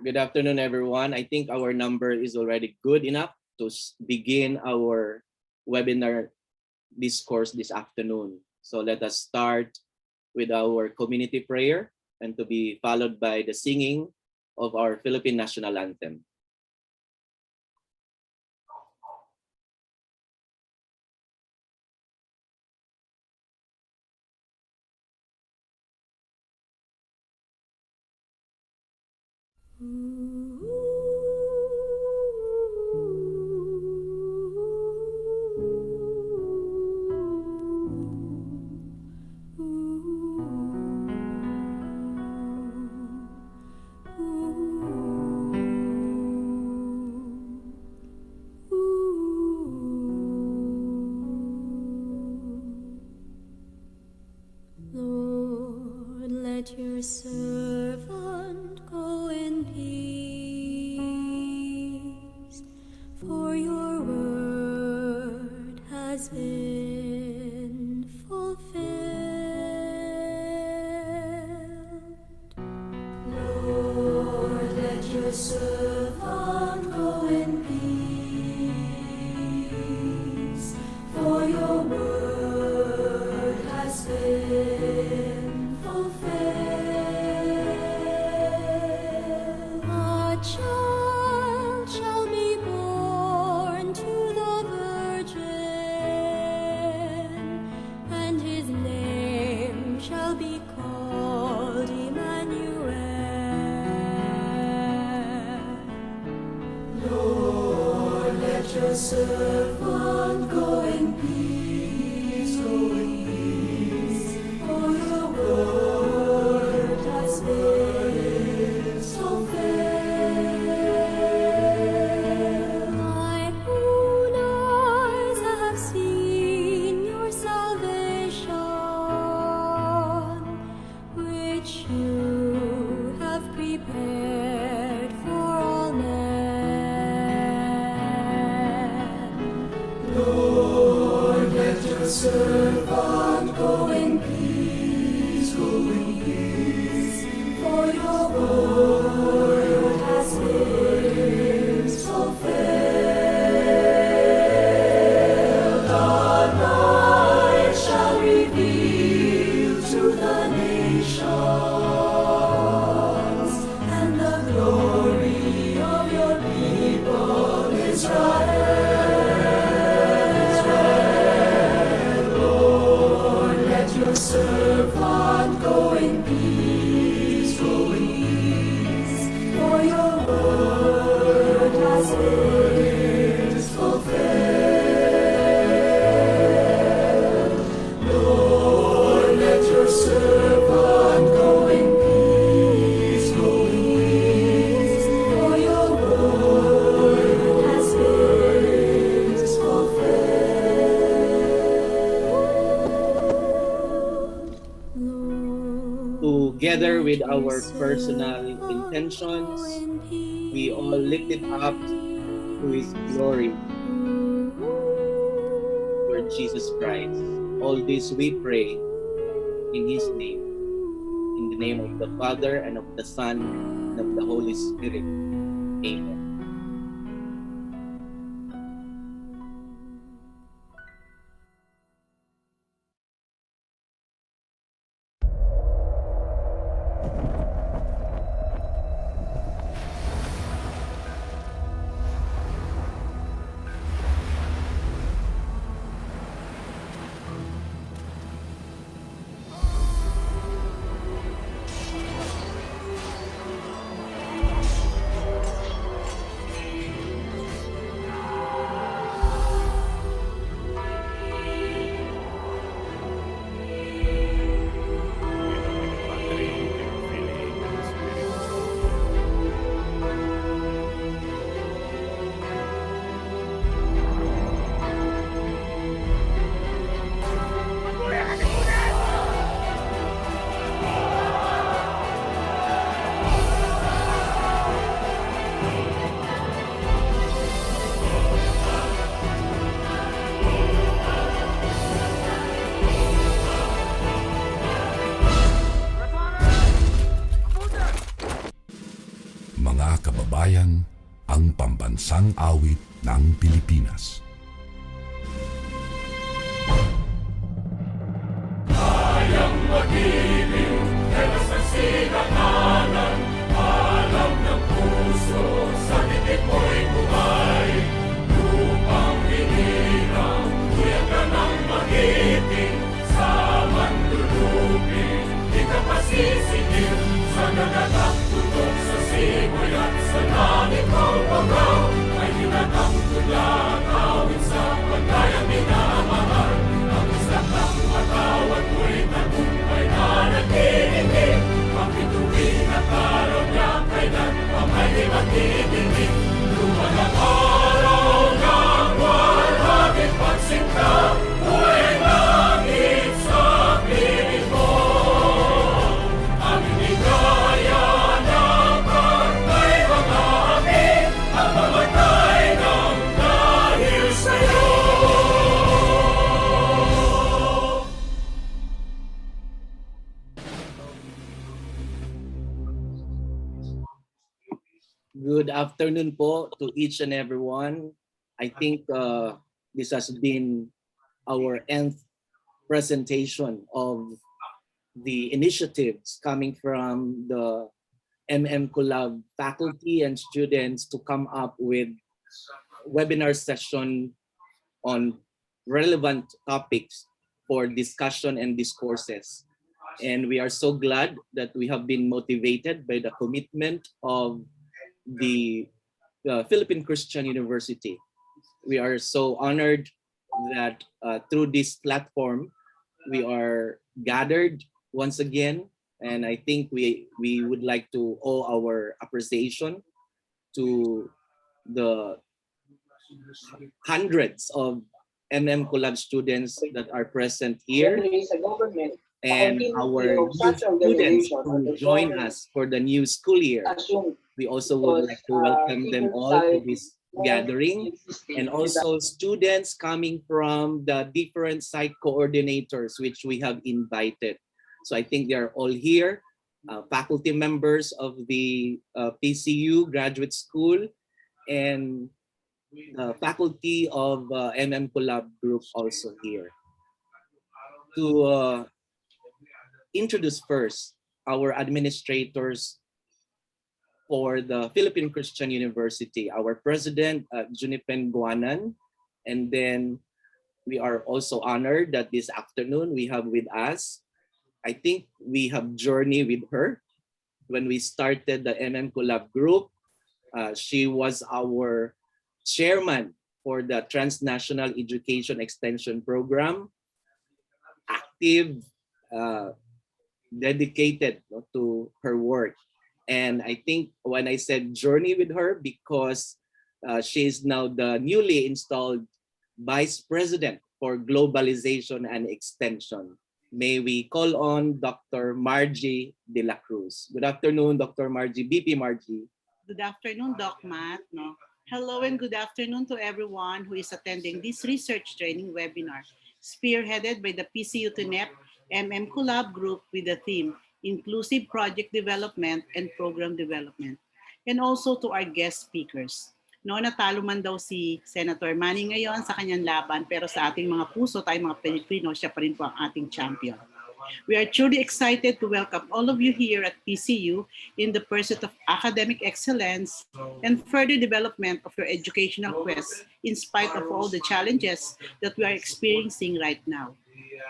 Good afternoon, everyone. I think our number is already good enough to begin our webinar discourse this afternoon. So let us start with our community prayer and to be followed by the singing of our Philippine national anthem. Lord, let your servant go in peace, for your word has been fulfilled. Lord, let your servant go in peace, for your word has been fulfilled. A child shall be born to the Virgin, and his name shall be called Emmanuel. Lord, let your servant go in peace, for your word has been fulfilled. My own eyes have seen your salvation, which you have prepared for all men. Lord, let your servant go in peace, for your word has been fulfilled. The light shall reveal to the nations, and the glory of your people Israel. Lord, let your servant go in peace, for your word has been fulfilled. Lord, let your servant go in peace, for your word has been fulfilled. Together with our personal intentions, we all lift it up to His glory, Lord Jesus Christ. All this we pray in His name, in the name of the Father and of the Son and of the Holy Spirit. Amen. Bayan, ang pambansang awit ng Pilipinas. Kayang mag-ibig, telas ng sinakanan, alam ng puso, sa titik mo'y buhay. Lupang hinirang, tuyag ka ng magiting, sa manlulupin, di ka pasisingil, sa nagagang tutok sa simoy at sa langit ng pagaw, ay hinatang tulang awit sa pagkayang minamahal. Ang isang ng matawad mo'y tagumpay na nag-iingin, pagpituwin at araw niya kailan ang may magtitingin. Luman ang araw ng walhaging pagsinta, buhay langit sa piling mo. Ang inigaya ng pagkay mga amin, ang mamatay ng dahil sa'yo. Good afternoon po to each and everyone. I think this has been our nth presentation of the initiatives coming from the Collab faculty and students to come up with webinar session on relevant topics for discussion and discourses. And we are so glad that we have been motivated by the commitment of the Philippine Christian University. We are so honored that through this platform, we are gathered once again. And I think we would like to owe our appreciation to the hundreds of Collab students that are present here, and our new students who join us for the new school year. We also would like to welcome them all to this gathering, and also students coming from the different site coordinators which we have invited. So I think they are all here, faculty members of the PCU Graduate School, and faculty of Collab Group also here. To introduce first our administrators for the Philippine Christian University, our president, Junipen Guanan, and then we are also honored that this afternoon we have with us, I think we have journeyed with her when we started the Collab Group. She was our chairman for the Transnational Education Extension Program, active, dedicated to her work. And I think when I said journey with her, because she is now the newly installed Vice President for Globalization and Extension. May we call on Dr. Margie De La Cruz. Good afternoon, Dr. Margie, BP Margie. Good afternoon, Doc Matt. Hello and good afternoon to everyone who is attending this research training webinar, spearheaded by the PCU TUNEP Collab Group with the theme, Inclusive Project Development and Program Development. And also to our guest speakers. Natalo man daw si Senator Manny ngayon sa kanyang laban, pero sa ating mga puso, tayong mga Pilipino, siya pa rin po ang ating champion. We are truly excited to welcome all of you here at PCU in the pursuit of academic excellence and further development of your educational quest in spite of all the challenges that we are experiencing right now.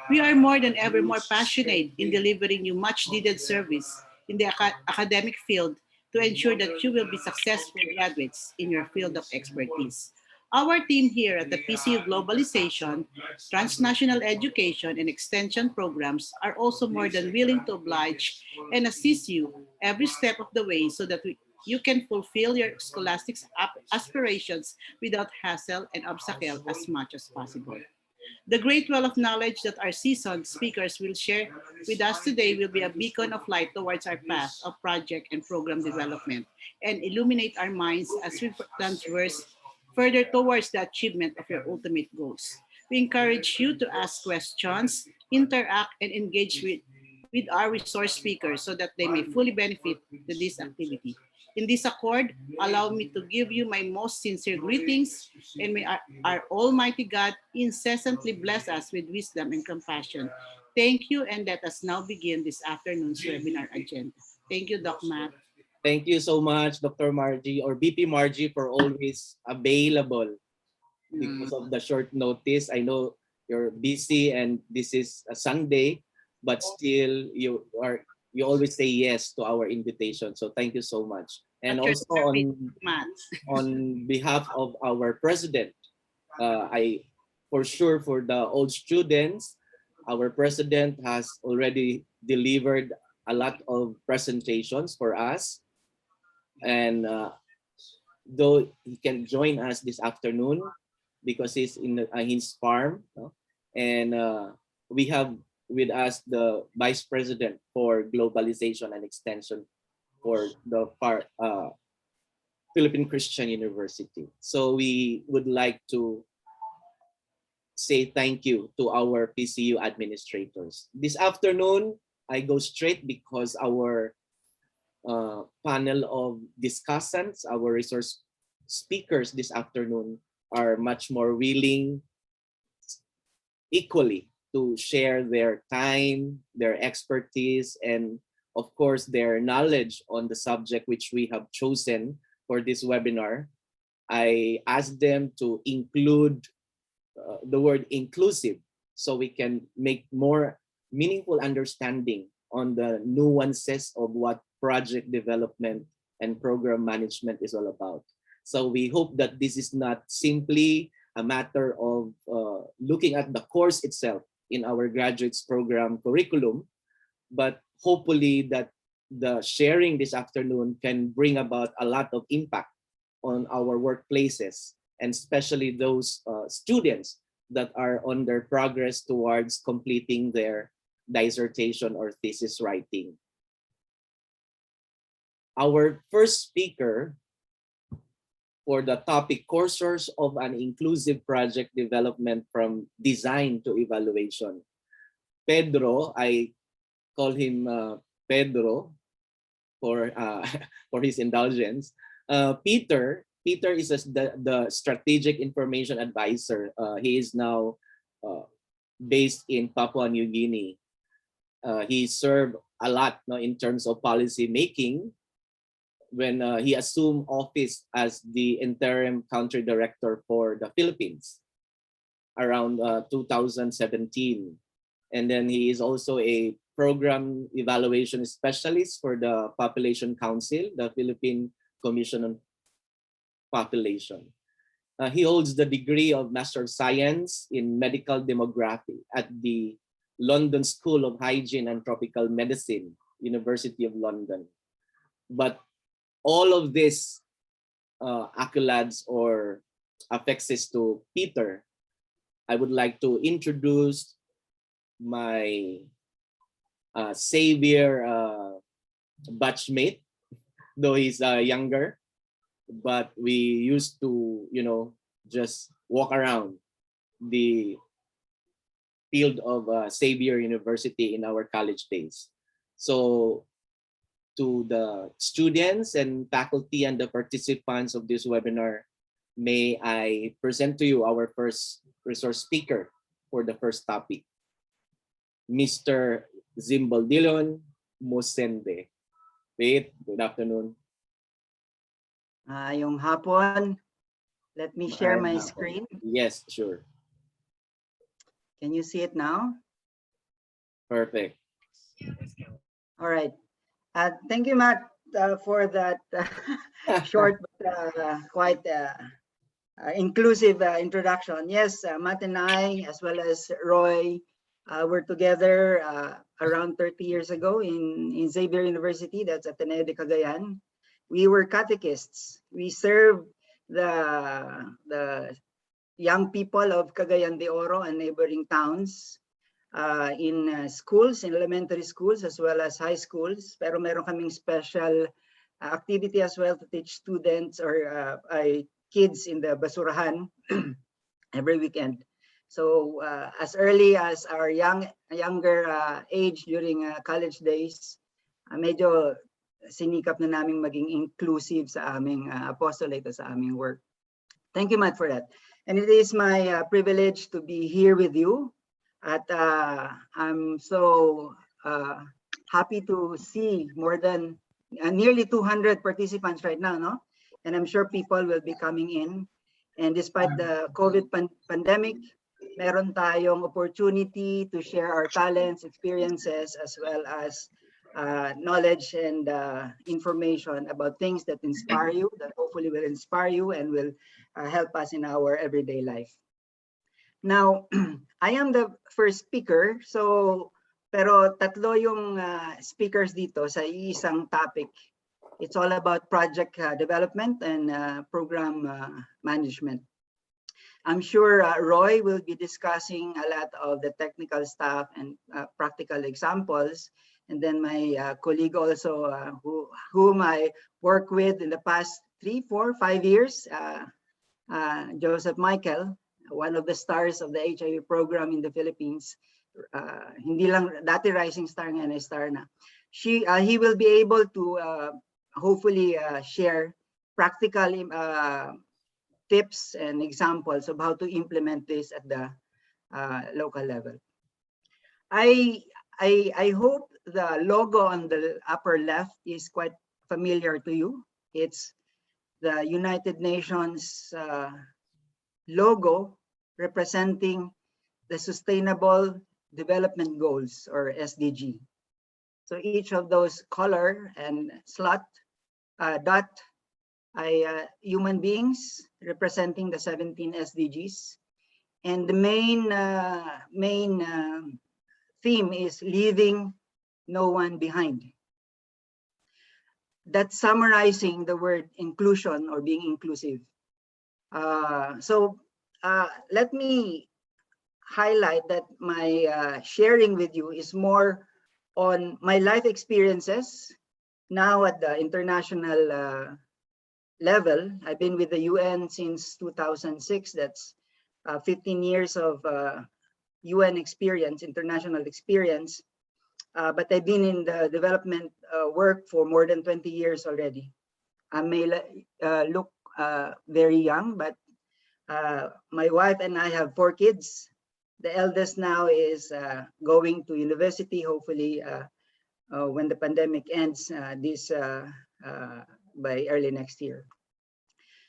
We are more than ever more passionate in delivering you much needed service in the academic field to ensure that you will be successful graduates in your field of expertise. Our team here at the PCU Globalization, Transnational Education and Extension Programs are also more than willing to oblige and assist you every step of the way so that you can fulfill your scholastic aspirations without hassle and obstacle as much as possible. The great well of knowledge that our seasoned speakers will share with us today will be a beacon of light towards our path of project and program development and illuminate our minds as we transverse further towards the achievement of your ultimate goals. We encourage you to ask questions, interact, and engage with our resource speakers so that they may fully benefit to this activity. In this accord, allow me to give you my most sincere greetings, and may our Almighty God incessantly bless us with wisdom and compassion. Thank you, and let us now begin this afternoon's webinar agenda. Thank you, Doc Matt. Thank you so much, Dr. Margie or BP Margie, for always available because of the short notice. I know you're busy and this is a Sunday, but still you always say yes to our invitation. So thank you so much. And At your also service, Matt. on behalf of our president, I for sure for the old students, our president has already delivered a lot of presentations for us. And though he can join us this afternoon because he's in his farm, no? And we have with us the vice president for globalization and extension for the Philippine Christian University. So we would like to say thank you to our PCU administrators. This afternoon, I go straight because our panel of discussants, our resource speakers this afternoon are much more willing equally to share their time, their expertise, and of course their knowledge on the subject which we have chosen for this webinar. I asked them to include the word inclusive so we can make more meaningful understanding on the nuances of what project development and program management is all about. So we hope that this is not simply a matter of looking at the course itself in our graduates program curriculum, but hopefully that the sharing this afternoon can bring about a lot of impact on our workplaces, and especially those students that are on their progress towards completing their dissertation or thesis writing. Our first speaker for the topic Cursors of an Inclusive Project Development from Design to Evaluation. Pedro, I call him Pedro for for his indulgence. Peter is the strategic information advisor. He is now based in Papua New Guinea. He served a lot, no, in terms of policy making when he assumed office as the interim country director for the Philippines around 2017. And then he is also a program evaluation specialist for the Population Council, the Philippine Commission on Population. He holds the degree of Master of Science in Medical Demography at the London School of Hygiene and Tropical Medicine, University of London. But all of these accolades or affixes to Peter, I would like to introduce my Xavier batchmate, though he's younger, but we used to, just walk around the field of Xavier University in our college days. So to the students and faculty and the participants of this webinar, may I present to you our first resource speaker for the first topic, Mr. Zimbaldillon Mosende. Wait, good afternoon. Yung hapon, let me share my screen. Yes, sure. Can you see it now? Perfect. All right. Thank you, Matt, for that short but quite inclusive introduction. Yes, Matt and I, as well as Roy, were together around 30 years ago in Xavier University, that's at the NEDA Cagayan. We were catechists. We served the young people of Cagayan de Oro and neighboring towns in schools, in elementary schools, as well as high schools. Pero meron kaming special activity as well to teach students or kids in the basurahan every weekend. So as early as our younger age during college days, medyo sinikap na naming maging inclusive sa aming apostolate, sa aming work. Thank you, Matt, for that. And it is my privilege to be here with you. At I'm so happy to see more than nearly 200 participants right now, no? And I'm sure people will be coming in. And despite the COVID pandemic, meron tayong opportunity to share our talents, experiences, as well as knowledge and information about things that inspire you, that hopefully will inspire you and will help us in our everyday life. Now, I am the first speaker, so pero tatlo yung speakers dito sa isang topic. It's all about project development and program management. I'm sure Roy will be discussing a lot of the technical stuff and practical examples. And then my colleague also, whom I work with in the past 3, 4, 5 years, Joseph Michael, one of the stars of the HIV program in the Philippines. Hindi lang dati rising star, ngayon ay star na. He will be able to hopefully share practical tips and examples of how to implement this at the local level. I hope the logo on the upper left is quite familiar to you. It's the United Nations logo representing the Sustainable Development Goals, or SDG. So each of those color and slot dot are human beings representing the 17 SDGs. And the main theme is leaving no one behind. That's summarizing the word inclusion or being inclusive. So let me highlight that my sharing with you is more on my life experiences now at the international level. I've been with the UN since 2006. That's 15 years of UN experience, international experience. But I've been in the development work for more than 20 years already. I may look very young, but my wife and I have 4 kids. The eldest now is going to university, hopefully when the pandemic ends by early next year.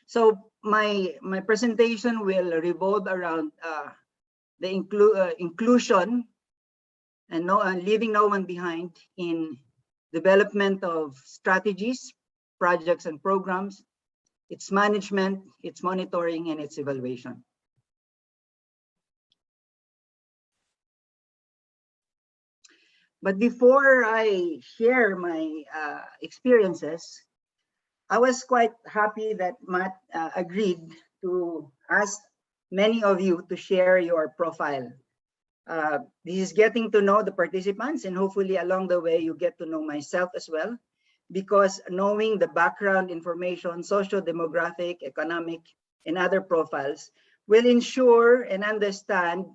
So my presentation will revolve around the inclusion and leaving no one behind in development of strategies, projects and programs, its management, its monitoring, and its evaluation. But before I share my experiences, I was quite happy that Matt agreed to ask many of you to share your profile. This is getting to know the participants, and hopefully along the way you get to know myself as well, because knowing the background information, socio-demographic, economic, and other profiles will ensure and understand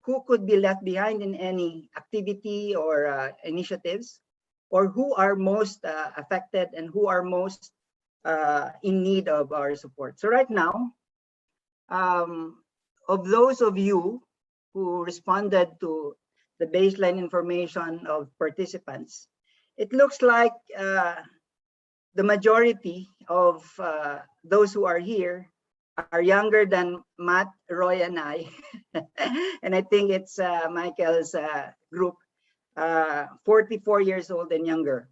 who could be left behind in any activity or initiatives, or who are most affected and who are most in need of our support. So right now, of those of you who responded to the baseline information of participants, it looks like the majority of those who are here are younger than Matt, Roy, and I. And I think it's Michael's group, 44 years old and younger.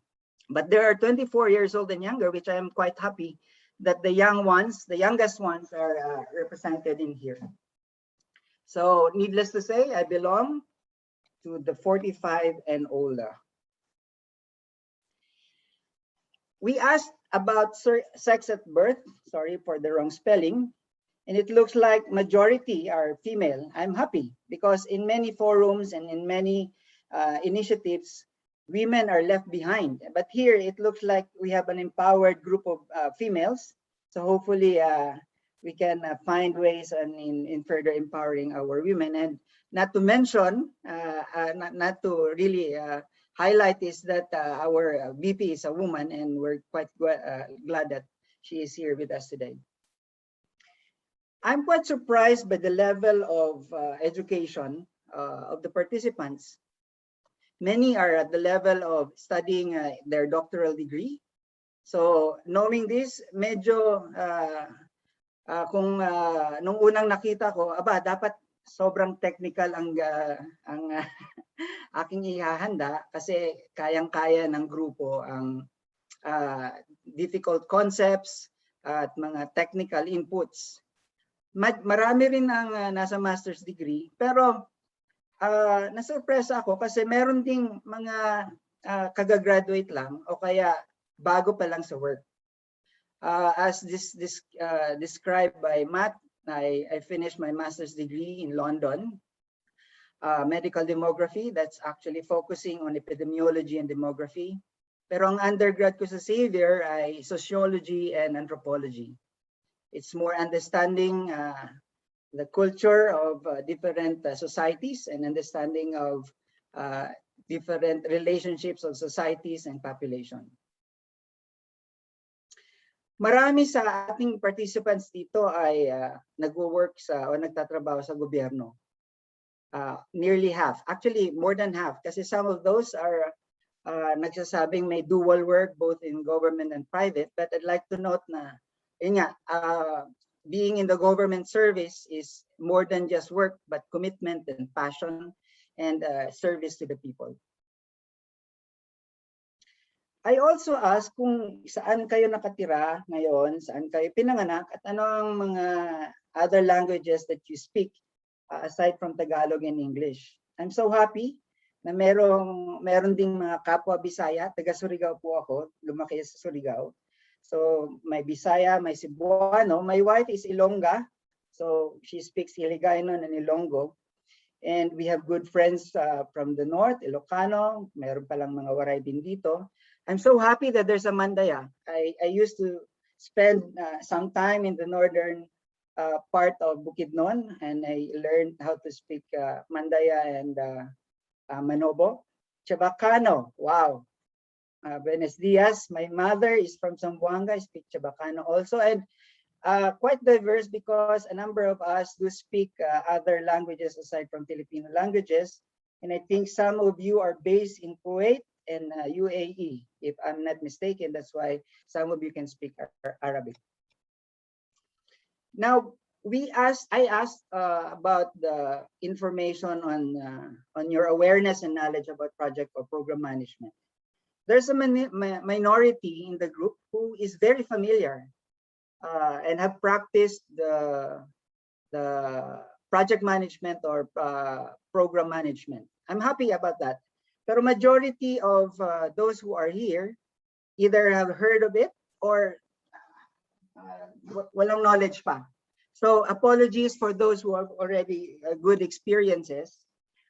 But there are 24 years old and younger, which I am quite happy that the young ones, the youngest ones, are represented in here. So needless to say, I belong to the 45 and older. We asked about sex at birth, sorry for the wrong spelling, and it looks like majority are female. I'm happy because in many forums and in many initiatives, women are left behind. But here it looks like we have an empowered group of females. So hopefully we can find ways in further empowering our women. And not to mention, not to really highlight is that our VP is a woman, and we're quite glad that she is here with us today. I'm quite surprised by the level of education of the participants. Many are at the level of studying their doctoral degree. So knowing this, medyo nung unang nakita ko, dapat sobrang technical ang aking ihahanda kasi kayang-kaya ng grupo ang difficult concepts at mga technical inputs. Marami rin ang nasa master's degree, pero nasurpresa ako kasi meron ding mga kagagraduate lang o kaya bago pa lang sa work. As described by Matt, I finished my master's degree in London, medical demography. That's actually focusing on epidemiology and demography. Pero ang undergrad ko sa Xavier ay sociology and anthropology. It's more understanding the culture of different societies and understanding of different relationships of societies and population. Marami sa ating participants dito ay nagwo-work o nagtatrabaho sa gobyerno. Nearly half, actually more than half, kasi some of those are nagsasabing may dual work both in government and private. But I'd like to note na being in the government service is more than just work, but commitment and passion and service to the people. I also ask kung saan kayo nakatira ngayon, saan kayo pinanganak, at ano ang mga other languages that you speak aside from Tagalog and English. I'm so happy na meron ding mga kapwa Bisaya. Taga Surigao po ako, lumaki sa Surigao. So may Bisaya, may Cebuano. My wife is Ilongga, so she speaks Hiligaynon and Ilonggo. And we have good friends from the north, Ilocano. Meron palang mga Waray din dito. I'm so happy that there's a Mandaya. I used to spend some time in the northern part of Bukidnon, and I learned how to speak Mandaya and Manobo. Chabacano, wow. Buenos dias. My mother is from Zamboanga. I speak Chabacano also, and quite diverse because a number of us do speak other languages aside from Filipino languages. And I think some of you are based in Kuwait and UAE, if I'm not mistaken. That's why some of you can speak Arabic. Now, I asked about the information on your awareness and knowledge about project or program management. There's a minority in the group who is very familiar and have practiced the project management or program management. I'm happy about that. Pero majority of those who are here either have heard of it or walang knowledge pa. So apologies for those who have already good experiences.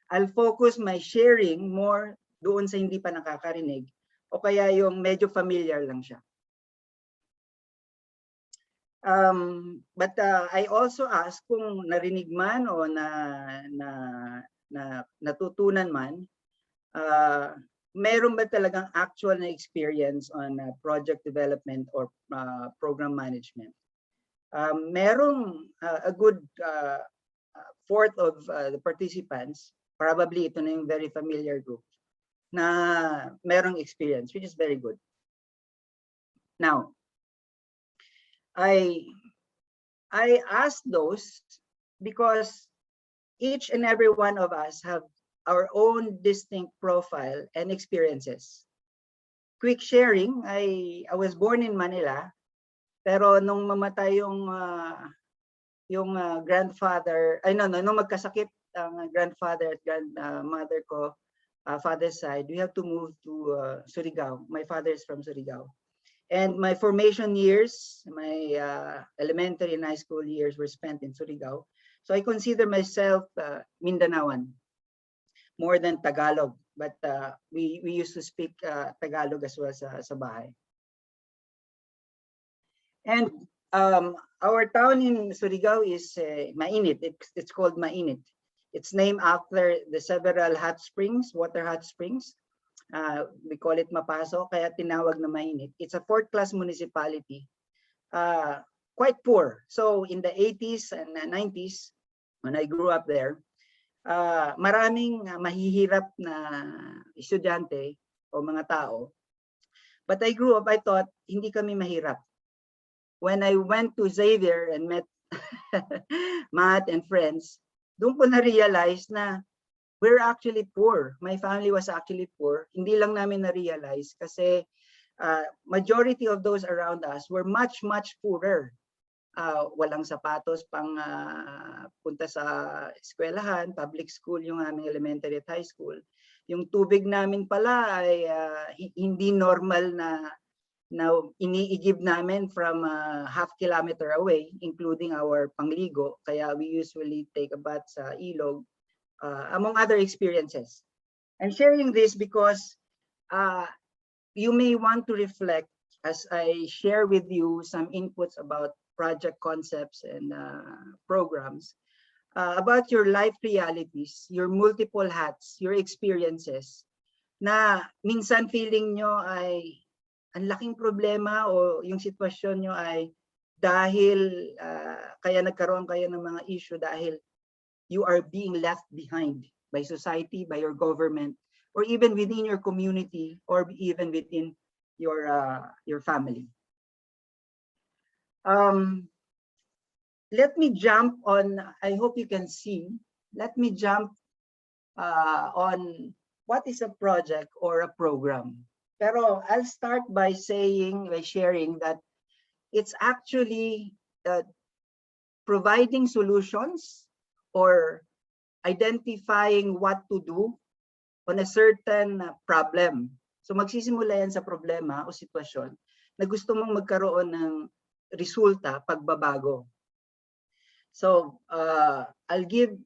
I'll focus my sharing more doon sa hindi pa nakakarinig o kaya yung medyo familiar lang siya. But I also ask kung narinig man o natutunan man, meron ba talagang actual na experience on project development or program management? Merong a good fourth of the participants, probably ito na yung very familiar group, na merong experience, which is very good. Now, I ask those because each and every one of us have our own distinct profile and experiences. Quick sharing, I was born in Manila, pero nung mamatay yung grandfather, nung magkasakit ang grandfather at grandmother ko, father's side, we have to move to Surigao. My father is from Surigao. And my formation years, my elementary and high school years were spent in Surigao. So I consider myself Mindanaoan, more than Tagalog. But we used to speak Tagalog as well sa bahay. And our town in Surigao is Mainit. It's called Mainit. It's named after the several hot springs, water hot springs. We call it Mapaso, kaya tinawag na mainit. It's a fourth-class municipality. Quite poor. So in the 80s and 90s, when I grew up there, maraming mahihirap na estudyante o mga tao. But I grew up, I thought, hindi kami mahirap. When I went to Xavier and met Matt and friends, doon ko na-realize na we're actually poor. My family was actually poor. Hindi lang namin na-realize kasi majority of those around us were much, much poorer. Walang sapatos pang punta sa eskwelahan, public school yung aming elementary at high school. Yung tubig namin pala ay hindi normal na iniigib namin from half kilometer away, including our pangligo. Kaya we usually take a bath sa ilog, among other experiences. I'm sharing this because you may want to reflect as I share with you some inputs about project concepts and programs, about your life realities, your multiple hats, your experiences, na minsan feeling nyo ay ang laking problema o yung sitwasyon nyo ay dahil kaya nagkaroon kayo ng mga issue dahil you are being left behind by society, by your government, or even within your community, or even within your family. Let me jump on, I hope you can see, let me jump on what is a project or a program. Pero I'll start by sharing that it's actually providing solutions or identifying what to do on a certain problem. So magsisimula yan sa problema o sitwasyon na gusto mong magkaroon ng resulta, pagbabago. So I'll give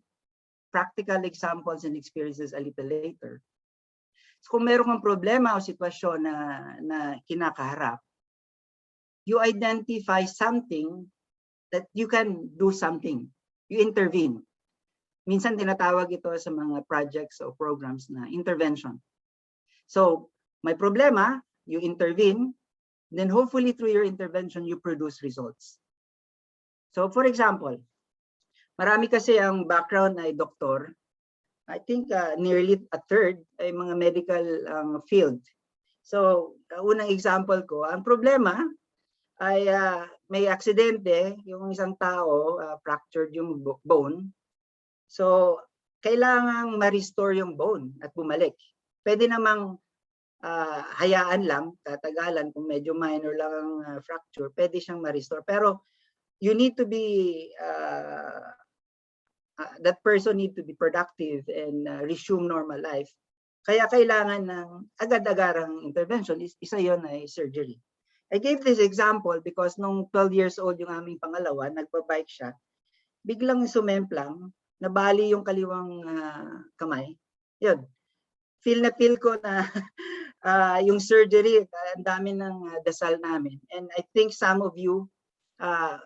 practical examples and experiences a little later. So kung meron kang problema o sitwasyon na kinakaharap, you identify something that you can do something. You intervene. Minsan tinatawag ito sa mga projects o programs na intervention. So may problema, you intervene, then hopefully through your intervention, you produce results. So for example, marami kasi ang background ay doktor. I think nearly a third ay mga medical field. So unang example ko, ang problema ay may aksidente, yung isang tao, fractured yung bone. So kailangang ma-restore yung bone at bumalik. Pwede namang hayaan lang, tatagalan, kung medyo minor lang ang fracture, pwede siyang ma-restore. Pero you need to be that person need to be productive and resume normal life. Kaya kailangan ng agad-agarang intervention. Isa yon ay surgery. I gave this example because nung 12 years old yung aming pangalawa, nagpa-bike siya, biglang sumemplang, nabali yung kaliwang kamay. Yun. Feel ko na yung surgery, ang dami ng dasal namin. And I think some of you,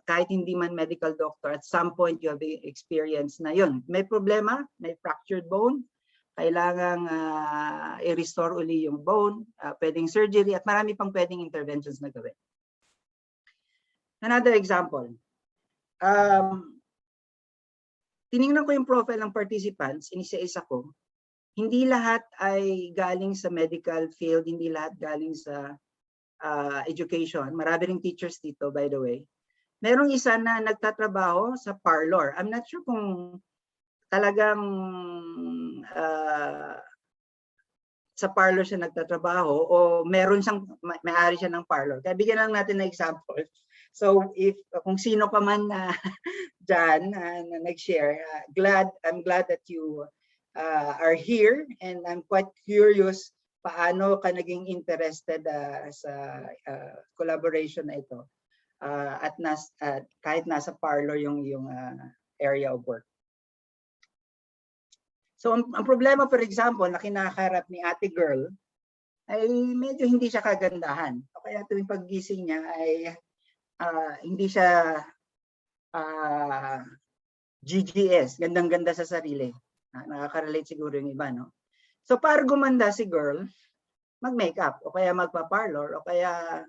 kahit hindi man medical doctor, at some point you have experience na yun. May problema, may fractured bone, kailangang i-restore uli yung bone, pwedeng surgery, at marami pang pwedeng interventions na gawin. Another example. Tinignan ko yung profile ng participants, inisa-isa ko. Hindi lahat ay galing sa medical field, hindi lahat galing sa education. Marami ring teachers dito, by the way. Merong isa na nagtatrabaho sa parlor. I'm not sure kung talagang sa parlor siya nagtatrabaho o meron siyang, may-ari siya ng parlor. Kaya bigyan lang natin ng example. So kung sino pa man na dyan na nag-share, I'm glad that you are here, and I'm quite curious paano ka naging interested sa collaboration na ito. At kahit nasa parlor yung area of work. So ang problema, for example, na kinakaharap ni ate girl ay medyo hindi siya kagandahan. O kaya tuwing paggising niya ay hindi siya GGS, gandang-ganda sa sarili. Nakaka-relate siguro yung iba, no? So para gumanda si girl, mag-makeup o kaya magpa-parlor o kaya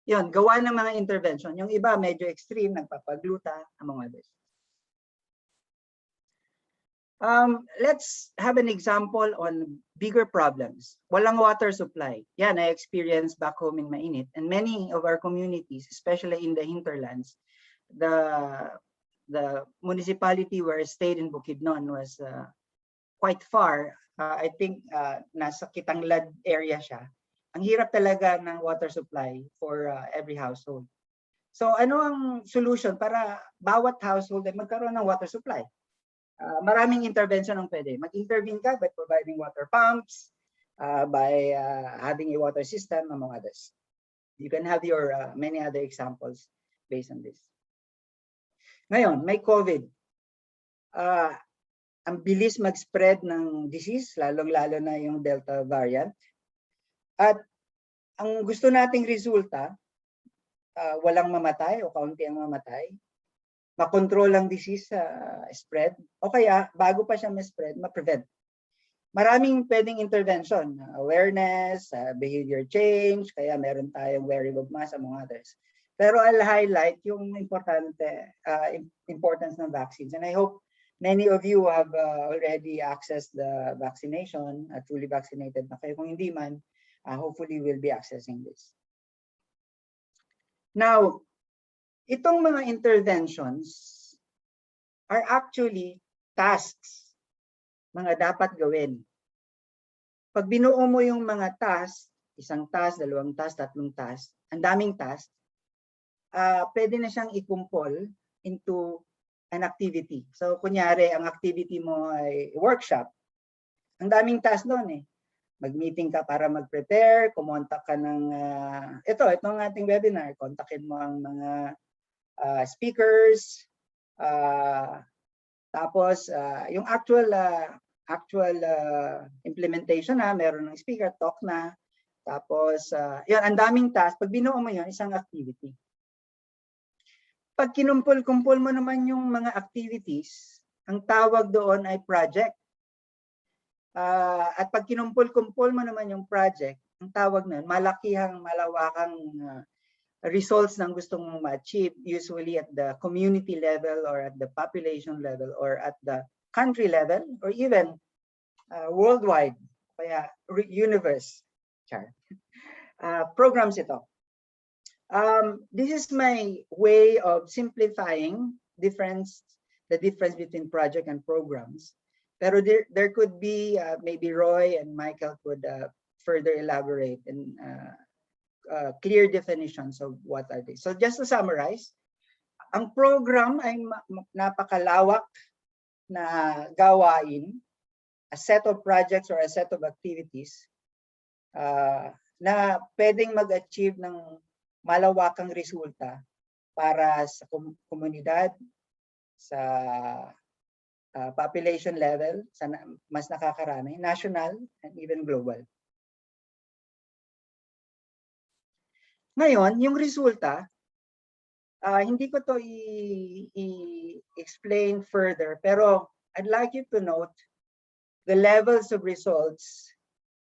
yun, gawa ng mga intervention. Yung iba medyo extreme, nagpapagluta, among others. Let's have an example on bigger problems. Walang water supply. Yan, I experienced back home in Mainit. And many of our communities, especially in the hinterlands, the municipality where I stayed in Bukidnon was quite far. I think nasa Kitanglad area siya. Ang hirap talaga ng water supply for every household. So ano ang solution para bawat household ay magkaroon ng water supply? Maraming intervention ang pwede. Mag-intervene ka by providing water pumps, by having a water system, among others. You can have your many other examples based on this. Ngayon, may COVID. Ang bilis mag-spread ng disease, lalong-lalo na yung Delta variant. At ang gusto nating resulta, walang mamatay o kaunti ang mamatay, makontrol ang disease spread, o kaya bago pa siya ma-spread, ma-prevent. Maraming pwedeng intervention, awareness, behavior change, kaya meron tayong wearing of mask, among others. Pero I'll highlight yung importance ng vaccines. And I hope many of you have already accessed the vaccination, truly vaccinated na kayo. Kung hindi man, hopefully we'll be accessing this. Now, itong mga interventions are actually tasks, mga dapat gawin. Pag binuo mo yung mga task, isang task, dalawang task, tatlong task, ang daming task, pwede na siyang ikumpol into an activity. So, kunyari, ang activity mo ay workshop. Ang daming task doon eh. Mag-meeting ka para mag-prepare, kumontak ka ng, itong ating webinar, kontakin mo ang mga speakers, tapos yung actual implementation meron ng speaker, talk na, tapos yun, ang daming task. Pag binuo mo yun, isang activity. Pag kinumpul-kumpul mo naman yung mga activities, ang tawag doon ay project. At pag kinumpul-kumpul mo naman yung project, ang tawag nun, malawakang results ng gusto mong ma-achieve, usually at the community level or at the population level or at the country level or even worldwide, kaya universe. Programs ito. This is my way of simplifying the difference between project and programs. Pero there could be, maybe Roy and Michael could further elaborate and clear definitions of what are they. So just to summarize, ang program ay napakalawak na gawain, a set of projects or a set of activities na pwedeng mag-achieve ng malawakang resulta para sa komunidad, sa population level, sa mas nakakarami, national and even global. Ngayon, yung resulta, hindi ko to i-explain further, pero I'd like you to note the levels of results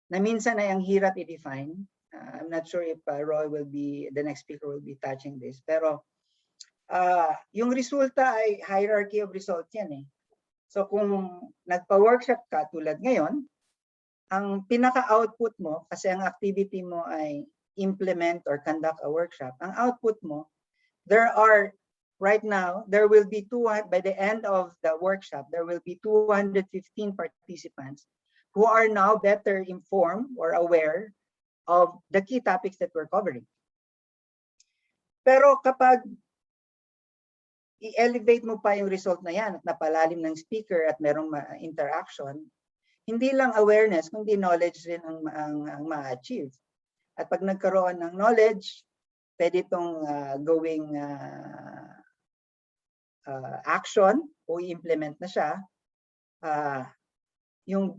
na minsan ay ang hirap i-define. I'm not sure if Roy will be, the next speaker will be touching this, pero yung resulta ay hierarchy of results yan eh. So kung nagpa-workshop ka tulad ngayon, ang pinaka-output mo, kasi ang activity mo ay implement or conduct a workshop, ang output mo, right now, there will be by the end of the workshop, there will be 215 participants who are now better informed or aware of the key topics that we're covering. Pero kapag i-elevate mo pa yung result na yan at napalalim ng speaker at merong interaction, hindi lang awareness, kundi knowledge rin ang ma-achieve. At pag nagkaroon ng knowledge, pwede itong gawing action o i-implement na siya. Yung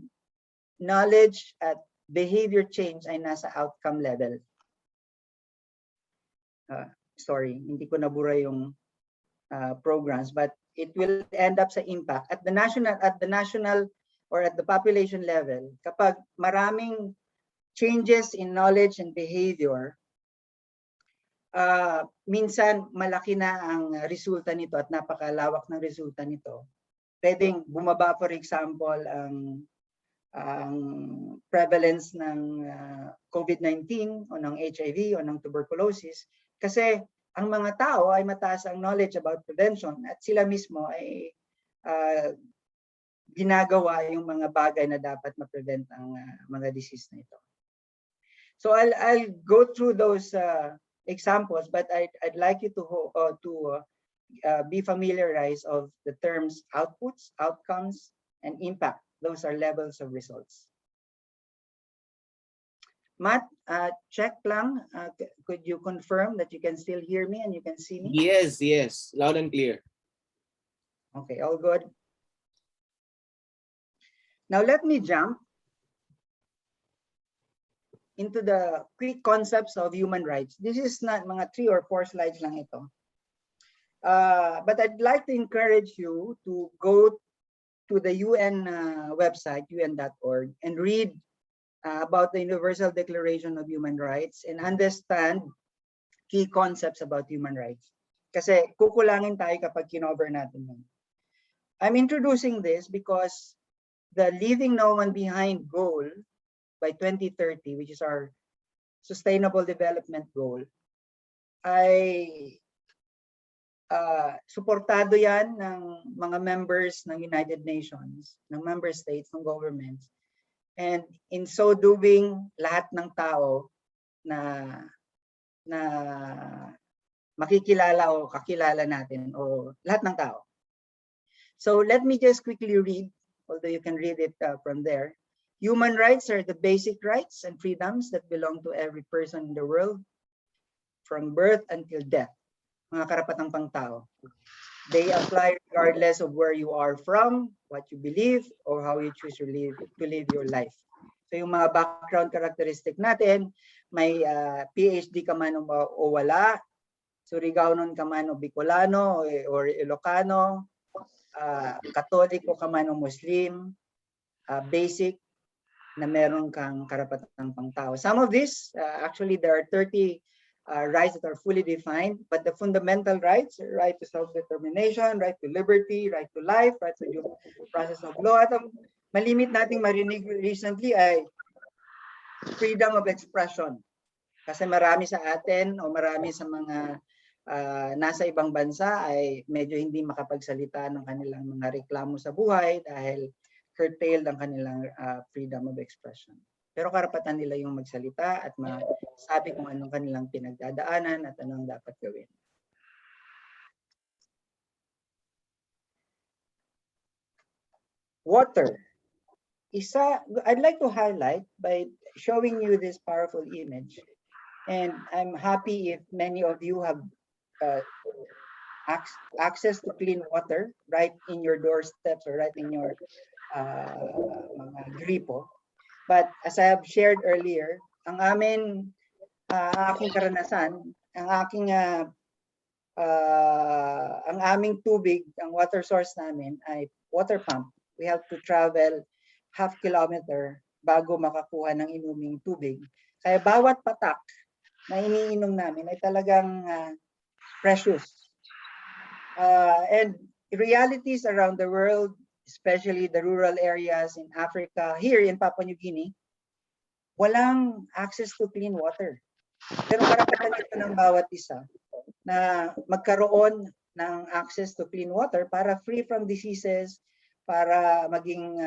knowledge at behavior change ay nasa outcome level. Sorry, hindi ko nabura yung programs, but it will end up sa impact at the national or at the population level. Kapag maraming changes in knowledge and behavior, minsan malaki na ang resulta nito at napakalawak ng resulta nito. Pwedeng bumaba, for example, ang prevalence ng COVID-19 o ng HIV o ng tuberculosis kasi ang mga tao ay mataas ang knowledge about prevention at sila mismo ay ginagawa yung mga bagay na dapat ma-prevent ang mga disease na ito. So I'll go through those examples, but I'd like you to be familiarized of the terms outputs, outcomes, and impact. Those are levels of results. Matt, check lang. Could you confirm that you can still hear me and you can see me? Yes, yes. Loud and clear. Okay, all good. Now let me jump into the quick concepts of human rights. This is not mga 3 or 4 slides lang ito. But I'd like to encourage you to go to the UN website, un.org, and read about the Universal Declaration of Human Rights and understand key concepts about human rights. Kasi kukulangin tayo kapag kinover natin yun. I'm introducing this because the Leaving No One Behind goal by 2030, which is our Sustainable Development Goal, ay suportado yan ng mga members ng United Nations, ng member states, ng governments. And in so doing, lahat ng tao na makikilala o kakilala natin, o lahat ng tao. So let me just quickly read, although you can read it from there. Human rights are the basic rights and freedoms that belong to every person in the world, from birth until death. Mga karapatang pangtao. They apply regardless of where you are from, what you believe, or how you choose to live your life. So yung mga background characteristic natin, may PhD ka man o wala, Surigao-non ka man o Bicolano or Ilocano, Katoliko ka man o Muslim, basic na meron kang karapatang pangtao. Some of these, actually there are 30 rights that are fully defined, but the fundamental rights, right to self-determination, right to liberty, right to life, right to due process of law. At ang malimit nating marinig recently ay freedom of expression. Kasi marami sa atin o marami sa mga nasa ibang bansa ay medyo hindi makapagsalita ng kanilang mga reklamo sa buhay dahil curtailed ang kanilang freedom of expression. Pero karapatan nila yung magsalita at masabi kung anong kanilang pinagdadaanan at anong dapat gawin. Water. I'd like to highlight by showing you this powerful image. And I'm happy if many of you have access to clean water right in your doorsteps or right in your mga gripo. But as I have shared earlier, ang aking karanasan, ang aming tubig, ang water source namin ay water pump. We have to travel half kilometer bago makakuha ng inuming tubig. Kaya bawat patak na iniinom namin ay talagang precious. And realities around the world, especially the rural areas in Africa, here in Papua New Guinea, walang access to clean water. Pero karapatan ito ng bawat isa na magkaroon ng access to clean water para free from diseases, para maging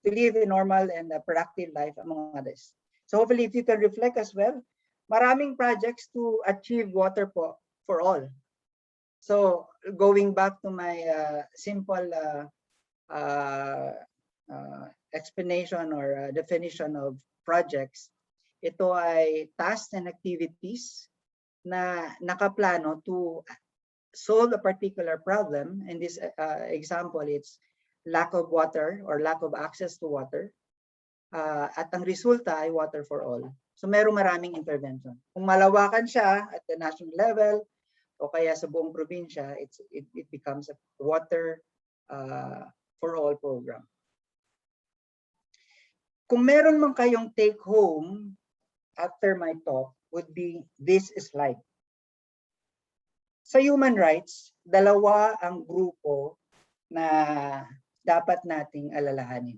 to live a normal and a productive life among others. So hopefully if you can reflect as well, maraming projects to achieve water for all. So going back to my simple explanation or definition of projects, ito ay tasks and activities na nakaplano to solve a particular problem. In this example, it's lack of water or lack of access to water. At ang resulta ay water for all. So merong maraming intervention. Kung malawakan siya at the national level o kaya sa buong probinsya, it becomes a water for all program. kung meron man kayong take home after my talk would be this slide. Sa human rights, dalawa ang grupo na dapat nating alalahanin.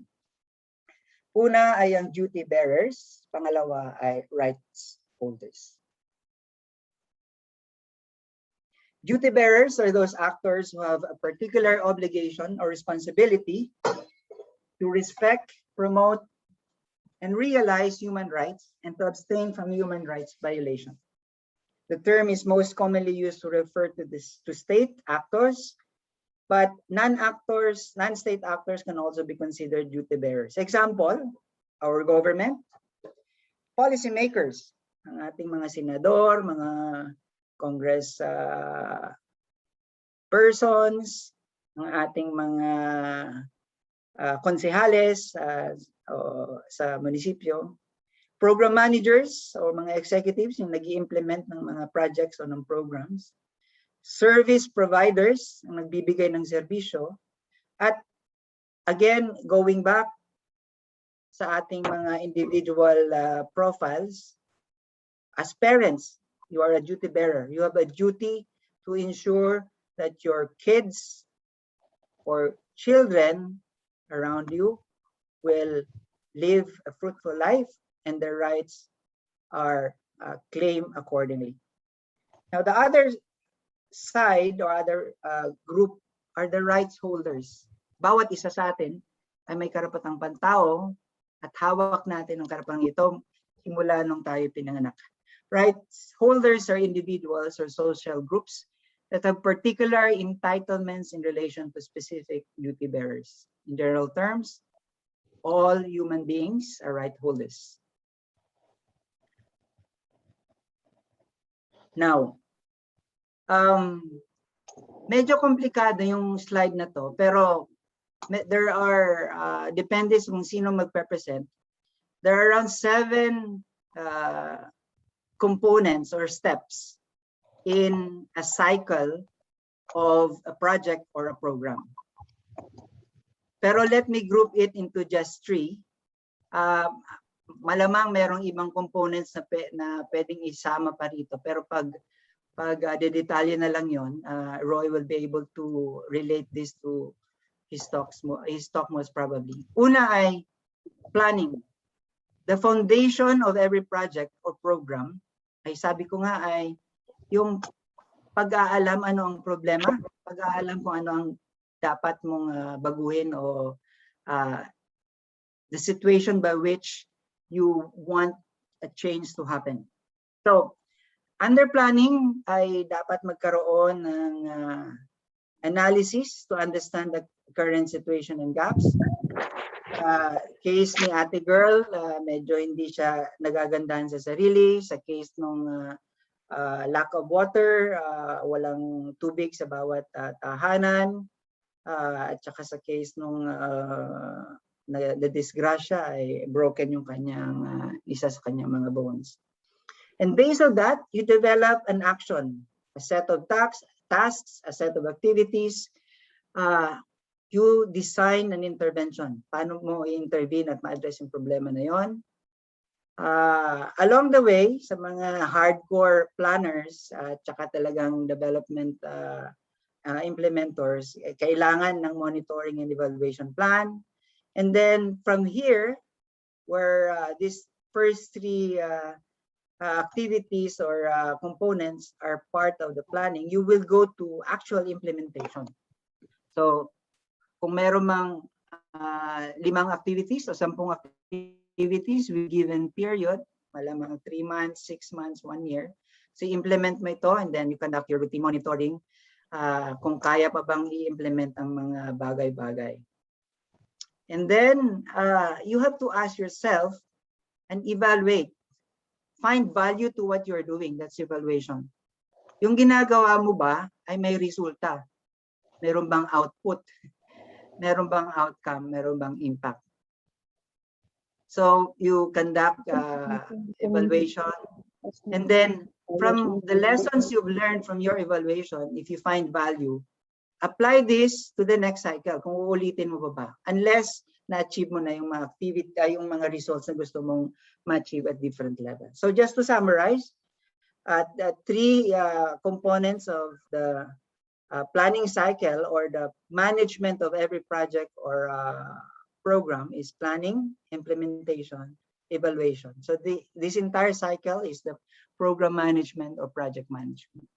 Una ay ang duty bearers, pangalawa ay rights holders. Duty bearers are those actors who have a particular obligation or responsibility to respect, promote, and realize human rights and to abstain from human rights violation. The term is most commonly used to refer to state actors, but non-state actors can also be considered duty bearers. Example, our government, policymakers, ang ating mga senador, mga Congress persons, ang ating mga konsehales sa munisipyo, program managers o mga executives yung nag-i-implement ng mga projects o ng programs, service providers ang nagbibigay ng serbisyo, at again, going back sa ating mga individual profiles, as parents, you are a duty bearer. You have a duty to ensure that your kids or children around you will live a fruitful life and their rights are claimed accordingly. Now, the other side or other group are the rights holders. Bawat isa sa atin ay may karapatang pantao at hawak natin ang karapatang ito simula nung tayo pinanganak. Rights holders are individuals or social groups that have particular entitlements in relation to specific duty bearers. In general terms, all human beings are right holders. Now, medyo komplikado yung slide na to, pero there are, depende kung sino magpe-present, there are around 7 components or steps in a cycle of a project or a program. Pero let me group it into just 3. Malamang merong ibang components na pwedeng isama pa rito, pero pag dedetalye na lang yon, Roy will be able to relate this to his talk most probably. Una ay planning. The foundation of every project or program ay sabi ko nga ay yung pag-aalam ano ang problema, pag-aalam kung ano ang dapat mong baguhin o the situation by which you want a change to happen. So, under planning ay dapat magkaroon ng analysis to understand the current situation and gaps. Case ni Ate Girl, medyo hindi siya nagagandahan sa sarili. Sa case nung lack of water, walang tubig sa bawat tahanan. At saka sa case nung na-disgrasya ay broken yung kanyang isa sa kanyang mga bones. And based on that, you develop an action, a set of tasks, a set of activities. You design an intervention. Paano mo i-intervene at ma-address yung problema na yon? Along the way, sa mga hardcore planners at saka talagang development implementors, kailangan ng monitoring and evaluation plan. And then from here, where these first 3 activities or components are part of the planning, you will go to actual implementation. So, kung meron mang 5 activities o 10 activities with given period, malamang 3 months, 6 months, 1 year, so implement mo ito and then you conduct your routine monitoring kung kaya pa bang i-implement ang mga bagay-bagay. And then you have to ask yourself and evaluate. Find value to what you're doing. That's evaluation. Yung ginagawa mo ba ay may resulta? Meron bang output? Meron bang outcome? Meron bang impact? So you conduct evaluation, and then from the lessons you've learned from your evaluation, if you find value, apply this to the next cycle. Kung uulitin mo ba? Unless na-achieve mo na yung mga activity, yung mga results na gusto mong ma-achieve at different levels. So just to summarize, the three components of the planning cycle or the management of every project or program is planning, implementation, evaluation. So this entire cycle is the program management or project management.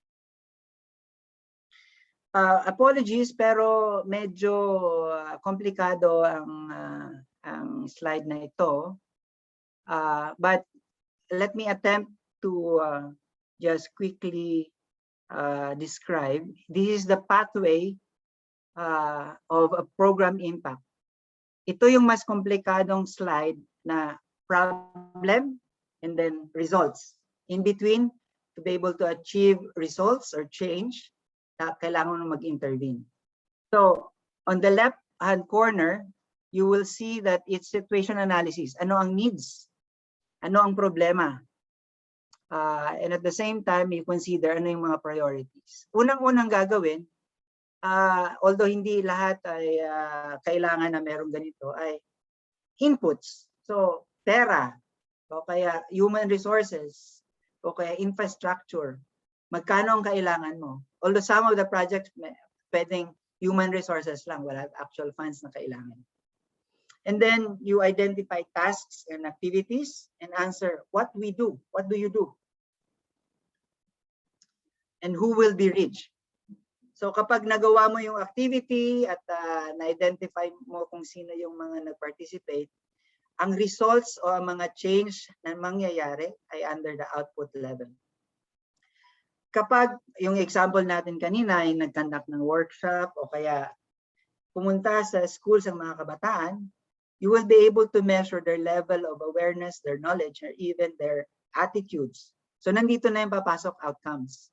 Apologies, pero medyo komplikado ang slide na ito. But let me attempt to just quickly describe. This is the pathway of a program impact. Ito yung mas komplikadong slide na problem and then results. In between, to be able to achieve results or change, kailangan mo mag-intervene. So, on the left-hand corner, you will see that it's situation analysis. Ano ang needs? Ano ang problema? And at the same time, you consider ano yung mga priorities. Unang-unang gagawin, although hindi lahat ay kailangan na merong ganito, ay inputs. So, pera, o kaya human resources, o kaya infrastructure. Magkano ang kailangan mo? Although some of the projects pwedeng human resources lang, wala actual funds na kailangan. And then you identify tasks and activities and answer what we do. What do you do? And who will be reached? So kapag nagawa mo yung activity at na-identify mo kung sino yung mga nag-participate, ang results o ang mga change na mangyayari ay under the output level. Kapag yung example natin kanina ay nag-conduct ng workshop o kaya pumunta sa schools ang mga kabataan, you will be able to measure their level of awareness, their knowledge, or even their attitudes. So nandito na yung papasok outcomes.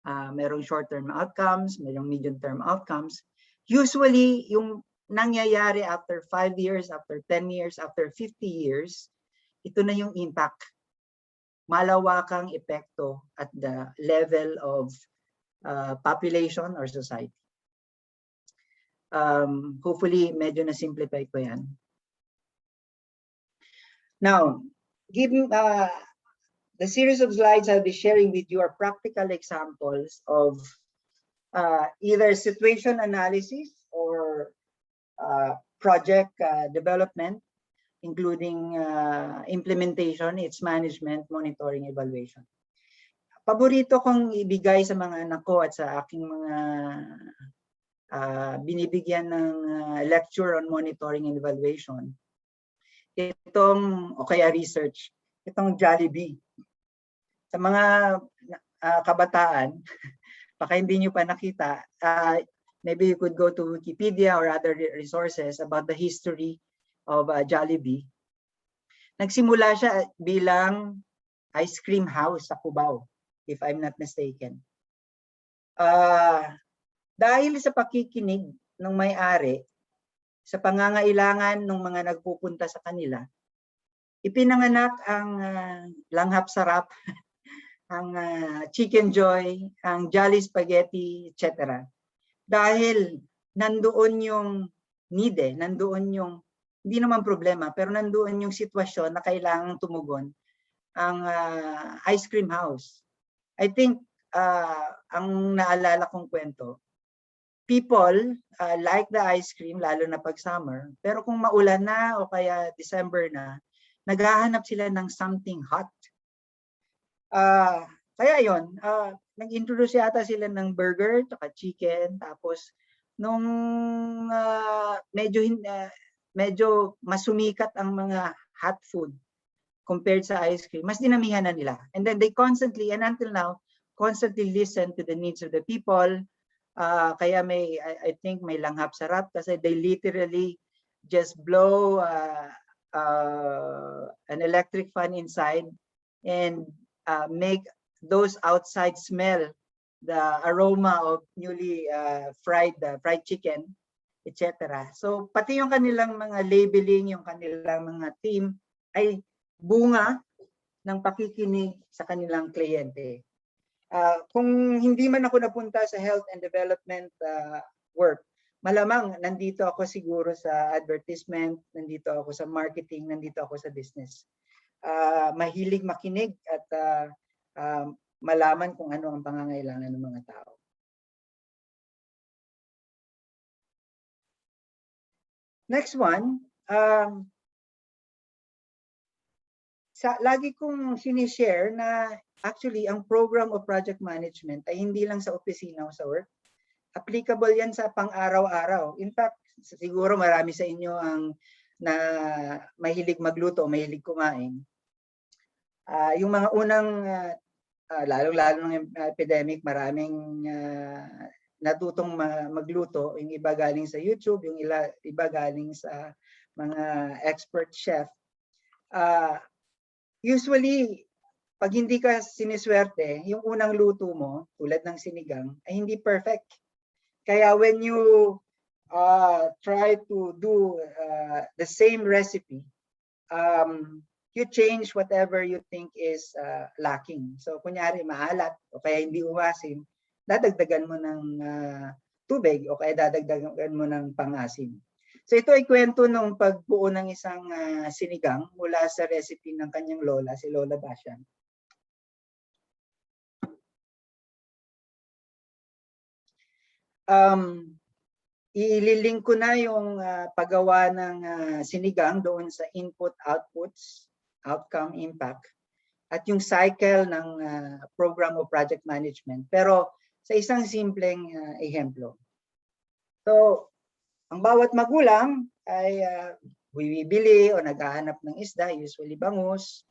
Merong short-term outcomes, merong medium-term outcomes. Usually, yung nangyayari after 5 years, after 10 years, after 50 years, ito na yung impact. Malawakang epekto at the level of population or society. Hopefully, medyo na-simplify ko yan. Now, given the series of slides I'll be sharing with you are practical examples of either situation analysis or project development, including implementation, its management, monitoring, evaluation. Paborito kong ibigay sa mga anak ko at sa aking mga binibigyan ng lecture on monitoring and evaluation. Itong, o kaya research, itong Jollibee. Sa mga kabataan, baka hindi nyo pa nakita, maybe you could go to Wikipedia or other resources about the history of Jollibee. Nagsimula siya bilang ice cream house sa Cubao, if I'm not mistaken. Dahil sa pakikinig ng may-ari, sa pangangailangan ng mga nagpupunta sa kanila, ipinanganak ang langhap sarap, ang chicken joy, ang jolly spaghetti, etc. Dahil nandoon yung need, nandoon yung, hindi naman problema, pero nandoon yung sitwasyon na kailangang tumugon ang ice cream house. I think ang naalala kong kwento, people like the ice cream, lalo na pag summer, pero kung maulan na o kaya December na, naghahanap sila ng something hot. Kaya yon, nag-introduce yata sila ng burger, tsaka chicken, tapos nung medyo masumikat ang mga hot food compared sa ice cream, mas dinamihan na nila. And then they constantly, and until now, constantly listen to the needs of the people. Kaya I think may langhap sarap kasi they literally just blow an electric fan inside and make those outside smell the aroma of newly fried chicken, etc. So pati yung kanilang mga labeling, yung kanilang mga team ay bunga ng pakikinig sa kanilang kliyente. Kung hindi man ako napunta sa health and development work, malamang nandito ako siguro sa advertisement, nandito ako sa marketing, nandito ako sa business. Mahilig makinig at malaman kung ano ang pangangailangan ng mga tao. Next one, lagi kong sinishare na actually ang program of project management ay hindi lang sa opisina o sa work. Applicable yan sa pang-araw-araw. In fact, siguro marami sa inyo ang na mahilig magluto o mahilig kumain. Yung mga unang, lalong-lalo ng epidemic, maraming natutong magluto. Yung iba galing sa YouTube, yung iba galing sa mga expert chef. Usually, pag hindi ka siniswerte, yung unang luto mo, tulad ng sinigang, ay hindi perfect. Kaya when you try to do the same recipe, you change whatever you think is lacking. So kunyari maalat o kaya hindi umasim, dadagdagan mo ng tubig o kaya dadagdagan mo ng pang-asim. So ito ay kwento ng pagbuo ng isang sinigang mula sa recipe ng kanyang lola, si Lola Bashan. Ililink ko na yung paggawa ng sinigang doon sa input, outputs, outcome, impact, at yung cycle ng program o project management. Pero sa isang simpleng ehemplo. So, ang bawat magulang ay bibili o naghahanap ng isda, usually bangus,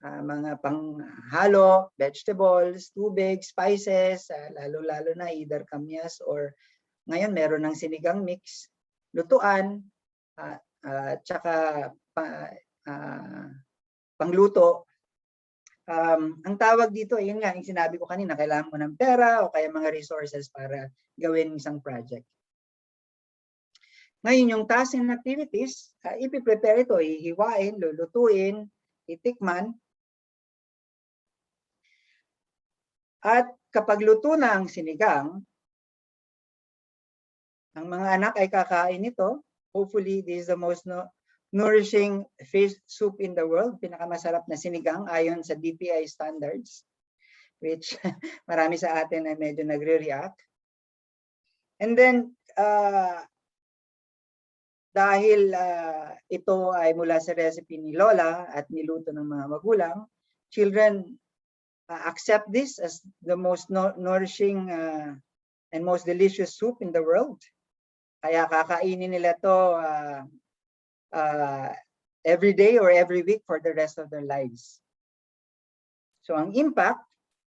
mga panghalo, vegetables, tubig, spices, lalo-lalo na either kamyas or ngayon meron ng sinigang mix, lutuan, tsaka pangluto. Ang tawag dito, yun nga, yung sinabi ko kanina, kailangan mo ng pera o kaya mga resources para gawin isang project. Ngayon, yung tasks and activities, ipiprepare ito, ihiwain, lulutuin, itikman. At kapag luto na ang sinigang, ang mga anak ay kakain ito. Hopefully, this is the most nourishing fish soup in the world. Pinakamasarap na sinigang ayon sa DPI standards, which marami sa atin ay medyo nagre-react. And then, dahil ito ay mula sa recipe ni Lola at niluto ng mga magulang, children accept this as the most nourishing and most delicious soup in the world. Kaya kakainin nila to every day or every week for the rest of their lives. So ang impact,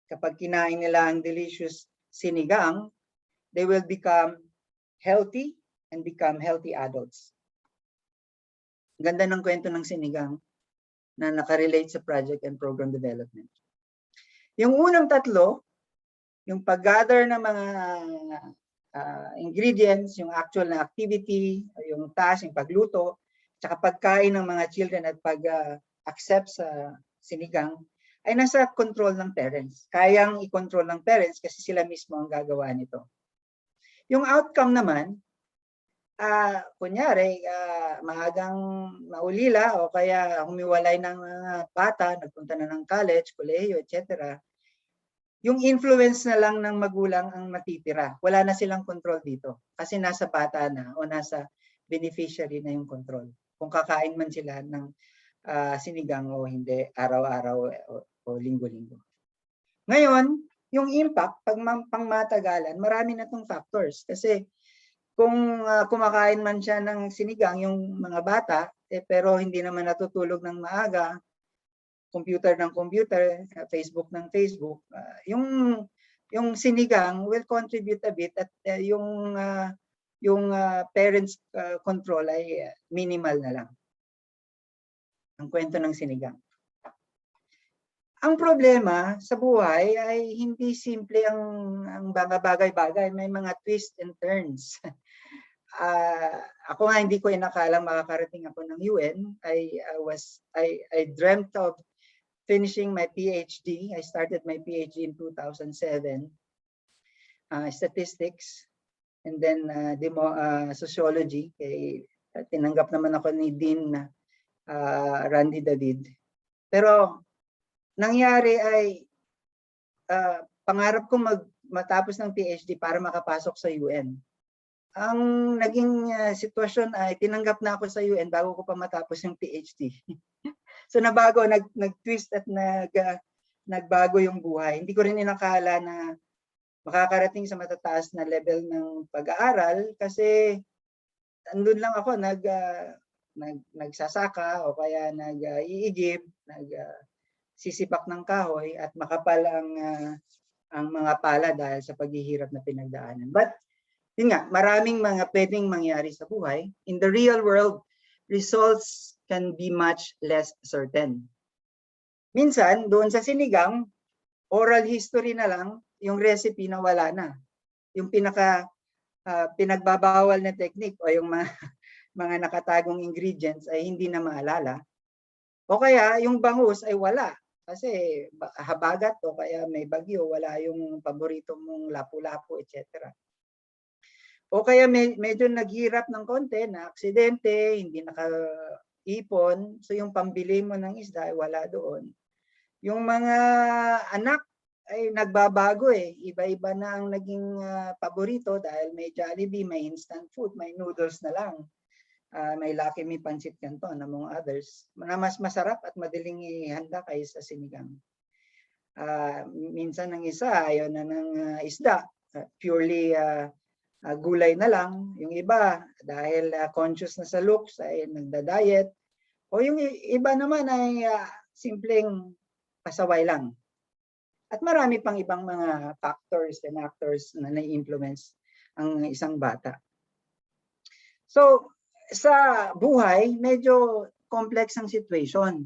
kapag kinain nila ang delicious sinigang, they will become healthy and become healthy adults. Ganda ng kwento ng sinigang na nakarelate sa project and program development. Yung unang tatlo, yung pag-gather ng mga ingredients, yung actual na activity, yung task, yung pagluto, tsaka pagkain ng mga children at pag-accept sa sinigang, ay nasa control ng parents. Kayang i-control ng parents kasi sila mismo ang gagawa nito. Yung outcome naman, kunyari, maagang maulila o kaya humiwalay ng bata, nagpunta na ng college, kolehiyo, etc. Yung influence na lang ng magulang ang matitira. Wala na silang control dito kasi nasa bata na o nasa beneficiary na yung control. Kung kakain man sila ng sinigang o hindi, araw-araw o linggo-linggo. Ngayon, yung impact, pag pangmatagalan, marami na itong factors. Kasi kung kumakain man siya ng sinigang, yung mga bata, pero hindi naman natutulog ng maaga, computer ng computer, Facebook ng Facebook, yung sinigang will contribute a bit at yung parents control ay minimal na lang. Ang kwento ng sinigang. Ang problema sa buhay ay hindi simple ang mga bagay-bagay, may mga twists and turns. Ako nga hindi ko inakalang makakarating ako ng UN. I dreamt of finishing my PhD. I started my PhD in 2007, statistics. and then sociology. Tinanggap naman ako ni Dean Randy David. Pero nangyari ay pangarap ko matapos ng PhD para makapasok sa UN. Ang naging sitwasyon ay tinanggap na ako sa UN bago ko pa matapos yung PhD. So nabago, nag-twist at nagbago yung buhay. Hindi ko rin inakala na makakarating sa matataas na level ng pag-aaral kasi andun lang ako nagsasaka o kaya nag-iigib, nagsisipak ng kahoy at makapal ang mga pala dahil sa paghihirap na pinagdaanan. But yun nga, maraming mga pwedeng mangyari sa buhay. In the real world, results can be much less certain. Minsan, doon sa sinigang, oral history na lang, yung recipe na wala na. Yung pinagbabawal na technique o yung mga nakatagong ingredients ay hindi na maalala. O kaya yung bangus ay wala. Kasi habagat o kaya may bagyo, wala yung paborito mong lapu-lapu, etc. O kaya medyo naghirap ng konti, na aksidente, hindi nakaipon, so yung pambili mo ng isda ay wala doon. Yung mga anak ay nagbabago iba-iba na ang naging paborito dahil may Jollibee, may instant food, may noodles na lang. May Lucky Me Pancit Canton, among others, na mas masarap at madaling ihanda kaysa sinigang. Minsan ng isa, ayaw na ng isda, purely gulay na lang. Yung iba, dahil conscious na sa looks, ay nagda-diet. O yung iba naman ay simpleng pasaway lang. At marami pang ibang mga factors and actors na nai-influence ang isang bata. So, sa buhay, medyo complex ang situation.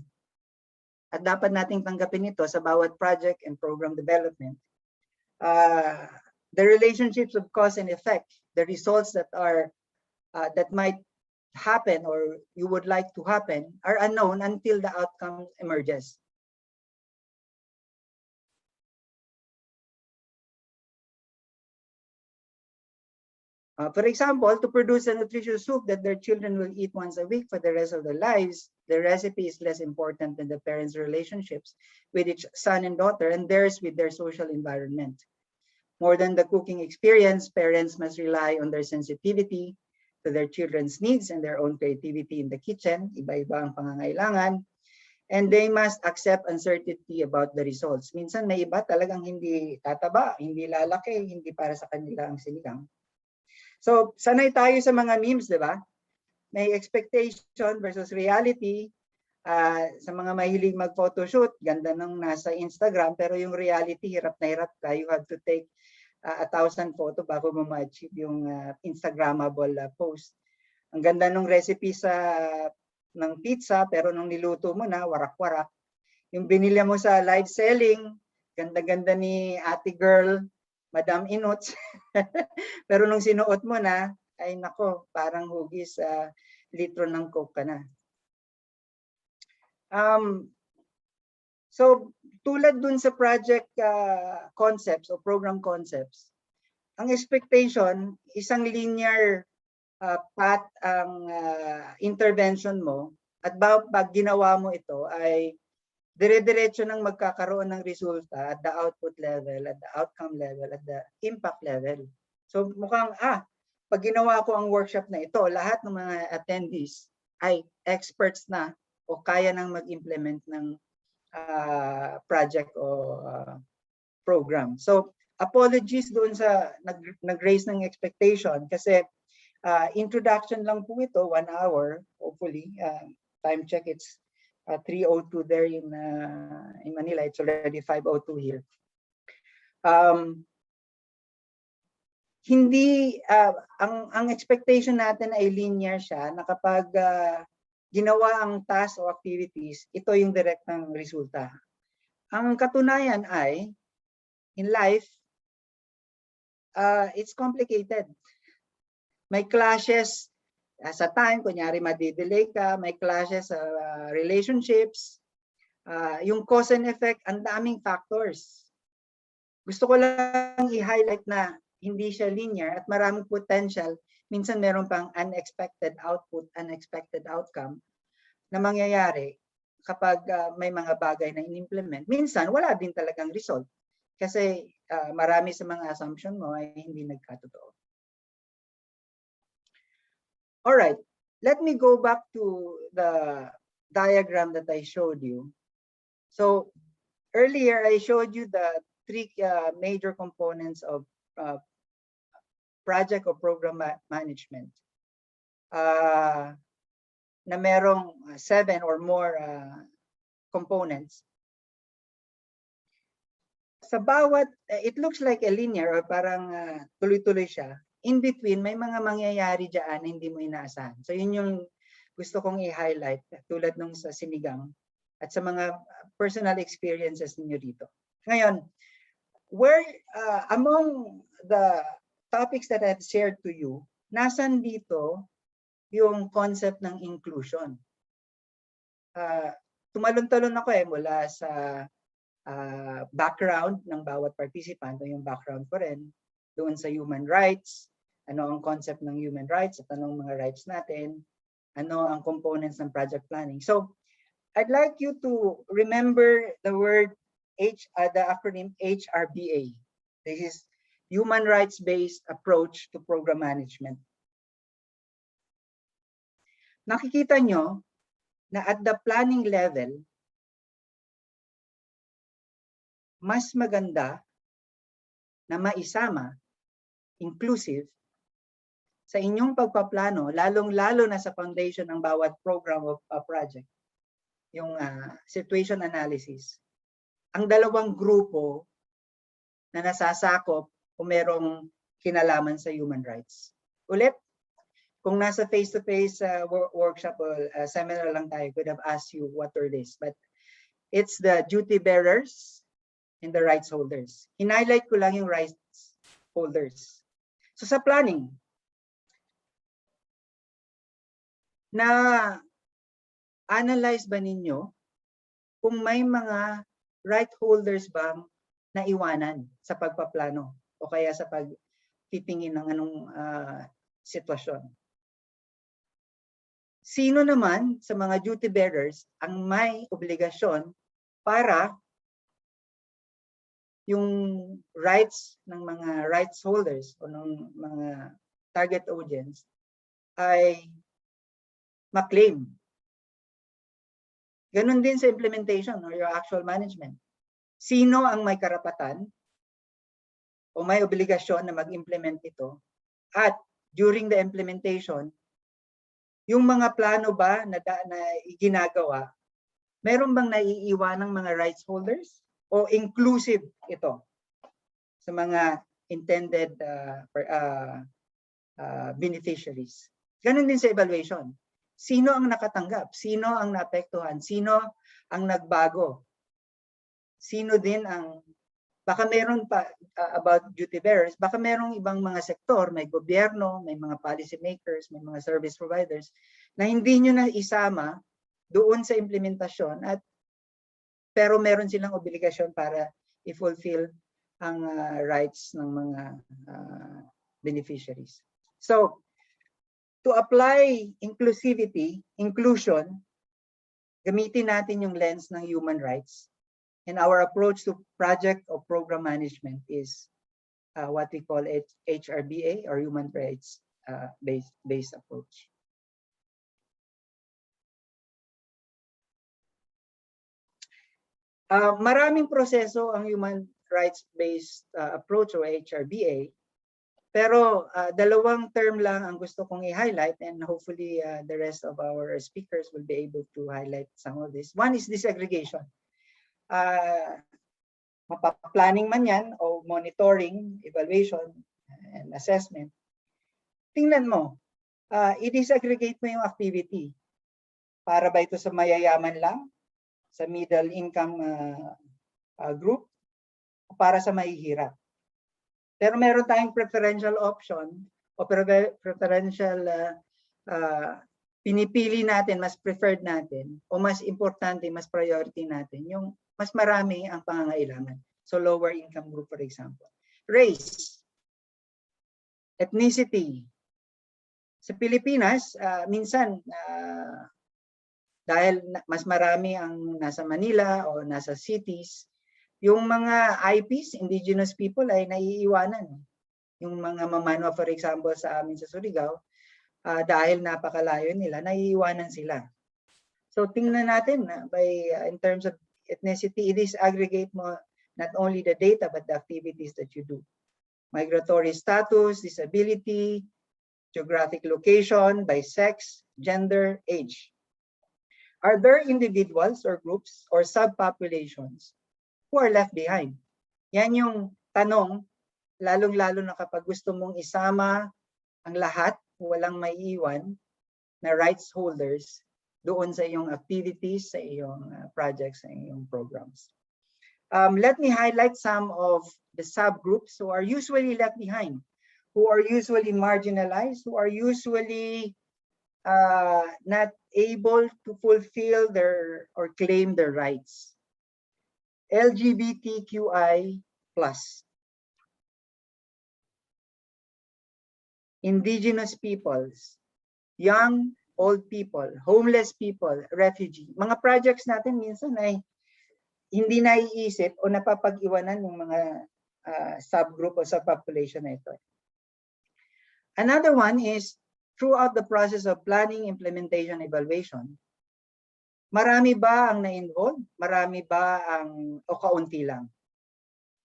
At dapat nating tanggapin ito sa bawat project and program development. The relationships of cause and effect, the results that might happen or you would like to happen are unknown until the outcome emerges. For example, to produce a nutritious soup that their children will eat once a week for the rest of their lives, the recipe is less important than the parents' relationships with each son and daughter and theirs with their social environment. More than the cooking experience, parents must rely on their sensitivity to their children's needs and their own creativity in the kitchen. Iba-iba ang pangangailangan. And they must accept uncertainty about the results. Minsan may iba talagang hindi tataba, hindi lalaki, hindi para sa kanila ang sinigang. So, sanay tayo sa mga memes, di ba? May expectation versus reality. Sa mga mahilig mag-photoshoot, ganda nung nasa Instagram, pero yung reality, hirap na hirap ka. You have to take 1,000 photo bago mo ma-achieve yung Instagrammable post. Ang ganda nung recipe ng pizza, pero nung niluto mo na, warak-warak. Yung binili mo sa live selling, ganda-ganda ni ate girl, Madam Inuts. Pero nung sinuot mo na, ay nako, parang hugis litro ng Coke ka na. So, tulad dun sa project concepts o program concepts, ang expectation, isang linear path ang intervention mo at pag ginawa mo ito ay dire-diretso nang magkakaroon ng resulta at the output level, at the outcome level, at the impact level. So mukhang, pag ginawa ko ang workshop na ito, lahat ng mga attendees ay experts na o kaya nang mag-implement ng project o program. So apologies doon sa nag-raise ng expectation kasi introduction lang po ito, 1 hour, hopefully. Time check, it's 3:02 there in Manila. It's already 5:02 here. Hindi ang expectation natin ay linear siya na kapag ginawa ang task o activities, ito yung direktang resulta. Ang katunayan ay in life, it's complicated. May clashes sa time, kunyari madidelay ka, may clashes sa relationships, yung cause and effect, ang daming factors. Gusto ko lang i-highlight na hindi siya linear at maraming potential. Minsan meron pang unexpected output, unexpected outcome na mangyayari kapag may mga bagay na in-implement. Minsan, wala din talagang result kasi marami sa mga assumption mo ay hindi nagkatotoo. All right, let me go back to the diagram that I showed you. So earlier, I showed you the three major components of project or program management. Na merong 7 or more components. Sa bawat, it looks like a linear or parang tuloy-tuloy siya. In between, may mga mangyayari dyan na hindi mo inaasahan. So yun yung gusto kong i-highlight tulad nung sa sinigang at sa mga personal experiences niyo dito. Ngayon, where among the topics that I've shared to you, nasan dito yung concept ng inclusion? Tumalon-talon ako mula sa background ng bawat participant, yung background ko rin, doon sa human rights, ano ang concept ng human rights at anong mga rights natin, ano ang components ng project planning. So, I'd like you to remember the word the acronym HRBA. This is Human Rights-Based Approach to Program Management. Nakikita nyo na at the planning level, mas maganda na maisama, inclusive, sa inyong pagpaplano, lalong-lalo na sa foundation ng bawat program of project, yung situation analysis. Ang dalawang grupo na nasasakop kung merong kinalaman sa human rights. Ulit, kung nasa face-to-face workshop o seminar lang tayo, could have asked you what are this. But it's the duty bearers and the rights holders. Hinighlight ko lang yung rights holders. So sa planning, na analyze ba ninyo kung may mga right holders bang naiwanan sa pagpaplano o kaya sa pagtitingin ng anong sitwasyon? Sino naman sa mga duty bearers ang may obligasyon para yung rights ng mga rights holders o ng mga target audience ay ma-claim? Ganun din sa implementation or your actual management. Sino ang may karapatan o may obligasyon na mag-implement ito? At during the implementation, yung mga plano ba na ginagawa, meron bang naiiwan ng mga rights holders? O inclusive ito sa mga intended beneficiaries? Ganun din sa evaluation. Sino ang nakatanggap? Sino ang naapektuhan? Sino ang nagbago? Sino din ang, baka meron pa about duty bearers, baka merong ibang mga sektor, may gobyerno, may mga policy makers, may mga service providers, na hindi nyo na isama doon sa implementasyon at pero meron silang obligasyon para i-fulfill ang rights ng mga beneficiaries. So, to apply inclusion, gamitin natin yung lens ng human rights. And our approach to project or program management is what we call HRBA or human rights based approach. Maraming proseso ang human rights-based approach o HRBA, pero dalawang term lang ang gusto kong i-highlight and hopefully the rest of our speakers will be able to highlight some of this. One is disaggregation. Mapaplanning man yan o monitoring, evaluation, and assessment. Tingnan mo, i-disaggregate mo yung activity. Para ba ito sa mayayaman lang? Sa middle income group? O para sa mahihirap? Pero meron tayong preferential option o preferential pinipili natin, mas preferred natin o mas importante, mas priority natin yung mas marami ang pangangailangan. So lower income group, for example. Race. ethnicity. Sa Pilipinas, minsan, dahil mas marami ang nasa Manila o nasa cities, yung mga IPs, indigenous people, ay naiiwanan. Yung mga mamano, for example, sa amin sa Surigao, dahil napakalayo nila, naiiwanan sila. So tingnan natin in terms of ethnicity, it is aggregate mo not only the data but the activities that you do. Migratory status, disability, geographic location, by sex, gender, age. Are there individuals or groups or subpopulations who are left behind? Yan yung tanong, lalong-lalo na kapag gusto mong isama ang lahat, walang maiiwan na rights holders doon sa iyong activities, sa iyong projects, sa iyong programs. Let me highlight some of the subgroups who are usually left behind, who are usually marginalized, who are usually not able to fulfill their or claim their rights. LGBTQI+, indigenous peoples, young, old people, homeless people, refugee. Mga projects natin minsan ay hindi naiisip o napapag-iwanan ng mga subgroup o subpopulation na ito. Another one is throughout the process of planning, implementation, evaluation, marami ba ang na-involve? Marami ba ang o kaunti lang?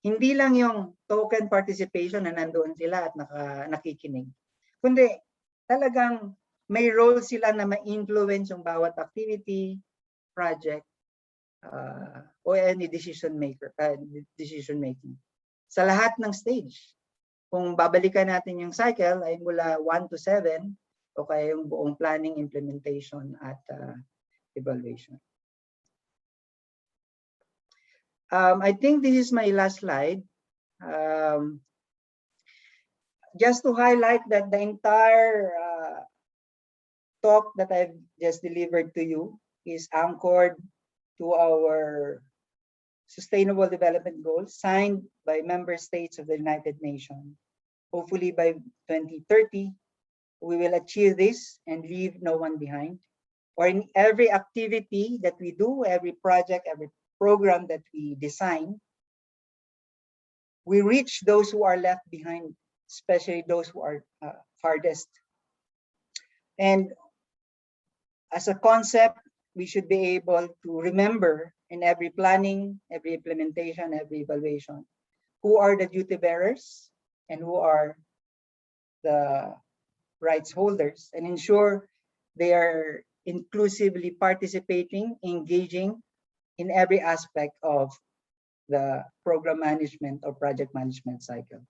Hindi lang yung token participation na nandoon sila at nakikinig, kundi talagang may role sila na ma-influence yung bawat activity, project, o any decision making. Sa lahat ng stage. Kung babalikan natin yung cycle ay mula 1 to 7 o kaya yung buong planning, implementation at evaluation. I think this is my last slide. Just to highlight that the entire talk that I've just delivered to you is anchored to our Sustainable Development Goals signed by member states of the United Nations. Hopefully by 2030, we will achieve this and leave no one behind. Or in every activity that we do, every project, every program that we design, we reach those who are left behind, especially those who are hardest. And as a concept, we should be able to remember in every planning, every implementation, every evaluation, who are the duty bearers and who are the rights holders, and ensure they are inclusively participating, engaging in every aspect of the program management or project management cycle.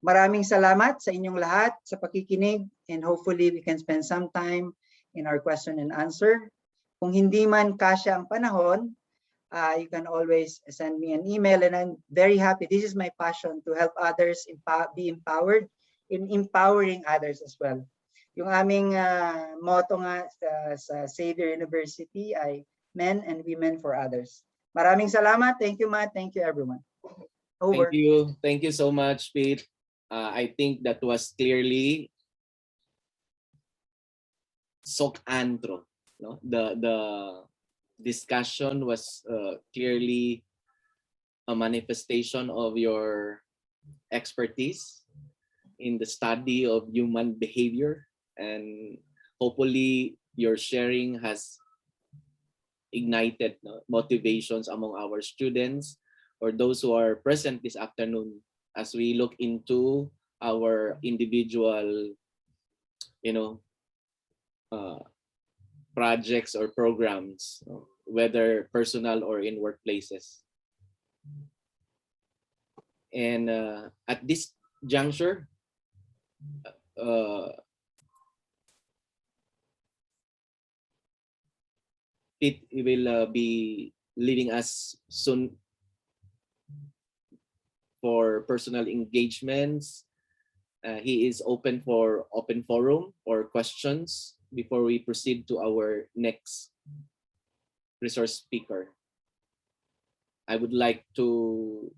Maraming salamat sa inyong lahat sa pakikinig, and hopefully we can spend some time in our question and answer. Kung hindi man kasya ang panahon, you can always send me an email, and I'm very happy. This is my passion, to help others be empowered in empowering others as well. Yung aming motto nga sa Xavier University ay Men and Women for Others. Maraming salamat. Thank you, Matt. Thank you, everyone. Over. Thank you. Thank you so much, Pete. I think that was clearly sok antro. No? The discussion was clearly a manifestation of your expertise in the study of human behavior, and hopefully your sharing has ignited motivations among our students or those who are present this afternoon as we look into our individual, projects or programs, whether personal or in workplaces. And at this juncture, Pete will be leading us soon for personal engagements. He is open for open forum or questions before we proceed to our next resource speaker. I would like to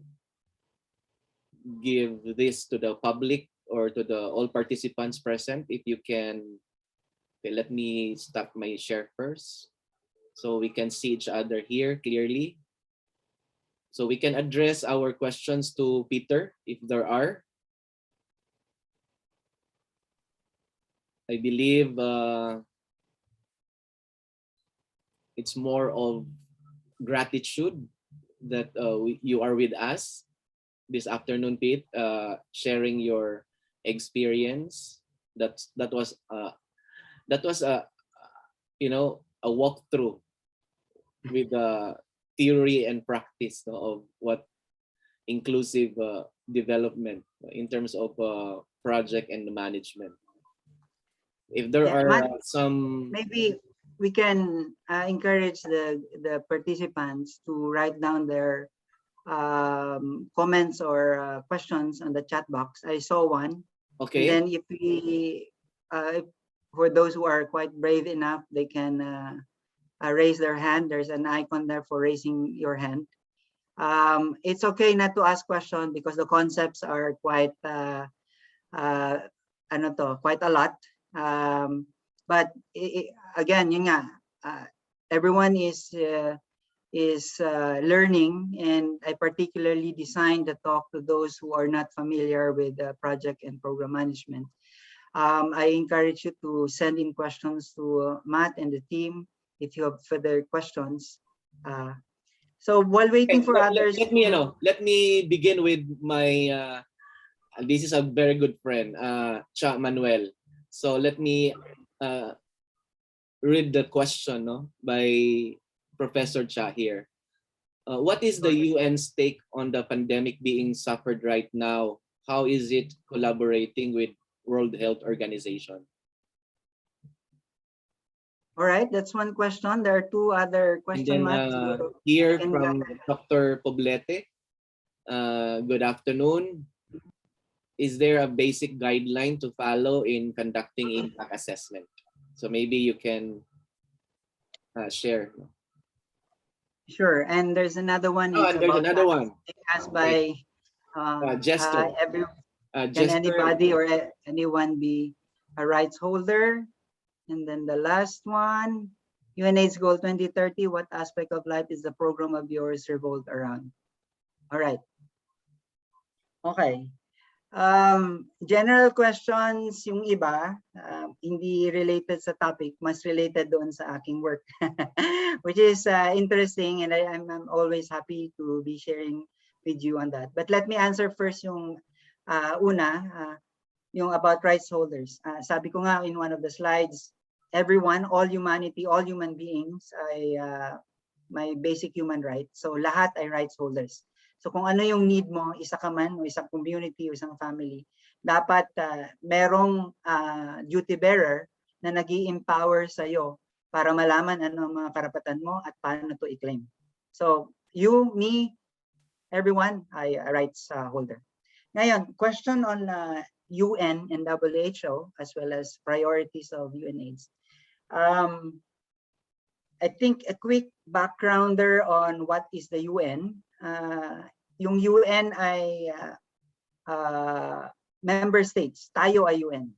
give this to the public or to the all participants present. If you can, okay, let me stop my share first so we can see each other here clearly. So we can address our questions to Peter if there are. I believe it's more of gratitude that you are with us this afternoon, Pete, sharing your experience. That was a a walkthrough with the theory and practice, no, of what inclusive development in terms of project and management. If there Yeah, are Matt, some maybe we can encourage the participants to write down their comments or questions on the chat box. I saw one. okay. And then if we, for those who are quite brave enough, they can raise their hand. There's an icon there for raising your hand. It's okay not to ask questions because the concepts are quite quite a lot. But again, yun nga, everyone is learning, and I particularly designed the talk to those who are not familiar with project and program management. I encourage you to send in questions to Matt and the team if you have further questions. So while waiting for others, let me begin with my this is a very good friend, Cha Manuel. So let me read the question, no, by Professor Cha here. What is the UN's take on the pandemic being suffered right now? How is it collaborating with World Health Organization? all right, that's one question. There are two other questions, Matt. Here from Dr. Poblete. Good afternoon. Is there a basic guideline to follow in conducting impact assessment? So maybe you can share. Sure, and there's another one. Oh, and there's another one. Asked by Jester. Can anybody or anyone be a rights holder? And then the last one, UNAIDS Goal 2030, what aspect of life is the program of yours revolved around? All right. Okay. General questions, yung iba, hindi related sa topic, mas related doon sa aking work, which is interesting, and I'm always happy to be sharing with you on that. But let me answer first yung yung about rights holders. Sabi ko nga in one of the slides, everyone, all humanity, all human beings ay may basic human rights. So lahat ay rights holders. So kung ano yung need mo, isa ka man o isang community o isang family, dapat merong duty bearer na nag-i-empower sa'yo para malaman ano ang mga karapatan mo at paano to i-claim. So you, me, everyone ay a rights holder. Ngayon, question on UN and WHO as well as priorities of UNAIDS. I think a quick backgrounder on what is the UN. Yung UN ay member states, tayo ay UN.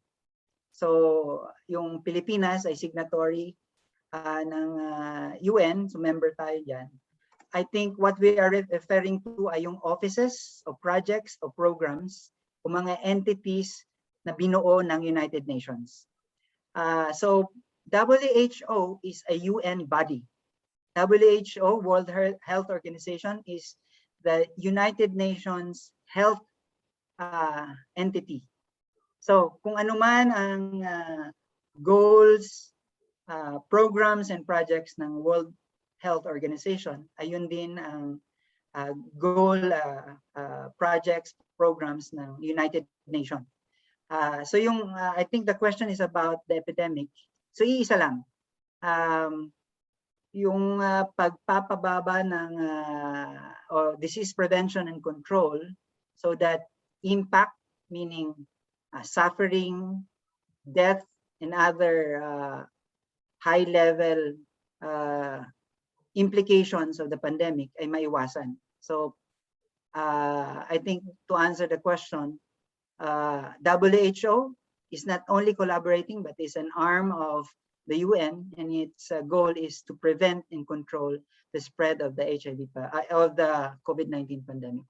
So yung Pilipinas ay signatory ng UN, so member tayo dyan. I think what we are referring to ay yung offices o projects o programs o mga entities na binuo ng United Nations. So WHO is a UN body. WHO, World Health Organization, is the United Nations health entity. So kung ano man ang goals, programs, and projects ng World Health Organization, ayun din ang goal, projects, programs ng United Nations. So yung, I think the question is about the epidemic. So iisa lang. Yung pagpapababa ng disease prevention and control, so that impact, meaning suffering, death, and other high-level implications of the pandemic ay maiwasan. So I think to answer the question, WHO is not only collaborating, but is an arm of the UN, and its goal is to prevent and control the spread of the of the COVID-19 pandemic.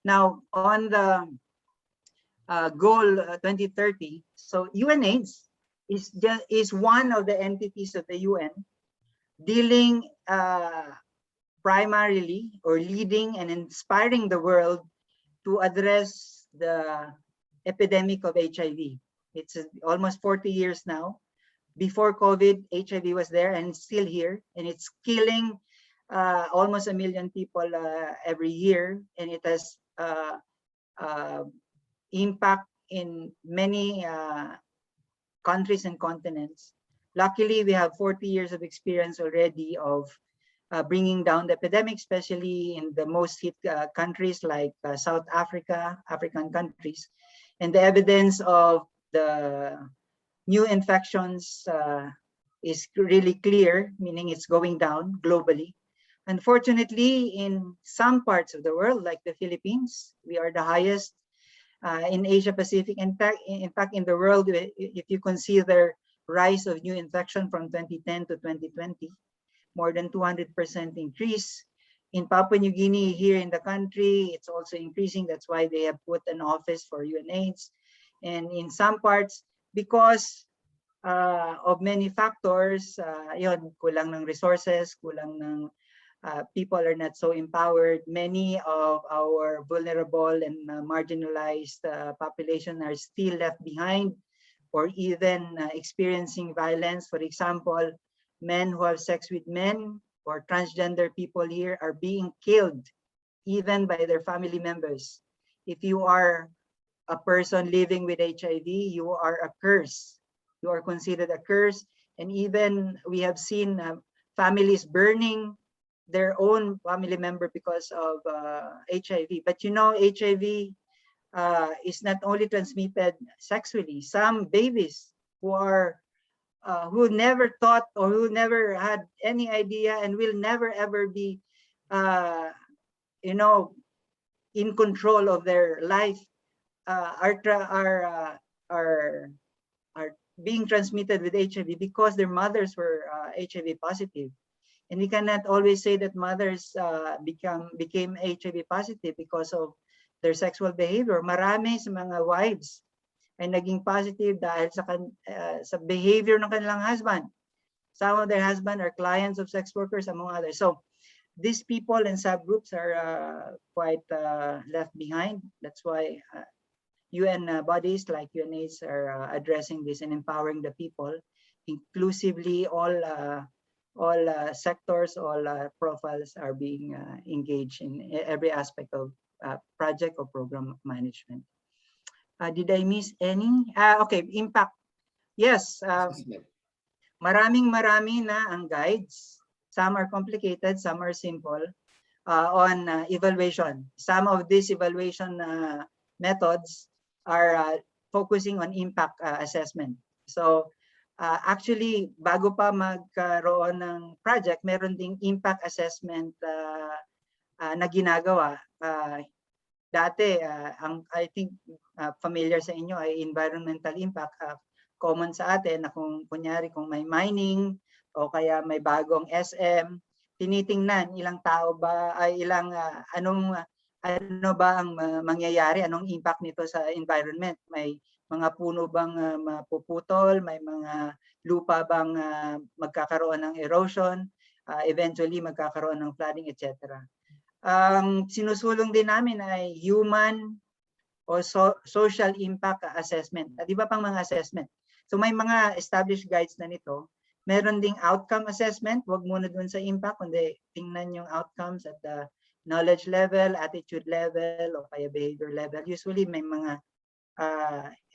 Now, on the goal 2030, so UNAIDS is one of the entities of the UN dealing primarily or leading and inspiring the world to address the epidemic of HIV. It's almost 40 years now. Before COVID, HIV was there and it's still here, and it's killing almost 1 million people every year, and it has impact in many countries and continents. Luckily, we have 40 years of experience already of bringing down the epidemic, especially in the most hit countries like South Africa, African countries. And the evidence of the new infections is really clear, meaning it's going down globally. Unfortunately, in some parts of the world, like the Philippines, we are the highest in Asia Pacific. In fact, in the world, if you consider rise of new infection from 2010 to 2020, more than 200% increase. In Papua New Guinea, here in the country, it's also increasing. That's why they have put an office for UNAIDS. And in some parts, because of many factors, yun, kulang ng resources, kulang ng people are not so empowered. Many of our vulnerable and marginalized population are still left behind or even experiencing violence. For example, men who have sex with men or transgender people here are being killed even by their family members. If you are a person living with HIV, you are a curse. You are considered a curse. And even we have seen families burning their own family member because of HIV. But you know, HIV is not only transmitted sexually. Some babies who never thought or who never had any idea and will never ever be, you know, in control of their life, are being transmitted with HIV because their mothers were HIV positive. And we cannot always say that mothers became HIV positive because of their sexual behavior. Marami sa mga wives ay naging positive dahil sa behavior ng kanilang husband. Some of their husband are clients of sex workers, among others. So these people and subgroups are quite left behind. That's why UN bodies like UNAIDS are addressing this and empowering the people, inclusively all sectors, all profiles are being engaged in every aspect of project or program management. Did I miss any? Okay, impact. Yes, marami na ang guides. Some are complicated, some are simple on evaluation. Some of these evaluation methods are focusing on impact assessment. So actually, bago pa magkaroon ng project, meron ding impact assessment na ginagawa. Dati, I think familiar sa inyo ay environmental impact. Common sa atin na kung kunyari kung may mining o kaya may bagong SM, tinitingnan ilang tao ba ay ilang ano ba ang mangyayari, anong impact nito sa environment. May mga puno bang mapuputol, may mga lupa bang magkakaroon ng erosion, eventually magkakaroon ng flooding, etc. Ang sinusulong din namin ay human o social impact assessment. At iba pang mga assessment. So may mga established guides na nito. Meron ding outcome assessment. Huwag muna dun sa impact, kundi tingnan yung outcomes at the knowledge level, attitude level, o kaya behavior level. Usually may mga,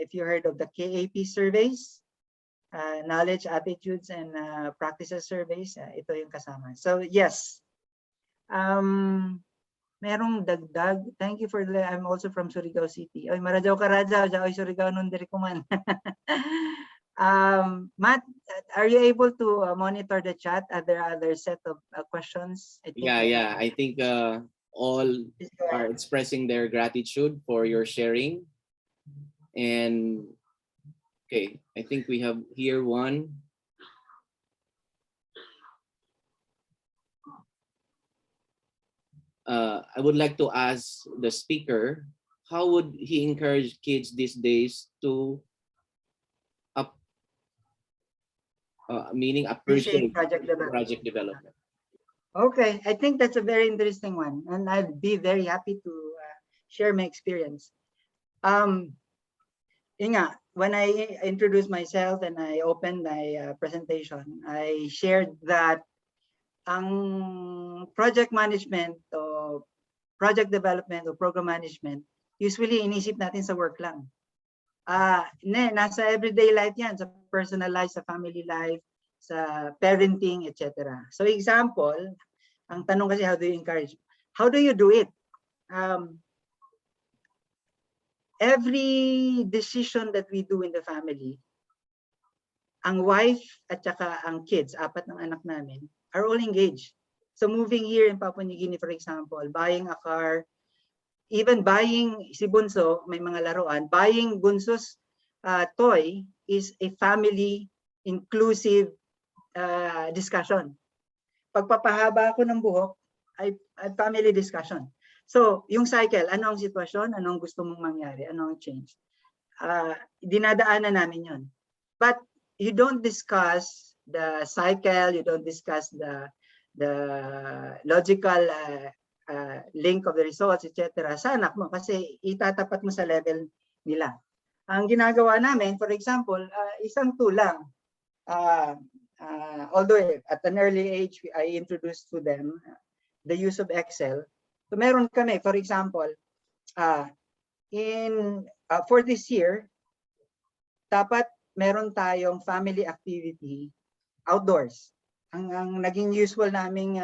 if you heard of the KAP surveys, knowledge, attitudes, and practices surveys, ito yung kasama. So yes. Merong dagdag. Thank you for the, I'm also from Surigao City. Oy, marajaw ka rajaw, oy Surigao nun diri kuman. Matt, are you able to monitor the chat? Are there other set of questions? I think all Please go are ahead. expressing their gratitude for your sharing. And okay, I think we have here one. I would like to ask the speaker, how would he encourage kids these days to Appreciate appreciate project development. project development? Okay, I think that's a very interesting one, and I'd be very happy to share my experience. When I introduced myself and I opened my presentation, I shared that ang project management o project development o program management, usually inisip natin sa work lang. Nasa everyday life yan, sa personal life, sa family life, sa parenting, etc. So example, ang tanong kasi, how do you encourage? How do you do it? Every decision that we do in the family, ang wife at saka ang kids, 4 ng anak namin, are all engaged. So moving here in Papua New Guinea, for example, buying a car, even buying si Bunso, may mga laruan, buying Bunso's toy is a family inclusive discussion. Pagpapahaba ako ng buhok, ay family discussion. So, yung cycle, ano ang sitwasyon, ano ang gusto mong mangyari, ano ang change. Dinadaanan namin yun. But you don't discuss the cycle, you don't discuss the logical link of the results, etc. sa anak mo kasi itatapat mo sa level nila. Ang ginagawa namin, for example, isang tulang. Although at an early age, I introduced to them the use of Excel. So meron kami, for example, for this year, dapat meron tayong family activity outdoors. Ang naging usual naming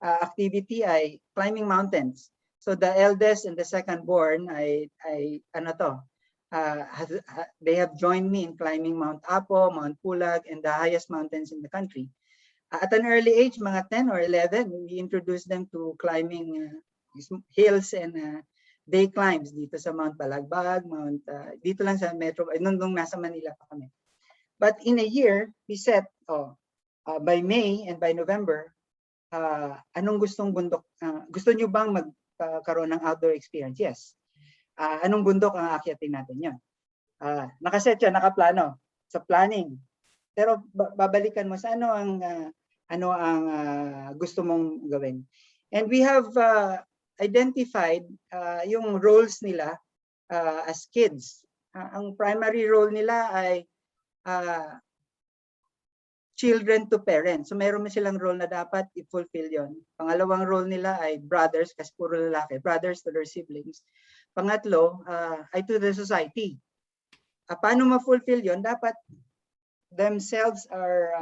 activity ay climbing mountains. So the eldest and the second born they have joined me in climbing Mount Apo, Mount Pulag, and the highest mountains in the country. At an early age, mga 10 or 11, we introduced them to climbing hills and day climbs dito sa Mount Balagbag, dito lang sa Metro, nung nasa Manila pa kami. But in a year, we set, by May and by November, anong gustong bundok? Gusto nyo bang magkaroon ng outdoor experience? Yes. Anong bundok ang aakyatin natin yan? Nakaset yan, nakaplano sa planning. Pero babalikan mo sa ano ang gusto mong gawin. And we have identified yung roles nila as kids. Ang primary role nila ay children to parents. So meron silang role na dapat i-fulfill yon. Pangalawang role nila ay brothers, kasi puro lalaki, brothers to their siblings. Pangatlo ay to the society. Paano ma-fulfill yon? Dapat themselves are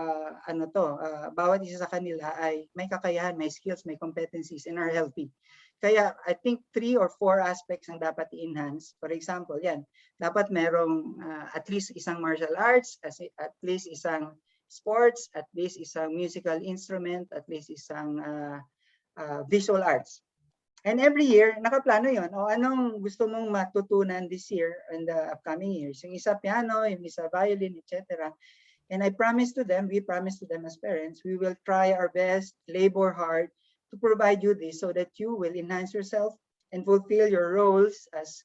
bawat isa sa kanila ay may kakayahan, may skills, may competencies, and are healthy. Kaya I think 3 or 4 aspects ang dapat i-enhance. For example, yan, dapat merong at least isang martial arts, at least isang sports, at least isang musical instrument, at least isang visual arts. And every year, nakaplano yon. O anong gusto mong matutunan this year and the upcoming years? Yung isa piano, yung isa violin, etc. And I promise to them, we promise to them as parents, we will try our best, labor hard to provide you this so that you will enhance yourself and fulfill your roles as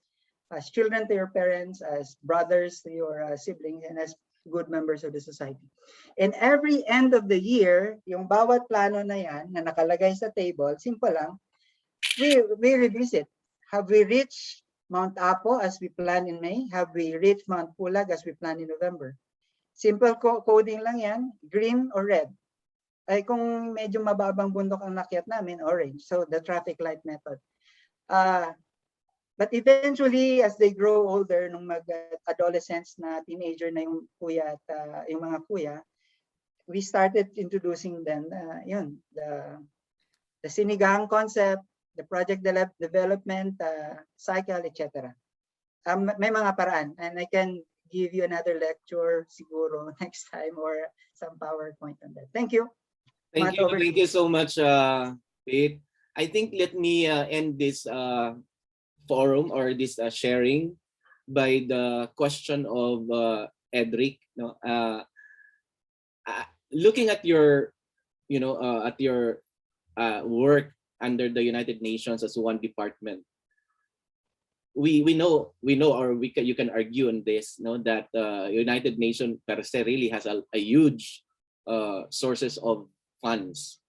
children to your parents, as brothers to your siblings, and as good members of the society. And every end of the year, yung bawat plano na yan na nakalagay sa table, simple lang, we revisit. Have we reached Mount Apo as we planned in May? Have we reached Mount Pulag as we planned in November? Simple coding lang yan, green or red. Ay kung medyo mababang bundok ang nakyat namin, orange. So the traffic light method. But eventually, as they grow older, nung mag-adolescents na teenager na yung kuya at yung mga kuya, we started introducing them the sinigang concept, the project development cycle, etc. May mga paraan, and I can give you another lecture siguro next time or some PowerPoint on that. Thank you. Thank you so much, Pete. I think let me end this forum or this sharing by the question of Edric. No, looking at your, at your work under the United Nations as one department, we know, or you can argue on this, that United Nations per se really has a huge sources of funds.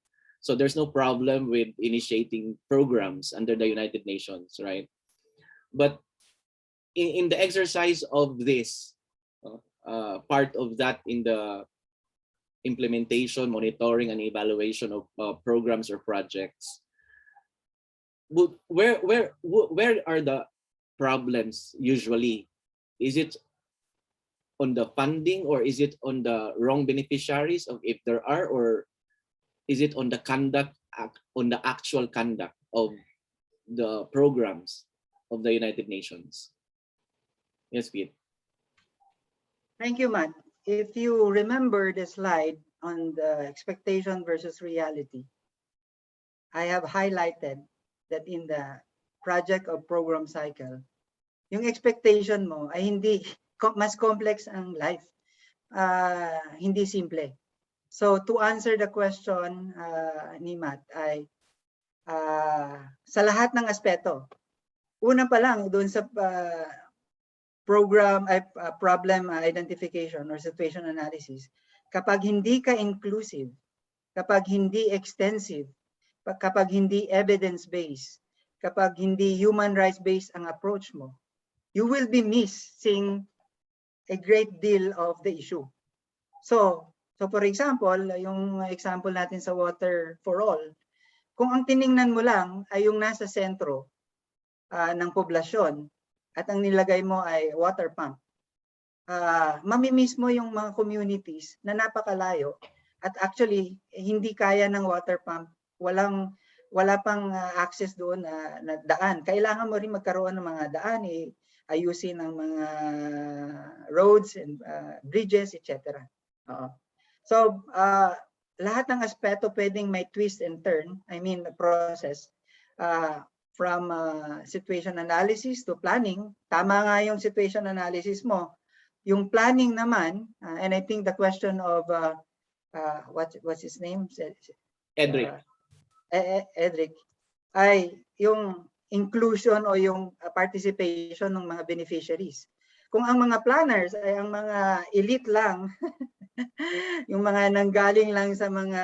So there's no problem with initiating programs under the United Nations, right? But in the exercise of this, part of that in the implementation, monitoring, and evaluation of programs or projects, where are the problems usually? Is it on the funding, or is it on the wrong beneficiaries, of if there are, or is it on the conduct, on the actual conduct of the programs of the United Nations? Yes, Pete. Thank you, Matt. If you remember the slide on the expectation versus reality, I have highlighted that in the project or program cycle, yung expectation mo ay hindi, mas complex ang life. Hindi simple. So to answer the question ni Matt ay sa lahat ng aspeto. Una pa lang doon sa program problem identification or situation analysis, kapag hindi ka inclusive, kapag hindi extensive, kapag hindi evidence-based, kapag hindi human rights-based ang approach mo, you will be missing a great deal of the issue. So for example, yung example natin sa Water for All, kung ang tiningnan mo lang ay yung nasa sentro ng poblasyon at ang nilagay mo ay water pump, mamimiss mo yung mga communities na napakalayo at actually hindi kaya ng water pump, wala pang access doon na daan. Kailangan mo rin magkaroon ng mga daan, ayusin ang mga roads and bridges, etc. So lahat ng aspeto pwedeng may twist and turn, I mean the process, from situation analysis to planning. Tama nga yung situation analysis mo. Yung planning naman, and I think the question of what's his name? Edric. Edric, ay yung inclusion o yung participation ng mga beneficiaries. Kung ang mga planners ay ang mga elite lang, yung mga nanggaling lang sa mga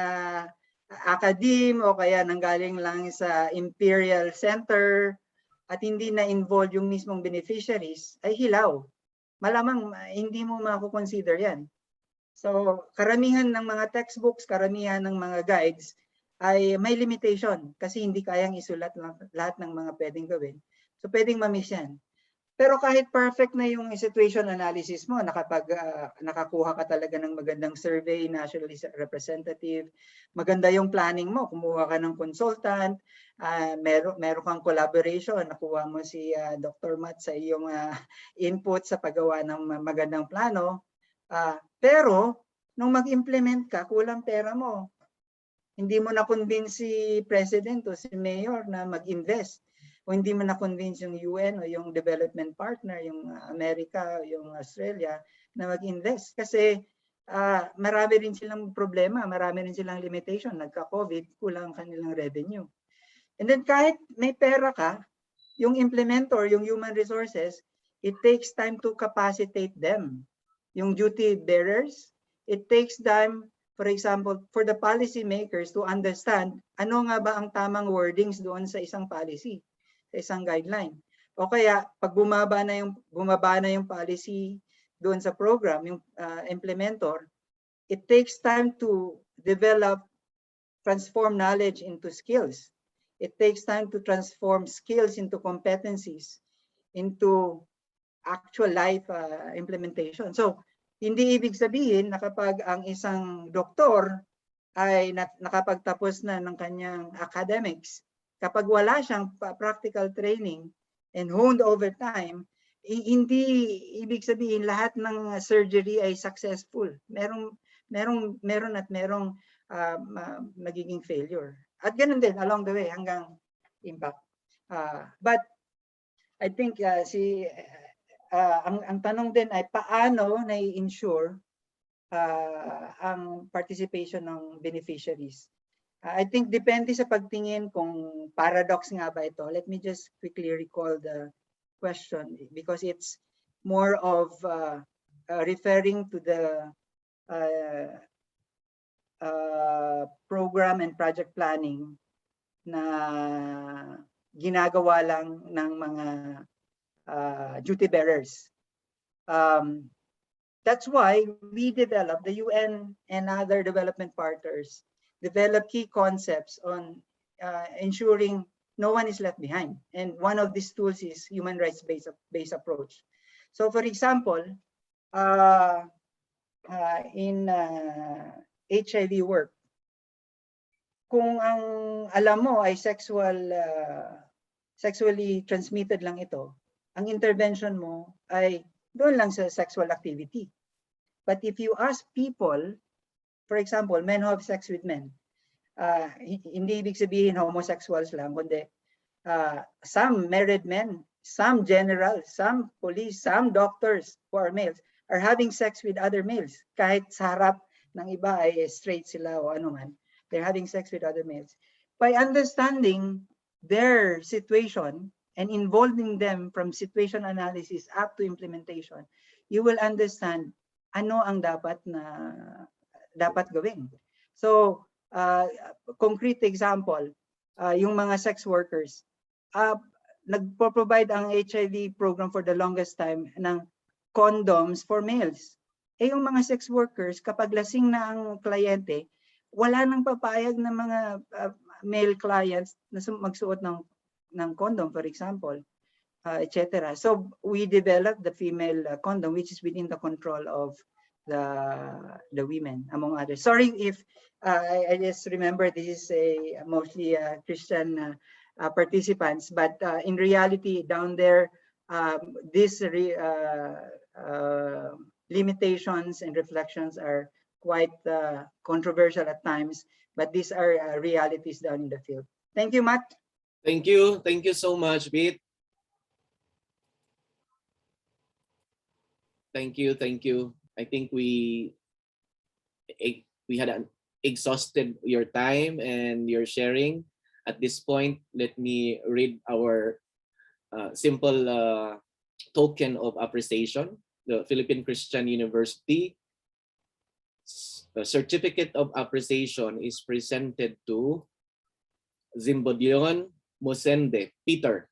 academe o kaya nanggaling lang sa imperial center at hindi na involved yung mismong beneficiaries, ay hilaw. Malamang hindi mo mako-consider yan. So karamihan ng mga textbooks, karamihan ng mga guides ay may limitation kasi hindi kayang isulat lahat ng mga pwedeng gawin. So pwedeng ma-miss yan. Pero kahit perfect na yung situation analysis mo, nakakuha ka talaga ng magandang survey, nationally representative, maganda yung planning mo, kumuha ka ng consultant, meron kang collaboration, nakuha mo si Dr. Matt sa iyong input sa paggawa ng magandang plano. Pero nung mag-implement ka, kulang pera mo. Hindi mo na-convince si President o si Mayor na mag-invest. O hindi mo na-convince yung UN o yung development partner, yung Amerika, yung Australia, na mag-invest. Kasi marami rin silang problema, marami rin silang limitation. Nagka-COVID, kulang ang kanilang revenue. And then kahit may pera ka, yung implementer, yung human resources, it takes time to capacitate them. Yung Dutybearers, it takes time, for example, for the policy makers to understand ano nga ba ang tamang wordings doon sa isang policy, sa isang guideline. O kaya pag bumaba na yung policy doon sa program, yung implementor, it takes time to develop, transform knowledge into skills. It takes time to transform skills into competencies, into actual life implementation. So hindi ibig sabihin na kapag ang isang doktor ay nakapagtapos na ng kanyang academics, kapag wala siyang practical training and honed over time, hindi ibig sabihin lahat ng surgery ay successful. Meron at merong nagiging failure. at ganun din along the way hanggang impact. But I think ang tanong din ay paano na-ensure ang participation ng beneficiaries. I think depende sa pagtingin kung paradox nga ba ito. Let me just quickly recall the question because it's more of referring to the program and project planning na ginagawa lang ng mga duty bearers. That's why we developed, the UN and other development partners develop key concepts on ensuring no one is left behind. And one of these tools is human rights-based approach. So for example, in HIV work, kung ang alam mo ay sexually transmitted lang ito, ang intervention mo ay doon lang sa sexual activity. But if you ask people, for example, men who have sex with men, hindi ibig sabihin homosexuals lang, kundi some married men, some generals, some police, some doctors who are males are having sex with other males. Kahit sa harap ng iba ay straight sila o ano man, they're having sex with other males. By understanding their situation and involving them from situation analysis up to implementation, you will understand ano ang dapat gawin. So, concrete example, yung mga sex workers, nagpo-provide ang HIV program for the longest time ng condoms for males. Yung mga sex workers, kapag lasing na ang kliyente, wala nang papayag ng mga male clients na magsuot ng condom, for example, etc. So we developed the female condom, which is within the control of the women, among others. Sorry if I just remember this is a mostly Christian participants, but in reality down there, these limitations and reflections are quite controversial at times, but these are realities down in the field. Thank you, Matt. Thank you. Thank you so much, Pete. Thank you. Thank you. I think we had exhausted your time and your sharing. At this point, let me read our simple token of appreciation. The Philippine Christian University certificate of appreciation is presented to Zimbodion Mosende Peter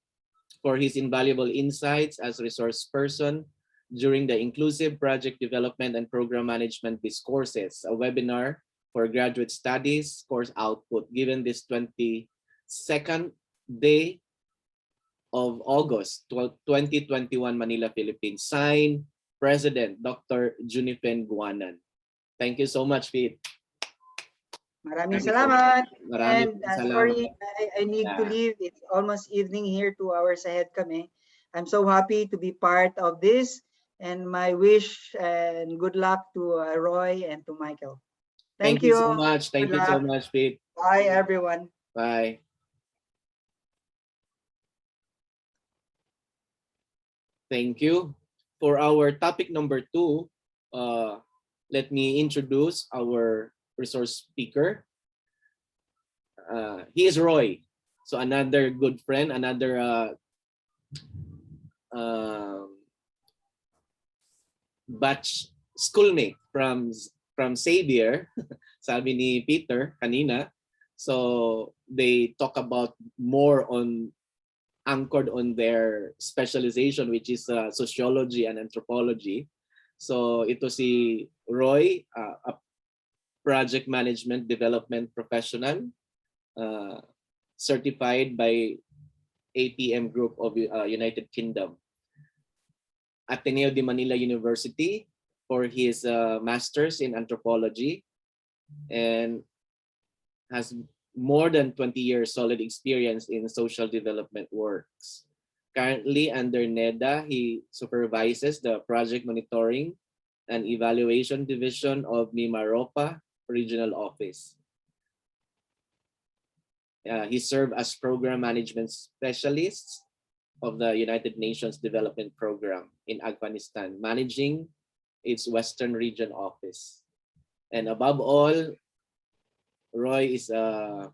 for his invaluable insights as resource person during the Inclusive Project Development and Program Management Discourses, a webinar for graduate studies course output given this 22nd day of August 2021, Manila, Philippines. Signed, President Dr. Junifen Guanan. Thank you so much, Pete. Maraming salamat. Maraming And salamat. sorry, I need to leave. It's almost evening here, 2 hours ahead kami. I'm so happy to be part of this, and my wish and good luck to Roy and to Michael. Thank you so much. Thank you so much, Pete. Bye, everyone. Bye. Thank you. For our topic number 2, let me introduce our resource speaker. He is Roy. So another good friend, another batch schoolmate from Xavier, sabi ni Peter kanina. So they talk about more on anchored on their specialization, which is sociology and anthropology. So ito si Roy, a project management development professional, certified by APM Group of United Kingdom. Ateneo de Manila University for his master's in anthropology, and has more than 20 years solid experience in social development works. Currently under NEDA, he supervises the project monitoring and evaluation division of Mimaropa Regional Office. He served as program management specialist of the United Nations Development Program in Afghanistan, managing its Western Region office. And above all, Roy is a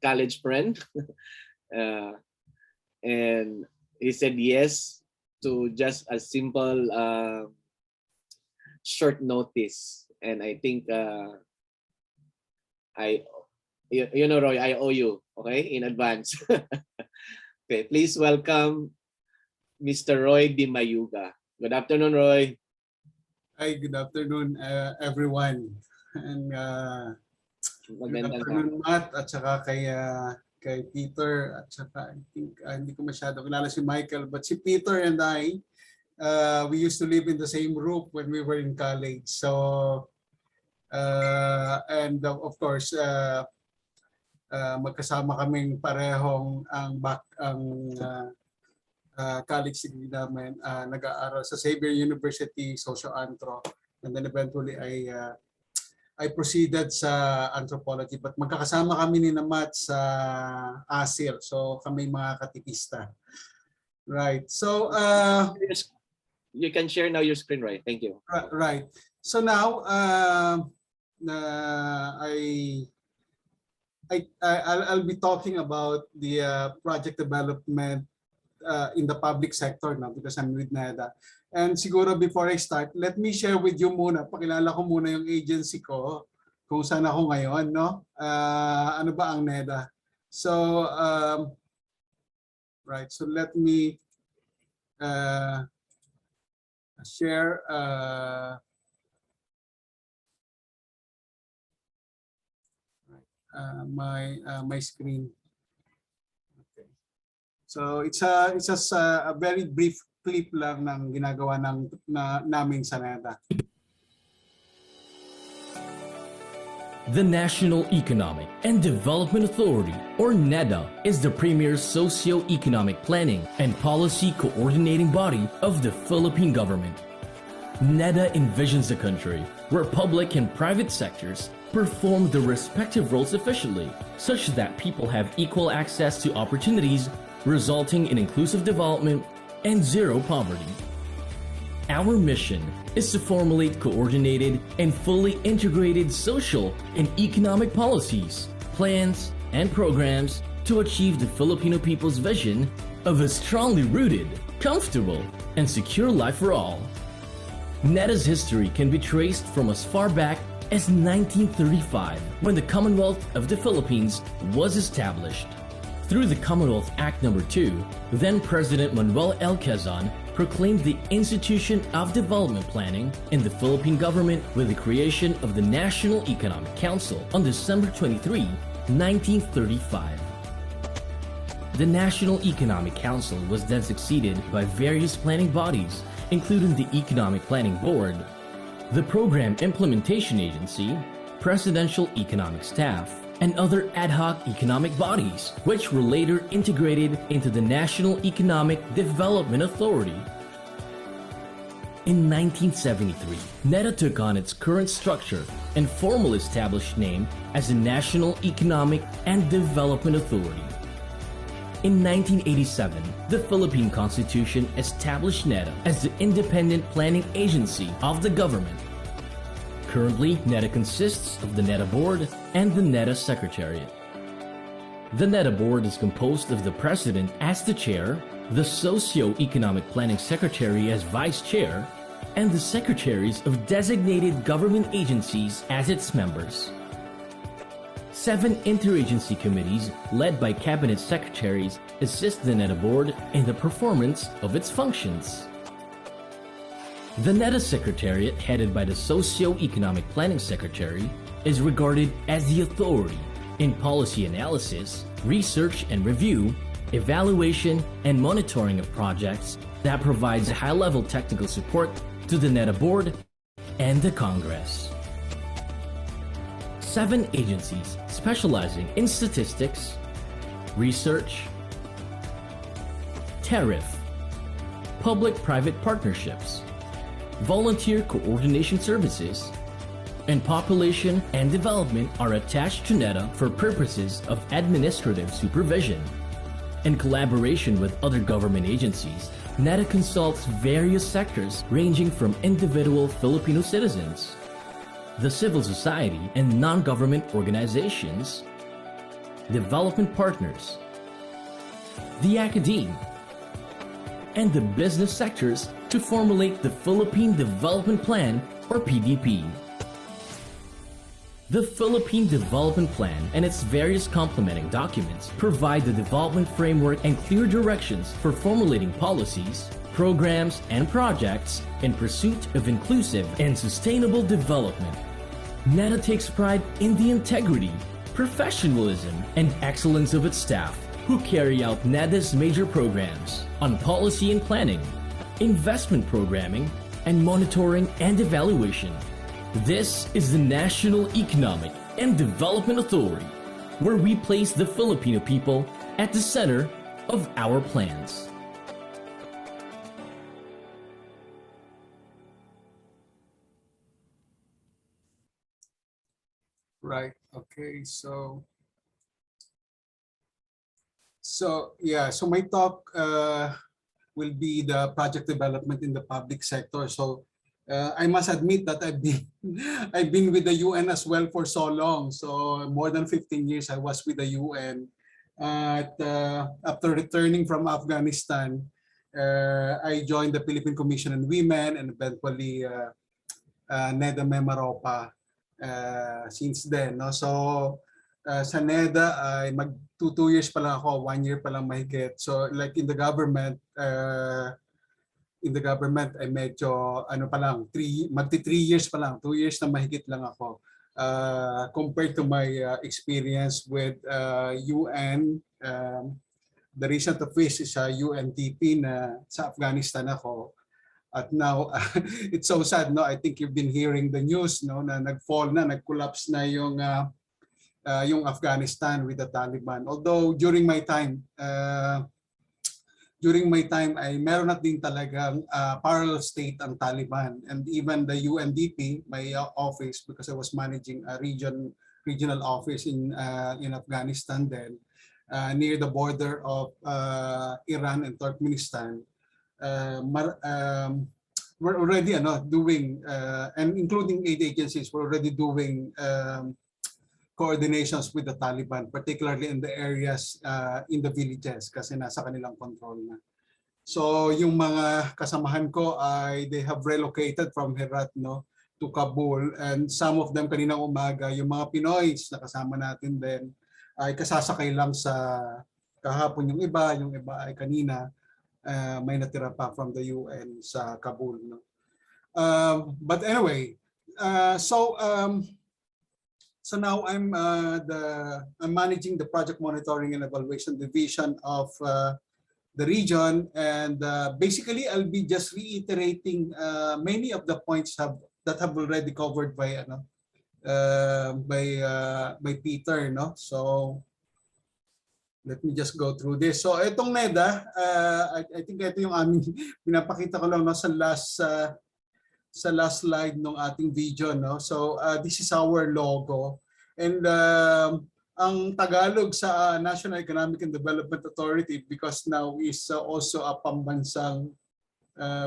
college friend. And he said yes to just a simple short notice. And I think you know, Roy, I owe you, okay, in advance. Okay, please welcome Mr. Roy Dimayuga. Good afternoon, Roy. Hi, good afternoon, everyone. And good Magandang afternoon, Matt, at saka kay Peter, at saka I think hindi ko masyado kilala si Michael, but si Peter and I, we used to live in the same roof when we were in college. So, and of course, magkasama kaming parehong ang college degree namin, nag-aaral sa Xavier University, Socio-Antro, and then eventually I proceeded sa anthropology, but magkakasama kami ni Matt sa ASIL, so kami mga katipista. Right, so you can share now your screen, Roy. Thank you. Right, so now I'll be talking about the project development in the public sector now because I'm with NEDA. And siguro before I start, let me share with you muna, pakilala ko muna yung agency ko, kung saan ako ngayon, no? Ano ba ang NEDA? So, right, so let me share my screen. Okay. So it's just a very brief clip lang ng ginagawa namin sa NEDA. The National Economic and Development Authority, or NEDA, is the premier socio-economic planning and policy coordinating body of the Philippine government. NEDA envisions a country where public and private sectors perform their respective roles efficiently, such that people have equal access to opportunities, resulting in inclusive development and zero poverty. Our mission is to formulate coordinated and fully integrated social and economic policies, plans, and programs to achieve the Filipino people's vision of a strongly rooted, comfortable, and secure life for all. NEDA's history can be traced from as far back as 1935, when the Commonwealth of the Philippines was established. Through the Commonwealth Act No. 2, then President Manuel L. Quezon proclaimed the institution of development planning in the Philippine government with the creation of the National Economic Council on December 23, 1935. The National Economic Council was then succeeded by various planning bodies, including the Economic Planning Board, the Program Implementation Agency, Presidential Economic Staff, and other ad hoc economic bodies, which were later integrated into the National Economic Development Authority. In 1973, NEDA took on its current structure and formal established name as the National Economic and Development Authority. In 1987, the Philippine Constitution established NEDA as the independent planning agency of the government. Currently, NEDA consists of the NEDA Board and the NEDA Secretariat. The NEDA Board is composed of the President as the Chair, the Socio-Economic Planning Secretary as Vice Chair, and the Secretaries of designated government agencies as its members. 7 interagency committees led by Cabinet Secretaries assist the NEDA Board in the performance of its functions. The NEDA Secretariat, headed by the Socio-Economic Planning Secretary, is regarded as the authority in policy analysis, research and review, evaluation, and monitoring of projects that provides high-level technical support to the NEDA Board and the Congress. 7 agencies specializing in statistics, research, tariff, public-private partnerships, volunteer coordination services, and population and development are attached to NEDA for purposes of administrative supervision. In collaboration with other government agencies, NEDA consults various sectors ranging from individual Filipino citizens, the civil society and non-government organizations, development partners, the academe, and the business sectors to formulate the Philippine Development Plan or PDP. The Philippine Development Plan and its various complementing documents provide the development framework and clear directions for formulating policies, programs, and projects in pursuit of inclusive and sustainable development. NEDA takes pride in the integrity, professionalism, and excellence of its staff who carry out NEDA's major programs on policy and planning, investment programming, and monitoring and evaluation. This is the National Economic and Development Authority, where we place the Filipino people at the center of our plans. Right. Okay. So yeah. So my talk will be the project development in the public sector. So I must admit that I've been with the UN as well for so long. So more than 15 years I was with the UN. After returning from Afghanistan, I joined the Philippine Commission on Women and eventually NEDA Memaropa since then. No? So sa NEDA ay mag 2 years pa lang ako, 1 year pa lang mahigit. So like in the government ay medyo ano pa lang, magti 3 years pa lang, 2 years na mahigit lang ako. Compared to my experience with UN, the recent of which is UNDP na sa Afghanistan ako. At now, it's so sad, no? I think you've been hearing the news, no, na nag-collapse na yung Afghanistan with the Taliban. Although during my time ay meron na din talagang parallel state ang Taliban, and even the UNDP, my office, because I was managing a regional office in Afghanistan then, near the border of Iran and Turkmenistan. We're already doing and including aid agencies, we're already doing coordinations with the Taliban, particularly in the areas in the villages kasi nasa kanilang control na. So yung mga kasamahan ko ay they have relocated from Herat, no, to Kabul, and some of them kaninang umaga, yung mga Pinoys na kasama natin din ay kasasakay lang sa kahapon, yung iba ay kanina may natira pa from the UN sa Kabul, no. But anyway, so now I'm managing the project monitoring and evaluation division of the region, and basically I'll be just reiterating many of the points that have already covered by Peter, no. So let me just go through this. So itong NEDA, I think ito yung aming pinapakita ko lang, no, sa last slide ng ating video, no. So this is our logo, and ang Tagalog sa National Economic and Development Authority, because now is also a pambansang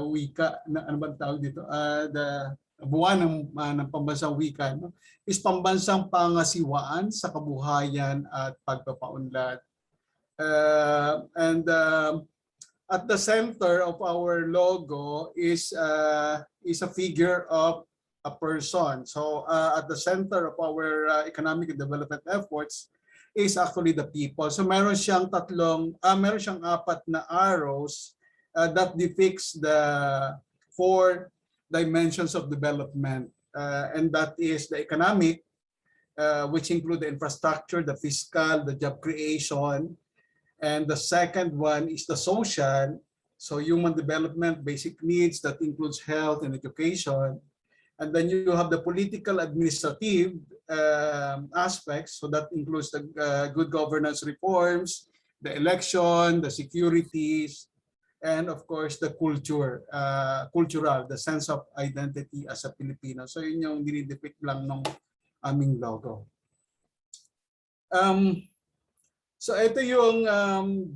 wika, na ano ba tawag dito, the buwan ng pambansang wika, no, is pambansang pangasiwaan sa kabuhayan at pagpapaunlad. And at the center of our logo is a figure of a person. So at the center of our economic and development efforts is actually the people. So meron siyang apat na arrows that depicts the 4 dimensions of development, and that is the economic, which include the infrastructure, the fiscal, the job creation. And the second one is the social, so human development, basic needs, that includes health and education. And then you have the political administrative aspects, so that includes the good governance reforms, the election, the securities, and of course the the sense of identity as a Filipino. So yun yung dinidepict lang ng aming logo. So ito yung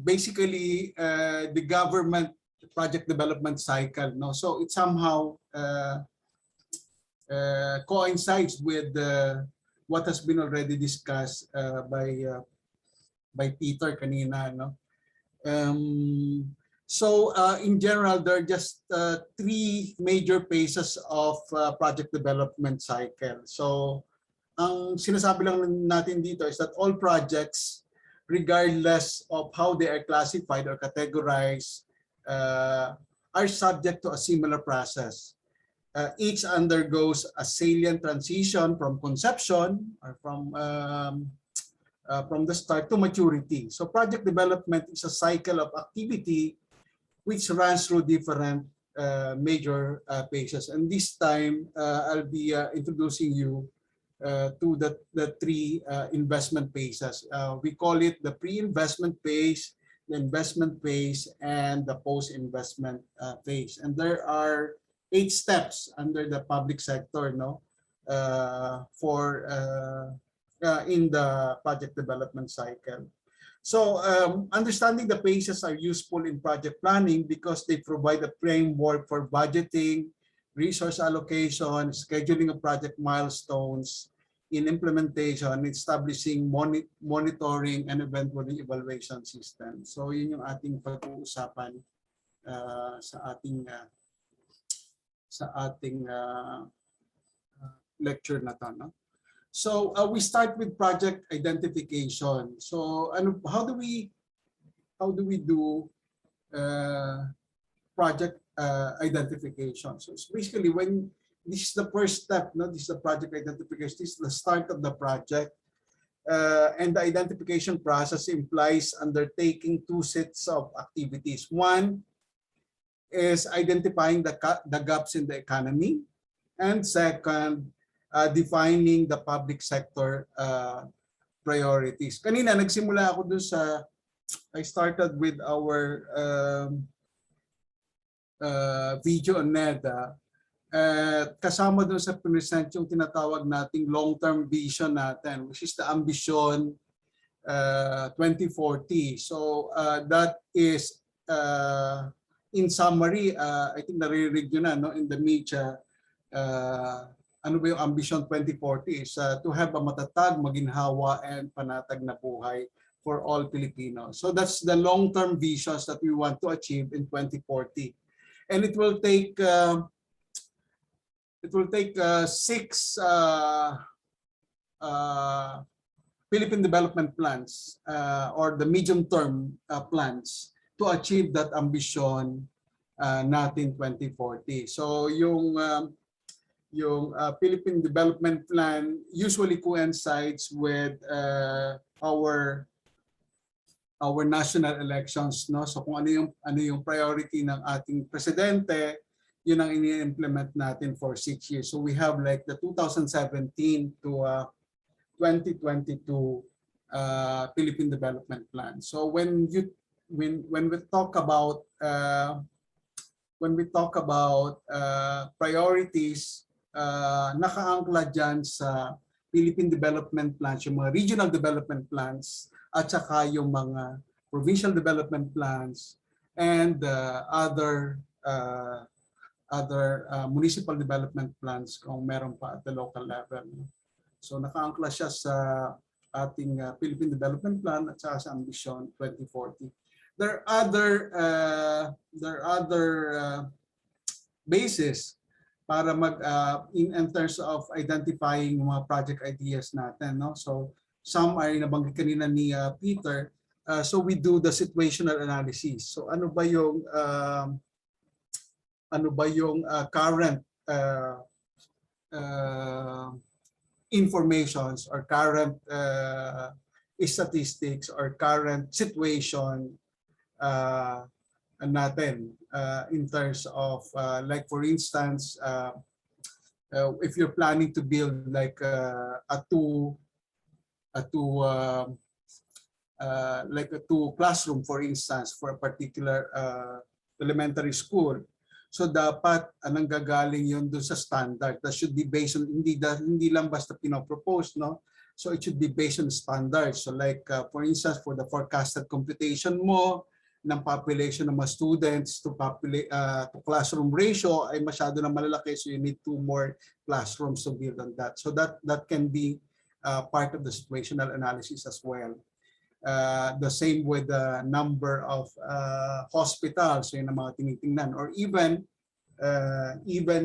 basically the government project development cycle, no? So it somehow coincides with what has been already discussed by Peter kanina, no? So in general, there are just three major phases of project development cycle. So ang sinasabi lang natin dito is that all projects, regardless of how they are classified or categorized, are subject to a similar process. Each undergoes a salient transition from conception or from the start to maturity. So project development is a cycle of activity which runs through different major phases. And this time, I'll be introducing you to the three investment phases. We call it the pre-investment phase, the investment phase, and the post-investment phase. And there are 8 steps under the public sector, no, in the project development cycle. So understanding the phases are useful in project planning because they provide a framework for budgeting, resource allocation, scheduling of project milestones, in implementation, establishing monitoring, and eventually evaluation system. So yun yung ating pag-uusapan sa ating lecture na to, no? So we start with project identification. So how do we do project identification? So it's basically when this is the first step, no? This is the project identification. This is the start of the project, and the identification process implies undertaking 2 sets of activities. One is identifying the gaps in the economy, and second, defining the public sector priorities. Kanina nagsimula ako dun sa, I started with our video on NEDA. Kasama dun sa present yung tinatawag nating long-term vision natin, which is the ambition 2040. So that is in summary, I think nare-read nyo na, no, in the media. Ano ba yung ambition 2040 is to have a matatag, maginhawa, and panatag na buhay for all Filipinos. So that's the long-term visions that we want to achieve in 2040, and it will take 6 Philippine development plans or the medium-term plans to achieve that ambition natin 2040. So yung Philippine Development Plan usually coincides with our national elections, no? So kung ano yung priority ng ating presidente, yun ang ini-implement natin for 6 years. So we have like the 2017 to 2022 Philippine Development Plan. So when we talk about priorities, nakaangkla dyan sa Philippine Development Plans, yung mga regional development plans, at saka yung mga provincial development plans, and other municipal development plans kung meron pa at the local level. So nakaangkla siya sa ating Philippine Development Plan at saka sa Ambition 2040. There are other bases para in terms of identifying mga project ideas natin, no? So some are nabanggit kanina ni Peter. So we do the situational analysis. So ano ba yung current informations or current statistics or current situation natin in terms of like for instance, if you're planning to build like a two classroom, for instance, for a particular elementary school. So dapat anong gagaling yun dun sa standard. That should be based on, hindi lang basta pinopropose, no? So it should be based on standards. So like for instance, for the forecasted computation mo ng population ng mga students to classroom ratio ay masyado na malalaki, so you need 2 more classrooms to build on that. So that can be part of the situational analysis as well. The same with the number of hospitals, so yun ang mga tinitingnan. Or even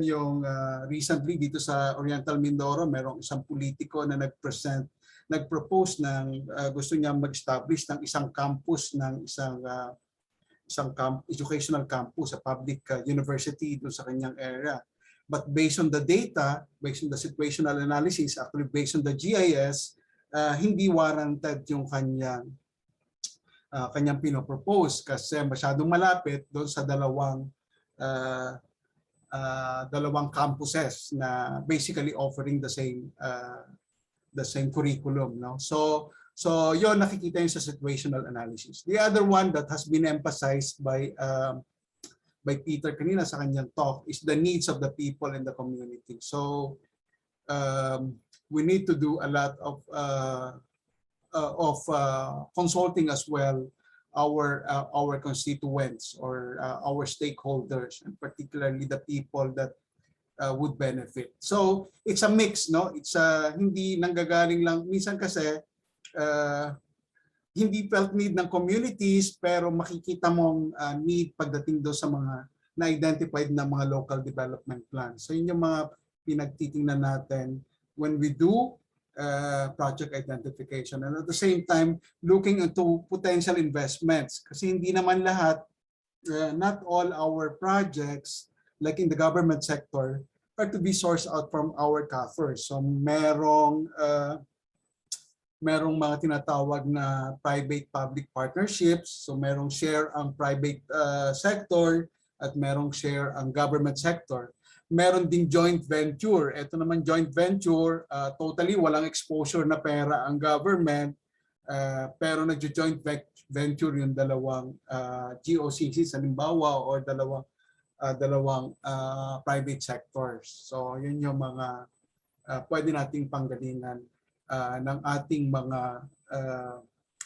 yung recently dito sa Oriental Mindoro, merong isang politiko na nag-propose ng gusto niya mag-establish ng isang campus ng isang educational campus sa public university doon sa kanyang area. But based on the data, based on the situational analysis, actually based on the GIS, hindi warranted yung kanyang pinopropose kasi masyadong malapit doon sa dalawang campuses na basically offering the same curriculum, no? So yon nakikita yun sa situational analysis. The other one that has been emphasized by Peter kanina sa kanyang talk is the needs of the people in the community. So we need to do a lot of consulting as well our constituents or our stakeholders, and particularly the people that would benefit. So it's a mix, no? It's hindi nanggagaling lang minsan kasi hindi felt need ng communities, pero makikita mong need pagdating do sa mga na-identified na mga local development plans. So yun yung mga pinagtitingnan natin when we do project identification, and at the same time looking into potential investments, kasi hindi naman lahat, not all our projects like in the government sector are to be sourced out from our coffers. So merong mga tinatawag na private-public partnerships. So merong share ang private sector at merong share ang government sector. Meron ding joint venture. Ito naman joint venture, totally walang exposure na pera ang government, pero nagjo-joint venture yung dalawang GOCCs halimbawa or dalawang private sectors. So yun yung mga pwede nating panggalingan ng ating mga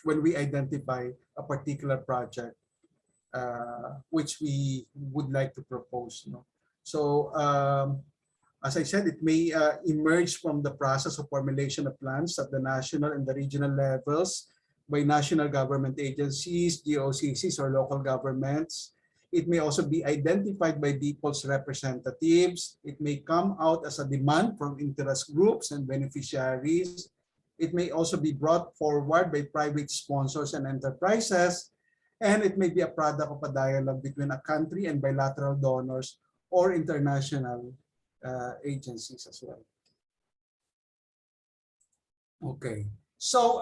when we identify a particular project which we would like to propose, no? So as I said, it may emerge from the process of formulation of plans at the national and the regional levels by national government agencies, GOCCs, or local governments. It may also be identified by people's representatives. It may come out as a demand from interest groups and beneficiaries. It may also be brought forward by private sponsors and enterprises. And it may be a product of a dialogue between a country and bilateral donors or international agencies as well. Okay, so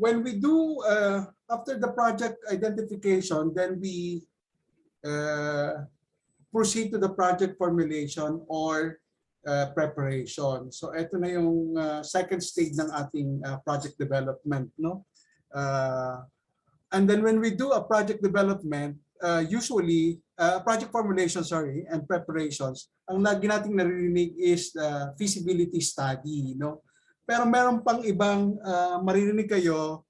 when we do, after the project identification, then we proceed to the project formulation or preparation. So ito na yung second stage ng ating project development, no? And then when we do a project development, usually project formulation, and preparations, ang lagi nating naririnig is feasibility study, no? Pero meron pang ibang maririnig kayo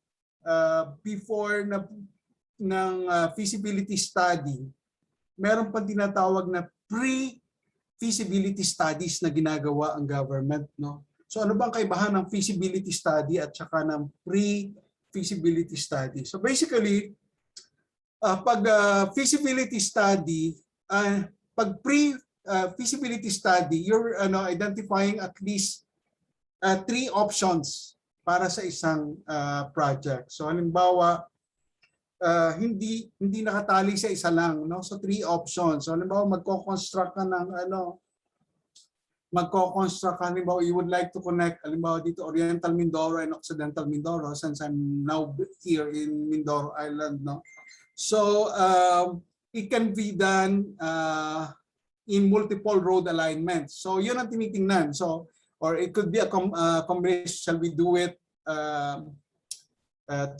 before ng feasibility study. Meron pang tinatawag na pre-feasibility studies na ginagawa ang government, no? So ano bang kaibahan ng feasibility study at saka ng pre-feasibility study? So basically, pag feasibility study, pag pre-feasibility study, you're identifying at least 3 options para sa isang project. So halimbawa, hindi nakatali sa isa lang, no? So 3 options. So halimbawa, magko-construct ka ng halimbawa, you would like to connect, halimbawa dito Oriental Mindoro and Occidental Mindoro, since I'm now here in Mindoro Island, no? So it can be done in multiple road alignments. So yun ang tinitingnan. So, or it could be a combination. Shall we do it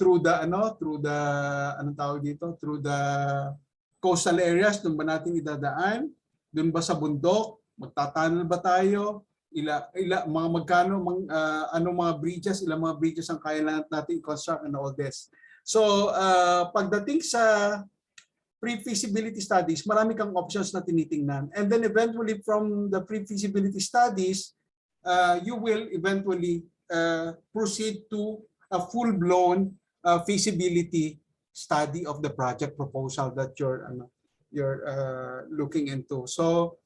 through the coastal areas, doon ba natin idadaan? Doon ba sa bundok? Magtatanal ba tayo? Mga magkano, anong mga bridges, ilang mga bridges ang kaya natin i-construct and all this. So, pagdating sa pre-feasibility studies, marami kang options na tinitingnan. And then eventually from the pre-feasibility studies, you will eventually proceed to a full-blown feasibility study of the project proposal that you're looking into. So,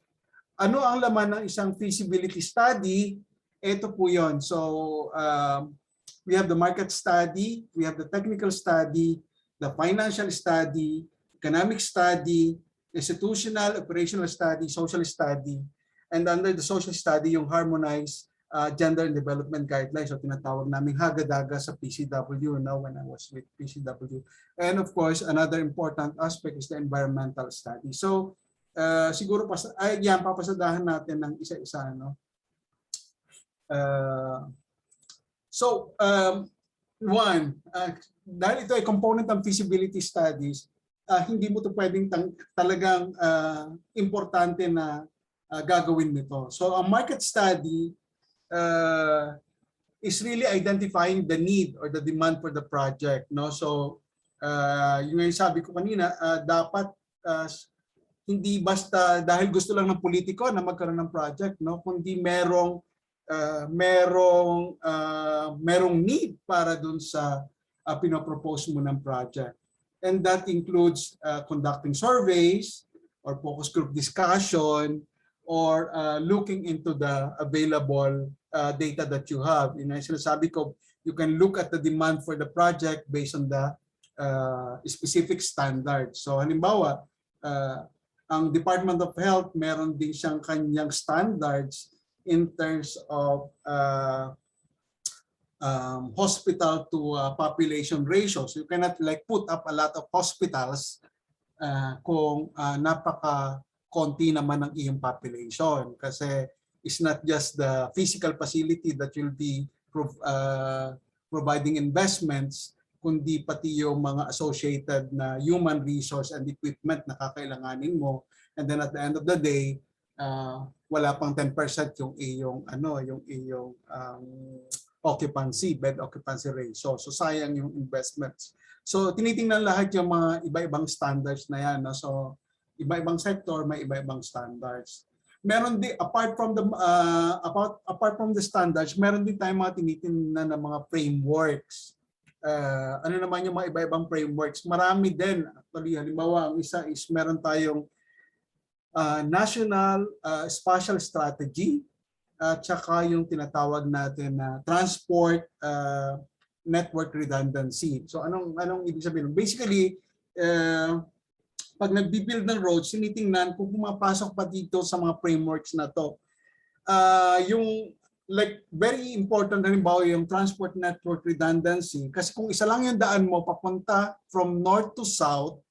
ano ang laman ng isang feasibility study? Ito po yun. So, we have the market study, we have the technical study, the financial study, economic study, institutional, operational study, social study, and under the social study, yung harmonized gender and development guidelines, so tinatawag namin hagadaga sa PCW now when I was with PCW. And of course, another important aspect is the environmental study. So, siguro papasadahan natin ng isa-isa, no? Dahil ito ay component ng feasibility studies, hindi mo ito pwedeng talagang importante na gagawin nito. So, ang market study is really identifying the need or the demand for the project, no? So, yung sabi ko kanina, dapat hindi basta dahil gusto lang ng politiko na magkaroon ng project, no? Kundi merong need para dun sa pinopropose mo ng project. And that includes conducting surveys or focus group discussion or looking into the available data that you have. Sinasabi ko, you can look at the demand for the project based on the specific standards. So halimbawa, ang Department of Health, meron din siyang kanyang standards in terms of hospital to population ratio. So you cannot like put up a lot of hospitals kung napaka-konti naman ang iyong population. Kasi it's not just the physical facility that you'll be providing investments, kundi pati yung mga associated na human resource and equipment na kakailanganin mo. And then at the end of the day, wala pang 10% yung iyong bed occupancy ratio. So sayang yung investments. So tinitingnan lahat yung mga iba-ibang standards na yan. No? So iba-ibang sector may iba-ibang standards. Meron din apart from the standards, meron din tayong mga tinitingnan na mga frameworks. Ano naman yung mga iba-ibang frameworks? Marami din. Actually, halimbawa, ang isa is meron tayong National Spatial Strategy at saka yung tinatawag natin na Transport Network Redundancy. So anong ibig sabihin? Basically, pag nagbibuild ng roads, sinitingnan kung pumapasok pa dito sa mga frameworks na to. Yung like very important na rin ba yung transport network redundancy, kasi kung isa lang yung daan mo papunta from north to south,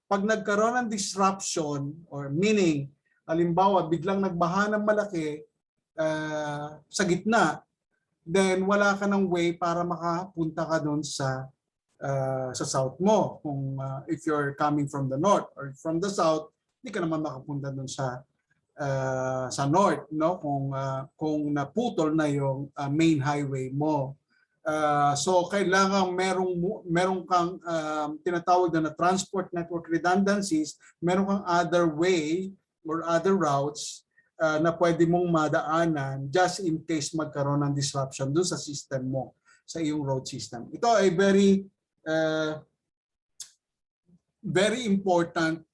pag nagkaroon ng disruption or meaning, halimbawa biglang nagbaha ng malaki sa gitna, then wala ka ng way para makapunta ka doon sa south mo. Kung if you're coming from the north or from the south, hindi ka naman makapunta doon sa north, no? Kung naputol na yung main highway mo. So kailangan merong kang tinatawag na transport network redundancies, meron kang other way or other routes na pwede mong madaanan just in case magkaroon ng disruption doon sa system mo, sa iyong road system. Ito ay very important,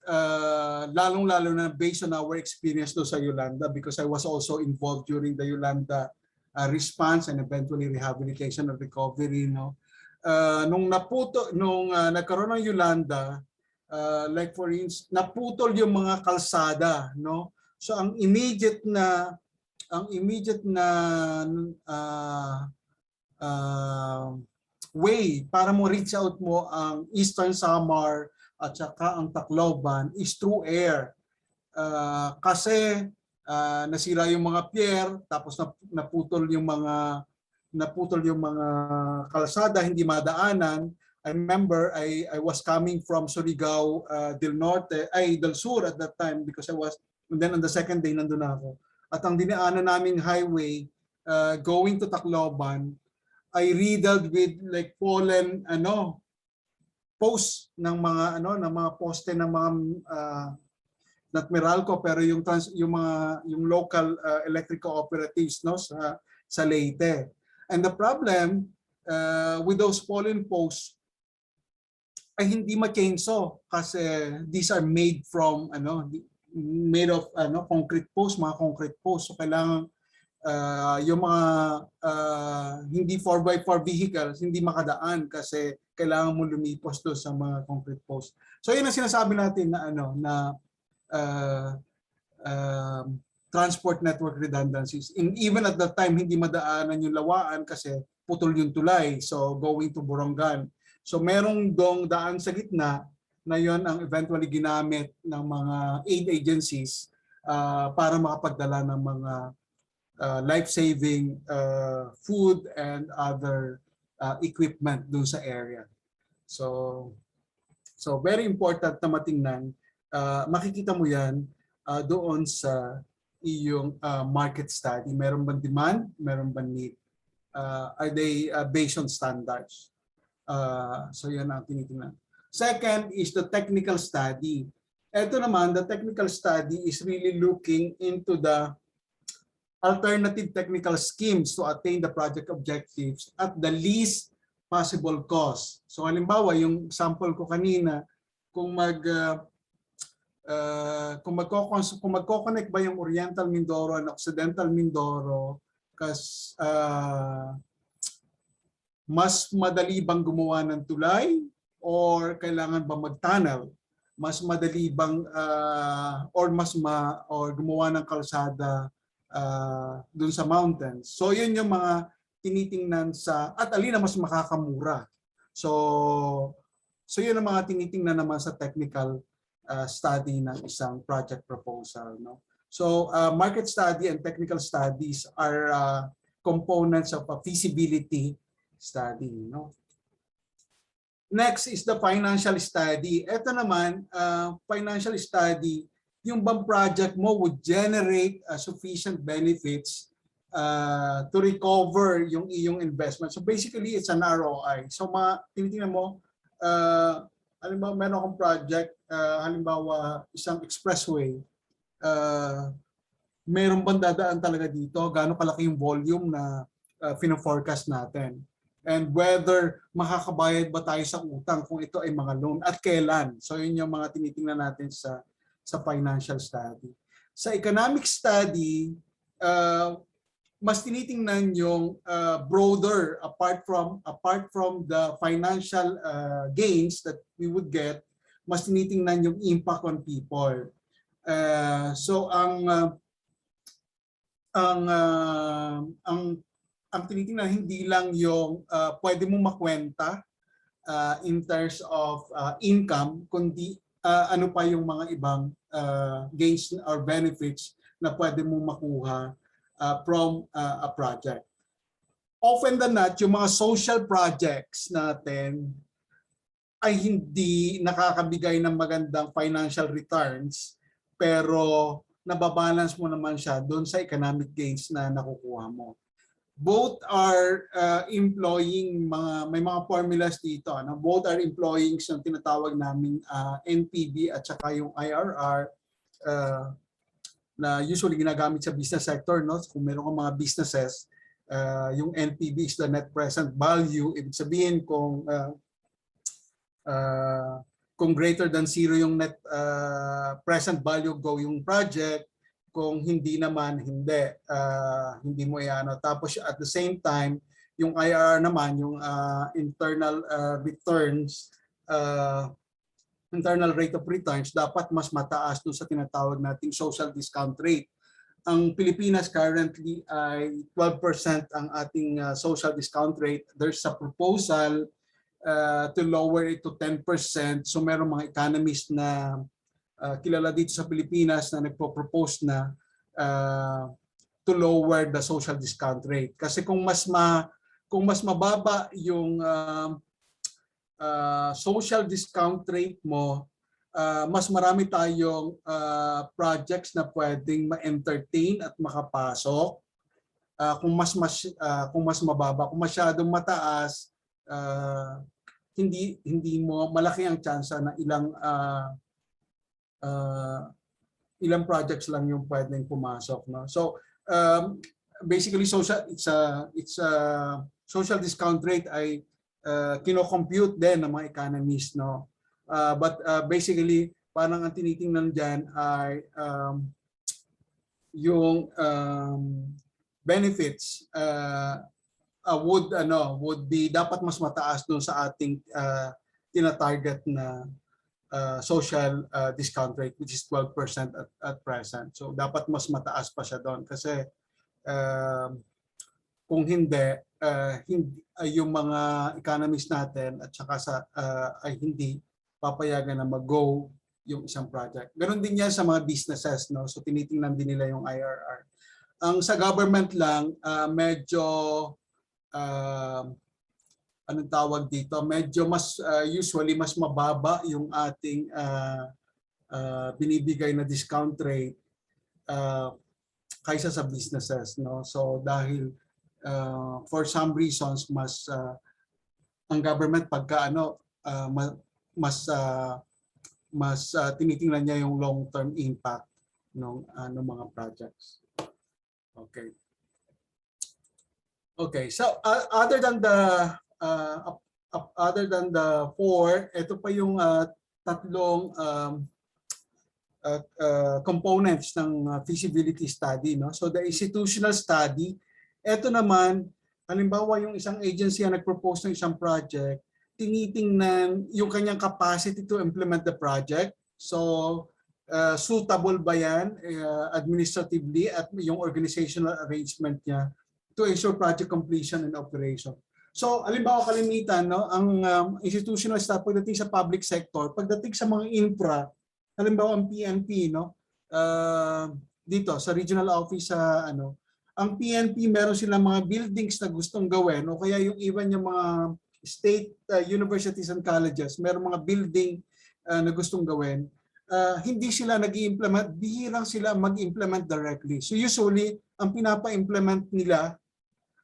lalong-lalo na based on our experience doon sa Yolanda, because I was also involved during the Yolanda response and eventually rehabilitation and recovery. No? Nung nagkaroon ng Yolanda, like for instance, naputol yung mga kalsada. No? So ang immediate na way para mo reach out mo ang Eastern Samar at saka ang Tacloban is through air. Kasi nasira yung mga pier, tapos naputol yung mga kalsada, hindi madaanan, I remember I was coming from Surigao del Sur at that time because I was, and then on the second day nandun ako. At ang dinaanan naming highway going to Tacloban ay riddled with like fallen posts ng mga ng mga poste ng mga not Meralco pero yung local electric cooperatives sa Leyte. And the problem with those fallen posts ay hindi ma-chainsaw kasi these are made from made of concrete posts, mga concrete posts. So kailangan yung mga hindi 4x4 vehicles hindi makadaan kasi kailangan mo lumipos doon sa mga concrete posts. So yun ang sinasabi natin na transport network redundancies. Even at that time hindi madaanan yung Lawaan kasi putol yung tulay. So going to Borongan. So merong dong daan sa gitna na yon ang eventually ginamit ng mga aid agencies para makapagdala ng mga life-saving food and other equipment dun sa area. So very important na matingnan. Makikita mo yan doon sa iyong market study. Meron bang demand? Meron bang need? Are they based on standards? So yan ang tinitingnan. Second is the technical study. Ito naman, the technical study is really looking into the alternative technical schemes to attain the project objectives at the least possible cost. So halimbawa, yung sample ko kanina, kung magko-connect ba yung Oriental Mindoro and Occidental Mindoro, mas madali bang gumawa ng tulay or kailangan ba mag-tunnel? Mas madali bang or gumawa ng kalsada dun sa mountains? So yun yung mga tinitingnan at alin na mas makakamura. So yun ang mga tinitingnan naman sa technical study ng isang project proposal. So market study and technical studies are components of a feasibility study. Next is the financial study. Ito naman, financial study, yung bang project mo would generate sufficient benefits to recover yung iyong investment. So basically, it's an ROI. So tinitingnan mo, halimbawa meron akong project, halimbawa isang expressway, meron bang dadaan talaga dito? Gaano kalaki yung volume na fina-forecast natin? And whether makakabayad ba tayo sa utang kung ito ay mga loan at kailan. So yun yung mga tinitingnan natin sa financial study. Sa economic study, mas tinitingnan yung broader apart from the financial gains that we would get, mas tinitingnan yung impact on people. So ang tinitingnan hindi lang yung pwede mo makwenta in terms of income, kundi ano pa yung mga ibang gains or benefits na pwede mo makuha from a project. Often than not, yung mga social projects natin ay hindi nakakabigay ng magandang financial returns, pero nababalance mo naman siya doon sa economic gains na nakukuha mo. Both are employing may mga formulas dito. Both are employing yung tinatawag naming NPV at saka yung IRR na usually ginagamit sa business sector. Kung meron kang mga businesses, yung NPV is the net present value. Ibig sabihin kung greater than zero yung net present value go yung project, kung hindi naman, hindi mo iano. Tapos at the same time, yung IRR naman, yung internal returns, internal rate of returns, dapat mas mataas doon sa tinatawag nating social discount rate. Ang Pilipinas currently ay 12% ang ating social discount rate. There's a proposal to lower it to 10%. So meron mga economists na kilala dito sa Pilipinas na nagpo-propose na to lower the social discount rate. Kasi kung mas mababa yung social discount rate mo, mas marami tayong projects na pwedeng ma-entertain at makapasok. Kung mas mababa, kung masyadong mataas, hindi mo malaki ang tsansa na ilang projects lang yung pwedeng pumasok, no? So basically it's a social discount rate ay kino-compute din ng mga economists, no? But basically parang ang tinitingnan diyan ay yung benefits would be dapat mas mataas doon sa ating tina-target na social discount rate, which is 12% at present. So dapat mas mataas pa siya doon kasi kung hindi yung mga economists natin at saka ay hindi papayagan na mag-go yung isang project. Ganon din yan sa mga businesses, no? So tinitingnan din nila yung IRR. Ang sa government lang, medyo anong tawag dito, medyo mas usually mas mababa yung ating binibigay na discount rate kaysa sa businesses, no? So dahil for some reasons mas ang government pagka mas tinitingnan niya yung long-term impact ng mga projects. Okay. Okay, so other than the four, ito pa yung tatlong components ng feasibility study, no? So the institutional study, ito naman, halimbawa yung isang agency ang nag-propose ng isang project, tinitingnan yung kanyang capacity to implement the project. So suitable ba yan administratively at yung organizational arrangement niya to ensure project completion and operation. So halimbawa kalimitan, no, ang institutional staff pagdating sa public sector, pagdating sa mga infra, halimbawa ang PNP, no, dito sa regional office sa ang PNP meron silang mga buildings na gustong gawin o kaya yung even yung mga state universities and colleges, meron mga building na gustong gawin. Hindi sila nag-i-implement, bihirang sila mag-implement directly. So usually, ang pinapa-implement nila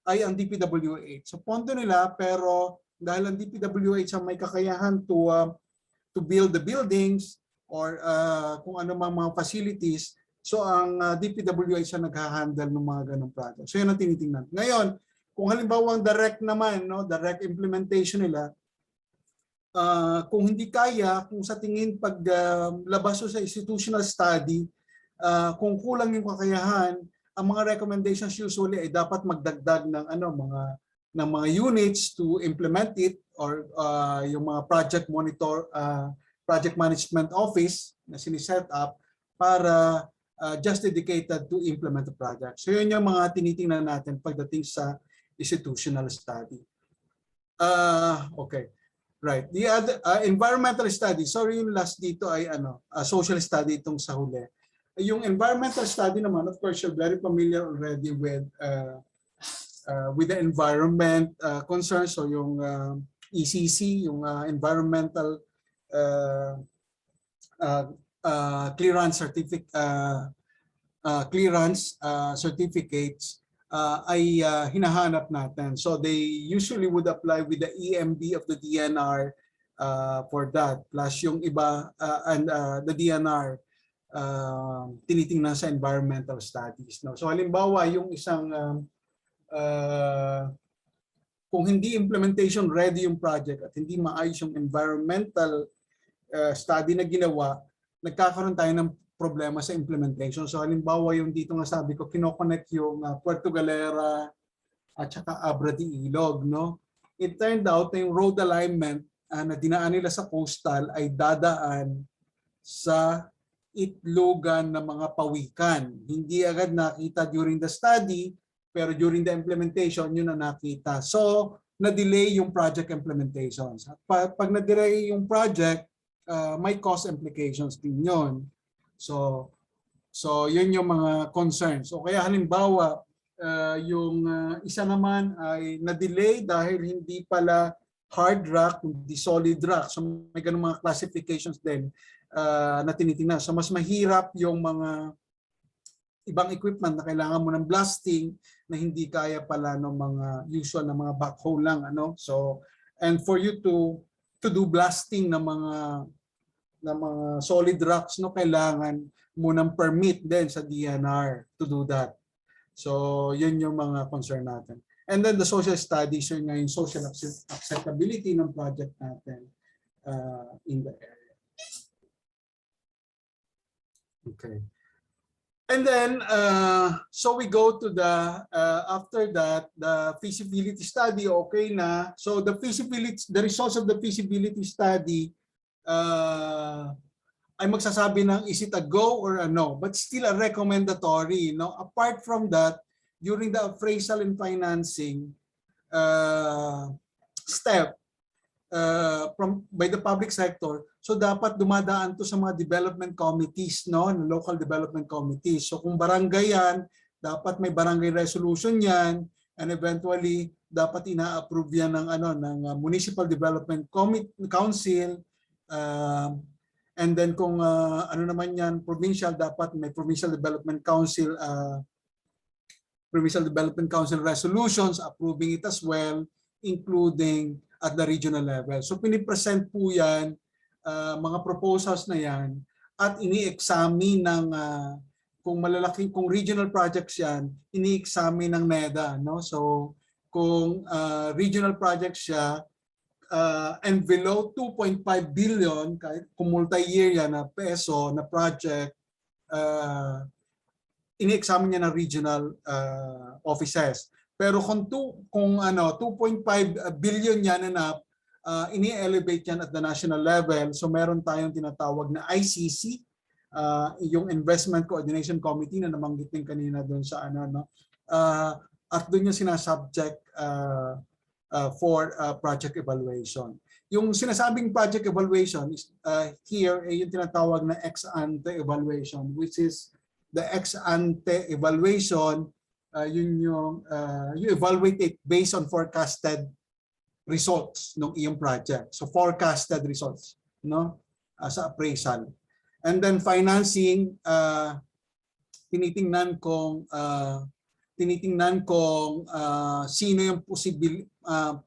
ay ang DPWH. So pondo nila, pero dahil ang DPWH ang may kakayahan to build the buildings or kung ano mga facilities, so ang DPWH ang nag-handle ng mga ganong project. So yun ang tinitingnan. Ngayon, kung halimbawa ang direct naman, no, direct implementation nila, kung hindi kaya, kung sa tingin pag labas sa institutional study, kung kulang yung kakayahan, ang mga recommendations usually ay dapat magdagdag ng mga units to implement it or yung mga project management office na siniset up para just dedicated to implement the project. So yun yung mga tinitingnan natin pagdating sa institutional study. Okay. Right. The other environmental study. Sorry, yung last dito ay social study itong sa huli. Yung environmental study naman, of course, you're very familiar already with the environment concerns. So yung ECC, yung environmental clearance certificates ay hinahanap natin. So they usually would apply with the EMB of the DNR for that. Plus yung iba and the DNR tinitingnan sa environmental studies. No? So halimbawa yung isang kung hindi implementation ready yung project at hindi maayos yung environmental study na ginawa, nagkakaroon tayo ng problema sa implementation. So halimbawa yung dito nga sabi ko, kinoconnect yung Puerto Galera at saka Abra de Ilog, no? It turned out na yung road alignment na dinaan nila sa coastal ay dadaan sa itlogan ng mga pawikan. Hindi agad nakita during the study, pero during the implementation, yun na nakita. So, na-delay yung project implementations. Pag na-delay yung project, may cost implications din yun. So yun yung mga concerns. So kaya halimbawa, yung isa naman ay na-delay dahil hindi pala hard rock, kundi solid rock. So may ganung mga classifications din na tinitingnan. So mas mahirap yung mga ibang equipment na kailangan mo ng blasting na hindi kaya pala ng mga usual na mga backhoe lang, ano. So and for you to do blasting ng mga solid rocks, no, kailangan mo ng permit din sa DNR to do that. So yun yung mga concern natin. And then the social studies, yun nga yung social acceptability ng project natin in the area. Okay. And then, so we go to the, after that, the feasibility study, okay na. So the results of the feasibility study, ay magsasabi ng is it a go or a no, but still a recommendatory. No? Apart from that, during the appraisal and financing step by the public sector, so dapat dumadaan to sa mga development committees, no, local development committees. So kung barangay yan, dapat may barangay resolution yan, and eventually dapat ina-approve yan ng Municipal Development Council. And then kung ano naman yan, provincial, dapat may Provincial Development Council resolutions approving it as well, including at the regional level. So pinipresent po yan, mga proposals na yan, at ini-examine ng, kung regional projects yan, ini-examine ng NEDA. No? So kung regional projects siya, and below 2.5 billion, kung multi-year yan na peso na project, ini-examine niya ng regional offices. Pero kung 2.5 billion yan na ini-elevate yan at the national level, so meron tayong tinatawag na ICC, yung Investment Coordination Committee na nabanggit din kanina doon sa at doon yung sinasubject for project evaluation. Yung sinasabing project evaluation is here yung tinatawag na ex-ante evaluation, which is the ex-ante evaluation, you evaluate it based on forecasted results ng iyong project. So forecasted results, no, sa appraisal. And then financing, tinitingnan kung sino yung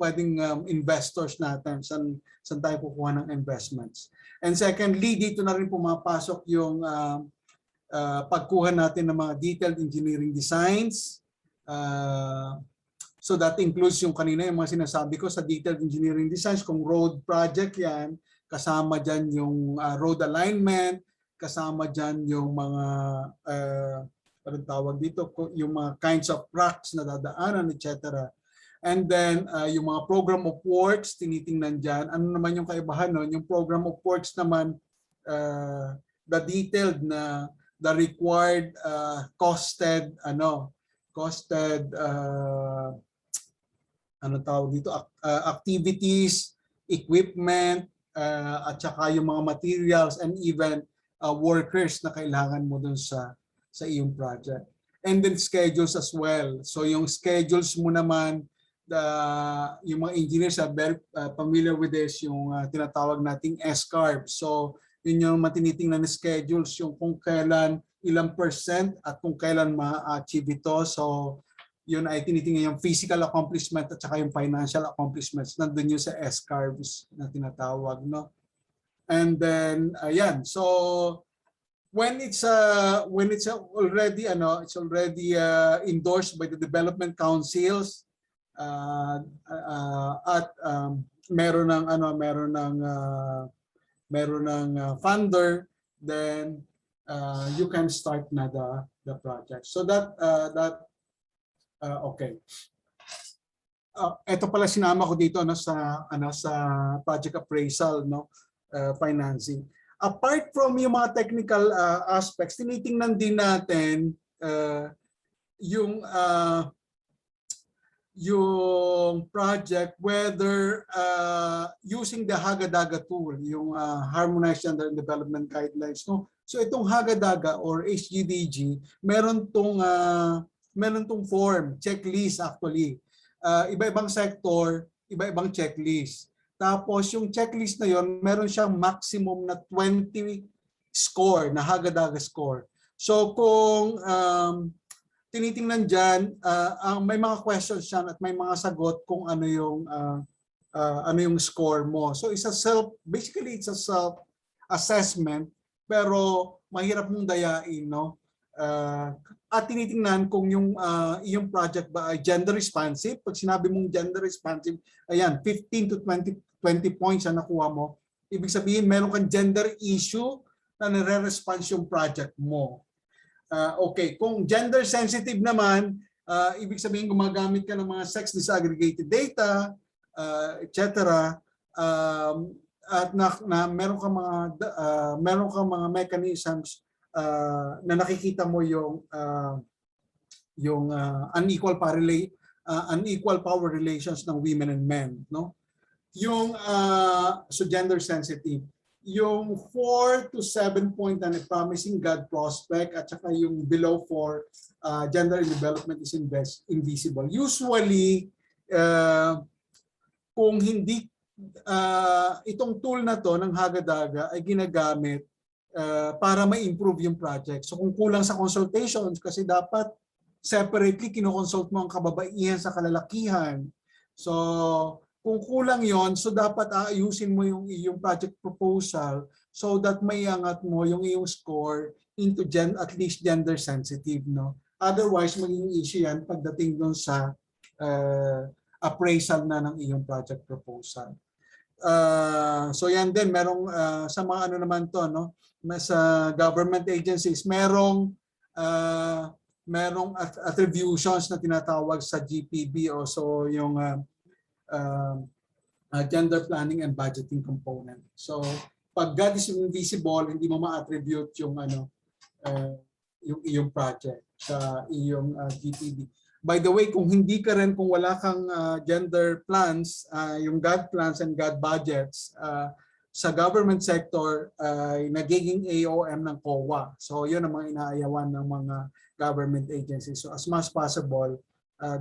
pwedeng investors natin, saan tayo kukuha ng investments. And secondly, dito na rin pumapasok yung pagkuha natin ng mga detailed engineering designs. So that includes yung kanina yung mga sinasabi ko sa detailed engineering designs. Kung road project yan, kasama dyan yung road alignment, kasama dyan yung mga anong tawag dito, yung mga kinds of rocks na dadaanan, etc. And then yung mga program of works, tinitingnan dyan. Ano naman yung kaibahan nun? Yung program of works naman, the detailed na the required costed activities, equipment, at saka yung mga materials and even workers na kailangan mo dun sa iyong project. And then schedules as well. So yung schedules mo naman, yung mga engineers are very familiar with this, yung tinatawag nating S-curve. So yun yung matinitingnan na schedules, yung kung kailan, ilang percent at kung kailan ma-achieve ito. So yun ay tinitingnan yung physical accomplishment at saka yung financial accomplishments. Nandun yung sa S-curves na tinatawag, no? And then ayan, so when it's already endorsed by the development councils at meron ng funder, then you can start na the project. So okay. Ito pala sinama ko dito sa project appraisal, no, financing. Apart from yung mga technical aspects, tinitingnan din natin yung project, whether using the Hagadaga tool, yung Harmonized Standard and Development Guidelines. No? So itong Hagadaga or HGDG, meron tong form, checklist actually. Iba-ibang sector, iba-ibang checklist. Tapos yung checklist na yon, meron siyang maximum na 20 score, na Hagadaga score. So kung tinitingnan dyan, may mga questions dyan at may mga sagot kung ano yung score mo. So basically it's a self-assessment, pero mahirap mong dayain, no? At tinitingnan kung yung project ba ay gender responsive. Pag sinabi mong gender responsive, ayan, 15 to 20 points na nakuha mo. Ibig sabihin, meron kang gender issue na nire-response yung project mo. Okay, kung gender sensitive naman, ibig sabihin gumagamit ka ng mga sex disaggregated data, etc. At meron kang mga mechanisms na nakikita mo yung unequal power relations ng women and men, no? Yung so gender sensitive, yung 4 to 7 point na promising God prospect at saka yung below 4, gender and development is invisible. Usually kung hindi itong tool na to ng Hagadaga ay ginagamit para ma-improve yung project. So kung kulang sa consultations, kasi dapat separately kinoconsult mo ang kababaihan sa kalalakihan. So kung kulang yon, so dapat aayusin mo yung iyong project proposal so that may angat mo yung iyong score into at least gender sensitive, no? Otherwise magiging issue yan pagdating doon sa appraisal na ng iyong project proposal. So yan din, merong sa mga ano naman to, no? Sa government agencies, merong attributions na tinatawag sa GPB, o so yung gender planning and budgeting component. So pag God is invisible, hindi mo ma-attribute yung yung iyong project sa iyong GPB. By the way, kung wala kang gender plans, yung God plans and God budgets, sa government sector ay nagiging AOM ng COA. So yun ang mga inaayawan ng mga government agencies. So as much as possible,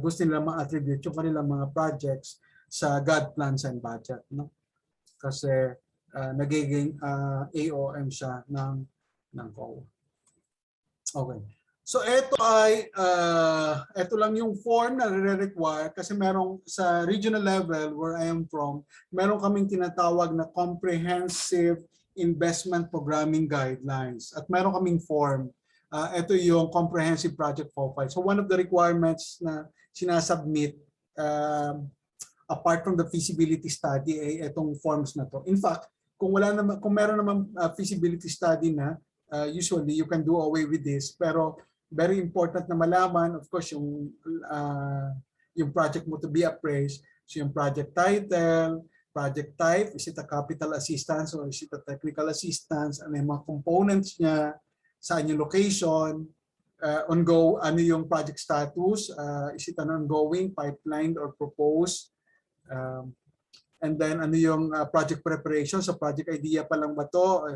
gusto nila ma-attribute yung kanilang mga projects sa God plans and budget, no? Kasi nagiging AOM siya ng COA. Okay. So ito lang yung form na re-require, kasi merong sa regional level where I am from, meron kaming tinatawag na comprehensive investment programming guidelines at meron kaming form. Ito yung comprehensive project profile. So one of the requirements na sinasubmit apart from the feasibility study ay itong forms na to. In fact, kung meron naman feasibility study na, usually you can do away with this, pero very important na malaman, of course, yung project mo to be appraised. So yung project title, project type, is it a capital assistance or is it a technical assistance, ano yung mga components niya, saan yung location, ano yung project status, is it an ongoing, pipeline, or proposed, and then ano yung project preparation, so project idea pa lang ba to,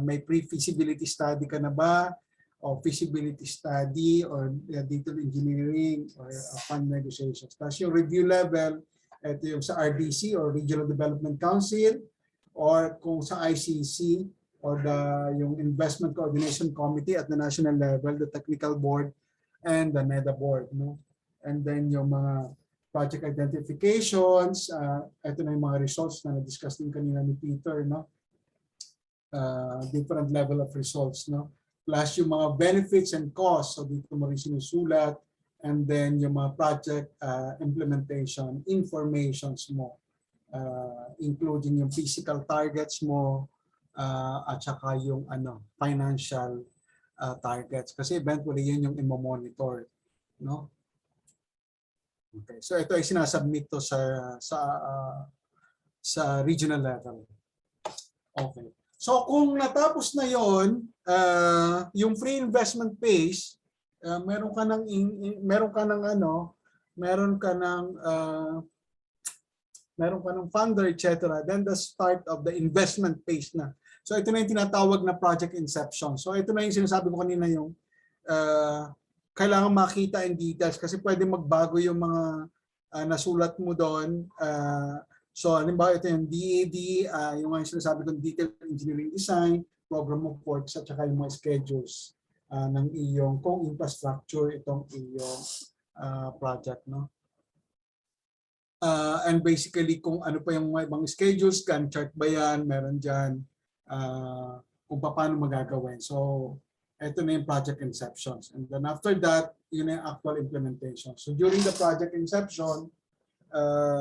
may pre-feasibility study ka na ba, o feasibility study, or detailed engineering, or fund negotiations. Tapos yung review level, ito yung sa RDC or Regional Development Council, or kung sa ICC or yung Investment Coordination Committee at the national level, the Technical Board and the NEDA Board, no? And then yung mga project identifications, ito na yung mga results na na-discuss din kanina ni Peter, no? Different level of results, no? Plus yung mga benefits and costs, so dito mo rin sinusulat, and then yung mga project implementation informations mo, including yung physical targets mo, at saka yung financial targets, kasi eventually yun yung i-monitor, no? Okay, so ito ay sinasubmit to sa regional level. Okay. So kung natapos na yon, yung free investment phase, meron ka ng funder, etc. Then the start of the investment phase na. So ito na yung tinatawag na project inception. So ito na yung sinasabi ko kanina, yung kailangan makita in details kasi pwede magbago yung mga nasulat mo doon So halimbawa ito yung DAD, yung mga sinasabi kong detailed engineering design, program of works, at saka yung mga schedules ng iyong kung infrastructure itong iyong project, no? And basically kung ano pa yung mga ibang schedules, Gantt chart ba yan, meron dyan, kung paano magagawin. So ito na yung project inceptions. And then after that, yun na yung actual implementation. So during the project inception,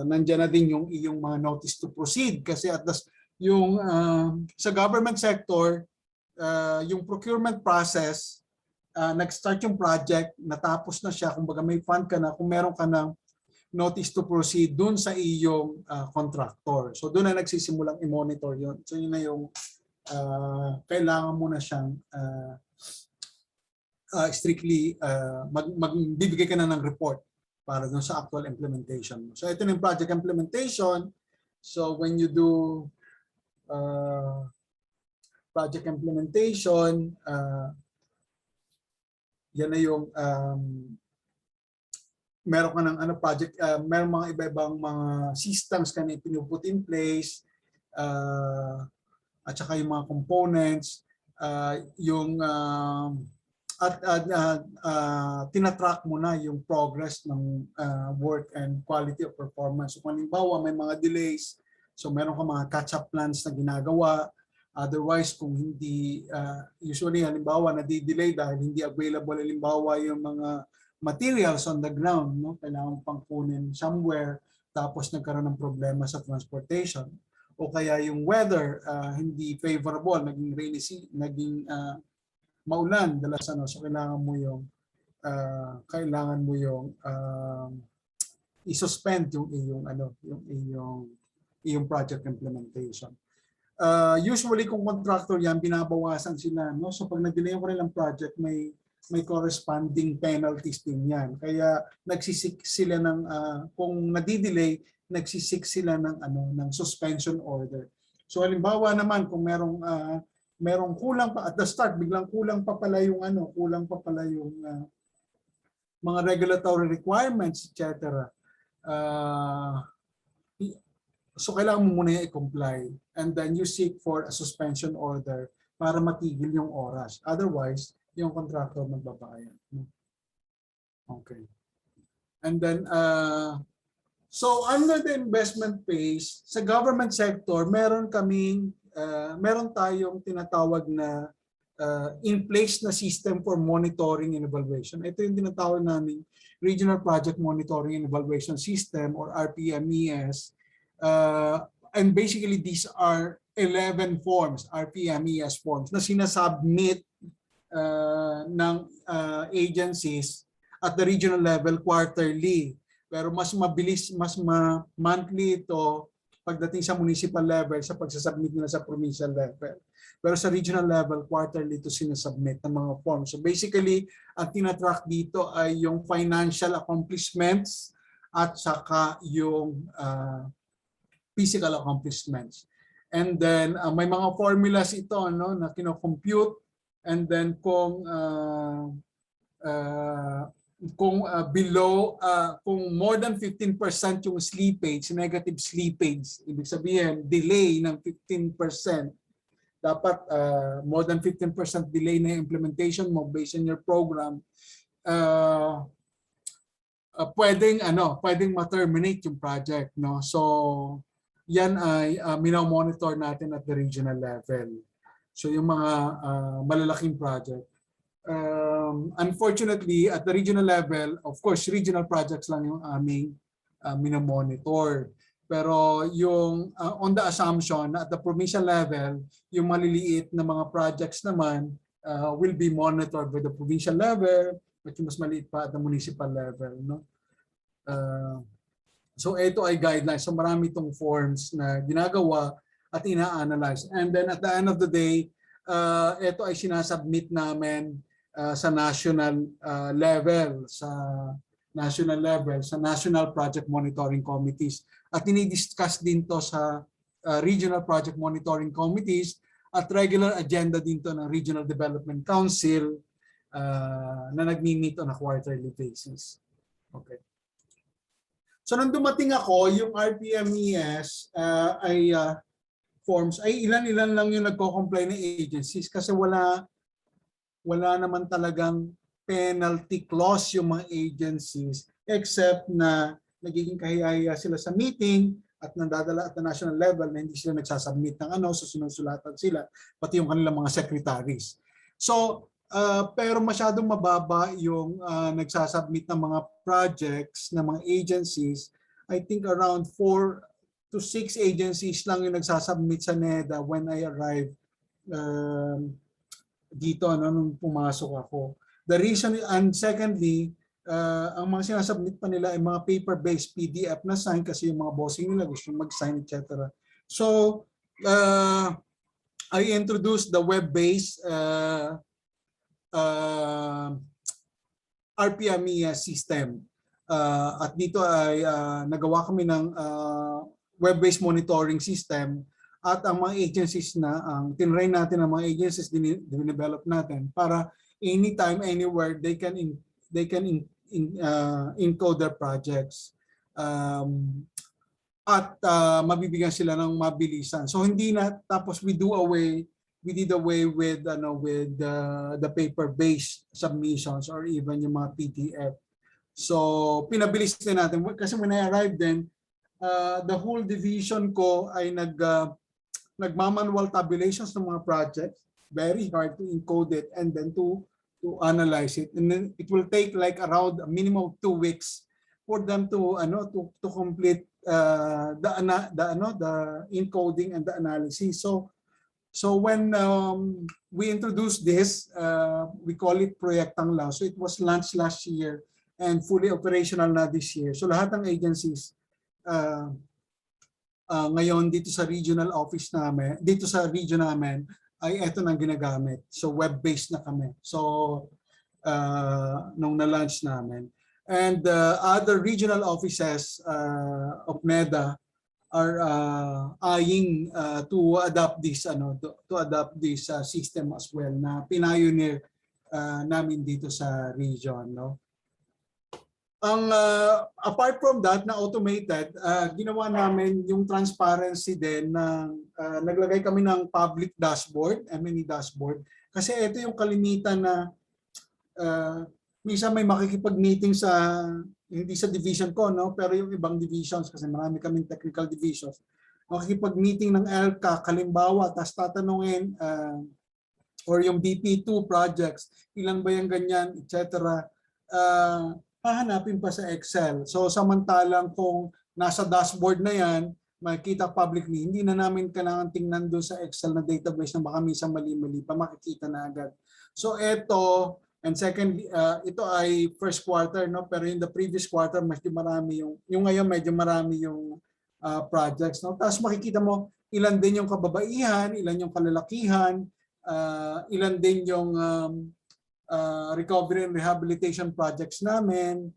nandiyan na din yung iyong mga notice to proceed kasi at yung sa government sector, yung procurement process, nag-start yung project, natapos na siya, kumbaga may fund ka na, kung meron ka ng notice to proceed dun sa iyong contractor. So doon na nagsisimulang i-monitor yun. So yun na yung kailangan mo na siyang strictly magbibigay ka na ng report para dun sa actual implementation mo. So ito na yung project implementation. So when you do project implementation, yan na yung meron ka ng project, meron mga iba-ibang mga systems ka na pinuput in place, at saka yung mga components, yung tinatrack mo na yung progress ng work and quality of performance. So kung halimbawa may mga delays, so meron ka mga catch-up plans na ginagawa. Otherwise, kung hindi, usually halimbawa nadi-delay dahil hindi available halimbawa yung mga materials on the ground, no? Kailangan pang kunin somewhere, tapos nagkaroon ng problema sa transportation. O kaya yung weather hindi favorable, naging rainy, naging maulan, dalas ano, so kailangan mo yung i-suspend yung iyong project implementation. Usually kung contractor yan, binabawasan sila, no? So pag nag-delay ko nilang project, may corresponding penalties din yan. Kaya nagsisik sila ng kung nadi-delay, nagsisik sila ng suspension order. So halimbawa naman kung merong kulang pa at the start, biglang kulang pa pala yung mga regulatory requirements, etc. So kailangan mo muna i-comply and then you seek for a suspension order para matigil yung oras. Otherwise, yung contractor magbabayad. Okay. And then, so under the investment phase, sa government sector, meron tayong tinatawag na in place na system for monitoring and evaluation. Ito yung tinatawag namin Regional Project Monitoring and Evaluation System or RPMES. And basically, these are 11 forms, RPMES forms, na sinasubmit ng agencies at the regional level quarterly. Pero mas mabilis, monthly ito pagdating sa municipal level sa pagsasubmit nila sa provincial level. Pero sa regional level, quarterly ito sinasubmit ng mga forms. So basically, ang tinatrack dito ay yung financial accomplishments at saka yung physical accomplishments. And then may mga formulas ito na kino-compute, and then kung more than 15% yung slippage, negative slippage, ibig sabihin delay ng 15%, dapat more than 15% delay na implementation mo based on your program, pwedeng ma-terminate yung project, no? So yan ay monitor natin at the regional level. So yung mga malalaking project. Unfortunately, at the regional level, of course, regional projects lang yung aming minomonitor. Pero yung on the assumption na at the provincial level, yung maliliit na mga projects naman will be monitored by the provincial level, at yung mas maliit pa at the municipal level, no? So ito ay guidelines. So marami itong forms na ginagawa at ina-analyze. And then at the end of the day, ito ay sinasubmit namin sa national level, sa national project monitoring committees. At ini-discuss din to sa regional project monitoring committees at regular agenda din to ng Regional Development Council na nagmi-meet on a quarterly basis. Okay. So nung dumating ako, yung RPMES forms ay ilan-ilan lang yung nagko-comply ng agencies kasi wala naman talagang penalty clause yung mga agencies except na nagiging kahihiya sila sa meeting at nandadala at the national level na hindi sila nagsasubmit ng so sinusulatan sila, pati yung kanilang mga secretaries. So, pero masyadong mababa yung nagsasubmit ng mga projects ng mga agencies. I think around 4 to 6 agencies lang yung nagsasubmit sa NEDA when I arrived dito nung pumasok ako. The reason, and secondly, ang mga sinasubmit pa nila ay mga paper-based PDF na sign kasi yung mga bossing nila gusto mag-sign, etc. So, I introduced the web-based RPME system. At dito ay nagawa kami ng web-based monitoring system at ang mga agencies ang tinrain natin ang mga agencies dinevelop natin para anytime, anywhere they can encode their projects. At mabibigyan sila ng mabilisan. So hindi na tapos we did away with the paper-based submissions or even yung mga PDF. So pinabilis din natin kasi when I arrived then the whole division ko ay nagmamanual tabulations ng mga projects, very hard to encode it and then to analyze it, and then it will take like around a minimum of 2 weeks for them to complete the encoding and the analysis. So when we introduced this, we call it Proyektang Lang. So it was launched last year and fully operational na this year. So lahat ng agencies ngayon dito sa regional office namin, dito sa region namin, ay eto nang ginagamit. So web-based na kami. So nung na-launch namin. And other regional offices of NEDA are eyeing to adopt this system as well na pioneer namin dito sa region, no. Ang apart from that na automated, ginawa namin yung transparency din ng naglagay kami ng public dashboard, M&E dashboard, kasi ito yung kalimitan na minsan may makikipag-meeting hindi sa division ko, no, pero yung ibang divisions kasi marami kaming technical divisions. Makikipag-meeting ng LCA kalimbawa, tapos tatanungin or yung BP2 projects, ilan ba yung ganyan, etc. Hahanapin pa sa Excel. So samantalang kung nasa dashboard na yan, makikita publicly, hindi na namin kailangan tingnan doon sa Excel na database na baka minsan mali-mali pa, makikita na agad. So ito, and secondly, ito ay first quarter, no? Pero in the previous quarter, medyo marami yung ngayon medyo marami yung projects, no? Tapos makikita mo ilan din yung kababaihan, ilan yung kalalakihan, ilan din yung recovery and rehabilitation projects namin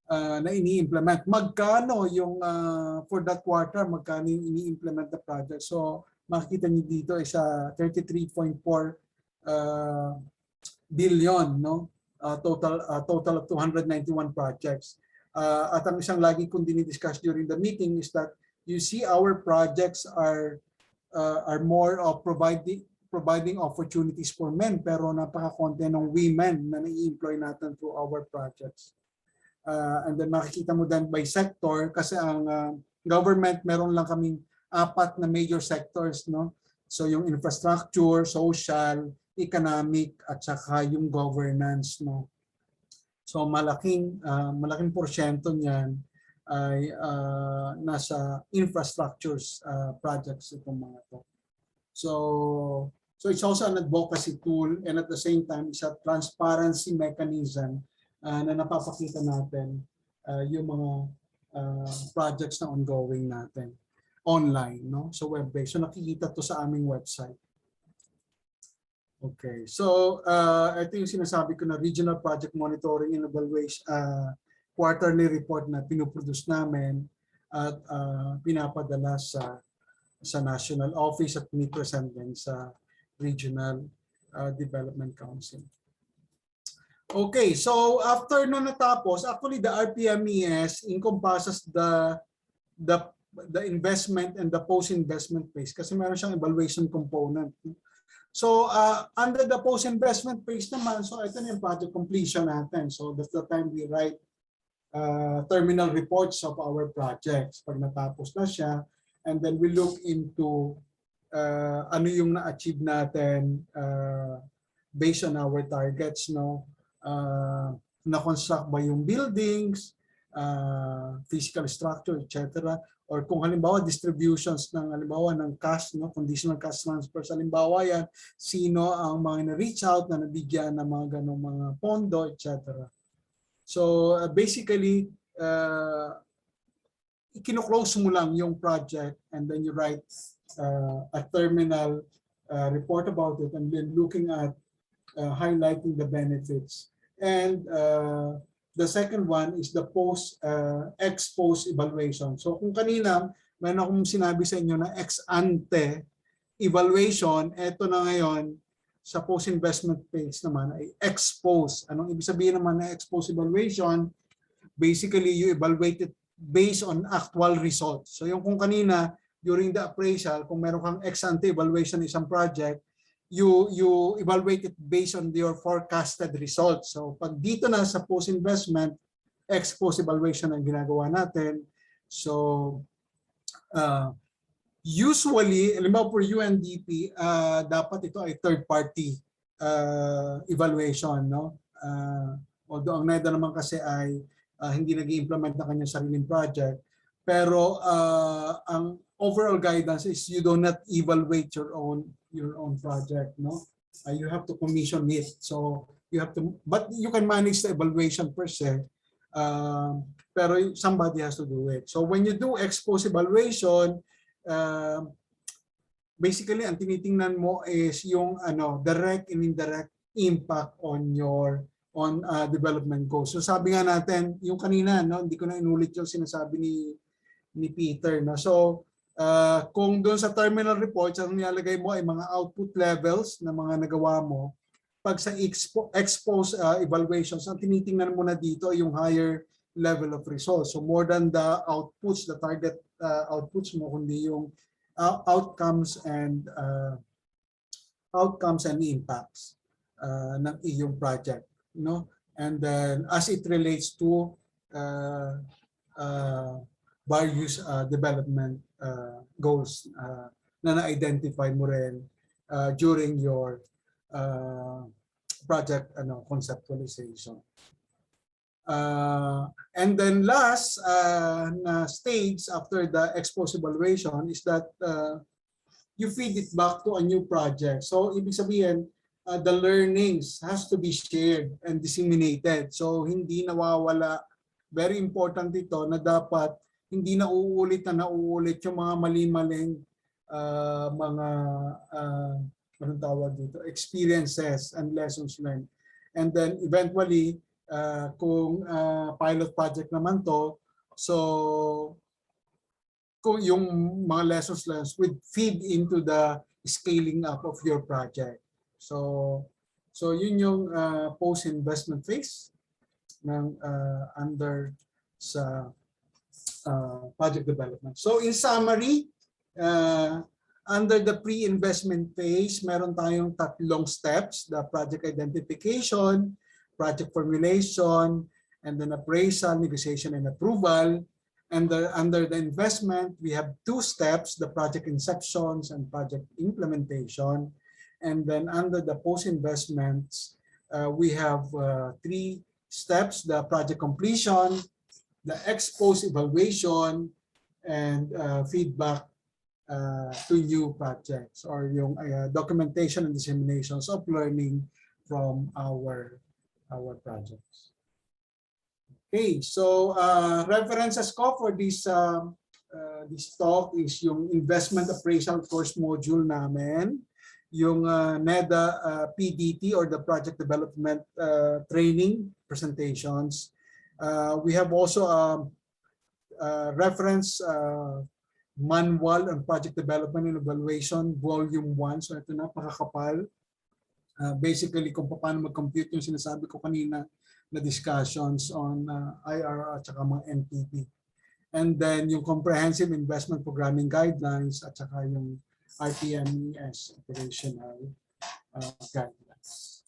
na ini-implement. Magkano yung for that quarter, magkano yung ini-implement na project. So makikita niyo dito ay sa 33.4 billion, no? Total of 291 projects. At ang isang lagi kong dinidiscuss during the meeting is that you see our projects are more of providing opportunities for men, pero napaka-konti ng women na nai-employ natin through our projects. And then makikita mo din by sector kasi ang government meron lang kaming 4 na major sectors, no? So yung infrastructure, social, economic at saka yung governance, no? So malaking porsyento niyan ay nasa infrastructures projects itong mga to. So it's also an advocacy tool and at the same time it's a transparency mechanism na napapakita natin yung mga projects na ongoing natin online, no? So web-based. So nakikita to sa aming website. Okay. So ito yung sinasabi ko na regional project monitoring and evaluation quarterly report na pinuproduce namin at pinapadala sa national office at pinipresent din sa regional development council. Okay, so after na natapos, actually the RPMES encompasses the the investment and the post-investment phase kasi meron siyang evaluation component. So under the post-investment phase naman, so ito na yung project completion natin. So that's the time we write terminal reports of our projects pag natapos na siya, and then we look into ano yung na-achieve natin based on our targets, no? Na-construct ba yung buildings, physical structure, etc. Or kung halimbawa distributions ng halimbawa ng cash, no, conditional cash transfers, halimbawa yan, sino ang mga na-reach out na nabigyan ng mga ganong mga pondo, etc. So basically, kino-close mo lang yung project and then you write a terminal report about it and then looking at highlighting the benefits. And the second one is the ex-post evaluation. So kung kanina, meron akong sinabi sa inyo na ex-ante evaluation, eto na ngayon, sa post-investment phase naman ay ex-post. Anong ibig sabihin naman na ex-post evaluation? Basically, you evaluate it based on actual results. So yung kung kanina, during the appraisal, kung meron kang ex-ante evaluation ng isang project, you evaluate it based on your forecasted results. So pag dito na sa post-investment, ex-post evaluation ang ginagawa natin. So usually, halimbawa for UNDP, dapat ito ay third-party evaluation, no? Although ang NEDA naman kasi ay hindi nag-i-implement ng kanyang sariling project. Pero ang overall guidance is you do not evaluate your own project, no? You have to commission it. So you have to, but you can manage the evaluation per se. Pero somebody has to do it. So when you do ex-post evaluation, basically ang tinitingnan mo is yung direct and indirect impact on your development goals. So sabi nga natin yung kanina, no, hindi ko na inulit yung sinasabi ni Peter, no. So kung doon sa terminal reports ang nilalagay mo ay mga output levels na mga nagawa mo, pag sa ex-post evaluations ang tinitingnan mo na dito yung higher level of results. So more than the outputs, the target outputs mo, kundi yung outcomes and impacts ng iyong project, no? And then as it relates to various development goals na na-identify mo rin during your project conceptualization. And then last na stage after the ex-post evaluation is that you feed it back to a new project. So ibig sabihin, the learnings has to be shared and disseminated. So hindi nawawala. Very important ito na dapat hindi na uulit yung mga mali-maling mga anong tawag dito, experiences and lessons learned. And then eventually, kung pilot project naman to, so kung yung mga lessons learned would feed into the scaling up of your project. So yun yung post-investment phase ng under sa project development. So in summary, under the pre-investment phase, meron tayong tatlong steps: the project identification, project formulation, and then appraisal, negotiation, and approval. And under the investment, we have two steps: the project inceptions and project implementation. And then under the post-investments, we have three steps: the project completion, the ex-post evaluation, and feedback to new projects, or yung documentation and disseminations of learning from our projects. Okay, so references ko for this talk is yung investment appraisal course module namin, yung NEDA PDT or the project development training presentations. We have also reference manual on project development and evaluation volume 1. So ito napakakapal. basically kung paano mag-compute yung sinasabi ko kanina na discussions on IRR at saka mga NPP. And then yung Comprehensive Investment Programming Guidelines at saka yung RTMES Operational Guidelines.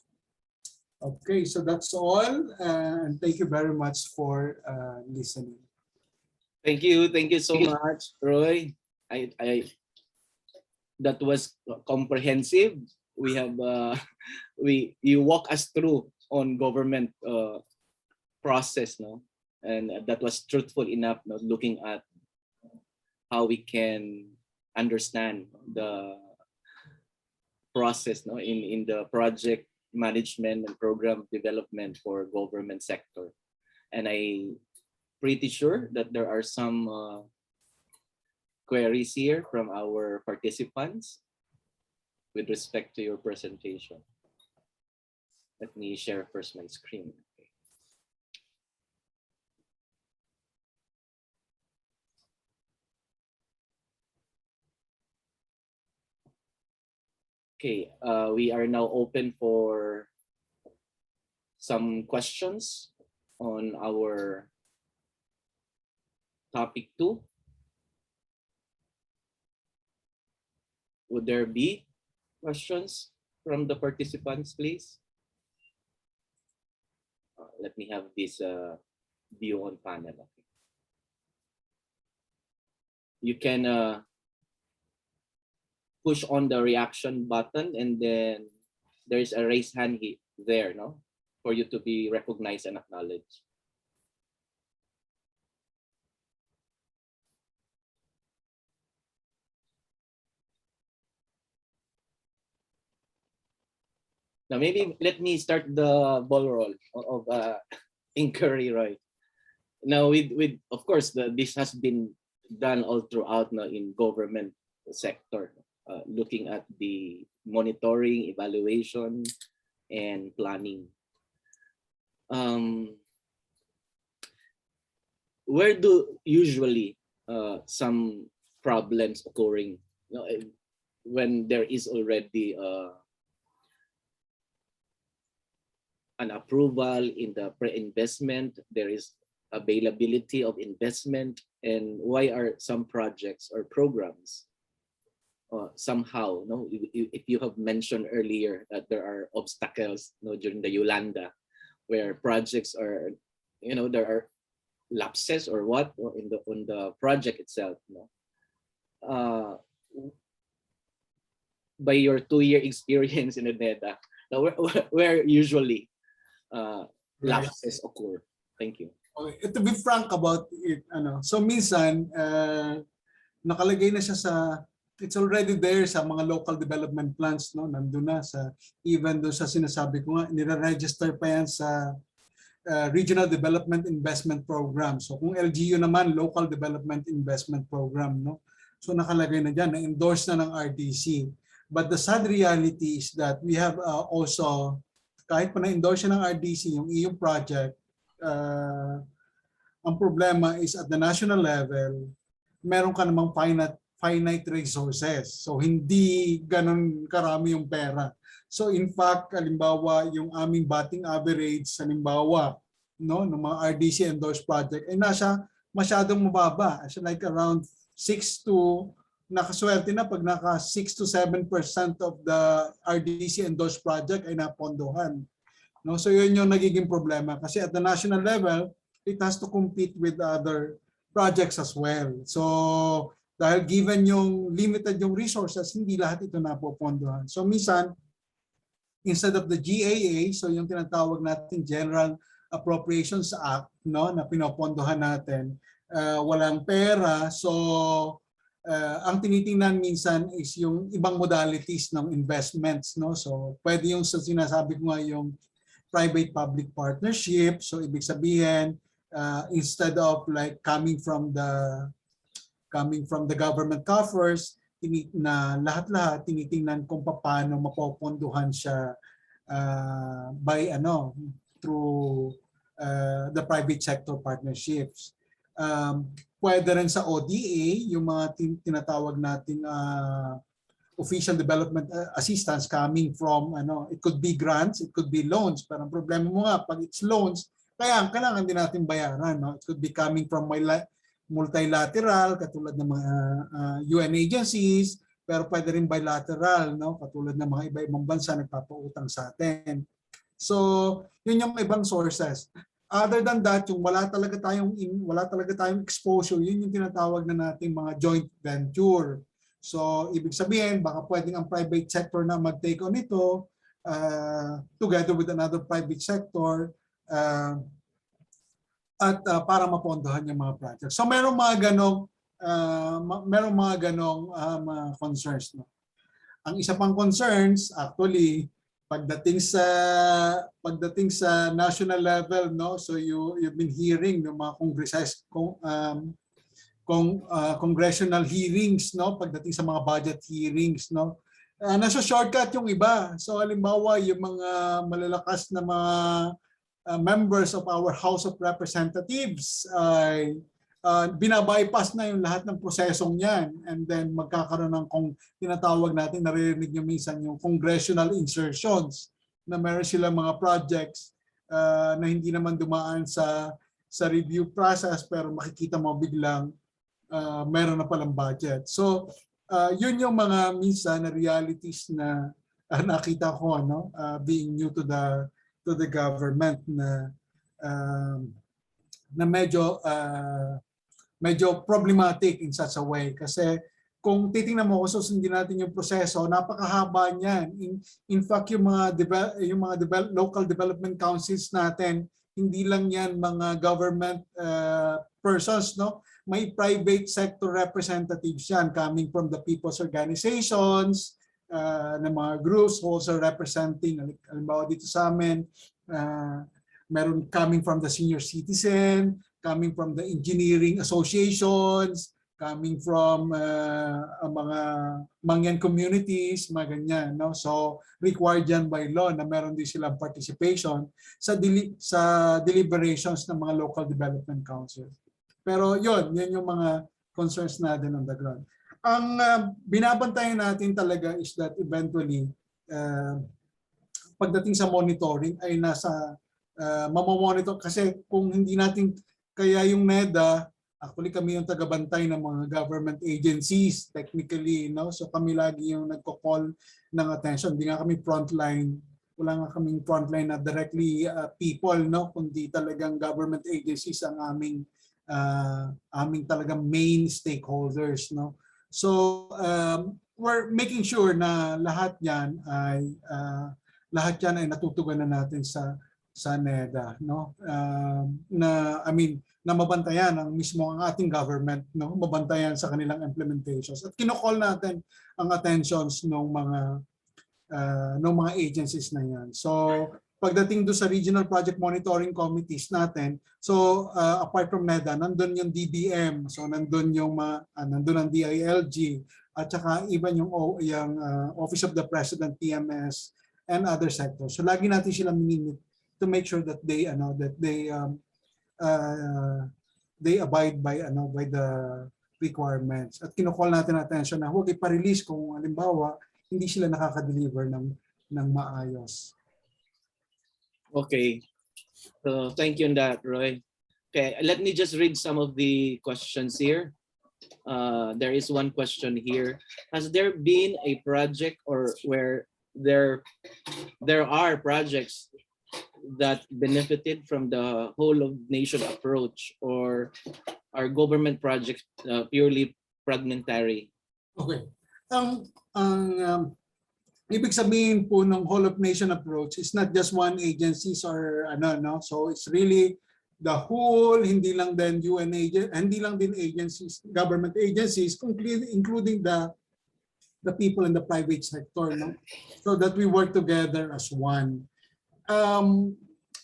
Okay, so that's all, and thank you very much for listening. Thank you so much, Roy. That was comprehensive. We have you walk us through on government process, no, and that was truthful enough, no, looking at how we can understand the process, no, in the project management and program development for government sector. And I pretty sure that there are some queries here from our participants with respect to your presentation. Let me share first my screen. Okay, we are now open for some questions on our topic 2. Would there be questions from the participants, please? Let me have this view on panel. You can push on the reaction button, and then there's a raise hand there, no, for you to be recognized and acknowledged. Now, maybe let me start the ball roll of inquiry, right? Now, with of course, this has been done all throughout now in government sector, looking at the monitoring, evaluation, and planning. Where do usually some problems occurring, you know, when there is already an approval in the pre-investment, there is availability of investment, and why are some projects or programs somehow, no, if you have mentioned earlier that there are obstacles, no, during the Yolanda, where projects are, you know, there are lapses or what in the project itself, no. By your 2-year experience in the NEDA, where usually lapses occur? Thank you. Okay, to be frank about it, so minsan nakalagay na siya sa, it's already there sa mga local development plans, no, nandun na sa, even doon sa sinasabi ko nga, nire-register pa yan sa Regional Development Investment Program. So kung LGU naman, Local Development Investment Program, no, so nakalagay na dyan, na-endorse na ng RDC. But the sad reality is that we have also, kahit pa na-endorse ng RDC yung iyong project, ang problema is at the national level, meron ka namang finite resources. So hindi ganun karami yung pera. So in fact, halimbawa yung aming batting average, halimbawa, no, ng mga RDC endorsed project ay nasa masyadong mababa. So like around 6 to, nakaswerte na pag naka 6 to 7% of the RDC endorsed project ay napondohan. No, so yun yung nagiging problema kasi at the national level, it has to compete with other projects as well. So dahil given yung limited yung resources, hindi lahat ito napopondohan. So minsan, instead of the GAA, so yung tinatawag natin General Appropriations Act, no, na pinopondohan natin, walang pera. So ang tinitingnan minsan is yung ibang modalities ng investments, no. So pwede yung sinasabi ko nga yung private-public partnership. So ibig sabihin, instead of like coming from the government coffers, na lahat-lahat tinitingnan kung paano mapopondohan siya by through the private sector partnerships. Pwede rin sa ODA, yung mga tinatawag nating official development assistance coming from it could be grants, it could be loans, pero ang problema mo nga pag it's loans, kaya kailangan din natin bayaran, no? It could be coming from multilateral katulad ng mga UN agencies, pero pwede rin bilateral, no? Katulad ng mga iba-ibang bansa nagpapautang sa atin. So, yun yung ibang sources. Other than that, yung wala talaga tayong exposure, yun yung tinatawag na nating mga joint venture. So, ibig sabihin, baka pwedeng ang private sector na mag-take on ito together with another private sector at para mapondohan yung mga projects. So, merong mga ganong concerns. No? Ang isa pang concerns, actually, pagdating sa national level, no, so you've been hearing ng mga congressional hearings, no, pagdating sa mga budget hearings, no, nasa shortcut yung iba. So halimbawa yung mga malalakas na mga members of our House of Representatives ay binabypass na yung lahat ng prosesong yan, and then magkakaroon ng tinatawag natin, naririnig nyo minsan yung congressional insertions na meron sila mga projects na hindi naman dumaan sa review process, pero makikita mo biglang meron na palang budget. So yun yung mga minsan na realities na nakita ko, no, being new to the government na medyo problematic in such a way, kasi kung titingnan mo, kung susundin natin yung proseso, napakahaba niyan. In fact, yung mga local development councils natin, hindi lang yan mga government persons, no? May private sector representatives yan coming from the people's organizations, na mga groups also representing, halimbawa dito sa amin, meron coming from the senior citizen, coming from the engineering associations, coming from mga mangyan communities, mga ganyan, no? So required yan by law na meron din silang participation sa deliberations ng mga local development council. Pero yan yung mga concerns natin on the ground. Ang binabantayan natin talaga is that eventually pagdating sa monitoring ay nasa mamamonitor, kasi kung hindi natin kaya yung NEDA, actually kami yung tagabantay ng mga government agencies technically, no? So kami lagi yung nagko-call ng attention. Hindi nga kami frontline, wala nga kaming frontline na directly people, no? Kundi talagang government agencies ang aming talagang main stakeholders, no? So we're making sure na lahat yan ay natutugunan natin sa NEDA, no? Na mabantayan ang mismo ang ating government, no? Mabantayan sa kanilang implementations. At kinocall natin ang attentions ng mga agencies na yan. So pagdating do sa regional project monitoring committees natin, so apart from NEDA, nandun yung DBM, so nandun ang DILG, at saka even yung Office of the President, PMS, and other sectors. So lagi natin sila minimit to make sure that they abide by the requirements. At kinocall natin attention na huwag ipa-release kung halimbawa hindi sila nakaka-deliver ng maayos. Okay. So thank you on that, Roy. Okay, let me just read some of the questions here. There is one question here. Has there been a project or where there are projects that benefited from the whole of nation approach, or are government projects purely fragmentary? Okay. Ibig sabihin po ng whole of nation approach is not just one agencies or no. So it's really the whole, hindi lang din agencies, government agencies, including the people in the private sector, no? So that we work together as one.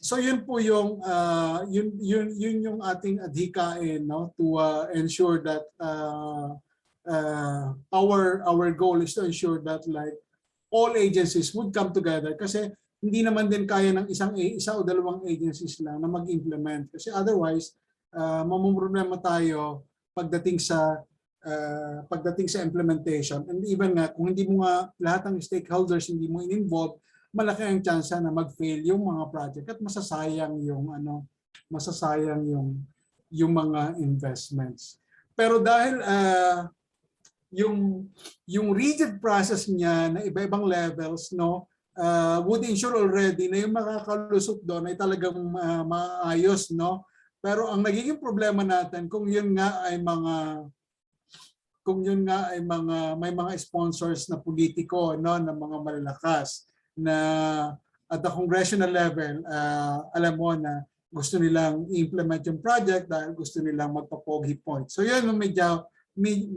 So yun po yung yung ating adhikain, no, to ensure that our goal is to ensure that like all agencies would come together, kasi hindi naman din kaya ng isa o dalawang agencies lang na mag-implement, kasi otherwise mamumroblema tayo pagdating sa pagdating sa implementation. And even nga, kung hindi mo nga lahat ng stakeholders hindi mo in-involve, malaki ang chance na mag-fail yung mga project at masasayang yung mga investments. Pero dahil yung rigid process niya na iba-ibang levels, no, would ensure already na yung makakalusot doon ay talagang maayos, no. Pero ang nagiging problema natin kung yun nga ay may mga sponsors na politiko, no, na mga malalakas na at the congressional level, alam mo na gusto nilang i-implement yung project dahil gusto nilang magpa-pogi point. So yun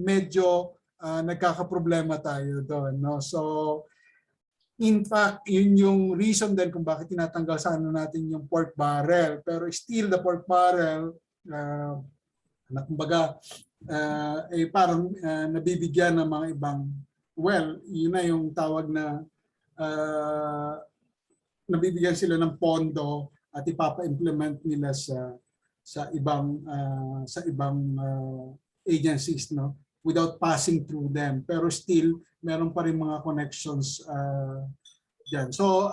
medyo nagkakaproblema tayo doon, no. So in fact, yun yung reason din kung bakit tinatanggal sana natin yung pork barrel. Pero still the pork barrel na kumbaga parang nabibigyan ng mga ibang, well, yun na yung tawag na nabibigyan sila ng pondo at ipapa-implement nila sa ibang agencies, no, without passing through them. Pero still meron pa rin mga connections diyan. So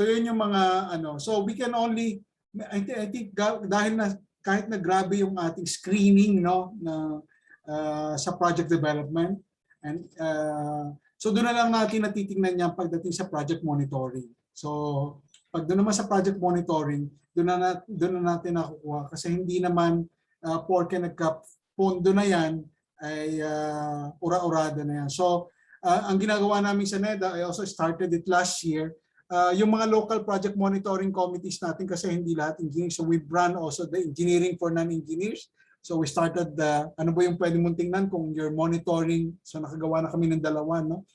yun yung mga so we can only, I think dahil na kahit na grabe yung ating screening, no, na sa project development, and so doon na lang natin natitingnan niya pagdating sa project monitoring. So pag doon naman sa project monitoring, doon na natin nakukuha kasi hindi naman porke nagka-pondo na yan ay ura-urada na yan. So ang ginagawa namin sa NEDA, I also started it last year, yung mga local project monitoring committees natin kasi hindi lahat engineers. So we run also the engineering for non-engineers. So we started ano ba yung pwede mong tingnan kung you're monitoring. So nakagawa na kami ng dalawa, no?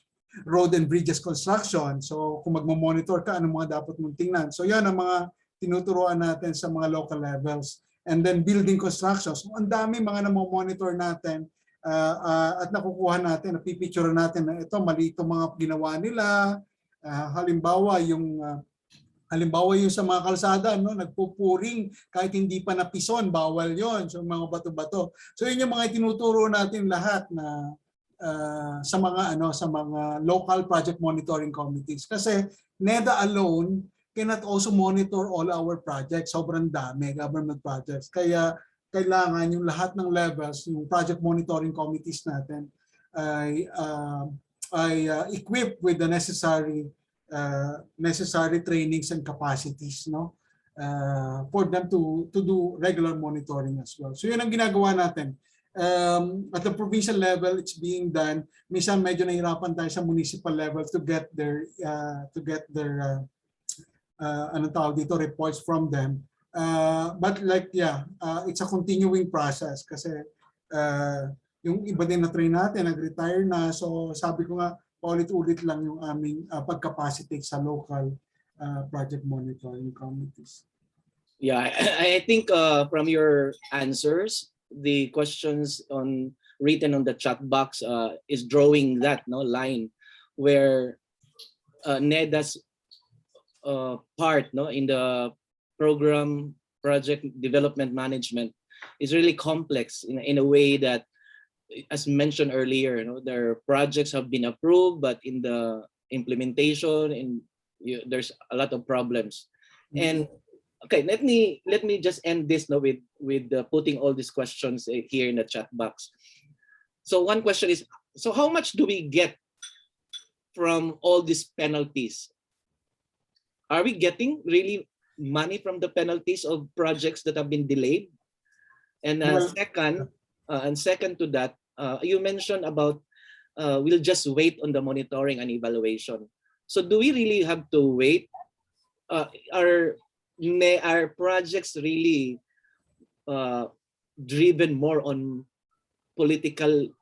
Road and bridges construction. So kung magmo-monitor ka, ano mga dapat mong tingnan. So yan ang mga tinuturuan natin sa mga local levels. And then building construction. So ang dami mga namomonitor natin at nakukuha natin, napipicture natin na ito, mali itong mga ginawa nila. Halimbawa yung sa mga kalsada, no, nagpupuring kahit hindi pa napison, bawal yon. So mga bato-bato. So yun yung mga tinuturo natin lahat na sa mga local project monitoring committees kasi NEDA alone cannot also monitor all our projects. Sobrang dami government projects. Kaya kailangan yung lahat ng levels, yung project monitoring committees natin ay equipped with the necessary trainings and capacities, no, for them to do regular monitoring as well. So yun ang ginagawa natin. At the provincial level, it's being done. Minsan medyo nahirapan tayo sa municipal level to get their anong tawag dito, reports from them. But like it's a continuing process kasi yung iba din na train natin, nag-retire na. So sabi ko nga, paulit-ulit lang yung aming pagcapacitate sa local project monitoring committees. Yeah, I think from your answers, the questions written on the chat box is drawing that line where NEDA's part in the project development management is really complex in a way that, as mentioned earlier, their projects have been approved, but in the implementation, there's a lot of problems. And okay, let me just end this with putting all these questions here in the chat box. So one question is, so how much do we get from all these penalties? Are we getting really money from the penalties of projects that have been delayed? And second to that, you mentioned about we'll just wait on the monitoring and evaluation. So do we really have to wait? Are projects really driven more on political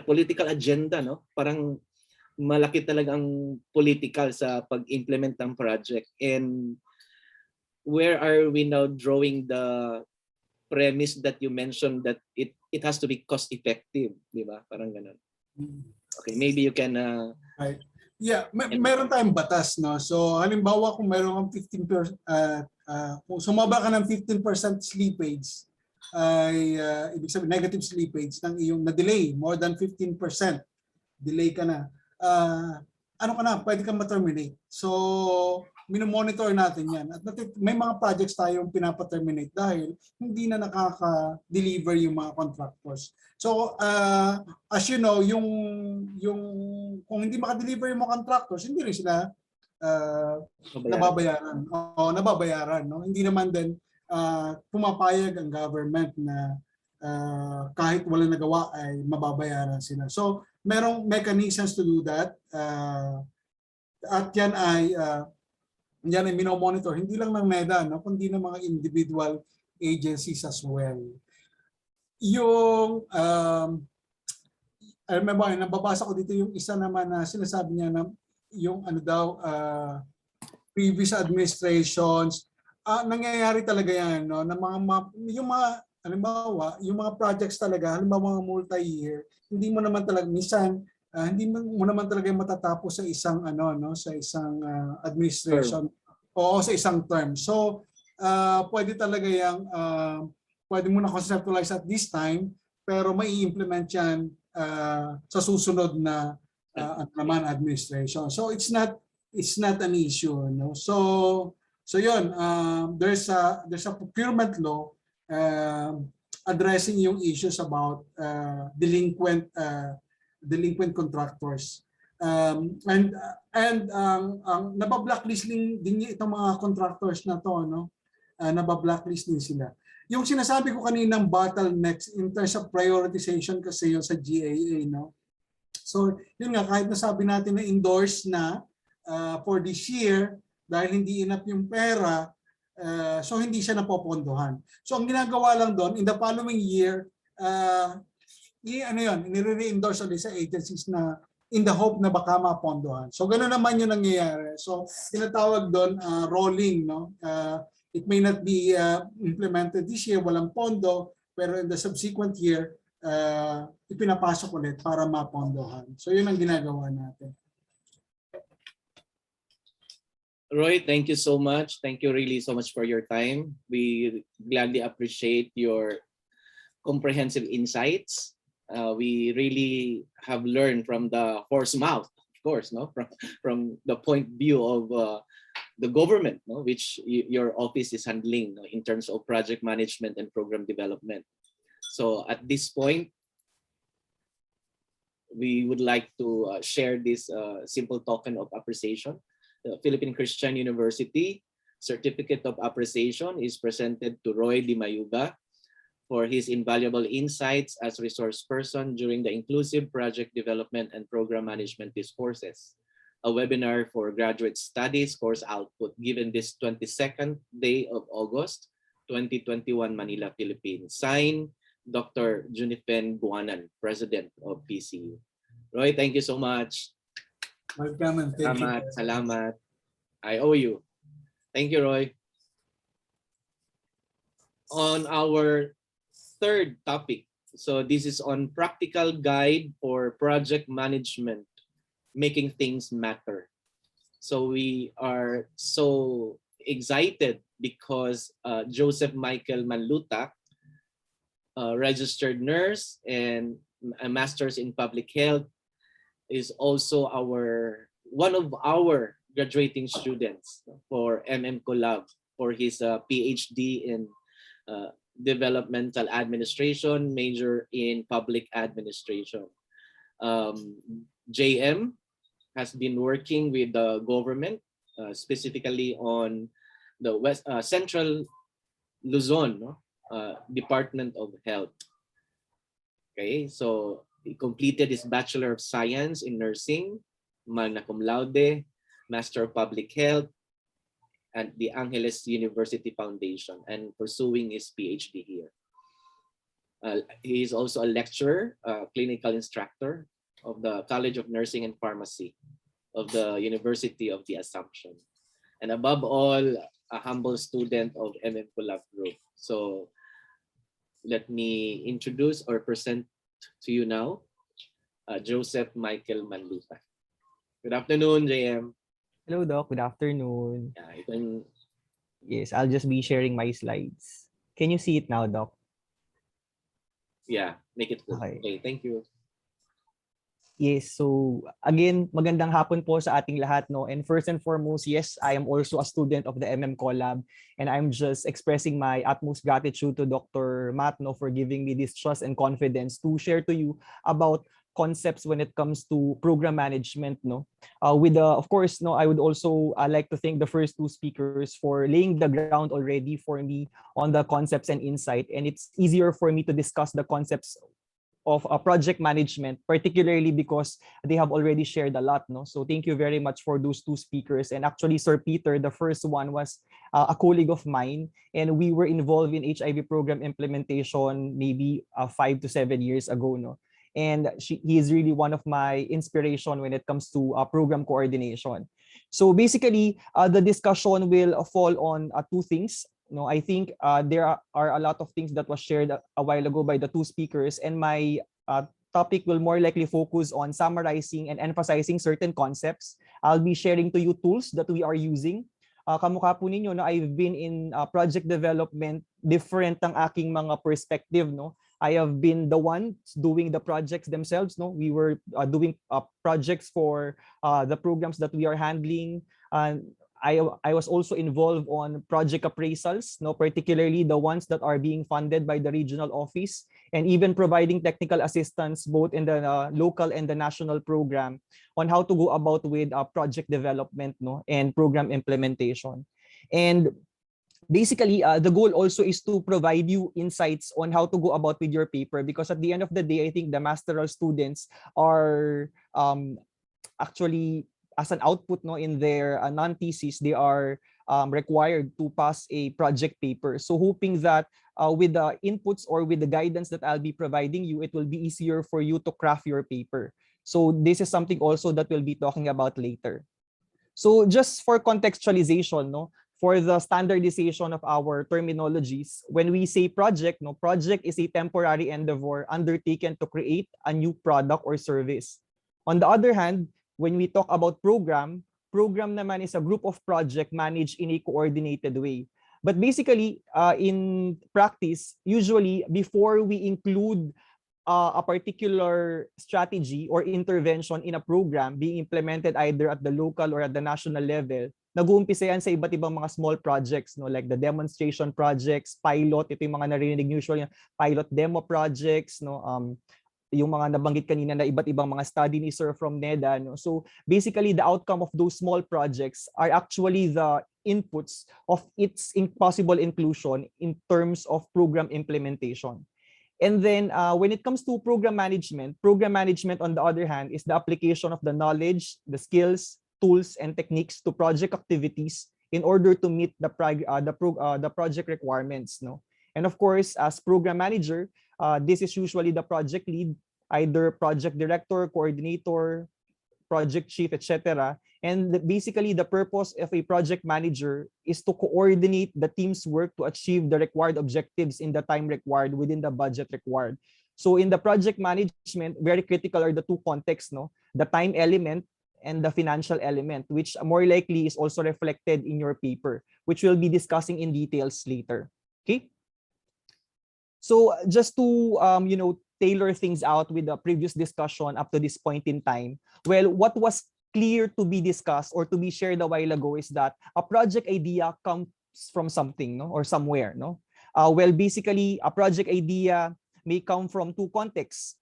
political agenda, no? Parang malaki talagang political sa pag-implement ng project. And where are we now drawing the premise that you mentioned that it has to be cost effective, di ba? Parang ganun. Okay, maybe you can right. Yeah, meron tayong batas, no. So halimbawa kung meron kang 15% kung sumaba ka ng 15% slippage, ay ibig sabihin negative slippage ng iyong na-delay, more than 15% delay ka na, ano ka na, pwede kang ma-terminate. So, minomonitor natin yan. At may mga projects tayong pinapa-terminate dahil hindi na nakaka-deliver yung mga contractors. So, as you know, yung kung hindi maka-deliver yung mga contractors, hindi rin sila nababayaran. O nababayaran. No? Hindi naman din pumapayag ang government na kahit walang nagawa ay mababayaran sila. So, merong mechanisms to do that. At yan ay minomonitor, hindi lang ng NEDA, no, kundi ng mga individual agencies as well. Yung, I remember, nababasa ko dito yung isa naman na sinasabi niya na yung ano daw, previous administrations, nangyayari talaga yan, no, na yung mga, halimbawa, yung mga projects talaga, halimbawa mga multi-year, hindi mo naman talaga, minsan, hindi mo naman talaga matatapos sa isang sa isang administration o sa isang term. So pwede talaga yang pwede mo na conceptualize at this time, pero mai-implement yan sa susunod na naman administration. So it's not an issue, no. So yun, there's a procurement law addressing yung issues about delinquent contractors. And naba-blacklist din itong mga contractors na to, no? Naba-blacklist din sila. Yung sinasabi ko kaninang bottlenecks in terms of prioritization kasi yun sa GAA, no? So, yun nga, kahit nasabi natin na endorse na for this year, dahil hindi enough yung pera, so hindi siya napopondohan. So, ang ginagawa lang doon, in the following year, nire-endorse ulit sa agencies na in the hope na baka mapondohan. So ganoon naman yung nangyayari. So tinatawag doon rolling, no? It may not be implemented this year, walang pondo, pero in the subsequent year, ipinapasok ulit para mapondohan. So yun ang ginagawa natin. Roy, thank you so much. Thank you really so much for your time. We gladly appreciate your comprehensive insights. We really have learned from the horse mouth, of course, no, from the point view of the government, no, which your office is handling, no, in terms of project management and program development. So at this point, we would like to share this simple token of appreciation. The Philippine Christian University Certificate of Appreciation is presented to Roy Dimayuga for his invaluable insights as resource person during the Inclusive Project Development and Program Management Discourses, a webinar for graduate studies course output given this 22nd day of August, 2021, Manila, Philippines. Signed, Dr. Junifen Guanan, President of PCU. Roy, thank you so much. Welcome and thank you. Salamat. I owe you. Thank you, Roy. On our third topic, so this is on practical guide for project management, making things matter. So we are so excited because Joseph Michael Manlutac, registered nurse and a master's in public health, is also one of our graduating students for Collab for his PhD in developmental administration, major in public administration. JM has been working with the government, specifically on the Central Luzon, no? Department of Health. Okay, so he completed his Bachelor of Science in Nursing, magna cum laude, Master of Public Health, and the Angeles University Foundation, and pursuing his PhD here. He is also a lecturer, clinical instructor of the College of Nursing and Pharmacy of the University of the Assumption. And above all, a humble student of Collab Group. So let me introduce or present to you now, Joseph Michael Manlutac. Good afternoon, JM. Hello, Doc. Good afternoon. Yeah, Yes, I'll just be sharing my slides. Can you see it now, Doc? Yeah, make it full. Okay. Okay, thank you. Yes, so again, magandang hapon po sa ating lahat, no? And first and foremost, yes, I am also a student of the Collab, and I'm just expressing my utmost gratitude to Dr. Matt, no, for giving me this trust and confidence to share to you about concepts when it comes to program management, no? Of course, no, I would also like to thank the first two speakers for laying the ground already for me on the concepts and insight, and it's easier for me to discuss the concepts of project management, particularly because they have already shared a lot. No, so thank you very much for those two speakers. And actually, Sir Peter, the first one was a colleague of mine, and we were involved in HIV program implementation maybe 5 to 7 years ago. No, and he is really one of my inspiration when it comes to program coordination. So basically, the discussion will fall on two things. No, I think there are a lot of things that was shared a while ago by the two speakers, and my topic will more likely focus on summarizing and emphasizing certain concepts. I'll be sharing to you tools that we are using. Kamukha po ninyo na I've been in project development, different ang aking mga perspective, no. I have been the one doing the projects themselves, no. We were doing projects for the programs that we are handling. I was also involved on project appraisals, no, particularly the ones that are being funded by the regional office, and even providing technical assistance both in the local and the national program on how to go about with project development, no, and program implementation. And basically, the goal also is to provide you insights on how to go about with your paper, because at the end of the day, I think the masteral students are actually, as an output, no, in their non-thesis, they are required to pass a project paper. So hoping that with the inputs or with the guidance that I'll be providing you, it will be easier for you to craft your paper. So this is something also that we'll be talking about later. So just for contextualization, no, for the standardization of our terminologies, when we say project, no, project is a temporary endeavor undertaken to create a new product or service. On the other hand, when we talk about program naman is a group of project managed in a coordinated way. But basically, in practice, usually before we include a particular strategy or intervention in a program being implemented either at the local or at the national level, nag-uumpisa yan sa iba't ibang mga small projects, no, like the demonstration projects, pilot, ito yung mga narinig usually, pilot demo projects, no, yung mga nabanggit kanina na iba't ibang mga study ni Sir from NEDA, no? So basically, the outcome of those small projects are actually the inputs of its possible inclusion in terms of program implementation. And then when it comes to program management on the other hand is the application of the knowledge, the skills, tools, and techniques to project activities in order to meet the project requirements, no? And of course, as program manager, this is usually the project lead, either project director, coordinator, project chief, etc. And basically, the purpose of a project manager is to coordinate the team's work to achieve the required objectives in the time required within the budget required. So in the project management, very critical are the two contexts, no? The time element and the financial element, which more likely is also reflected in your paper, which we'll be discussing in details later. Okay. So just to tailor things out with the previous discussion up to this point in time, well, what was clear to be discussed or to be shared a while ago is that a project idea comes from something, no, or somewhere, no. Well, basically, a project idea may come from two contexts.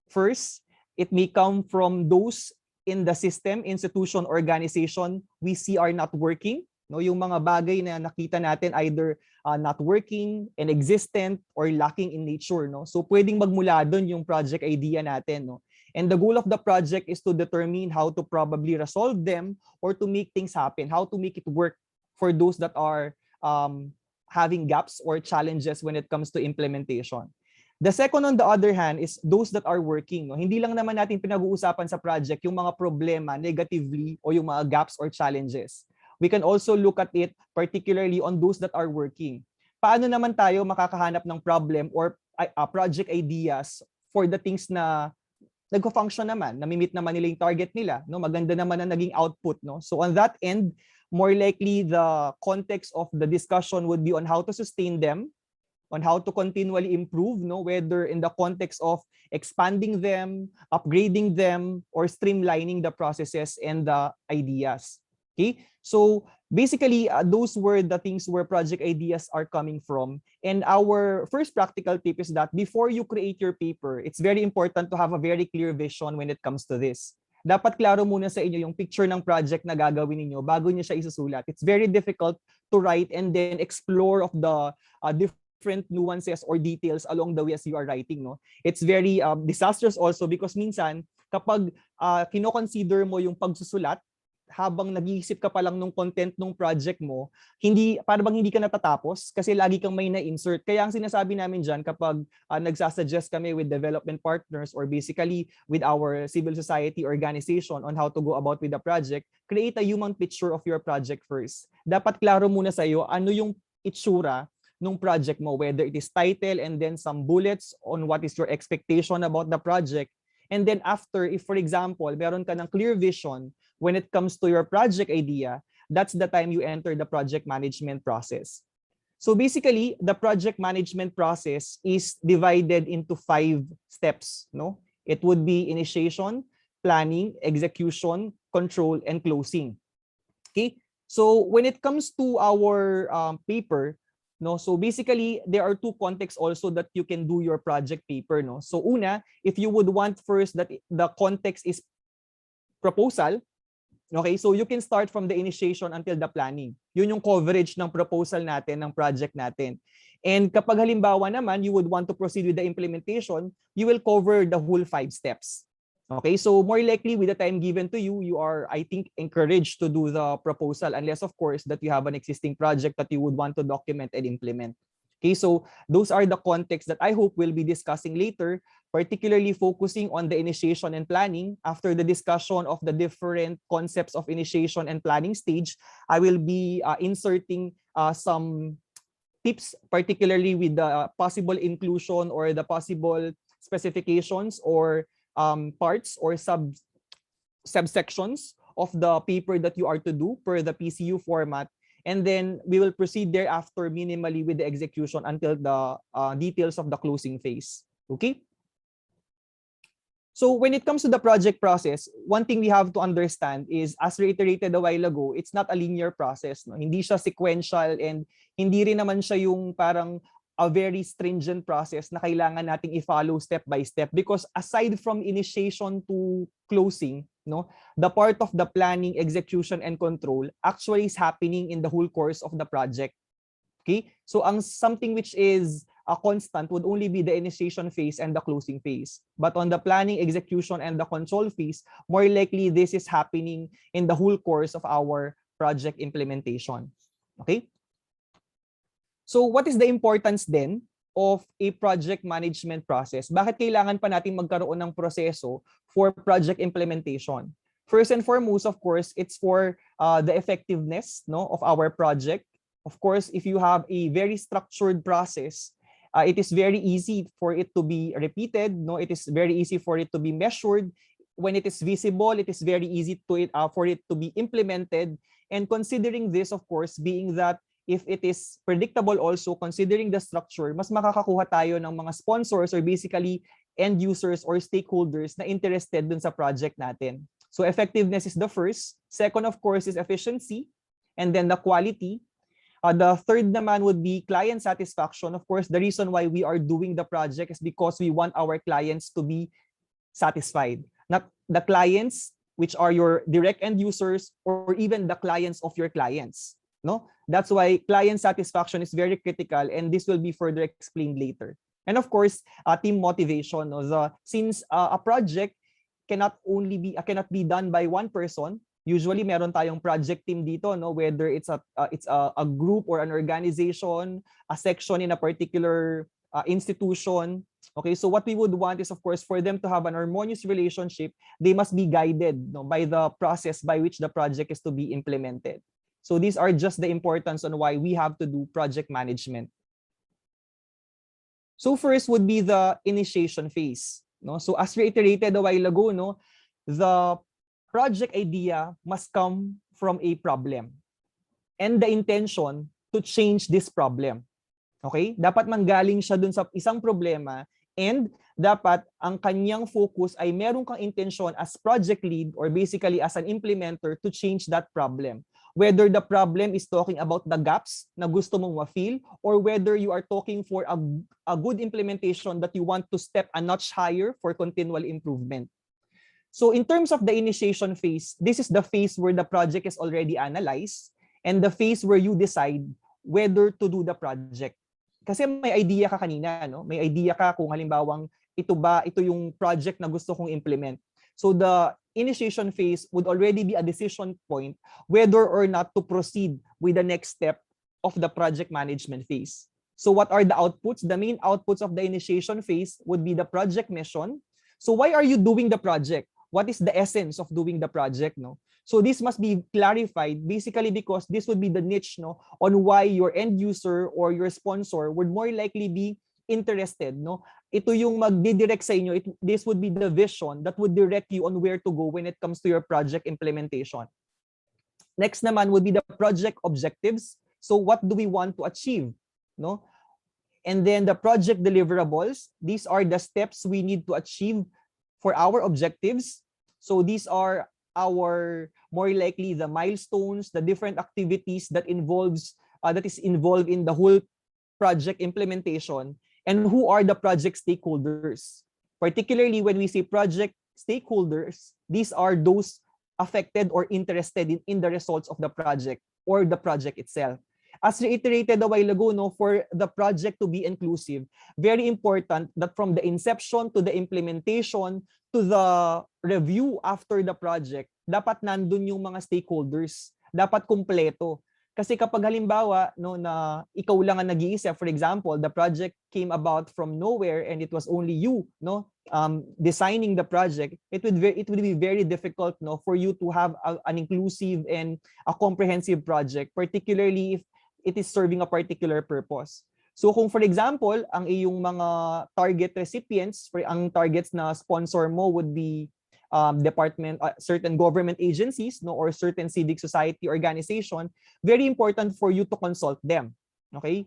First, it may come from those in the system, institution, organization we see are not working, no, yung mga bagay na nakita natin either not working, inexistent, or lacking in nature, no. So pwedeng magmula doon yung project idea natin, no. And the goal of the project is to determine how to probably resolve them or to make things happen, how to make it work for those that are having gaps or challenges when it comes to implementation. The second, on the other hand, is those that are working, no. Hindi lang naman natin pinag-uusapan sa project yung mga problema negatively o yung mga gaps or challenges. We can also look at it particularly on those that are working. Paano naman tayo makakahanap ng problem or project ideas for the things na nagko-function naman, namimit naman nila yung target nila, no? Maganda naman ang naging output, no? So on that end, more likely the context of the discussion would be on how to sustain them, on how to continually improve, no, whether in the context of expanding them, upgrading them, or streamlining the processes and the ideas. Okay, so basically, those were the things where project ideas are coming from. And our first practical tip is that before you create your paper, it's very important to have a very clear vision when it comes to this. Dapat klaro muna sa inyo yung picture ng project na gagawin niyo bago niyo siya isusulat. It's very difficult to write and then explore of the different nuances or details along the way as you are writing, no? It's very disastrous also because minsan kapag kino-consider mo yung pagsusulat habang nag-iisip ka pa lang nung content ng project mo, parang hindi ka natatapos kasi lagi kang may na-insert. Kaya ang sinasabi namin dyan kapag nagsasuggest kami with development partners or basically with our civil society organization on how to go about with the project, create a human picture of your project first. Dapat klaro muna sa iyo ano yung itsura nung project mo, whether it is title and then some bullets on what is your expectation about the project. And then after, if for example, meron ka ng clear vision when it comes to your project idea, that's the time you enter the project management process. So basically, the project management process is divided into 5 steps, no? It would be initiation, planning, execution, control, and closing. Okay? So when it comes to our paper, no, so basically there are 2 contexts also that you can do your project paper, no. So una, if you would want first that the context is proposal, okay, so you can start from the initiation until the planning. Yun yung coverage ng proposal natin, ng project natin. And kapag halimbawa naman you would want to proceed with the implementation, you will cover the whole 5 steps. Okay, so more likely with the time given to you, you are, I think, encouraged to do the proposal unless, of course, that you have an existing project that you would want to document and implement. Okay, so those are the contexts that I hope we'll be discussing later, particularly focusing on the initiation and planning. After the discussion of the different concepts of initiation and planning stage, I will be inserting some tips, particularly with the possible inclusion or the possible specifications or parts or subsections of the paper that you are to do per the PCU format. And then we will proceed thereafter minimally with the execution until the details of the closing phase. Okay? So when it comes to the project process, one thing we have to understand is, as reiterated a while ago, it's not a linear process. No? Hindi siya sequential and hindi rin naman siya yung parang a very stringent process na kailangan nating i-follow step by step, because aside from initiation to closing, no, the part of the planning, execution, and control actually is happening in the whole course of the project. Okay? So ang something which is a constant would only be the initiation phase and the closing phase. But on the planning, execution, and the control phase, more likely this is happening in the whole course of our project implementation. Okay? So what is the importance then of a project management process? Bakit kailangan pa natin magkaroon ng proseso for project implementation? First and foremost, of course, it's for the effectiveness, no, of our project. Of course, if you have a very structured process, it is very easy for it to be repeated. No, it is very easy for it to be measured. When it is visible, it is very easy for it to be implemented. And considering this, of course, being that if it is predictable also, considering the structure, mas makakakuha tayo ng mga sponsors or basically end users or stakeholders na interested dun sa project natin. So effectiveness is the first. Second, of course, is efficiency. And then the quality. The third naman would be client satisfaction. Of course, the reason why we are doing the project is because we want our clients to be satisfied. Not the clients, which are your direct end users, or even the clients of your clients. No? That's why client satisfaction is very critical, and this will be further explained later. And of course, team motivation. No? Since a project cannot be done by one person, usually meron tayong project team dito, no, whether it's a group or an organization, a section in a particular institution. Okay, so what we would want is, of course, for them to have an harmonious relationship. They must be guided, no, by the process by which the project is to be implemented. So these are just the importance on why we have to do project management. So first would be the initiation phase. No? So as reiterated a while ago, no, the project idea must come from a problem and the intention to change this problem. Okay? Dapat manggaling siya dun sa isang problema, and dapat ang kanyang focus ay meron kang intensyon as project lead or basically as an implementer to change that problem. Whether the problem is talking about the gaps na gusto mong ma-fill, or whether you are talking for a good implementation that you want to step a notch higher for continual improvement. So in terms of the initiation phase, this is the phase where the project is already analyzed and the phase where you decide whether to do the project. Kasi may idea ka kanina, no? May idea ka kung halimbawang ito yung project na gusto kong implement. So the initiation phase would already be a decision point whether or not to proceed with the next step of the project management phase. So what are the outputs? The main outputs of the initiation phase would be the project mission. So why are you doing the project? What is the essence of doing the project, no? So this must be clarified basically because this would be the niche, no, on why your end user or your sponsor would more likely be interested, no? Ito yung magdidirect sa inyo. This would be the vision that would direct you on where to go when it comes to your project implementation. Next naman would be the project objectives. So what do we want to achieve, no? And then the project deliverables. These are the steps we need to achieve for our objectives. So these are our more likely the milestones, the different activities that is involved in the whole project implementation, and who are the project stakeholders. Particularly when we say project stakeholders, these are those affected or interested in the results of the project or the project itself. As reiterated a while ago, no, for the project to be inclusive, very important that from the inception to the implementation to the review after the project, dapat nandun yung mga stakeholders, dapat kumpleto. Kasi kapag halimbawa, no, na ikaw lang ang nag-iisip, for example, the project came about from nowhere and it was only you, no, designing the project, it would be very difficult, no, for you to have an inclusive and a comprehensive project, particularly if it is serving a particular purpose. So kung for example, ang iyong mga target recipients, ang targets na sponsor mo would be certain government agencies, no, or certain civic society organization, very important for you to consult them, okay,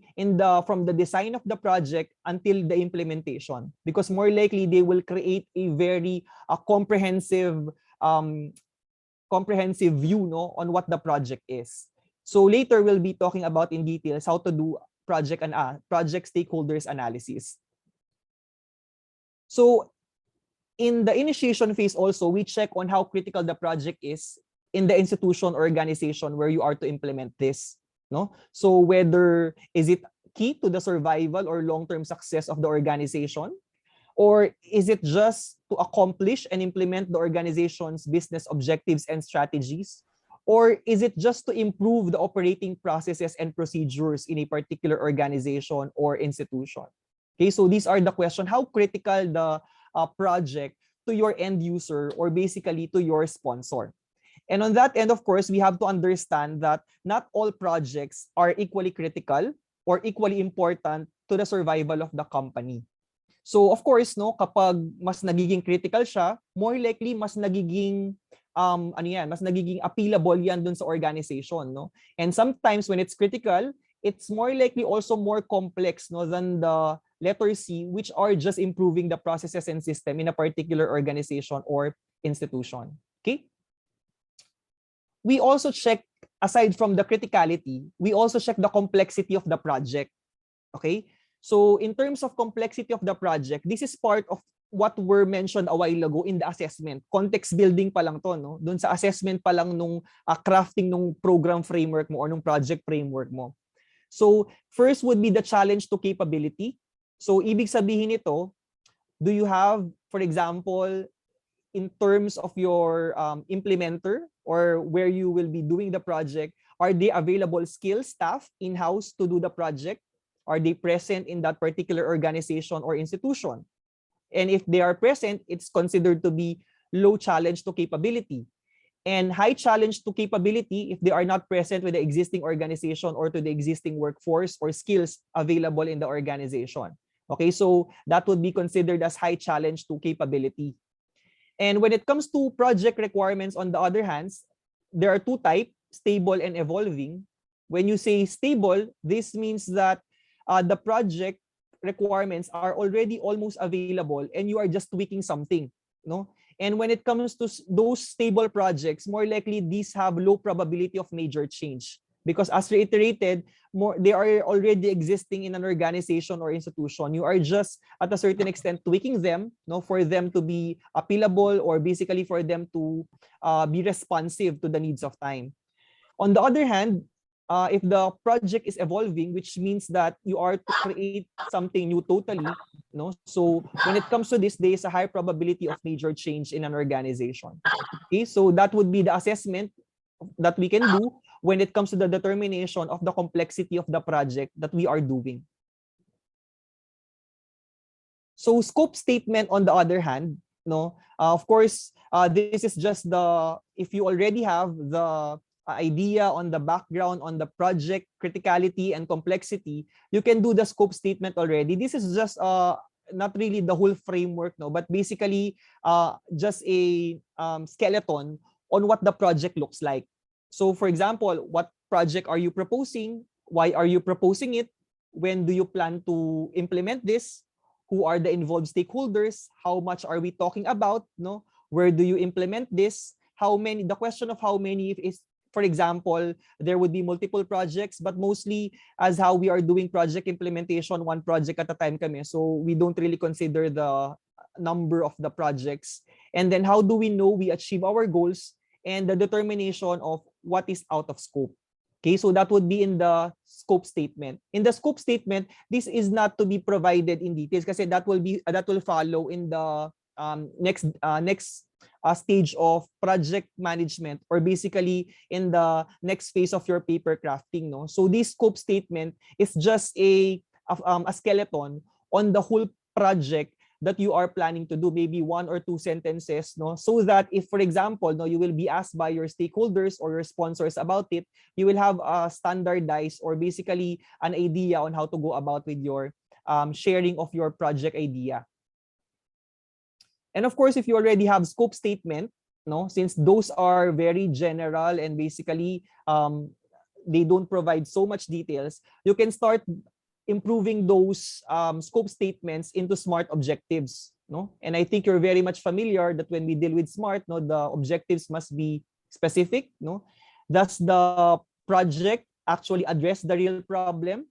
from the design of the project until the implementation, because more likely they will create a very comprehensive view, no, on what the project is. So later we'll be talking about in details how to do project stakeholders analysis. So in the initiation phase also, we check on how critical the project is in the institution or organization where you are to implement this, no? So whether is it key to the survival or long-term success of the organization, or is it just to accomplish and implement the organization's business objectives and strategies, or is it just to improve the operating processes and procedures in a particular organization or institution? Okay, so these are the questions. How critical the project to your end user or basically to your sponsor? And on that end, of course, we have to understand that not all projects are equally critical or equally important to the survival of the company. So of course, no, kapag mas nagiging critical siya, more likely mas nagiging mas nagiging appealable yan dun sa organization, no? And sometimes when it's critical, it's more likely also more complex, no, than the letter C, which are just improving the processes and system in a particular organization or institution. Okay? We also check, aside from the criticality, we also check the complexity of the project. Okay? So in terms of complexity of the project, this is part of what were mentioned a while ago in the assessment. Context building pa lang to, no? Doon sa assessment pa lang nung crafting nung program framework mo or nung project framework mo. So first would be the challenge to capability. So ibig sabihin nito, do you have, for example, in terms of your implementer or where you will be doing the project, are they available skilled staff in-house to do the project? Are they present in that particular organization or institution? And if they are present, it's considered to be low challenge to capability. And high challenge to capability if they are not present with the existing organization or to the existing workforce or skills available in the organization. Okay, so that would be considered as high challenge to capability. And when it comes to project requirements, on the other hand, there are two types, stable and evolving. When you say stable, this means that the project requirements are already almost available and you are just tweaking something, no? And when it comes to those stable projects, more likely these have low probability of major change, because as reiterated, they are already existing in an organization or institution. You are just at a certain extent tweaking them, no, for them to be appealable, or basically for them to be responsive to the needs of time. On the other hand, if the project is evolving, which means that you are to create something new totally, no? So when it comes to this, there is a high probability of major change in an organization. Okay, so that would be the assessment that we can do when it comes to the determination of the complexity of the project that we are doing. So scope statement, on the other hand, no, of course, this is just the, if you already have the idea on the background on the project criticality and complexity, you can do the scope statement already. This is just not really the whole framework, no, but basically just a skeleton on what the project looks like. So for example, what project are you proposing? Why are you proposing it? When do you plan to implement this? Who are the involved stakeholders? How much are we talking about? No, where do you implement this? How many? The question of how many is, for example, there would be multiple projects, but mostly as how we are doing project implementation, one project at a time kami. So we don't really consider the number of the projects. And then how do we know we achieve our goals, and the determination of what is out of scope. Okay, so that would be in the scope statement. In the scope statement, this is not to be provided in details kasi that will follow in the next stage of project management, or basically in the next phase of your paper crafting, no? So this scope statement is just a skeleton on the whole project that you are planning to do, maybe 1 or 2 sentences, no? So that if, for example, no, you will be asked by your stakeholders or your sponsors about it, you will have a standardized, or basically an idea on how to go about with your sharing of your project idea. And of course, if you already have scope statement, no, since those are very general and basically they don't provide so much details, you can start improving those scope statements into SMART objectives, no? And I think you're very much familiar that when we deal with SMART, no, the objectives must be specific, no? Does the project actually address the real problem?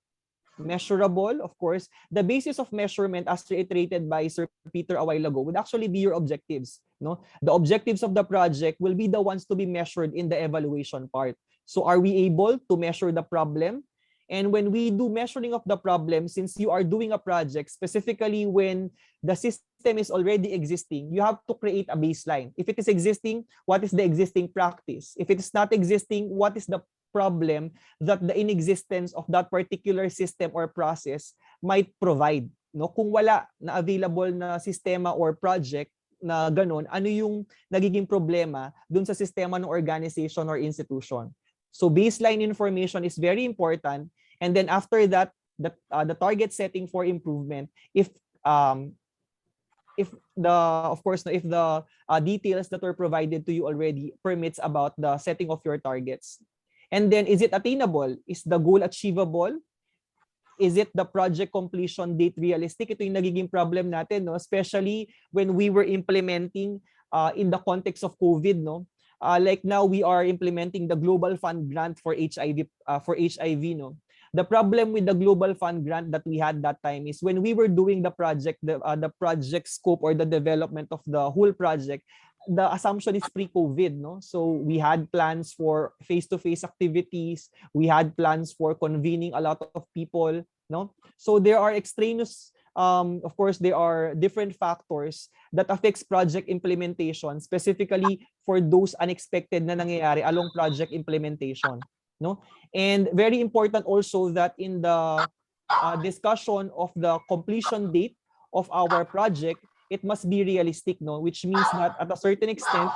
Measurable, of course. The basis of measurement, as reiterated by Sir Peter a while ago, would actually be your objectives, no? The objectives of the project will be the ones to be measured in the evaluation part. So are we able to measure the problem? And when we do measuring of the problem, since you are doing a project, specifically when the system is already existing, you have to create a baseline. If it is existing, what is the existing practice? If it is not existing, what is the problem that the inexistence of that particular system or process might provide? No? Kung wala na available na sistema or project na ganun, ano yung nagiging problema dun sa sistema ng organization or institution? So baseline information is very important, and then after that, the target setting for improvement. If the details that were provided to you already permits about the setting of your targets, and then is it attainable? Is the goal achievable? Is it the project completion date realistic? Ito yung nagiging problem natin, no? Especially when we were implementing in the context of COVID, no? Like now we are implementing the Global Fund grant for HIV, no? The problem with the Global Fund grant that we had that time is when we were doing the project, the project scope or the development of the whole project, the assumption is pre-COVID, no? So we had plans for face-to-face activities, we had plans for convening a lot of people, no? So there are extraneous, of course, there are different factors that affects project implementation, specifically for those unexpected na nangyayari along project implementation, no? And very important also that in the discussion of the completion date of our project, it must be realistic, no? Which means that at a certain extent,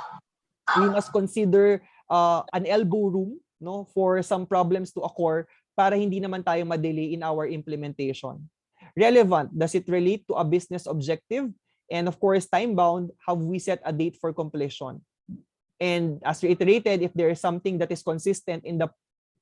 we must consider an elbow room, no, for some problems to occur para hindi naman tayo ma-delay in our implementation. Relevant, does it relate to a business objective? And of course, time-bound, have we set a date for completion? And as reiterated, if there is something that is consistent in the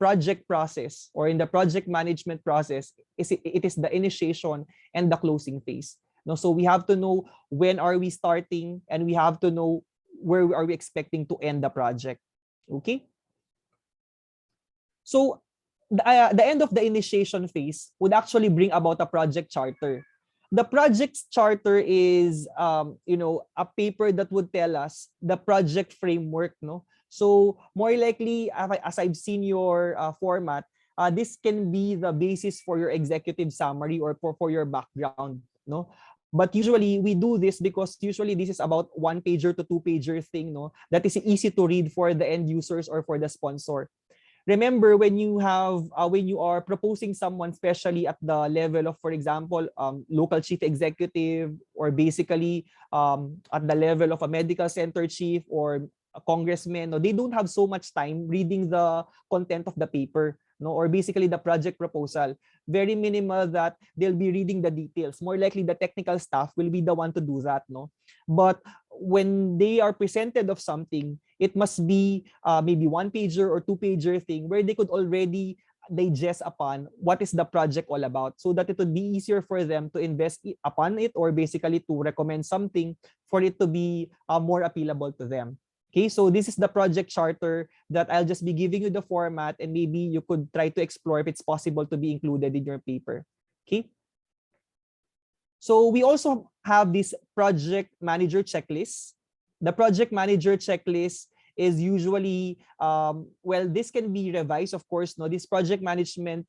project process or in the project management process, it is the initiation and the closing phase. No, so we have to know when are we starting, and we have to know where are we expecting to end the project. Okay. So the end of the initiation phase would actually bring about a project charter. The project charter is a paper that would tell us the project framework, no? So more likely, as I've seen your format, this can be the basis for your executive summary or for your background, no? But usually we do this because usually this is about 1-pager to 2-pager thing, no? That is easy to read for the end users or for the sponsor. Remember, when you are proposing someone, especially at the level of, for example, local chief executive, or basically at the level of a medical center chief or a congressman, no, they don't have so much time reading the content of the paper, no, or basically the project proposal. Very minimal that they'll be reading the details. More likely the technical staff will be the one to do that, no. But when they are presented of something, it must be maybe 1-pager or 2-pager thing where they could already digest upon what is the project all about, so that it would be easier for them to invest upon it, or basically to recommend something for it to be more appealable to them. Okay, so this is the project charter that I'll just be giving you the format, and maybe you could try to explore if it's possible to be included in your paper. Okay. So we also have this project manager checklist. The project manager checklist is usually, this can be revised, of course. No, this project management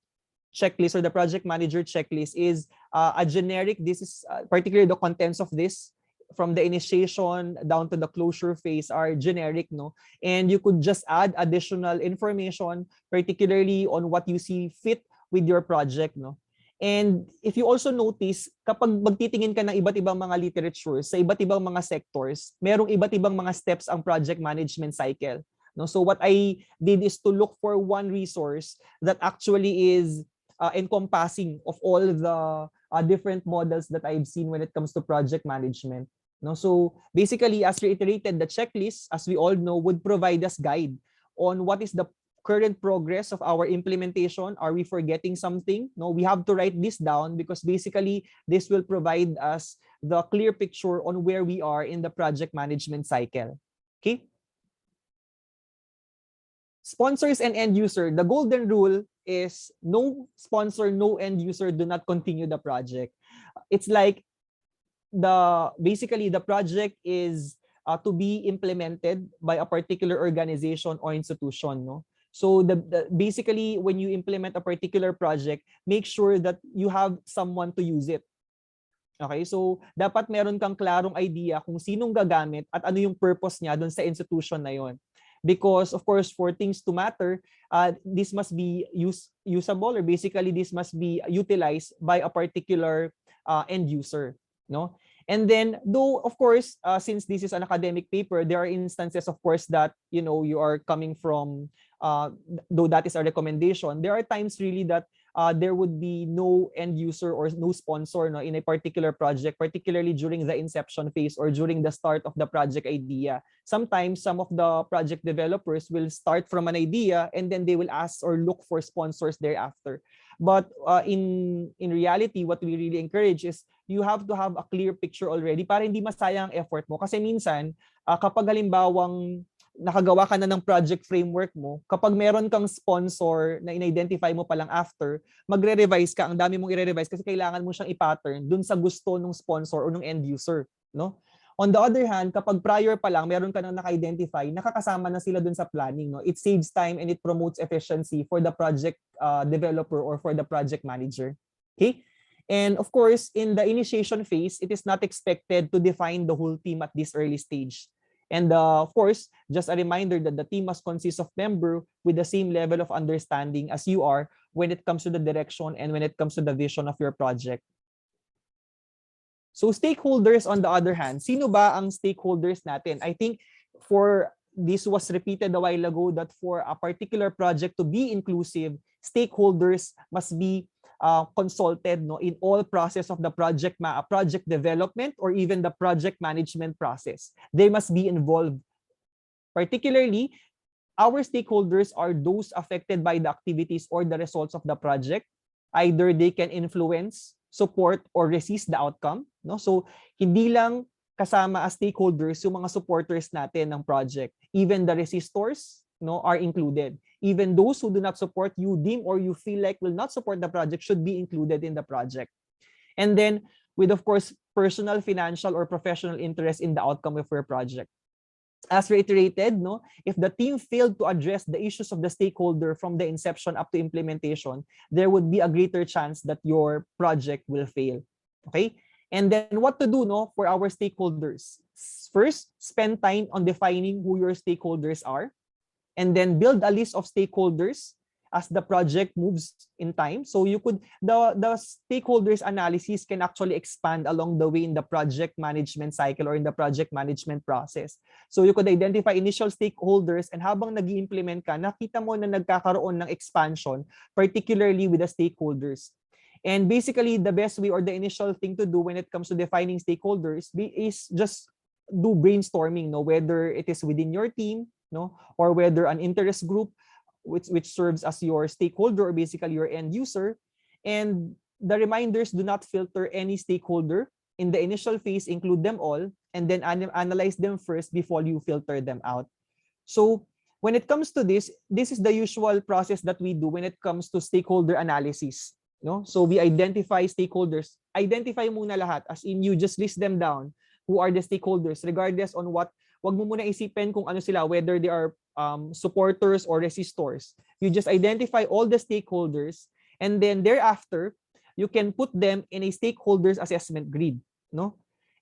checklist or the project manager checklist is a generic. This is particularly the contents of this, from the initiation down to the closure phase, are generic, no? And you could just add additional information, particularly on what you see fit with your project, no? And if you also notice, kapag magtitingin ka ng iba't ibang mga literatures sa iba't ibang mga sectors, merong iba't ibang mga steps ang project management cycle, no? So what I did is to look for one resource that actually is encompassing of all the different models that I've seen when it comes to project management. No, so basically, as reiterated, the checklist, as we all know, would provide us guide on what is the current progress of our implementation. Are we forgetting something? No, we have to write this down, because basically this will provide us the clear picture on where we are in the project management cycle. Okay. Sponsors and end user. The golden rule is no sponsor, no end user do not continue the project. It's like basically the project is to be implemented by a particular organization or institution, no? So basically, when you implement a particular project, make sure that you have someone to use it. Okay, so dapat meron kang klarong idea kung sinong gagamit at ano yung purpose niya doon sa institution na yon. Because of course, for things to matter, this must be usable, or basically this must be utilized by a particular end user, no? And then, though of course, since this is an academic paper, there are instances, of course, that you are coming from, though that is a recommendation, there are times really that there would be no end user or no sponsor, no, in a particular project, particularly during the inception phase or during the start of the project idea. Sometimes some of the project developers will start from an idea and then they will ask or look for sponsors thereafter. But in reality, what we really encourage is you have to have a clear picture already para hindi masayang ang effort mo. Kasi minsan, kapag halimbawang nakagawa ka na ng project framework mo, kapag meron kang sponsor na in-identify mo pa lang after, magre-revise ka, ang dami mong i-revise kasi kailangan mo siyang i-pattern dun sa gusto ng sponsor o ng end user, no? On the other hand, kapag prior pa lang meron ka nang naka-identify, nakakasama na sila dun sa planning, no? It saves time and it promotes efficiency for the project developer or for the project manager. Okay? And of course, in the initiation phase, it is not expected to define the whole team at this early stage. And of course, just a reminder that the team must consist of members with the same level of understanding as you are when it comes to the direction and when it comes to the vision of your project. So stakeholders, on the other hand, sino ba ang stakeholders natin? I think this was repeated a while ago that for a particular project to be inclusive, stakeholders must be consulted, no, in all process of the project development or even the project management process. They must be involved. Particularly, our stakeholders are those affected by the activities or the results of the project. Either they can influence, support, or resist the outcome. No? So, hindi lang kasama as stakeholders yung mga supporters natin ng project. Even the resistors, no, are included. Even those who do not support, you deem or you feel like will not support the project should be included in the project. And then, with of course, personal, financial, or professional interest in the outcome of your project. As reiterated, no, if the team failed to address the issues of the stakeholder from the inception up to implementation, there would be a greater chance that your project will fail. Okay? And then what to do, no, for our stakeholders? First, spend time on defining who your stakeholders are, and then build a list of stakeholders as the project moves in time. So you could, the stakeholders analysis can actually expand along the way in the project management cycle or in the project management process. So you could identify initial stakeholders, and habang nag-i-implement ka, nakita mo na nagkakaroon ng expansion, particularly with the stakeholders. And basically, the best way or the initial thing to do when it comes to defining stakeholders is just do brainstorming, no, whether it is within your team, no, or whether an interest group which serves as your stakeholder or basically your end user. And the reminders do not filter any stakeholder. In the initial phase, include them all, and then analyze them first before you filter them out. So when it comes to this is the usual process that we do when it comes to stakeholder analysis. No? So we identify stakeholders. Identify muna lahat, as in you just list them down. Who are the stakeholders, regardless on what, wag mo muna isipin kung ano sila, whether they are supporters or resistors. You just identify all the stakeholders, and then thereafter, you can put them in a stakeholders assessment grid. No?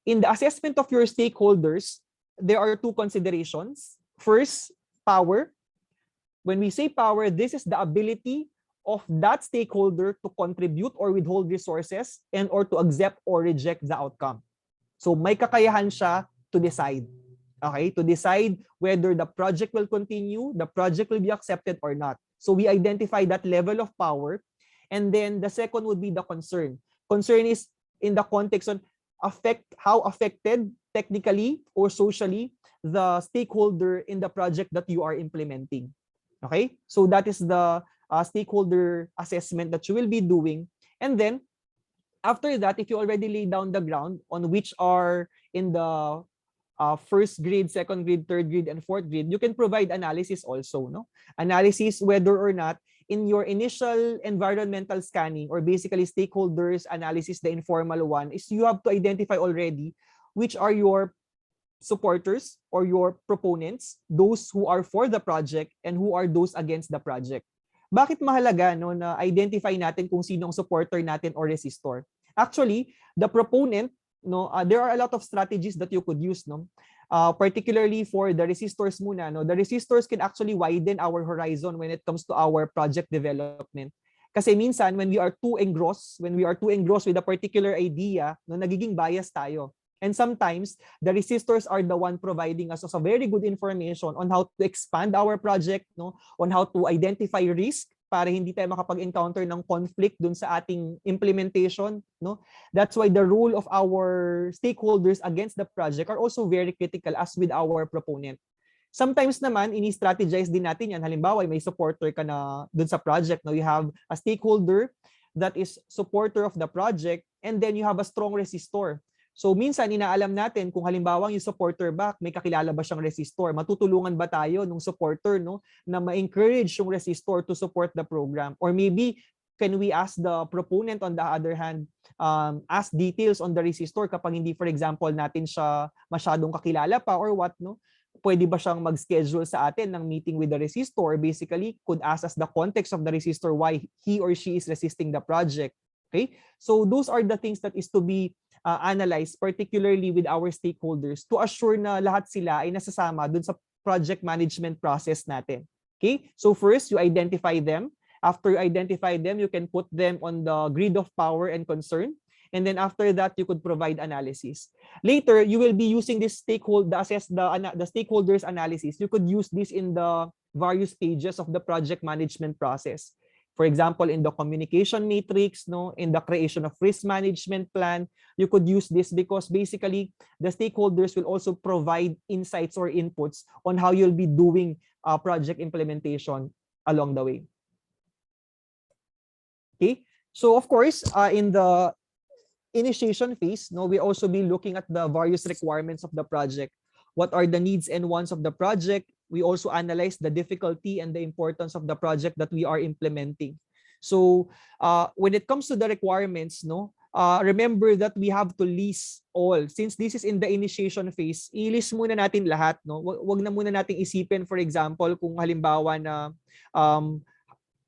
In the assessment of your stakeholders, there are two considerations. First, power. When we say power, this is the ability of that stakeholder to contribute or withhold resources and or to accept or reject the outcome. So may kakayahan siya to decide. Okay, to decide whether the project will continue, the project will be accepted or not. So we identify that level of power. And then the second would be the concern. Concern is in the context on how affected technically or socially the stakeholder in the project that you are implementing. Okay, so that is the stakeholder assessment that you will be doing. And then after that, if you already lay down the ground on which are in the first grade, second grade, third grade, and fourth grade, you can provide analysis also. No? Analysis whether or not in your initial environmental scanning or basically stakeholders analysis, the informal one, is you have to identify already which are your supporters or your proponents, those who are for the project and who are those against the project. Bakit mahalaga, no, na identify natin kung sino ang supporter natin or resistor? Actually, the proponent, no, there are a lot of strategies that you could use, no, particularly for the resistors muna, no. The resistors can actually widen our horizon when it comes to our project development. Kasi minsan when we are too engrossed with a particular idea, no, nagiging bias tayo. And sometimes the resistors are the one providing us a very good information on how to expand our project, no, on how to identify risk para hindi tayo makapag-encounter ng conflict dun sa ating implementation, no? That's why the role of our stakeholders against the project are also very critical as with our proponent. Sometimes naman, ini-strategize din natin yan. Halimbawa, may supporter ka na dun sa project, no? You have a stakeholder that is supporter of the project, and then you have a strong resistor. So minsan inaalam natin kung halimbawa yung supporter back, may kakilala ba siyang resistor? Matutulungan ba tayo nung supporter, no, na ma-encourage yung resistor to support the program? Or maybe can we ask the proponent on the other hand, ask details on the resistor kapag hindi, for example, natin siya masyadong kakilala pa or what, no? Pwede ba siyang mag-schedule sa atin ng meeting with the resistor? Basically, could ask us the context of the resistor, why he or she is resisting the project. Okay? So those are the things that is to be analyzed, particularly with our stakeholders, to assure na lahat sila ay nasasama dun sa project management process natin. Okay? So first, you identify them. After you identify them, you can put them on the grid of power and concern. And then after that, you could provide analysis. Later, you will be using this the stakeholders analysis. You could use this in the various stages of the project management process. For example, in the communication matrix, no, in the creation of risk management plan, you could use this because basically the stakeholders will also provide insights or inputs on how you'll be doing project implementation along the way. Okay, so of course, in the initiation phase, no, we also be looking at the various requirements of the project. What are the needs and wants of the project? We also analyze the difficulty and the importance of the project that we are implementing. So when it comes to the requirements, no, remember that we have to list all. Since this is in the initiation phase, i-list muna natin lahat. No? Wag na muna nating isipin, for example, kung halimbawa na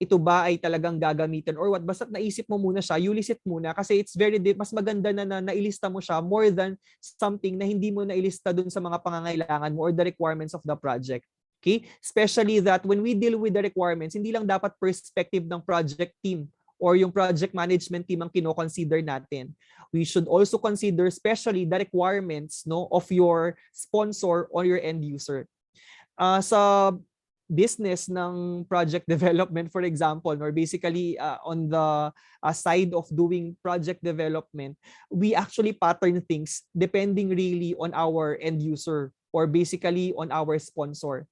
ito ba ay talagang gagamitin or what, basta naisip mo muna siya, you list it muna kasi it's very mas maganda na nailista mo siya more than something na hindi mo nailista dun sa mga pangangailangan mo or the requirements of the project. Okay? Especially that when we deal with the requirements, hindi lang dapat perspective ng project team or yung project management team ang kino-consider natin. We should also consider especially the requirements, no, of your sponsor or your end user. Sa business ng project development, for example, or basically on the side of doing project development, we actually pattern things depending really on our end user or basically on our sponsor.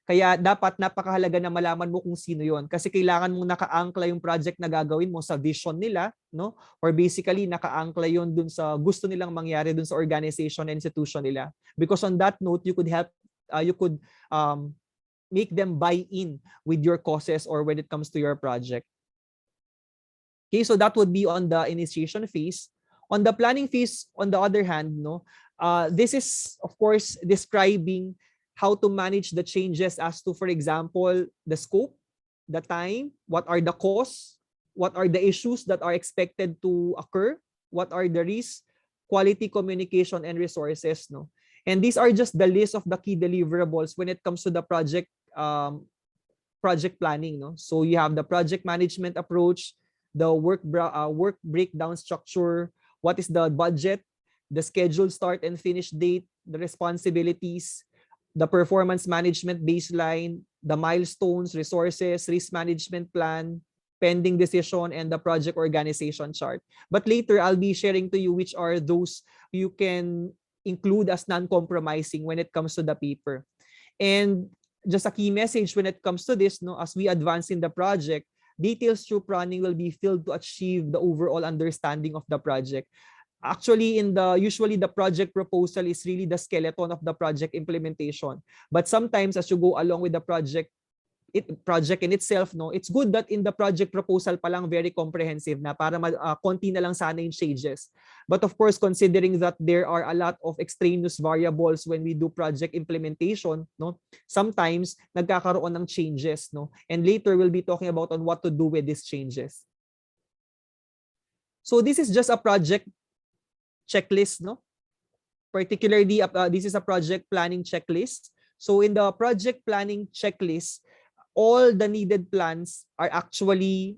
Kaya dapat napakahalaga na malaman mo kung sino yon kasi kailangan mong nakaangkla yung project na gagawin mo sa vision nila, no? Or basically nakaangkla yon dun sa gusto nilang mangyari dun sa organization and institution nila. Because on that note, you could help, make them buy in with your causes or when it comes to your project. Okay, so that would be on the initiation phase. On the planning phase, on the other hand, no, this is of course describing how to manage the changes as to, for example, the scope, the time, what are the costs, what are the issues that are expected to occur, what are the risks, quality communication and resources, no. And these are just the list of the key deliverables when it comes to the project planning. No? So you have the project management approach, the work breakdown structure, what is the budget, the schedule start and finish date, the responsibilities, the performance management baseline, the milestones, resources, risk management plan, pending decision, and the project organization chart. But later, I'll be sharing to you which are those you can include as non-compromising when it comes to the paper. And just a key message when it comes to this, no, as we advance in the project, details through planning will be filled to achieve the overall understanding of the project. Actually, usually the project proposal is really the skeleton of the project implementation. But sometimes as you go along with the project in itself, no, it's good that in the project proposal pa lang very comprehensive na para konti na lang sana yung changes. But of course, considering that there are a lot of extraneous variables when we do project implementation, no, sometimes nagkakaroon ng changes, no, and later we'll be talking about on what to do with these changes. So this is just a project checklist, no. Particularly, this is a project planning checklist. So in the project planning checklist, all the needed plans are actually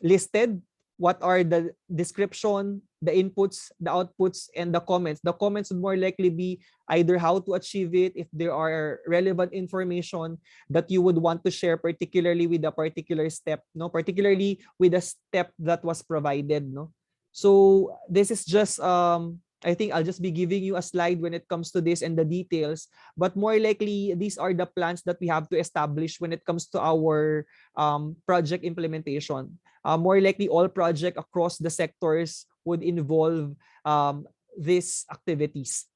listed. What are the description, the inputs, the outputs, and the comments. The comments would more likely be either how to achieve it, if there are relevant information that you would want to share, particularly with a particular step, no, particularly with a step that was provided, no. So this is just I think I'll just be giving you a slide when it comes to this and the details, but more likely these are the plans that we have to establish when it comes to our project implementation. More likely all projects across the sectors would involve these activities.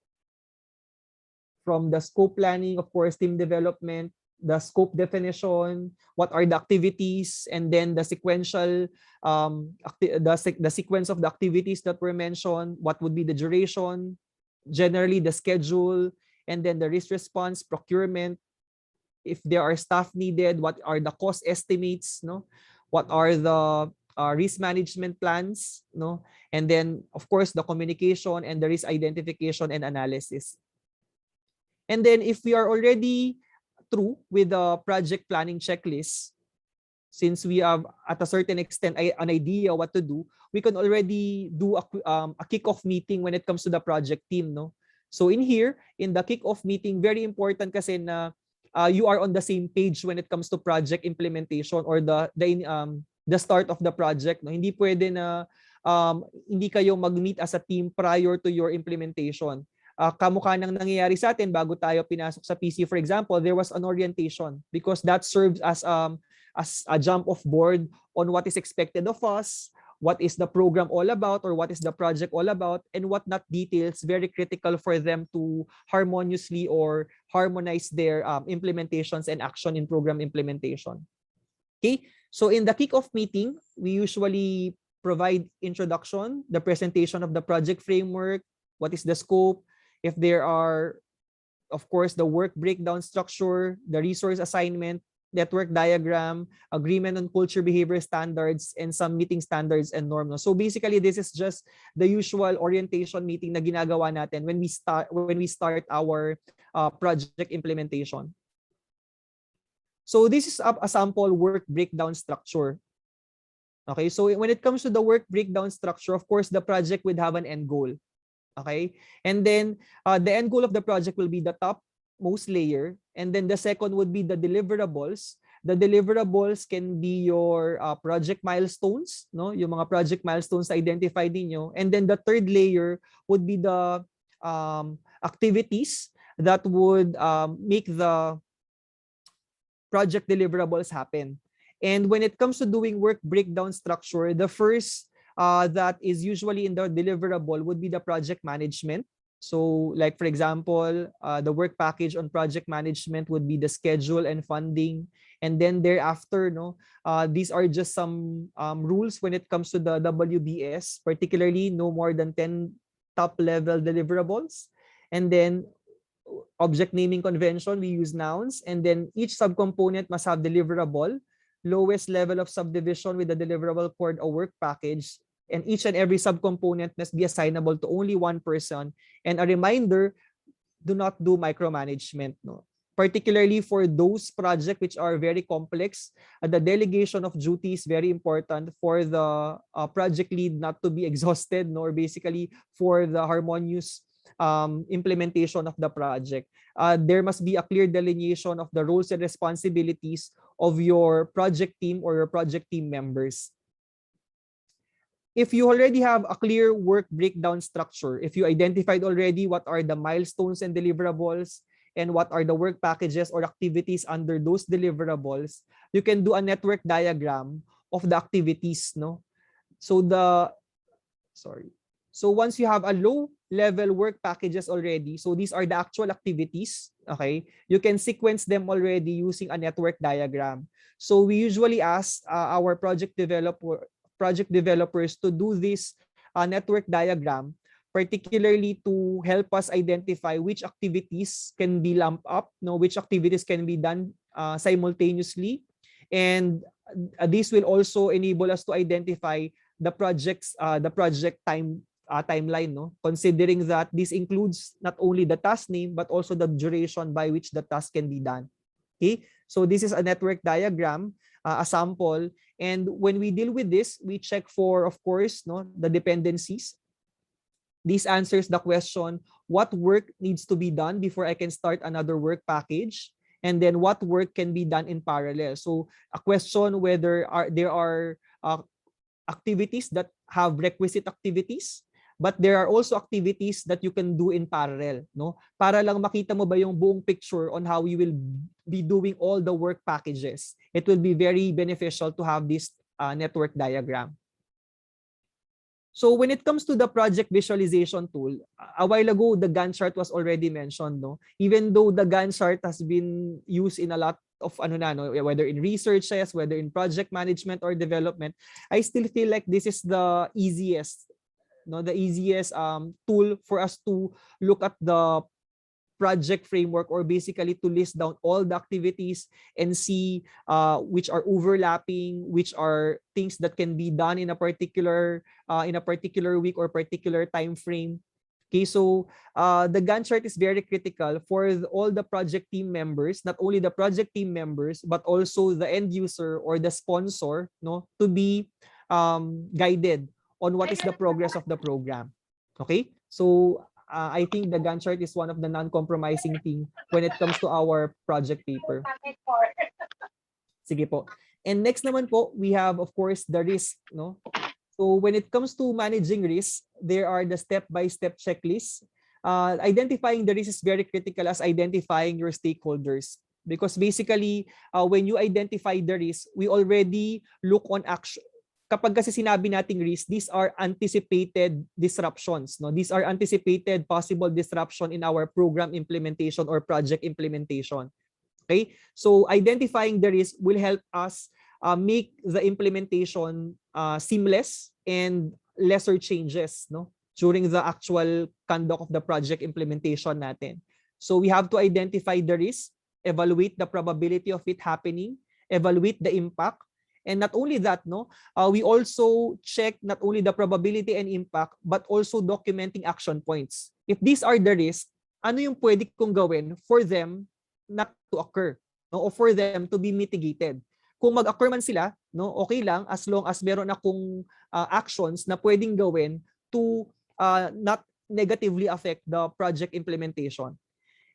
From the scope planning, of course, team development, the scope definition, what are the activities, and then the sequential, the sequence of the activities that were mentioned, what would be the duration, generally the schedule, and then the risk response, procurement, if there are staff needed, what are the cost estimates, no? What are the risk management plans, no? And then, of course, the communication and the risk identification and analysis. And then if we are already through with the project planning checklist, since we have at a certain extent an idea what to do, we can already do a kick-off meeting when it comes to the project team, no? So in here, in the kick-off meeting, very important kasi na you are on the same page when it comes to project implementation or the start of the project, no? Hindi pwede na hindi kayo mag-meet as a team prior to your implementation. Kamukha nang nangyayari sa atin bago tayo pinasok sa PC, for example, there was an orientation because that serves as a jump off board on what is expected of us, what is the program all about, or what is the project all about, and what not details, very critical for them to harmoniously or harmonize their implementations and action in program implementation. Okay, so in the kickoff meeting, we usually provide introduction, the presentation of the project framework, what is the scope, if there are, of course, the work breakdown structure, the resource assignment, network diagram, agreement on culture behavior standards, and some meeting standards and norms. So basically, this is just the usual orientation meeting na ginagawa natin when we start our project implementation. So this is a sample work breakdown structure. Okay, so when it comes to the work breakdown structure, of course, the project would have an end goal. Okay, and then the end goal of the project will be the top most layer, and then the second would be the deliverables. The deliverables can be your project milestones, no? Yung mga project milestones na identified ninyo. And then the third layer would be the activities that would make the project deliverables happen. And when it comes to doing work breakdown structure, the first that is usually in the deliverable would be the project management. So like, for example, the work package on project management would be the schedule and funding. And then thereafter, these are just some rules when it comes to the WBS, particularly no more than 10 top level deliverables. And then object naming convention, we use nouns. And then each subcomponent must have deliverable, lowest level of subdivision with the deliverable for a work package. And each and every subcomponent must be assignable to only one person. And a reminder, do not do micromanagement. No? Particularly for those projects which are very complex, the delegation of duty is very important for the project lead not to be exhausted, nor basically for the harmonious implementation of the project. There must be a clear delineation of the roles and responsibilities of your project team or your project team members. If you already have a clear work breakdown structure, if you identified already what are the milestones and deliverables and what are the work packages or activities under those deliverables, you can do a network diagram of the activities, no? So once you have a low level work packages already, so these are the actual activities, okay? You can sequence them already using a network diagram. So we usually ask our project developers to do this network diagram, particularly to help us identify which activities can be lumped up, which activities can be done simultaneously. And this will also enable us to identify the project timeline, considering that this includes not only the task name, but also the duration by which the task can be done. Okay, so this is a network diagram, a sample. And when we deal with this, we check for, of course, the dependencies. This answers the question, what work needs to be done before I can start another work package? And then what work can be done in parallel? So a question whether there are activities that have requisite activities, but there are also activities that you can do in parallel, para lang makita mo ba yung buong picture on how you will be doing all the work packages. It will be very beneficial to have this network diagram. So when it comes to the project visualization tool, a while ago the Gantt chart was already mentioned, even though the Gantt chart has been used in a lot of whether in researches, whether in project management or development, I still feel like this is the easiest tool for us to look at the project framework, or basically to list down all the activities and see which are overlapping, which are things that can be done in a particular week or particular time frame. Okay, so the Gantt chart is very critical for all the project team members, not only the project team members, but also the end user or the sponsor, to be guided on what is the progress of the program. Okay, so I think the Gantt chart is one of the non-compromising thing when it comes to our project paper. Sige po. And next naman po, we have of course the risk, no? So when it comes to managing risk, there are the step-by-step checklists. Identifying the risk is very critical as identifying your stakeholders. Because basically, when you identify the risk, we already look on action. Kapag kasi sinabi nating risk, these are anticipated disruptions. No? These are anticipated possible disruption in our program implementation or project implementation. Okay? So identifying the risk will help us make the implementation seamless and lesser changes, no, during the actual conduct of the project implementation natin. So we have to identify the risk, evaluate the probability of it happening, evaluate the impact, and not only that, no, we also check not only the probability and impact but also documenting action points. If these are the risks, ano yung pwede kong gawin for them not to occur, no, or for them to be mitigated. Kung mag-occur man sila, no, okay lang as long as meron akong actions na pwedeng gawin to not negatively affect the project implementation.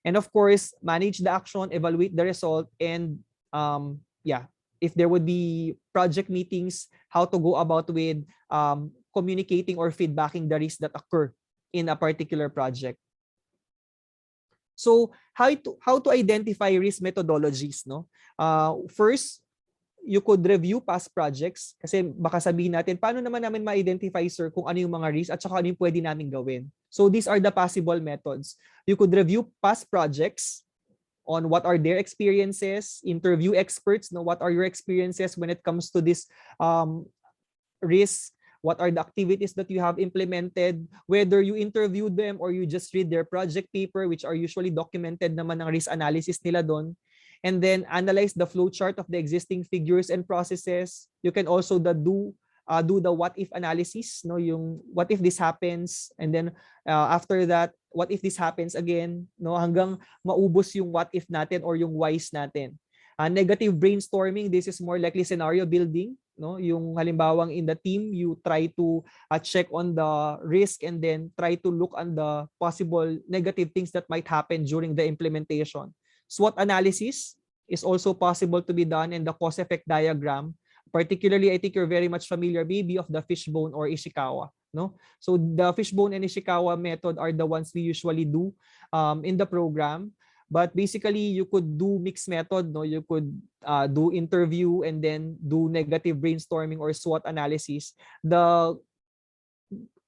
And of course, manage the action, evaluate the result, and if there would be project meetings, how to go about with communicating or feedbacking the risks that occur in a particular project. So how to identify risk methodologies, no? First, you could review past projects kasi baka sabihin natin, paano naman namin ma-identify, sir, kung ano yung mga risks at saka ano yung pwede namin gawin. So these are the possible methods. You could review past projects on what are their experiences, interview experts, no, what are your experiences when it comes to this risk, what are the activities that you have implemented, whether you interview them or you just read their project paper, which are usually documented naman ng risk analysis nila doon. And then analyze the flow chart of the existing figures and processes. You can also do the what if analysis, no, yung what if this happens, and then after that, what if this happens again, no, hanggang maubos yung what if natin or yung whys natin. Negative brainstorming, this is more likely scenario building, no, yung halimbawang in the team you try to check on the risk and then try to look on the possible negative things that might happen during the implementation. SWOT analysis is also possible to be done in the cause-effect diagram. Particularly, I think you're very much familiar maybe of the fishbone or Ishikawa. No? So the fishbone and Ishikawa method are the ones we usually do in the program. But basically, you could do mixed method. No? You could do interview and then do negative brainstorming or SWOT analysis. The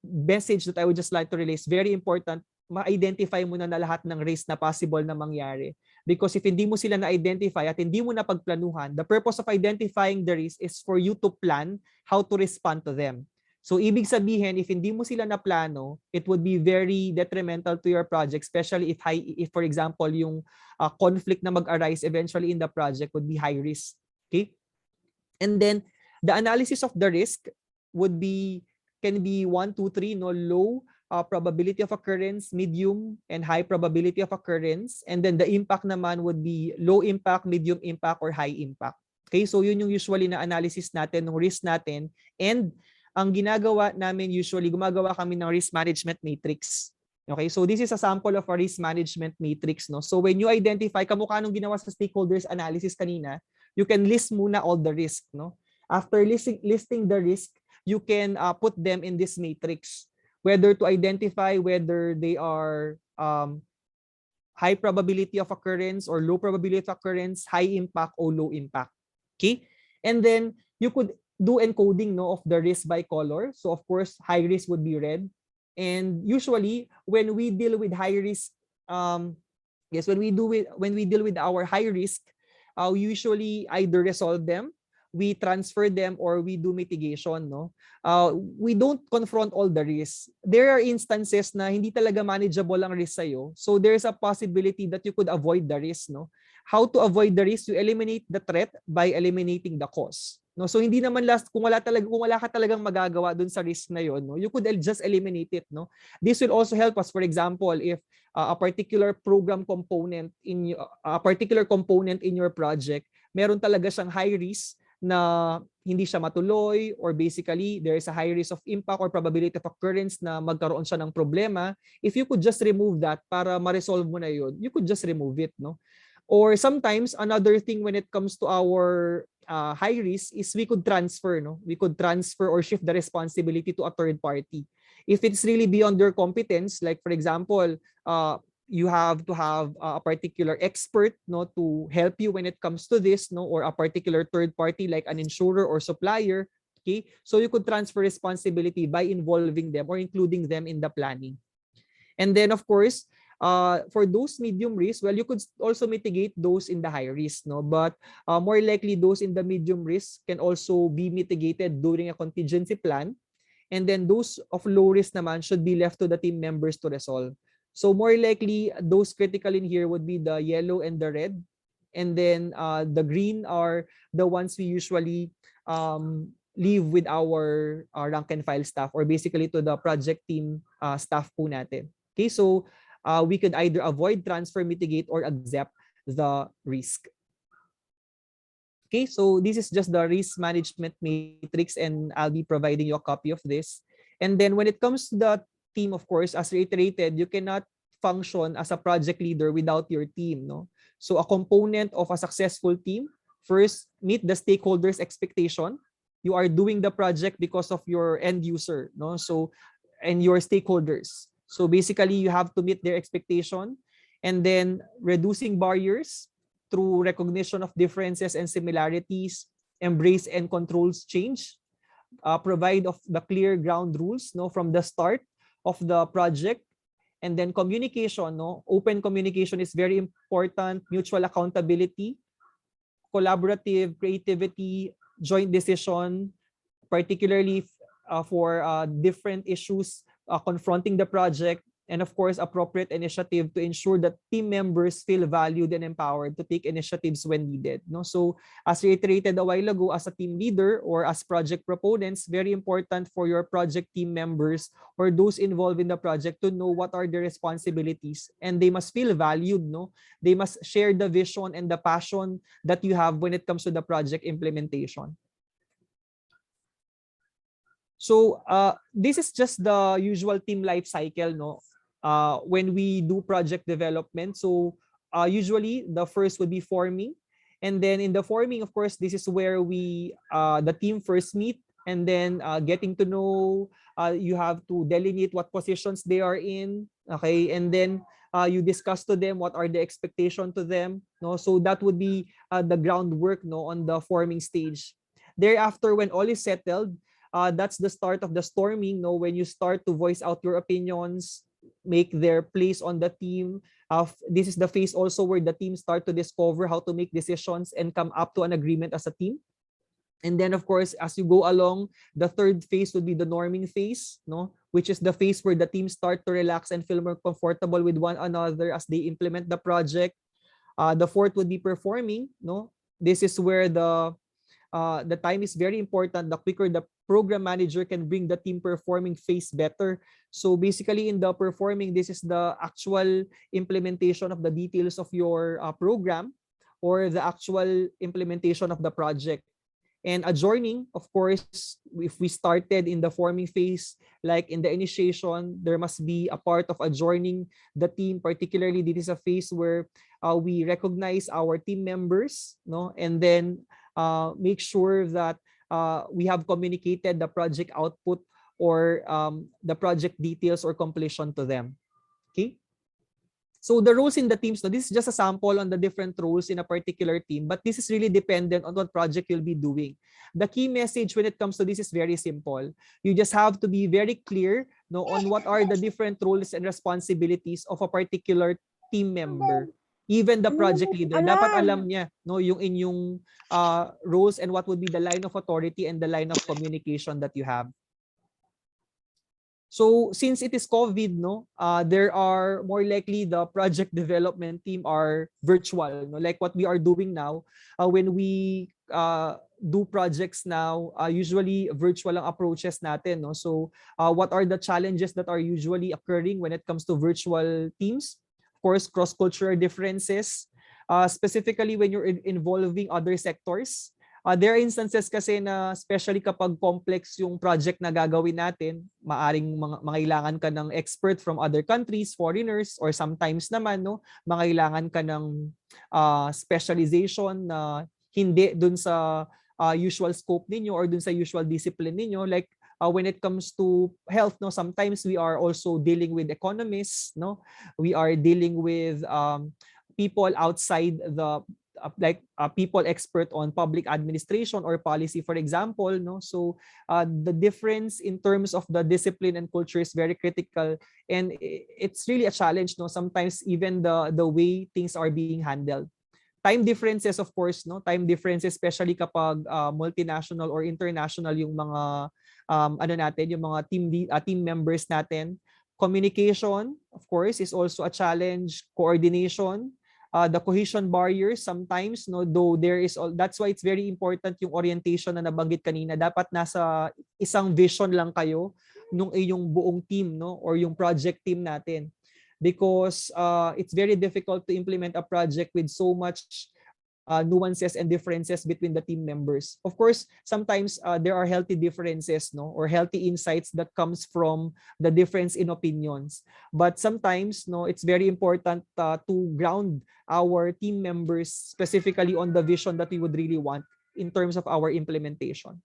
message that I would just like to relay is very important. Ma-identify mo na lahat ng risk na possible na mangyari. Because if hindi mo sila na-identify at hindi mo na pagplanuhan, the purpose of identifying the risk is for you to plan how to respond to them. So ibig sabihin, if hindi mo sila na plano, it would be very detrimental to your project, especially if for example, yung conflict na mag-arise eventually in the project would be high risk. Okay? And then, the analysis of the risk can be 1, 2, 3, no, low, probability of occurrence, medium, and high probability of occurrence. And then the impact naman would be low impact, medium impact, or high impact. Okay, so yun yung usually na analysis natin ng risk natin. And ang ginagawa namin usually, gumagawa kami ng risk management matrix. Okay, so this is a sample of a risk management matrix. No? So when you identify, kamukha nung ginawa sa stakeholders analysis kanina, you can list muna all the risk. No? After listing the risk, you can put them in this matrix. Whether to identify whether they are high probability of occurrence or low probability of occurrence, high impact or low impact. Okay? And then you could do encoding, no, of the risk by color. So of course, high risk would be red. And usually when we deal with high risk, when we deal with our high risk, we usually either resolve them, we transfer them, or we do mitigation, no? We don't confront all the risks. There are instances na hindi talaga manageable ang risk sa'yo. So there's a possibility that you could avoid the risk, no? How to avoid the risk? You eliminate the threat by eliminating the cause. No? So hindi naman kung wala ka talagang magagawa dun sa risk na yon, no? You could just eliminate it, no? This will also help us, for example, if a particular program component a particular component in your project, meron talaga siyang high risk, na hindi siya matuloy, or basically there is a high risk of impact or probability of occurrence na magkaroon siya ng problema, if you could just remove that para ma-resolve mo na yun, you could just remove it, no? Or sometimes another thing when it comes to our high risk is we could transfer, no? We could transfer or shift the responsibility to a third party. If it's really beyond your competence, like for example, you have to have a particular expert, no, to help you when it comes to this, no, or a particular third party like an insurer or supplier. Okay, so you could transfer responsibility by involving them or including them in the planning. And then of course, for those medium risk, well, you could also mitigate those in the high risk, no, but more likely those in the medium risk can also be mitigated during a contingency plan. And then those of low risk naman should be left to the team members to resolve. So more likely, those critical in here would be the yellow and the red. And then the green are the ones we usually leave with our rank and file staff, or basically to the project team staff po natin. Okay, so we could either avoid, transfer, mitigate, or accept the risk. Okay, so this is just the risk management matrix, and I'll be providing you a copy of this. And then when it comes to the team, of course, as reiterated, you cannot function as a project leader without your team, no? So a component of a successful team, first, meet the stakeholders' expectation. You are doing the project because of your end user, no? So, and your stakeholders. So basically, you have to meet their expectation, and then reducing barriers through recognition of differences and similarities, embrace and controls change, provide of the clear ground rules, no, from the start of the project. And then communication, no, open communication is very important, mutual accountability, collaborative, creativity, joint decision, particularly for different issues confronting the project, and of course, appropriate initiative to ensure that team members feel valued and empowered to take initiatives when needed. No? So as reiterated a while ago, as a team leader or as project proponents, very important for your project team members or those involved in the project to know what are their responsibilities, and they must feel valued. No? They must share the vision and the passion that you have when it comes to the project implementation. So this is just the usual team life cycle, no? When we do project development. So usually the first would be forming, and then in the forming, of course, this is where we the team first meet, and then getting to know, you have to delineate what positions they are in, okay, and then you discuss to them what are the expectation to them, no? So that would be the groundwork, no, on the forming stage. Thereafter, when all is settled, that's the start of the storming, no, when you start to voice out your opinions, make their place on the team. This is the phase also where the team start to discover how to make decisions and come up to an agreement as a team. And then, of course, as you go along, the third phase would be the norming phase, no, which is the phase where the team start to relax and feel more comfortable with one another as they implement the project. The fourth would be performing, no. This is where the time is very important. The quicker the program manager can bring the team performing phase better. So basically in the performing, this is the actual implementation of the details of your program or the actual implementation of the project. And adjourning, of course, if we started in the forming phase, like in the initiation, there must be a part of adjourning the team. Particularly, this is a phase where we recognize our team members, no, and then make sure that we have communicated the project output or the project details or completion to them. Okay. So the roles in the teams, no, this is just a sample on the different roles in a particular team, but this is really dependent on what project you'll be doing. The key message when it comes to this is very simple. You just have to be very clear, no, on what are the different roles and responsibilities of a particular team member. Even the project leader, dapat alam niya, no, yung inyong roles and what would be the line of authority and the line of communication that you have. So since it is COVID, no, there are more likely the project development team are virtual, no, like what we are doing now. When we do projects now, usually virtual ang approaches natin, no. So what are the challenges that are usually occurring when it comes to virtual teams? Of course, cross-cultural differences, specifically when you're involving other sectors. There are instances kasi na especially kapag complex yung project na gagawin natin, maaring mangailangan ka ng expert from other countries, foreigners, or sometimes naman no, mangailangan ka ng specialization na hindi dun sa usual scope ninyo or dun sa usual discipline ninyo. Like when it comes to health, no, sometimes we are also dealing with economists, no, we are dealing with people outside the people expert on public administration or policy, for example, no. So the difference in terms of the discipline and culture is very critical, and it's really a challenge, no. Sometimes even the way things are being handled. Time differences, of course, no. Time differences, especially kapag multinational or international yung mga yung mga team members natin. Communication, of course, is also a challenge. Coordination, the cohesion barriers sometimes, no, though there is that's why it's very important yung orientation na nabanggit kanina. Dapat nasa isang vision lang kayo nung iyong buong team, no, or yung project team natin, because it's very difficult to implement a project with so much nuances and differences between the team members. Of course, sometimes there are healthy differences, no, or healthy insights that comes from the difference in opinions. But sometimes, no, it's very important to ground our team members specifically on the vision that we would really want in terms of our implementation.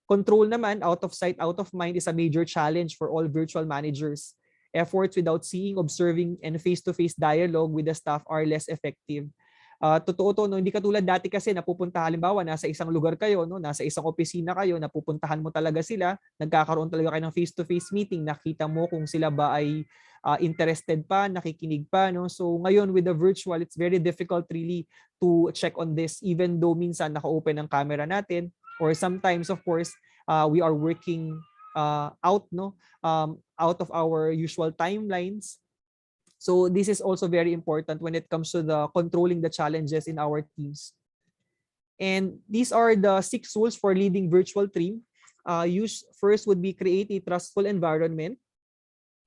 Control naman, out of sight, out of mind, is a major challenge for all virtual managers. Efforts without seeing, observing, and face-to-face dialogue with the staff are less effective. Totoo to, no, hindi katulad dati kasi napupunta, halimbawa nasa isang lugar kayo, no, nasa isang opisina kayo, napupuntahan mo talaga sila, nagkakaroon talaga kayo ng face-to-face meeting, nakita mo kung sila ba ay interested pa, nakikinig pa, no. So ngayon with the virtual, it's very difficult really to check on this, even though minsan naka-open ang camera natin, or sometimes of course we are working out of our usual timelines. So this is also very important when it comes to the controlling the challenges in our teams. And these are the 6 tools for leading virtual team. First would be create a trustful environment.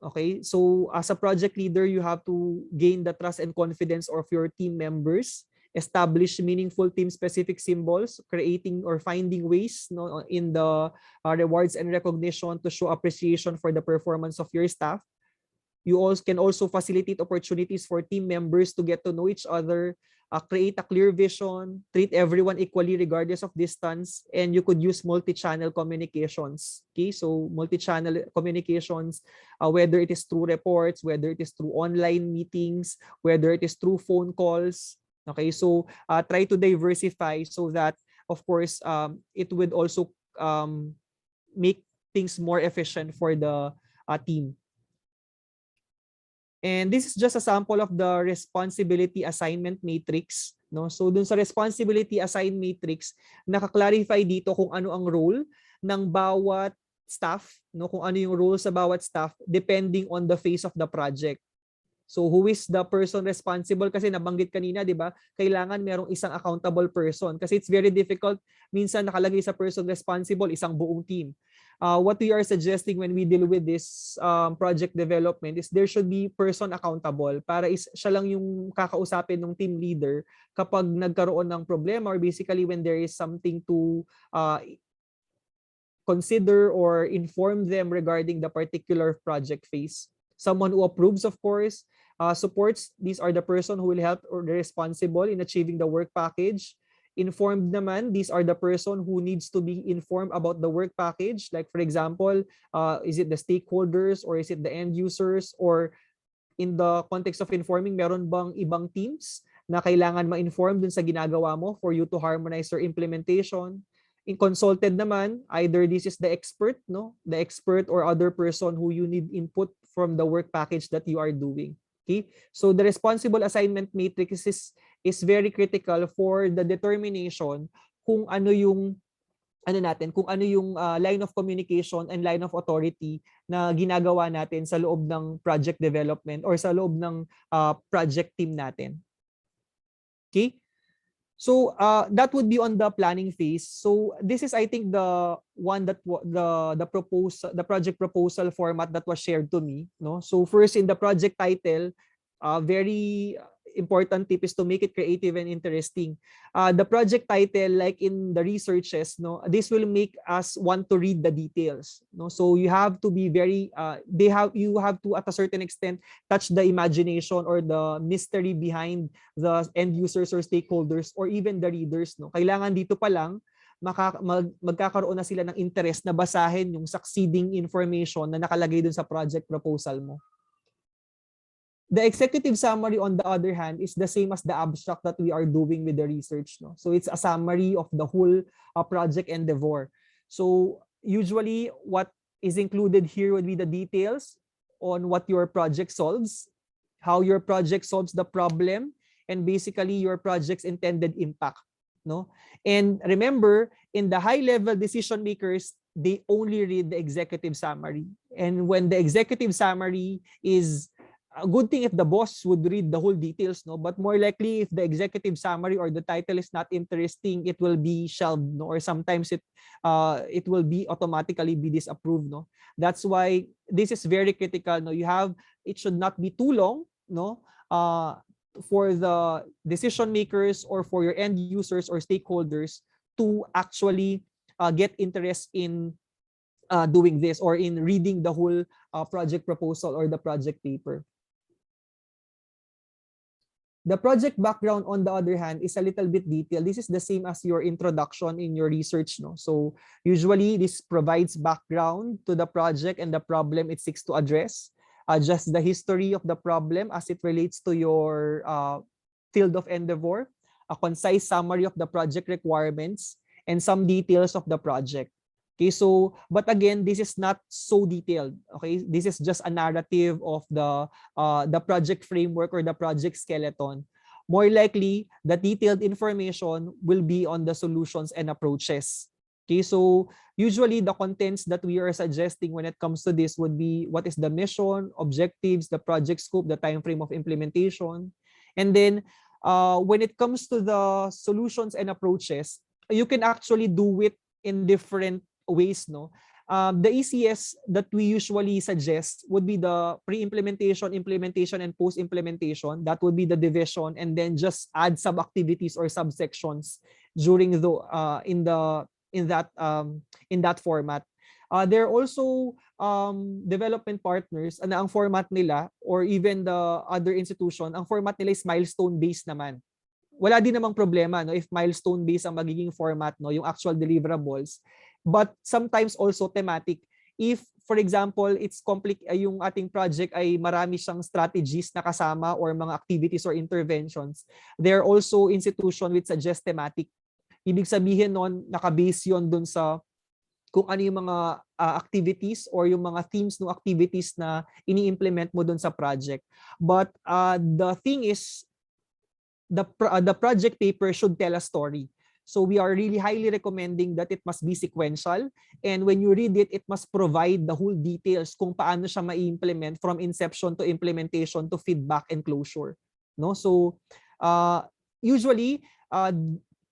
Okay, so as a project leader, you have to gain the trust and confidence of your team members. Establish meaningful team-specific symbols, creating or finding ways, no, in the rewards and recognition to show appreciation for the performance of your staff. You can also facilitate opportunities for team members to get to know each other, create a clear vision, treat everyone equally regardless of distance, and you could use multi-channel communications. Okay, so multi-channel communications, whether it is through reports, whether it is through online meetings, whether it is through phone calls. Okay, so try to diversify so that, of course, it would also make things more efficient for the team. And this is just a sample of the responsibility assignment matrix, no? So dun sa responsibility assignment matrix, naka-clarify dito kung ano ang role ng bawat staff, no? Kung ano yung role sa bawat staff depending on the phase of the project. So who is the person responsible? Kasi nabanggit kanina, di ba? Kailangan merong isang accountable person. Kasi it's very difficult. Minsan nakalagay sa person responsible, isang buong team. What we are suggesting when we deal with this project development is there should be person accountable para siya lang yung kakausapin ng team leader kapag nagkaroon ng problema, or basically when there is something to consider or inform them regarding the particular project phase. Someone who approves, of course, supports. These are the person who will help or the responsible in achieving the work package. Informed naman, these are the person who needs to be informed about the work package. Like for example, is it the stakeholders or is it the end users? Or in the context of informing, meron bang ibang teams na kailangan ma-inform dun sa ginagawa mo for you to harmonize your implementation? In consulted naman, either this is the expert, no, the expert or other person who you need input from the work package that you are doing. Okay, so the responsible assignment matrix is very critical for the determination kung ano yung line of communication and line of authority na ginagawa natin sa loob ng project development or sa loob ng project team natin. Okay? So that would be on the planning phase. So this is, I think, the one that the project proposal format that was shared to me. No, so first in the project title, very important tip is to make it creative and interesting. The project title, like in the researches, no, this will make us want to read the details. No, so you have to be very, you have to at a certain extent touch the imagination or the mystery behind the end users or stakeholders or even the readers. No, kailangan dito pa lang magkakaroon na sila ng interest na basahin yung succeeding information na nakalagay dun sa project proposal mo. The executive summary, on the other hand, is the same as the abstract that we are doing with the research. No? So it's a summary of the whole project endeavor. So usually what is included here would be the details on what your project solves, how your project solves the problem, and basically your project's intended impact. No? And remember, in the high-level decision makers, they only read the executive summary. And when the executive summary is a good thing if the boss would read the whole details, no? But more likely if the executive summary or the title is not interesting, it will be shelved, no? Or sometimes it will be automatically be disapproved, no? That's why this is very critical, no? It should not be too long, no? For the decision makers or for your end users or stakeholders to actually get interest in doing this or in reading the whole project proposal or the project paper. The project background, on the other hand, is a little bit detailed. This is the same as your introduction in your research. No? So usually this provides background to the project and the problem it seeks to address, just the history of the problem as it relates to your field of endeavor, a concise summary of the project requirements, and some details of the project. Okay, so, but again, this is not so detailed. Okay, this is just a narrative of the project framework or the project skeleton. More likely, the detailed information will be on the solutions and approaches. Okay, so usually the contents that we are suggesting when it comes to this would be what is the mission, objectives, the project scope, the time frame of implementation. And then when it comes to the solutions and approaches, you can actually do it in different ways, no? The ECS that we usually suggest would be the pre-implementation, implementation, and post-implementation. That would be the division, and then just add sub-activities or subsections during in that format. There are also development partners na ang format nila or even the other institution, ang format nila is milestone-based naman. Wala din namang problema, no, if milestone-based ang magiging format, no, yung actual deliverables. But sometimes also thematic. If, for example, it's yung ating project ay marami siyang strategies na kasama or mga activities or interventions, there are also institutions which suggest thematic. Ibig sabihin nun, nakabase yun dun sa kung ano yung mga activities or yung mga themes ng activities na ini-implement mo dun sa project. But the thing is, the project paper should tell a story. So we are really highly recommending that it must be sequential. And when you read it, it must provide the whole details kung paano siya ma-implement from inception to implementation to feedback and closure. No? So usually,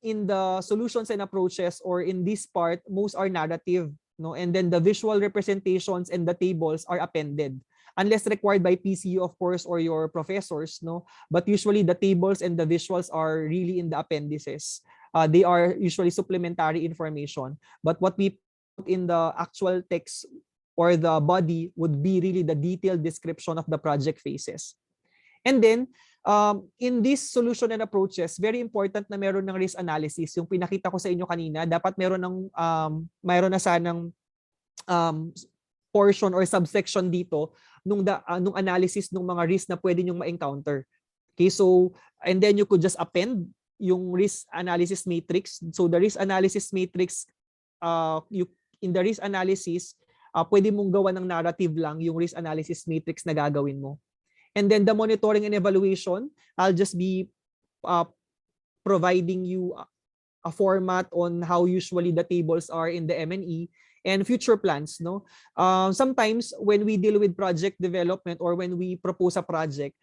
in the solutions and approaches or in this part, most are narrative. No? And then the visual representations and the tables are appended. Unless required by PCU, of course, or your professors. No? But usually the tables and the visuals are really in the appendices. They are usually supplementary information. But what we put in the actual text or the body would be really the detailed description of the project phases. And then, in this solution and approaches, very important na meron ng risk analysis. Yung pinakita ko sa inyo kanina, dapat meron na sanang portion or subsection dito nung analysis ng mga risk na pwede nyong ma-encounter. Okay, so, and then you could just append yung risk analysis matrix. So the risk analysis matrix, in the risk analysis, pwede mong gawa ng narrative lang yung risk analysis matrix na gagawin mo. And then the monitoring and evaluation, I'll just be providing you a format on how usually the tables are in the M&E and future plans. No, sometimes when we deal with project development or when we propose a project,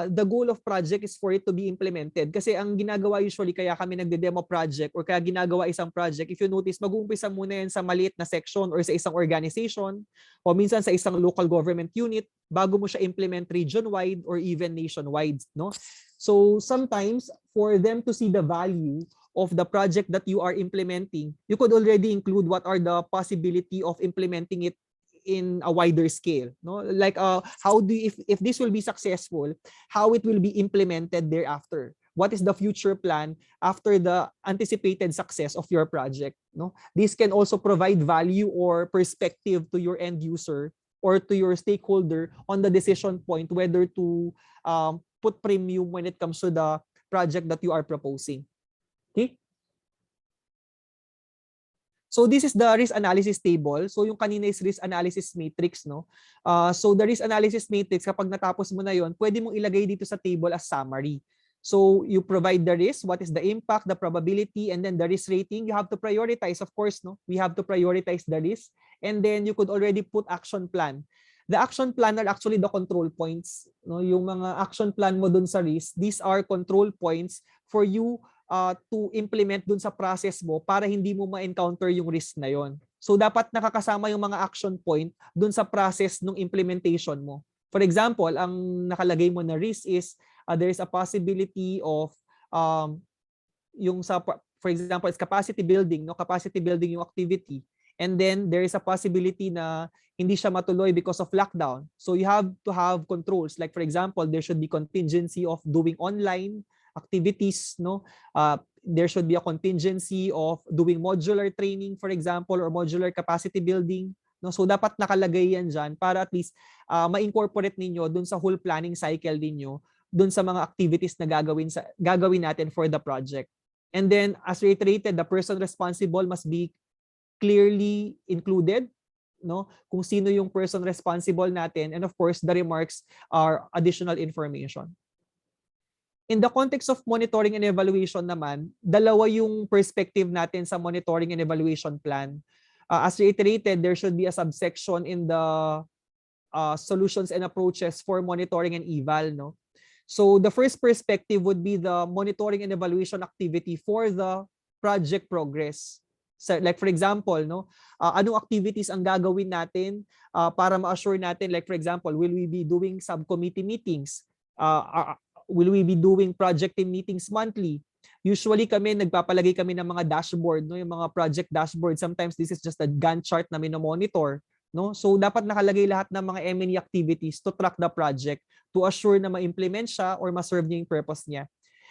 the goal of project is for it to be implemented. Kasi ang ginagawa usually kaya kami nagde-demo project or kaya ginagawa isang project, if you notice, mag-uumpisa muna yan sa maliit na section or sa isang organization o minsan sa isang local government unit bago mo siya implement region-wide or even nation-wide. No? So sometimes for them to see the value of the project that you are implementing, you could already include what are the possibility of implementing it in a wider scale, no? Like how do you, if this will be successful, how it will be implemented thereafter, what is the future plan after the anticipated success of your project, no? This can also provide value or perspective to your end user or to your stakeholder on the decision point whether to put premium when it comes to the project that you are proposing. Okay. So this is the risk analysis table. So yung kanina is risk analysis matrix, no? So the risk analysis matrix, kapag natapos mo na yon, pwede mong ilagay dito sa table as summary. So you provide the risk, what is the impact, the probability, and then the risk rating. You have to prioritize, of course, no? We have to prioritize the risk, and then you could already put action plan. The action plan are actually the control points, no? Yung mga action plan mo dun sa risk, these are control points for you to implement dun sa process mo para hindi mo ma-encounter yung risk na yon. So dapat nakakasama yung mga action point dun sa process ng implementation mo. For example, ang nakalagay mo na risk is there is a possibility of yung sa, for example, it's capacity building, no? Capacity building yung activity. And then there is a possibility na hindi siya matuloy because of lockdown. So you have to have controls. Like for example, there should be contingency of doing online activities, no? There should be a contingency of doing modular training, for example, or modular capacity building, no? So dapat nakalagay yan dyan para at least ma-incorporate ninyo dun sa whole planning cycle ninyo, dun sa mga activities na gagawin natin for the project. And then as reiterated, the person responsible must be clearly included, no? Kung sino yung person responsible natin, and of course the remarks are additional information. In the context of monitoring and evaluation naman, dalawa yung perspective natin sa monitoring and evaluation plan. As reiterated, there should be a subsection in the solutions and approaches for monitoring and eval, no? So the first perspective would be the monitoring and evaluation activity for the project progress. So, like for example, no, anong activities ang gagawin natin para ma-assure natin, like for example, will we be doing subcommittee meetings? Will we be doing project team meetings monthly? Usually nagpapalagay kami ng mga dashboard, no, yung mga project dashboard. Sometimes this is just a Gantt chart na minomonitor, no? So dapat nakalagay lahat ng mga M&E activities to track the project to assure na ma-implement siya or ma-serve niya yung purpose niya.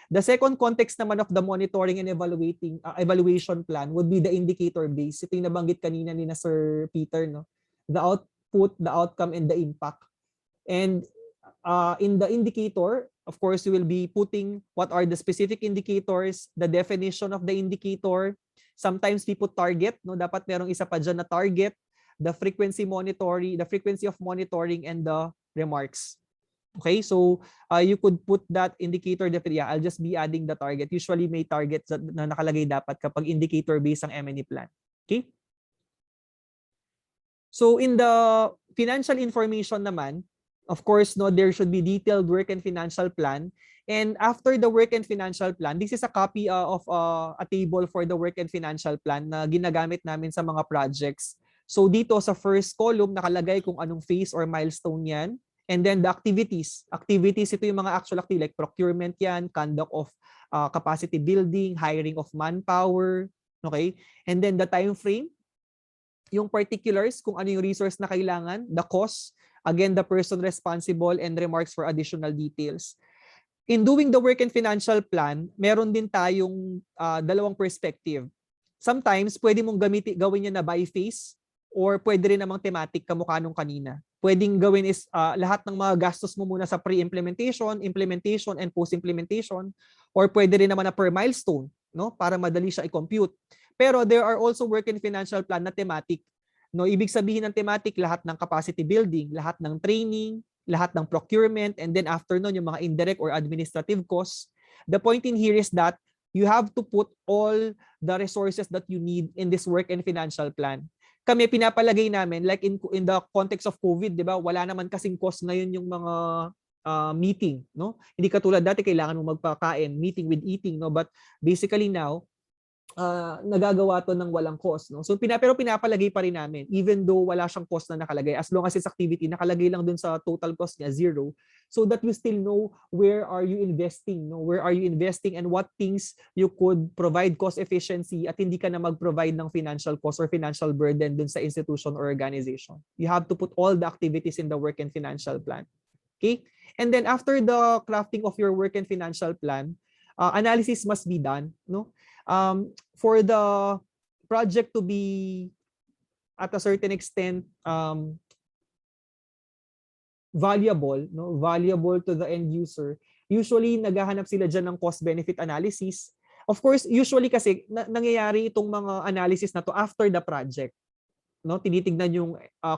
The second context naman of the monitoring and evaluation plan would be the indicator base. Ito yung nabanggit kanina ni na Sir Peter, no? The output, the outcome, and the impact. And in the indicator, of course, you will be putting what are the specific indicators, the definition of the indicator. Sometimes we put target, no? Dapat merong isa pa dyan na target, the frequency of monitoring, and the remarks. Okay, so you could put that indicator definitely. Yeah, I'll just be adding the target. Usually may targets na nakalagay dapat kapag indicator based ang M&E plan. Okay? So in the financial information naman, of course, no, there should be detailed work and financial plan. And after the work and financial plan, this is a copy of a table for the work and financial plan na ginagamit namin sa mga projects. So dito sa first column, nakalagay kung anong phase or milestone yan. And then the activities. Activities, ito yung mga actual activities like procurement yan, conduct of capacity building, hiring of manpower. Okay? And then the time frame, yung particulars, kung ano yung resource na kailangan, the cost, again, the person responsible, and remarks for additional details. In doing the work and financial plan, meron din tayong dalawang perspective. Sometimes, pwede mong gawin niya na by phase or pwede rin namang thematic kamukha nung kanina. Pwedeng gawin is lahat ng mga gastos mo muna sa pre-implementation, implementation, and post-implementation, or pwede rin naman na per milestone, no? Para madali siya i-compute. Pero there are also work and financial plan na thematic. No, ibig sabihin ng thematic, lahat ng capacity building, lahat ng training, lahat ng procurement, and then after nun, yung mga indirect or administrative costs. The point in here is that you have to put all the resources that you need in this work and financial plan. Kami pinapalagay namin, like in the context of COVID, di ba, wala naman kasing cost ngayon yung mga meeting, no? Hindi katulad dati kailangan mo magpakain, meeting with eating, no? But basically now, nagagawa to ng walang cost, no? So pero pinapalagay pa rin namin even though wala siyang cost na nakalagay, as long as it's activity nakalagay lang dun sa total cost niya 0, so that you still know where are you investing, no? Where are you investing and what things you could provide cost efficiency at hindi ka na mag-provide ng financial cost or financial burden dun sa institution or organization. You have to put all the activities in the work and financial plan. Okay? And then after the crafting of your work and financial plan, analysis must be done, no? For the project to be at a certain extent valuable, no, valuable to the end user, usually naghahanap sila dyan ng cost benefit analysis. Of course, usually kasi nangyayari itong mga analysis na to after the project, no? Tinitingnan yung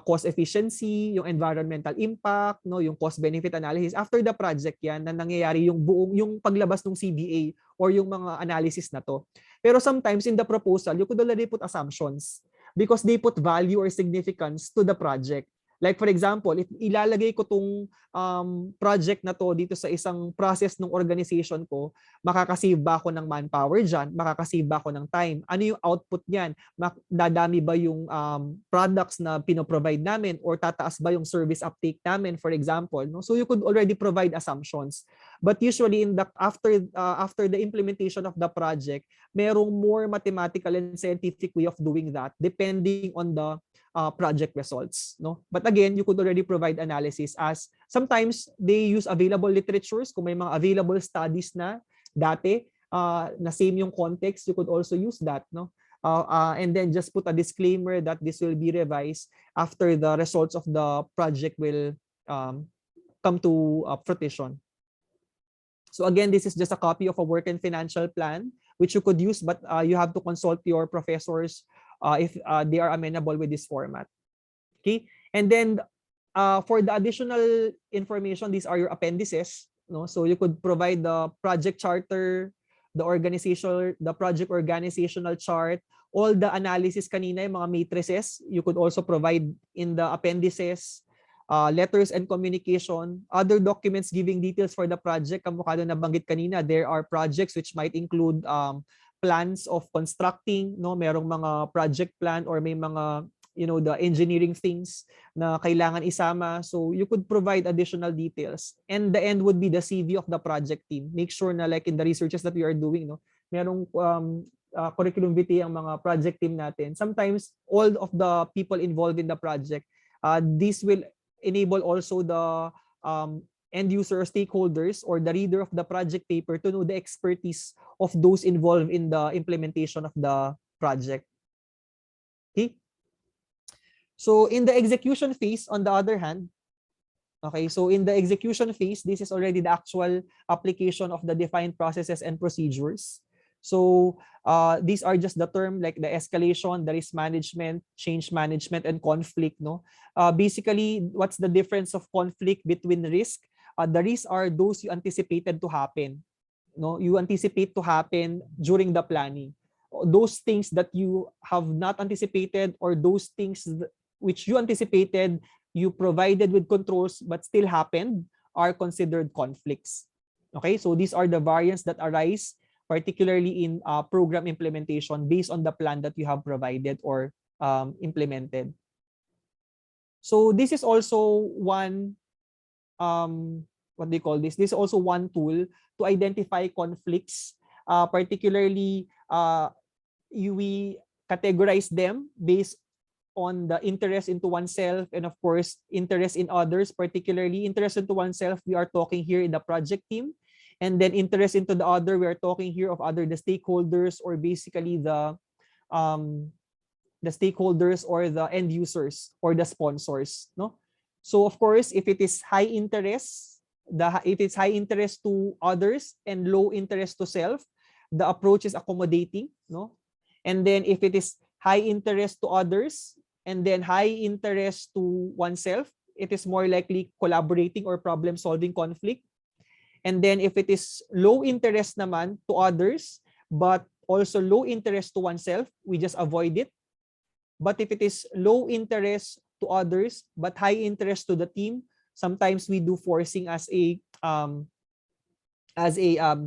cost efficiency, yung environmental impact, no, yung cost benefit analysis after the project, yan na nangyayari yung paglabas ng CBA or yung mga analysis na to. Pero sometimes in the proposal you could already put assumptions because they put value or significance to the project. Like for example, if ilalagay ko tong project na to dito sa isang process ng organization ko, makakasave ba ako ng manpower dyan? Makakasave ba ako ng time? Ano yung output niyan? Dadami ba yung products na pinoprovide namin or tataas ba yung service uptake namin, for example, no? So you could already provide assumptions. But usually after the implementation of the project, merong more mathematical and scientific way of doing that depending on the project results, no? But again, you could already provide analysis as sometimes they use available literatures. Kung may mga available studies na dati na same yung context, you could also use that, no? And then just put a disclaimer that this will be revised after the results of the project will come to fruition. So again, this is just a copy of a work and financial plan which you could use, but you have to consult your professors if they are amenable with this format. Okay, and then for the additional information, these are your appendices, no? So you could provide the project charter, the project organizational chart, all the analysis kanina, yung mga matrices, you could also provide in the appendices, letters and communication, other documents giving details for the project. Kamukha na nabanggit kanina, there are projects which might include plans of constructing, no? Merong mga project plan or may mga the engineering things na kailangan isama. So you could provide additional details. And the end would be the CV of the project team. Make sure na like in the researches that we are doing, no, merong curriculum vitae ang mga project team natin. Sometimes all of the people involved in the project, this will enable also the end user stakeholders or the reader of the project paper to know the expertise of those involved in the implementation of the project. Okay. So in the execution phase, on the other hand, okay, so in the execution phase, this is already the actual application of the defined processes and procedures. So these are just the term like the escalation, the risk management, change management, and conflict. No, basically, what's the difference of conflict between risk? The risks are those you anticipated to happen. No, you anticipate to happen during the planning. Those things that you have not anticipated, or those things which you anticipated, you provided with controls but still happened, are considered conflicts. Okay, so these are the variants that arise particularly in program implementation based on the plan that you have provided or implemented. So this is also one, what do you call this? This is also one tool to identify conflicts, particularly we categorize them based on the interest into oneself and of course interest in others. Particularly interest into oneself, we are talking here in the project team, and then interest into the other, we are talking here of the stakeholders, or basically the stakeholders or the end users or the sponsors, no? So of course, if it is high interest, if it's high interest to others and low interest to self, the approach is accommodating, no? And then if it is high interest to others and then high interest to oneself, it is more likely collaborating or problem solving conflict. And then if it is low interest naman to others but also low interest to oneself, we just avoid it. But if it is low interest to others but high interest to the team, sometimes we do forcing as a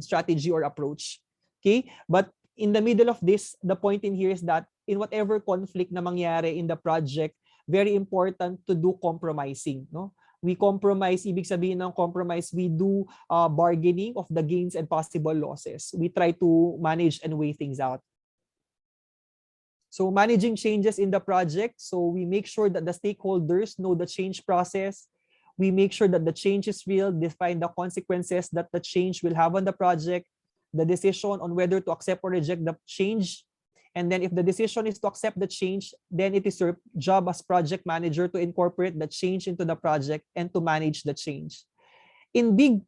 strategy or approach. Okay, but in the middle of this, the point in here is that in whatever conflict na mangyari in the project, very important to do compromising, no? We compromise, ibig sabihin ng compromise, we do bargaining of the gains and possible losses. We try to manage and weigh things out. So managing changes in the project, so we make sure that the stakeholders know the change process. We make sure that the change is real, define the consequences that the change will have on the project, the decision on whether to accept or reject the change. And then if the decision is to accept the change, then it is your job as project manager to incorporate the change into the project and to manage the change. In big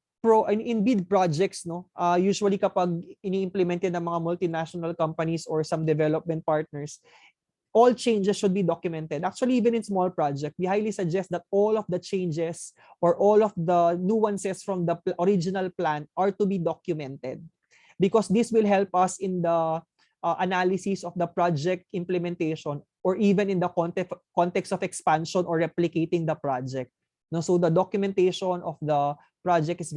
projects, no, usually kapag ini-implement yan ng mga multinational companies or some development partners, all changes should be documented. Actually, even in small project, we highly suggest that all of the changes or all of the nuances from the original plan are to be documented, because this will help us in the analysis of the project implementation, or even in the context of expansion or replicating the project. No, so the documentation of the project is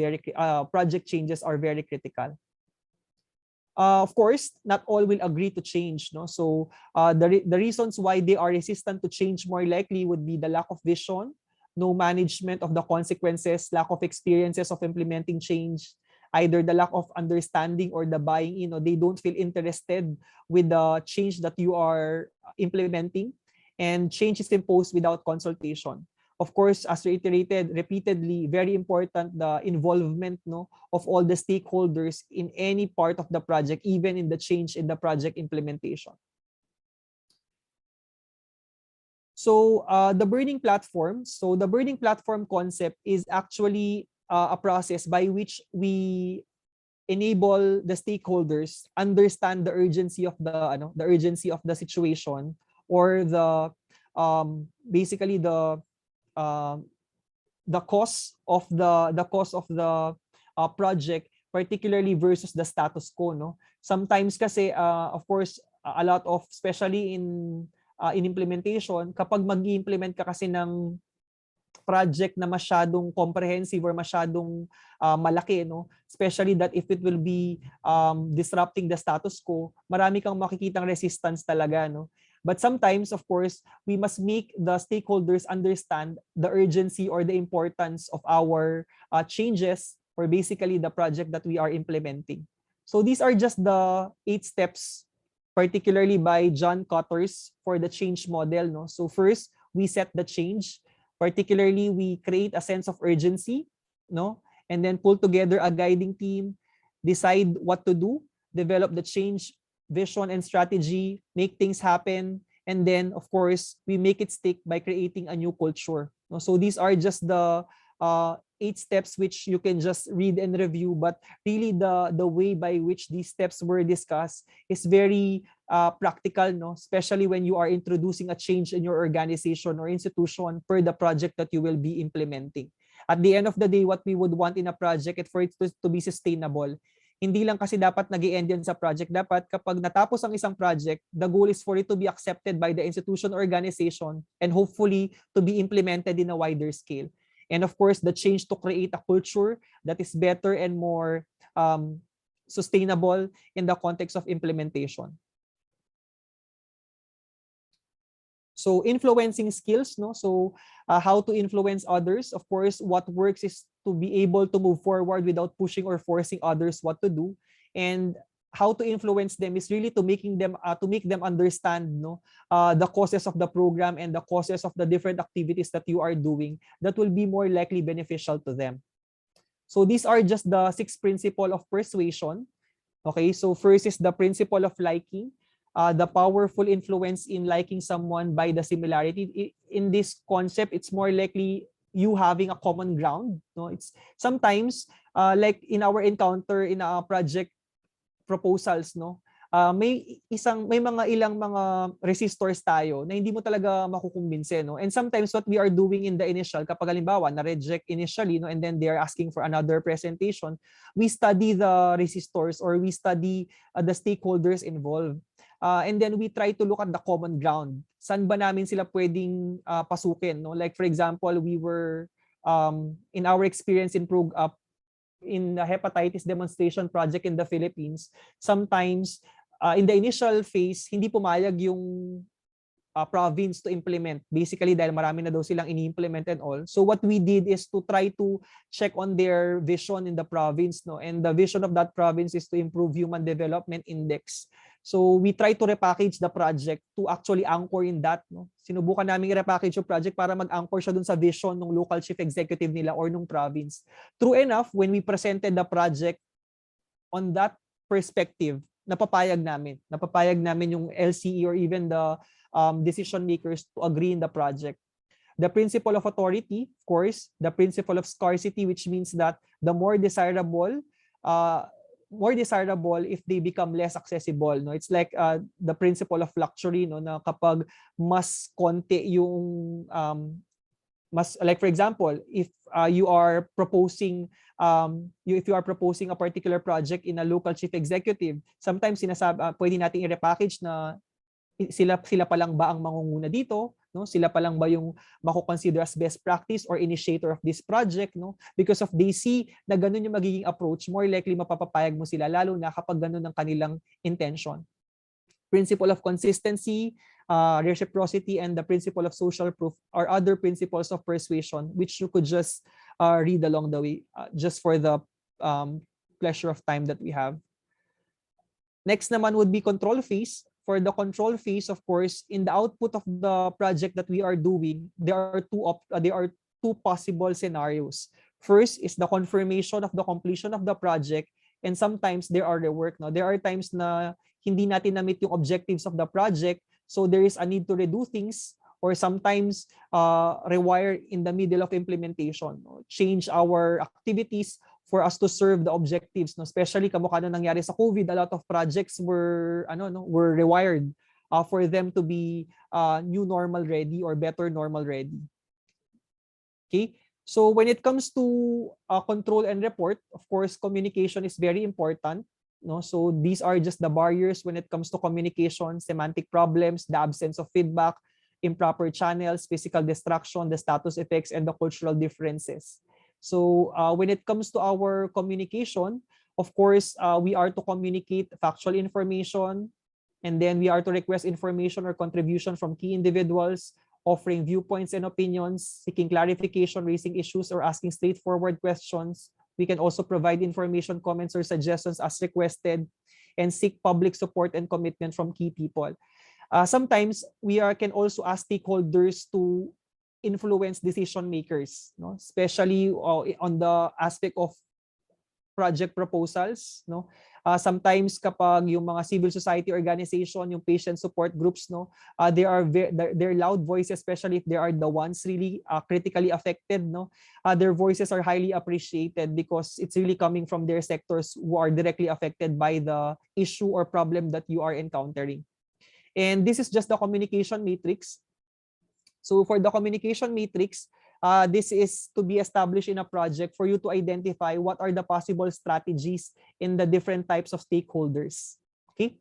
project changes are very critical. Of course, not all will agree to change. No, so the reasons why they are resistant to change more likely would be the lack of vision, no management of the consequences, lack of experiences of implementing change, either the lack of understanding or the buying in, or they don't feel interested with the change that you are implementing, and change is imposed without consultation. Of course, as reiterated repeatedly, very important the involvement, no, of all the stakeholders in any part of the project, even in the change in the project implementation. So the burning platform. So the burning platform concept is actually a process by which we enable the stakeholders understand the urgency of the situation, or the basically the cost of the project, particularly versus the status quo, no? Sometimes kasi of course a lot of, especially in implementation, kapag mag-i-implement ka kasi ng project na masyadong comprehensive or masyadong malaki, no, especially that if it will be disrupting the status quo, marami kang makikitang resistance talaga, no. But sometimes, of course, we must make the stakeholders understand the urgency or the importance of our changes, or basically the project that we are implementing. So these are just the 8 steps, particularly by John Cotters, for the change model, no. So first, we set the change. Particularly, we create a sense of urgency, no, and then pull together a guiding team, decide what to do, develop the change vision and strategy, make things happen, and then, of course, we make it stick by creating a new culture. No? So these are just the 8 steps which you can just read and review, but really the way by which these steps were discussed is very practical, no? Especially when you are introducing a change in your organization or institution per the project that you will be implementing. At the end of the day, what we would want in a project is for it to be sustainable. Hindi lang kasi dapat nag-i-end yan sa project. Dapat kapag natapos ang isang project, the goal is for it to be accepted by the institution or organization, and hopefully to be implemented in a wider scale. And of course, the change to create a culture that is better and more sustainable in the context of implementation. So influencing skills, no? So how to influence others. Of course, what works is to be able to move forward without pushing or forcing others what to do. And how to influence them is really to make them understand, no, the causes of the program and the causes of the different activities that you are doing that will be more likely beneficial to them. So these are just the 6 principles of persuasion. Okay, so first is the principle of liking. The powerful influence in liking someone by the similarity. In this concept, it's more likely you having a common ground. No, it's sometimes like in our encounter in a project proposals, no, may ilang mga resistors tayo na hindi mo talaga makukumbinse, no. And sometimes what we are doing in the initial, kapag halimbawa na reject initially, no, and then they are asking for another presentation, we study the resistors, or we study the stakeholders involved. And then we try to look at the common ground. Saan ba namin sila pwedeng pasukin, no? Like for example, we were in our experience in the hepatitis demonstration project in the Philippines, sometimes in the initial phase, hindi pumayag yung province to implement. Basically, dahil marami na daw silang ini-implement and all. So what we did is to try to check on their vision in the province, no? And the vision of that province is to improve human development index. So we try to repackage the project to actually anchor in that, no? Sinubukan namin i-repackage yung project para mag-anchor siya dun sa vision ng local chief executive nila or nung province. True enough, when we presented the project on that perspective, napapayag namin yung LCE or even the decision makers to agree in the project. The principle of authority, of course, the principle of scarcity, which means that the more desirable if they become less accessible, no? It's like the principle of luxury, no, na kapag mas konti yung mas, like for example, if you are proposing a particular project in a local chief executive, sometimes pwede nating i-repackage na sila pa lang ba ang mangunguna dito, no? Sila pa lang ba yung mako-consider as best practice or initiator of this project, no? Because of they see na ganun yung magiging approach, more likely mapapapayag mo sila, lalo na kapag ganun ang kanilang intention. Principle of consistency, reciprocity, and the principle of social proof are other principles of persuasion which you could just read along the way, just for the pleasure of time that we have. Next naman would be control phase. For the control phase, of course, in the output of the project that we are doing, there are two possible scenarios. First is the confirmation of the completion of the project, and sometimes there are rework. No? There are times na hindi natin na-meet yung objectives of the project, so there is a need to redo things, or sometimes rewire in the middle of implementation, no? Change our activities for us to serve the objectives, no? Especially kamukha na nangyari sa COVID, a lot of projects were rewired for them to be new normal ready or better normal ready. Okay, so when it comes to control and report, of course, communication is very important, no? So these are just the barriers when it comes to communication: semantic problems, the absence of feedback, improper channels, physical distraction, the status effects, and the cultural differences. So when it comes to our communication, of course, we are to communicate factual information, and then we are to request information or contribution from key individuals, offering viewpoints and opinions, seeking clarification, raising issues, or asking straightforward questions. We can also provide information, comments, or suggestions as requested, and seek public support and commitment from key people. Sometimes we can also ask stakeholders to influence decision makers, no? Especially on the aspect of project proposals, no? Sometimes kapag yung mga civil society organization, yung patient support groups, no, they're loud voices, especially if they are the ones really critically affected, no. Their voices are highly appreciated because it's really coming from their sectors who are directly affected by the issue or problem that you are encountering. And this is just the communication matrix. So for the communication matrix, this is to be established in a project for you to identify what are the possible strategies in the different types of stakeholders. Okay.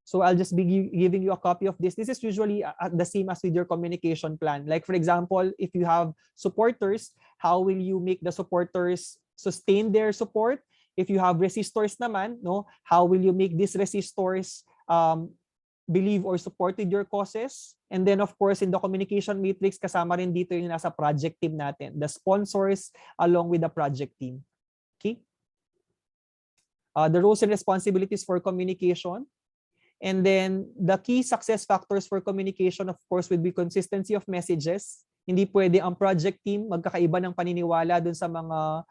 So I'll just be giving you a copy of this. This is usually the same as with your communication plan. Like for example, if you have supporters, how will you make the supporters sustain their support? If you have resistors naman, no, how will you make these resistors believe or supported your causes? And then of course in the communication matrix, kasama rin dito yung nasa project team natin, the sponsors along with the project team. Okay. The roles and responsibilities for communication. And then the key success factors for communication, of course, would be consistency of messages. Hindi pwede ang project team magkakaiba ng paniniwala dun sa mga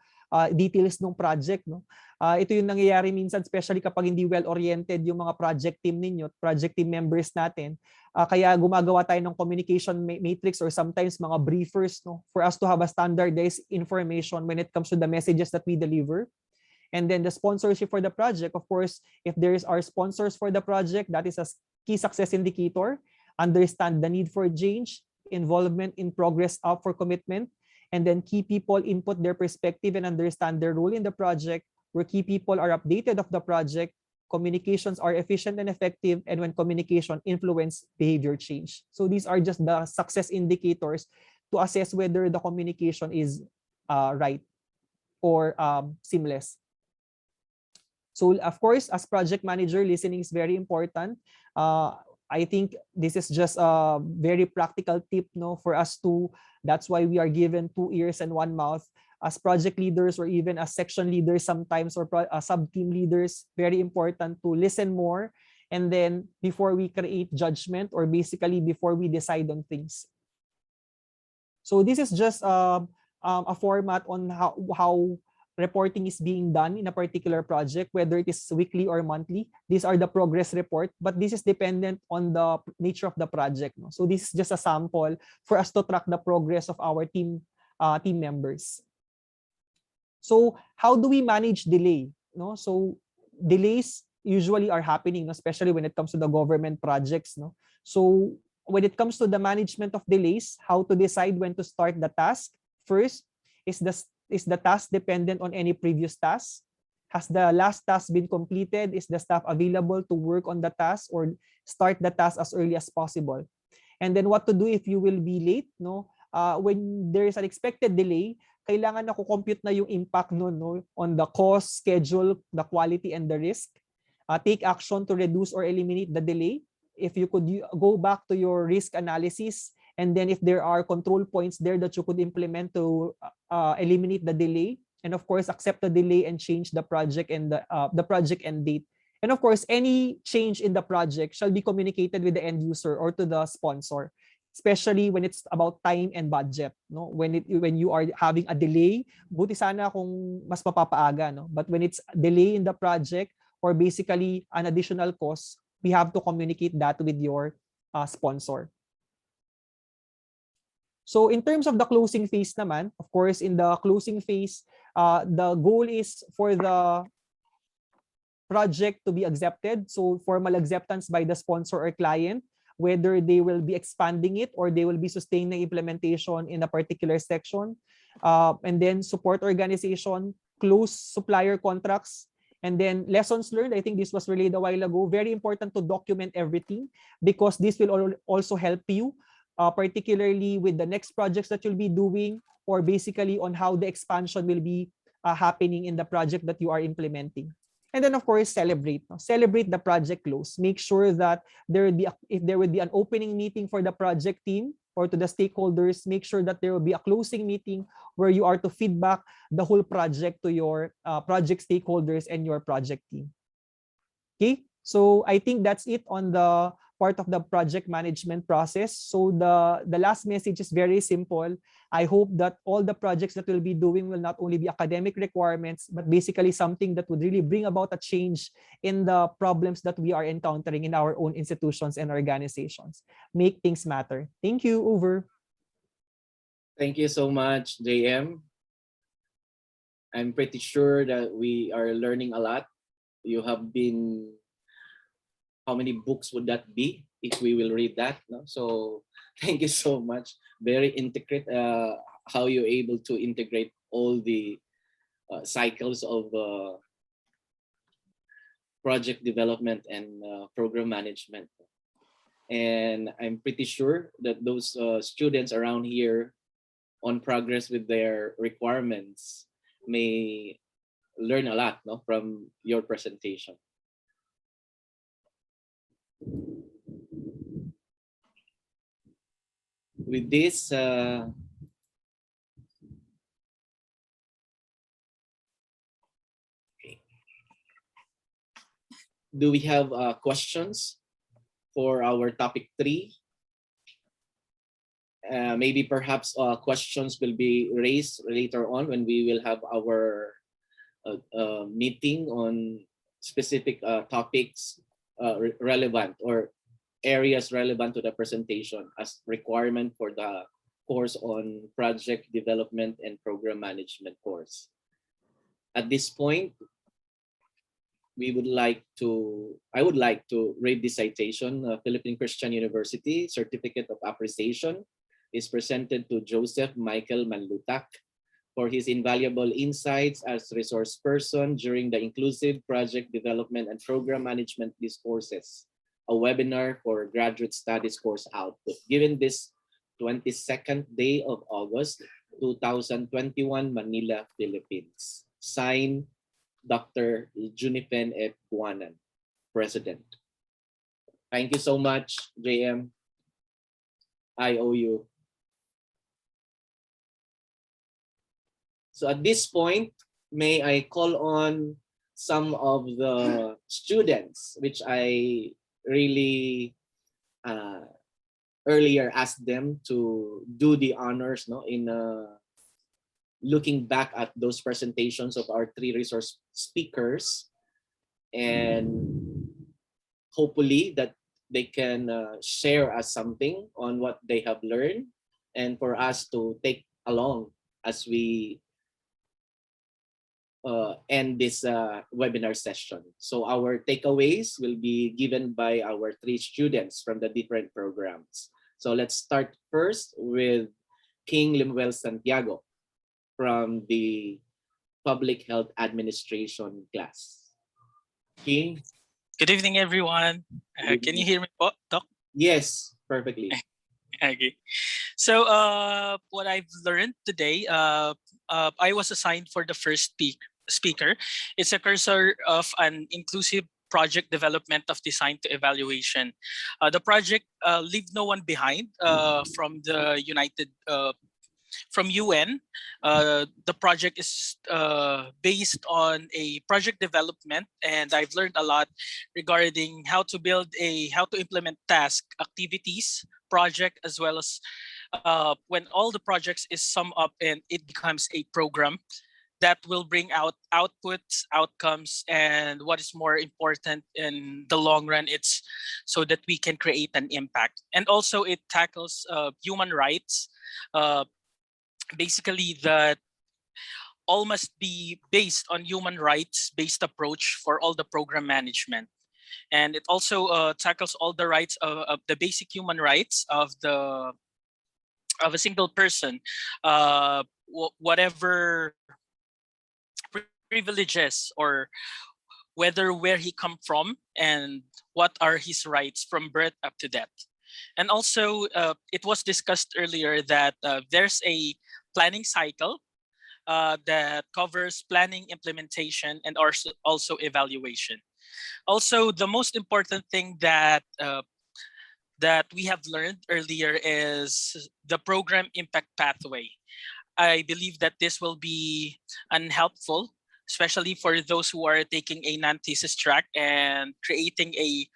details ng project, no? Ito yung nangyayari minsan, especially kapag hindi well-oriented yung mga project team ninyo, project team members natin. Kaya gumagawa tayo ng communication matrix or sometimes mga briefers, no, for us to have a standardized information when it comes to the messages that we deliver. And then the sponsorship for the project, of course, if there are sponsors for the project, that is a key success indicator. Understand the need for change, involvement in progress up for commitment, and then key people input their perspective and understand their role in the project, where key people are updated of the project, communications are efficient and effective, and when communication influence behavior change. So these are just the success indicators to assess whether the communication is right or seamless. So of course, as project manager, listening is very important. I think this is just a very practical tip, no, for us to. That's why we are given 2 ears and 1 mouth as project leaders, or even as section leaders sometimes, or sub-team leaders. Very important to listen more, and then before we create judgment, or basically before we decide on things. So this is just a format on how reporting is being done in a particular project, whether it is weekly or monthly. These are the progress report, but this is dependent on the nature of the project. No? So this is just a sample for us to track the progress of our team members. So how do we manage delay? No? So delays usually are happening, especially when it comes to the government projects. No? So when it comes to the management of delays, how to decide when to start the task? First, is the task dependent on any previous task? Has the last task been completed? Is the staff available to work on the task or start the task as early as possible? And then what to do if you will be late? No, when there is an expected delay, kailangan na compute na yung impact nun, no, on the cost, schedule, the quality, and the risk. Take action to reduce or eliminate the delay. If you could go back to your risk analysis, and then if there are control points there that you could implement to eliminate the delay, and of course accept the delay and change the project and the project end date. And of course, any change in the project shall be communicated with the end user or to the sponsor, especially when it's about time and budget. No, when you are having a delay, buti sana kung mas mapapaaga, no. But when it's delay in the project or basically an additional cost, we have to communicate that with your sponsor. So in terms of the closing phase naman, of course, in the closing phase, the goal is for the project to be accepted. So formal acceptance by the sponsor or client, whether they will be expanding it or they will be sustaining implementation in a particular section. And then support organization, close supplier contracts, and then lessons learned. I think this was relayed a while ago. Very important to document everything, because this will also help you, particularly with the next projects that you'll be doing, or basically on how the expansion will be happening in the project that you are implementing. And then of course, celebrate. No? Celebrate the project close. Make sure that if there will be an opening meeting for the project team or to the stakeholders, make sure that there will be a closing meeting where you are to feedback the whole project to your project stakeholders and your project team. Okay, so I think that's it on the part of the project management process. So the last message is very simple. I hope that all the projects that we'll be doing will not only be academic requirements, but basically something that would really bring about a change in the problems that we are encountering in our own institutions and organizations. Make things matter. Thank you. Over. Thank you so much, JM. I'm pretty sure that we are learning a lot. You have been, how many books would that be if we will read that? No? So thank you so much. Very intricate how you're able to integrate all the cycles of project development and program management. And I'm pretty sure that those students around here on progress with their requirements may learn a lot, no, from your presentation. With this, do we have questions for our topic 3? Maybe perhaps questions will be raised later on when we will have our meeting on specific topics relevant or areas relevant to the presentation as requirement for the course on project development and program management course. At this point, I would like to read this citation. Philippine Christian University Certificate of Appreciation is presented to Joseph Michael Manlutac for his invaluable insights as resource person during the Inclusive Project Development and Program Management Discourses, a webinar for graduate studies course output, given this 22nd day of August, 2021, Manila, Philippines. Signed, Dr. Junipen F. Buanan, President. Thank you so much, JM. I owe you. So at this point, may I call on some of the students, which I really earlier asked them to do the honors, no, in looking back at those presentations of our three resource speakers, and hopefully that they can share us something on what they have learned and for us to take along as we end this webinar session. So our takeaways will be given by our three students from the different programs. So let's start first with King Limuel Santiago from the Public Health Administration class. King? Good evening, everyone. Can you hear me, Doc? Yes, perfectly. Okay. So what I've learned today, I was assigned for the first speaker. It's a cursor of an inclusive project development of design to evaluation. The project Leave No One Behind from the from UN. The project is based on a project development, and I've learned a lot regarding how to implement task activities project, as well as when all the projects is summed up and it becomes a program that will bring out outputs, outcomes, and what is more important in the long run, it's so that we can create an impact. And also it tackles human rights, basically that all must be based on human rights based approach for all the program management. And it also tackles all the rights of the basic human rights of a single person, whatever privileges or where he come from and what are his rights from birth up to death. And also it was discussed earlier that there's a planning cycle that covers planning, implementation, and also evaluation. Also, the most important thing that we have learned earlier is the program impact pathway. I believe that this will be unhelpful, especially for those who are taking a non-thesis track and creating a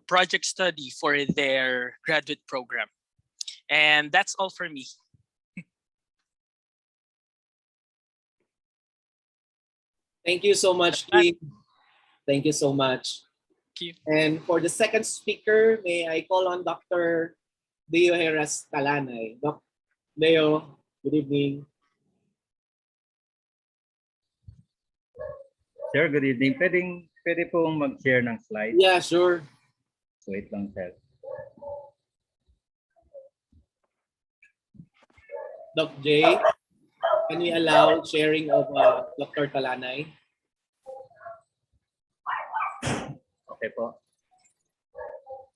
project study for their graduate program. And that's all for me. Thank you so much, King. Thank you so much. Thank you. And for the second speaker, may I call on Dr. DOH Talanay. Doc Leo, good evening. Sir, good evening. Pwede pong mag-share ng slide? Yeah, sure. Wait lang, sir. Doc J, can we allow sharing of Dr. Talanay? Okay po.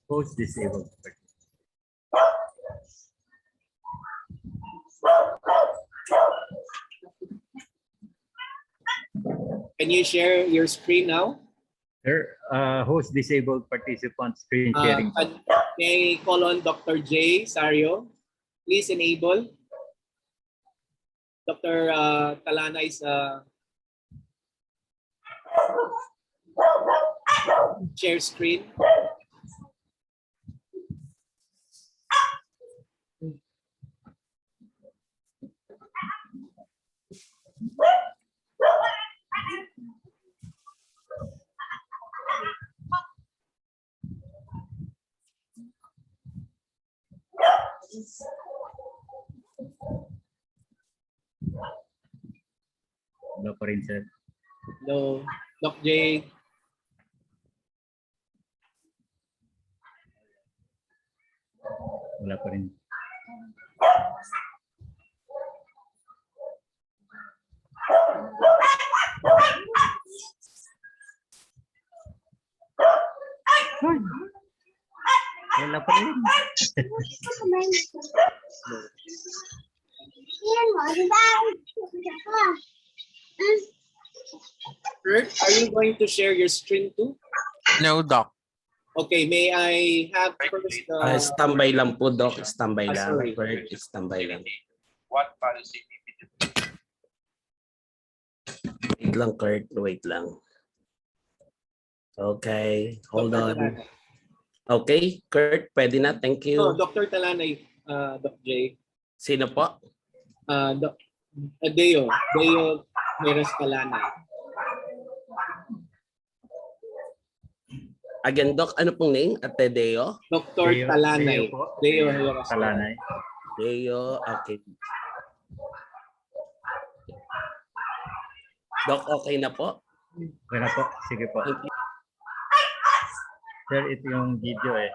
Host disabled. Can you share your screen now? Sir, host disabled participant screen sharing. May I call on Dr. J. Sario? Please enable. Dr. Talanay's share screen. Wala pa rin, sir. Hello, Doc J. Wala pa rin. Wala pa rin. Kurt, are you going to share your screen too? No, Doc. Okay, may I have first Standby lang po, Doc. Standby lang. sorry. Kurt, standby lang. What policy? Wait lang, Kurt. Wait lang. Okay, hold on. Okay, Kurt, pwede na. Thank you. Oh, Dr. Talanay, Doc J. Sino po? Deo Meres Talanay. Again, Doc, ano pong name? Ate Deo? Dr. Talanay. Deo Meres Talanay. Deo, okay. Doc, okay na po? Okay na po. Sige po. Thank you. Sir, ito yung video eh.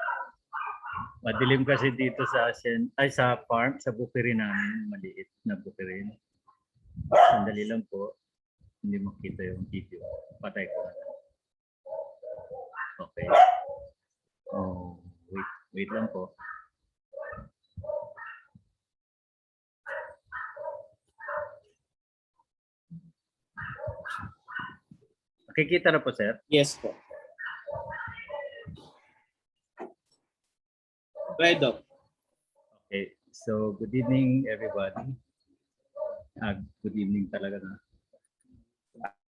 Madilim kasi dito sa farm, sa bukiri namin, maliit na bukiri. Sandali lang po. Hindi makita yung video. Patay ko na lang. Okay. Oh, wait lang po. Nakikita na po, sir? Yes po. Right, Doc. Okay. So, good evening, everybody. Good evening talaga na.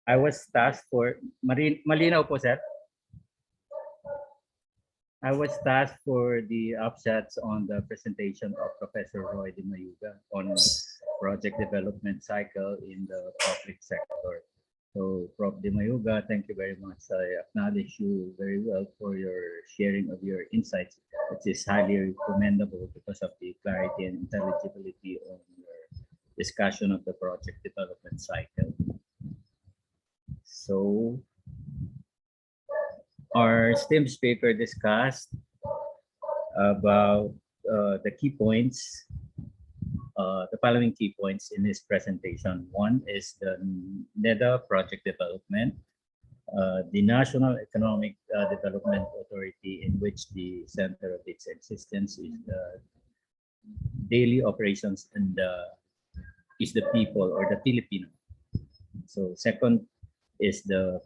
I was tasked for, malinaw po, sir? I was tasked for the upshots on the presentation of Professor Roy Dimayuga on project development cycle in the public sector. So, Prof. Dimayuga, thank you very much. I acknowledge you very well for your sharing of your insights, which is highly commendable because of the clarity and intelligibility of your discussion of the project development cycle. So, our STEM speaker discussed about the key points, the following key points in his presentation. One is the NEDA project development, the National Economic Development Authority, in which the center of its existence is the daily operations and is the people or the Filipino. So second is the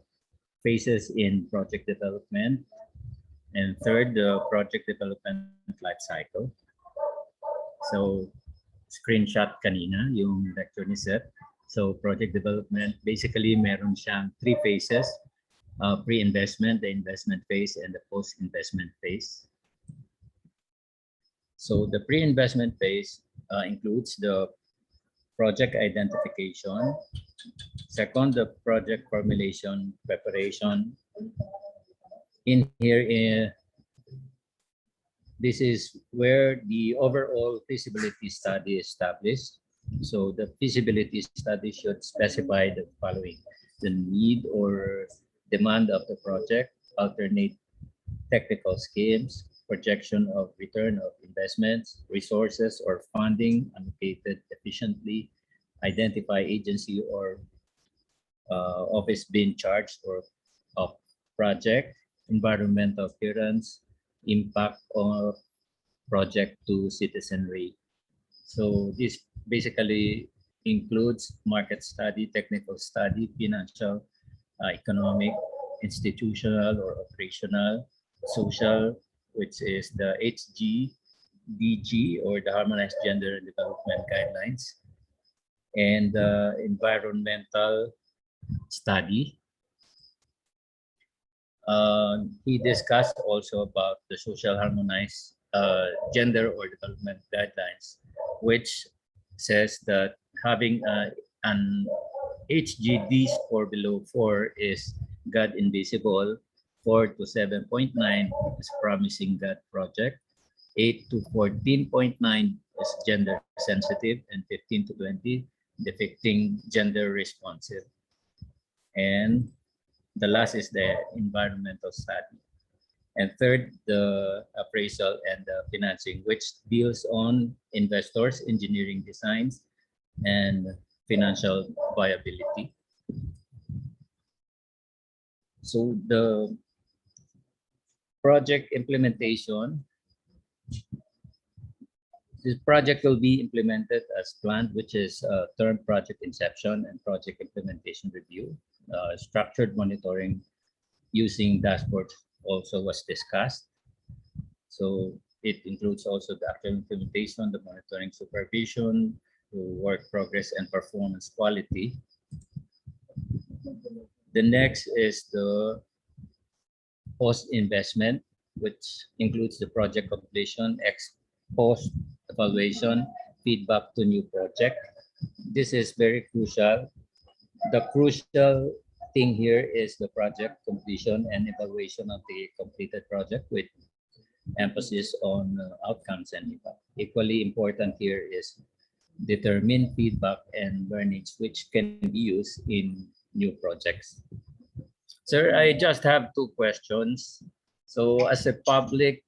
phases in project development, and third, the project development life cycle. So screenshot kanina yung lecture ni Seth. So project development, basically meron siyang three phases: pre-investment, the investment phase, and the post-investment phase. So the pre-investment phase includes the project identification. Second, the project formulation preparation. In here, this is where the overall feasibility study is established. So the feasibility study should specify the following: the need or demand of the project, alternate technical schemes, projection of return of investments, resources or funding allocated efficiently, identify agency or office being charged or of project, environmental appearance, impact of project to citizenry. So this basically includes market study, technical study, financial, economic, institutional or operational, social, which is the HGDG or the Harmonized Gender Development Guidelines, and environmental study. He discussed also about the social harmonized gender or development guidelines, which says that having an HGD score below 4 is God invisible, 4 to 7.9 is promising God project, 8 to 14.9 is gender sensitive, and 15 to 20 depicting gender responsive. And the last is the environmental study. And third, the appraisal and the financing, which deals on investors, engineering designs, and financial viability. So the project implementation This project will be implemented as planned, which is term project inception and project implementation review. Structured monitoring using dashboards also was discussed. So it includes also the actual implementation, the monitoring supervision, the work progress and performance quality. The next is the post-investment, which includes the project completion, post evaluation, feedback to new project. This is very crucial. The crucial thing here is the project completion and evaluation of the completed project with emphasis on outcomes and impact. Equally important here is determine feedback and learnings which can be used in new projects. Sir, I just have two questions. So as a public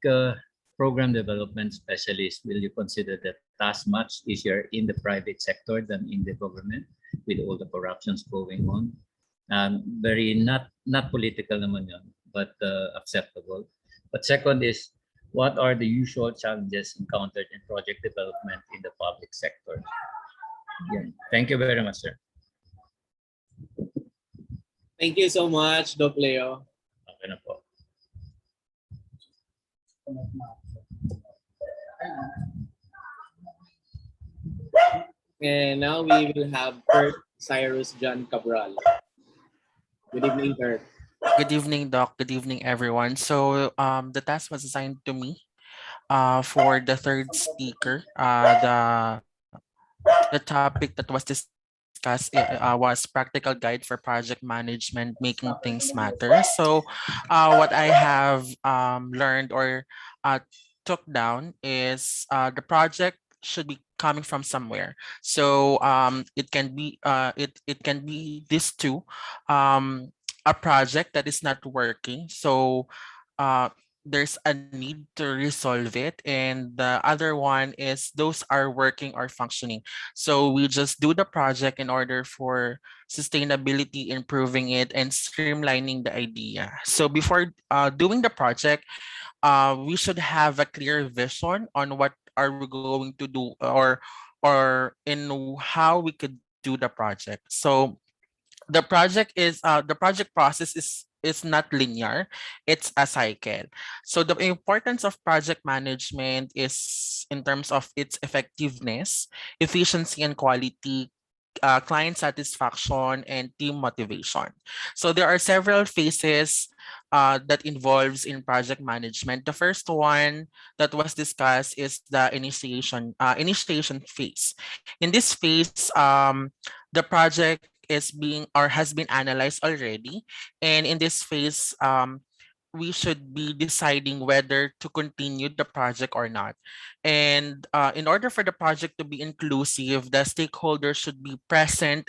program development specialist, will you consider the task much easier in the private sector than in the government with all the corruptions going on? Very not political naman yun, but acceptable. But second is, what are the usual challenges encountered in project development in the public sector? Yeah. Thank you very much, sir. Thank you so much, Doc Leo. Okay na po. And now we will have Kurt Cyrus John Cabral. Good evening, Kurt. Good evening, Doc. Good evening, everyone. So the task was assigned to me for the third speaker. The topic that was discussed was practical guide for project management, making things matter. So what I have learned or took down is the project should be coming from somewhere. So it can be it can be this too, a project that is not working. So there's a need to resolve it, and the other one is those are working or functioning. So we just do the project in order for sustainability, improving it, and streamlining the idea. So before doing the project, we should have a clear vision on what are we going to do, or in how we could do the project. So the project process is not linear, it's a cycle. So the importance of project management is in terms of its effectiveness, efficiency and quality, client satisfaction, and team motivation. So there are several phases that involves in project management. The first one that was discussed is the initiation phase. In this phase, the project is being or has been analyzed already, and in this phase, we should be deciding whether to continue the project or not. And in order for the project to be inclusive, the stakeholders should be present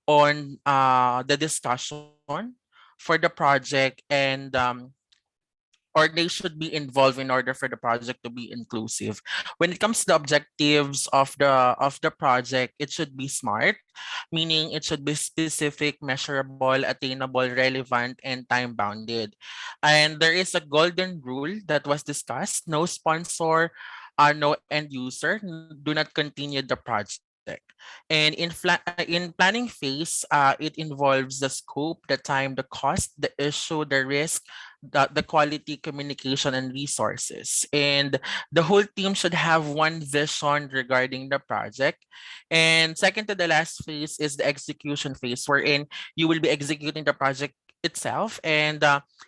on the discussion for the project, and or they should be involved in order for the project to be inclusive. When it comes to the objectives of the project, it should be SMART, meaning it should be specific, measurable, attainable, relevant, and time bounded. And there is a golden rule that was discussed: no sponsor, no end user, do not continue the project. And in planning phase, it involves the scope, the time, the cost, the issue, the risk, the quality, communication, and resources. And the whole team should have one vision regarding the project. And second to the last phase is the execution phase, wherein you will be executing the project itself, and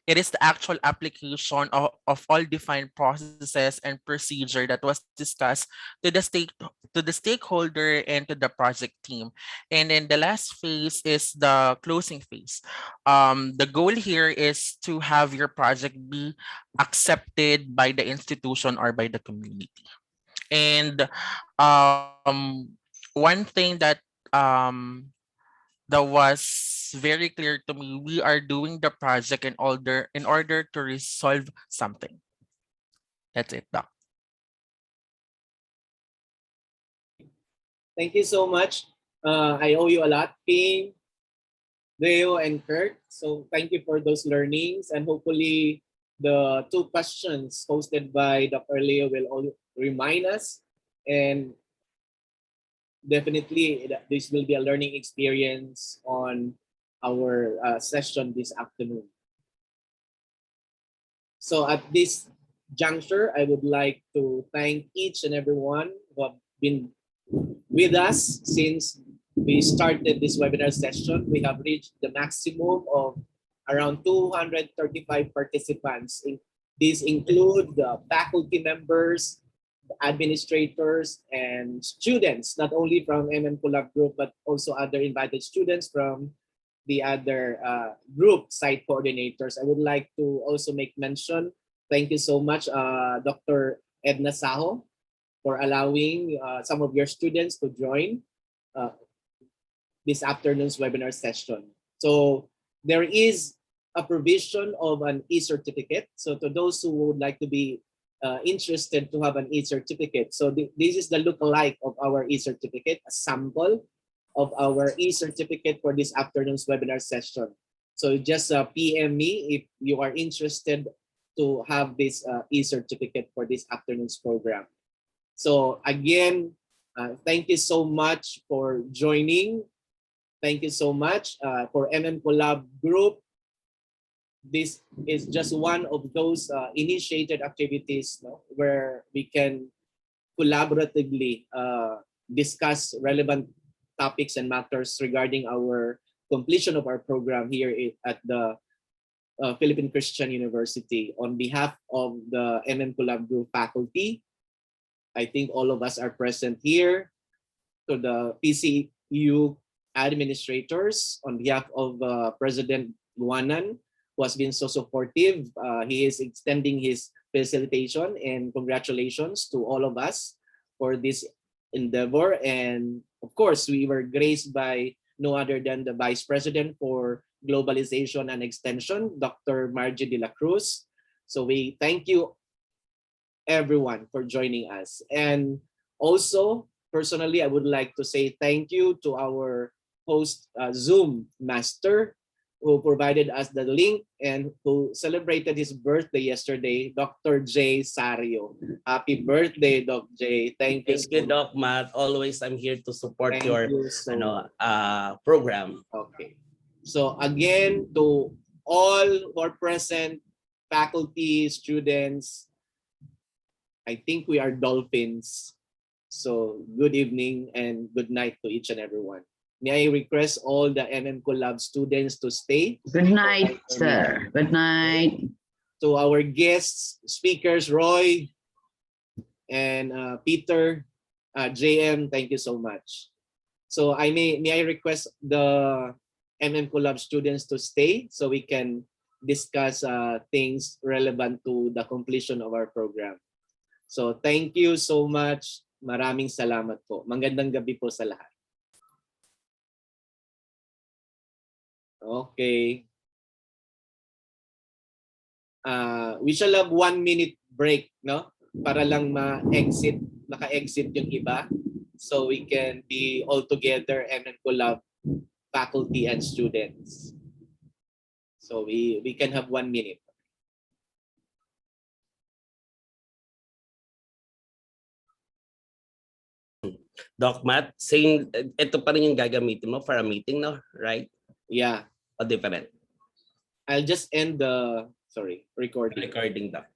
it is the actual application of all defined processes and procedure that was discussed to the stakeholder and to the project team. And then the last phase is the closing phase. The goal here is to have your project be accepted by the institution or by the community. And one thing that was very clear to me: we are doing the project in order to resolve something. That's it, Doc. Thank you so much. I owe you a lot, Ping, Leo, and Kurt. So thank you for those learnings, and hopefully the two questions posted by Dr. Leo will all remind us And definitely this will be a learning experience on our session this afternoon. So at this juncture, I would like to thank each and everyone who have been with us since we started this webinar session. We have reached the maximum of around 235 participants. These include the faculty members, administrators, and students, not only from Collab Group, but also other invited students from the other group site coordinators. I would like to also make mention, thank you so much, Dr. Edna Saho, for allowing some of your students to join this afternoon's webinar session. So there is a provision of an e-certificate. So to those who would like to be interested to have an e-certificate. So this is the look-alike of our e-certificate, a sample of our e-certificate for this afternoon's webinar session. So just PM me if you are interested to have this e-certificate for this afternoon's program. So again, thank you so much for joining. Thank you so much for Collab Group. This is just one of those initiated activities, no, where we can collaboratively discuss relevant topics and matters regarding our completion of our program here at the Philippine Christian University. On behalf of the Collab Group faculty, I think all of us are present here. To the PCU administrators, on behalf of President Luanan, who has been so supportive. He is extending his facilitation, and congratulations to all of us for this endeavor. And of course, we were graced by no other than the Vice President for Globalization and Extension, Dr. Margie de la Cruz. So we thank you everyone for joining us. And also, personally, I would like to say thank you to our host Zoom master, who provided us the link and who celebrated his birthday yesterday, Dr. J. Sario. Happy birthday, Doc J. Thank you. Thank you, Doc Matt. Always I'm here to support your program. Okay. So again, to all who are present, faculty, students, I think we are dolphins. So good evening and good night to each and everyone. May I request all the Collab students to stay? Good night, sir. Good night. To our guests, speakers, Roy and Peter, JM, thank you so much. So may I request the Collab students to stay so we can discuss things relevant to the completion of our program. So thank you so much. Maraming salamat po. Magandang gabi po sa lahat. Okay. We shall have 1 minute break, no? Para lang ma-exit, naka-exit yung iba. So we can be all together Collab faculty and students. So we can have 1 minute. Doc Matt, saying ito pa rin yung gagamitin mo for a meeting, no? Right? Yeah. O different? I'll just end the recording. Recording, Doc.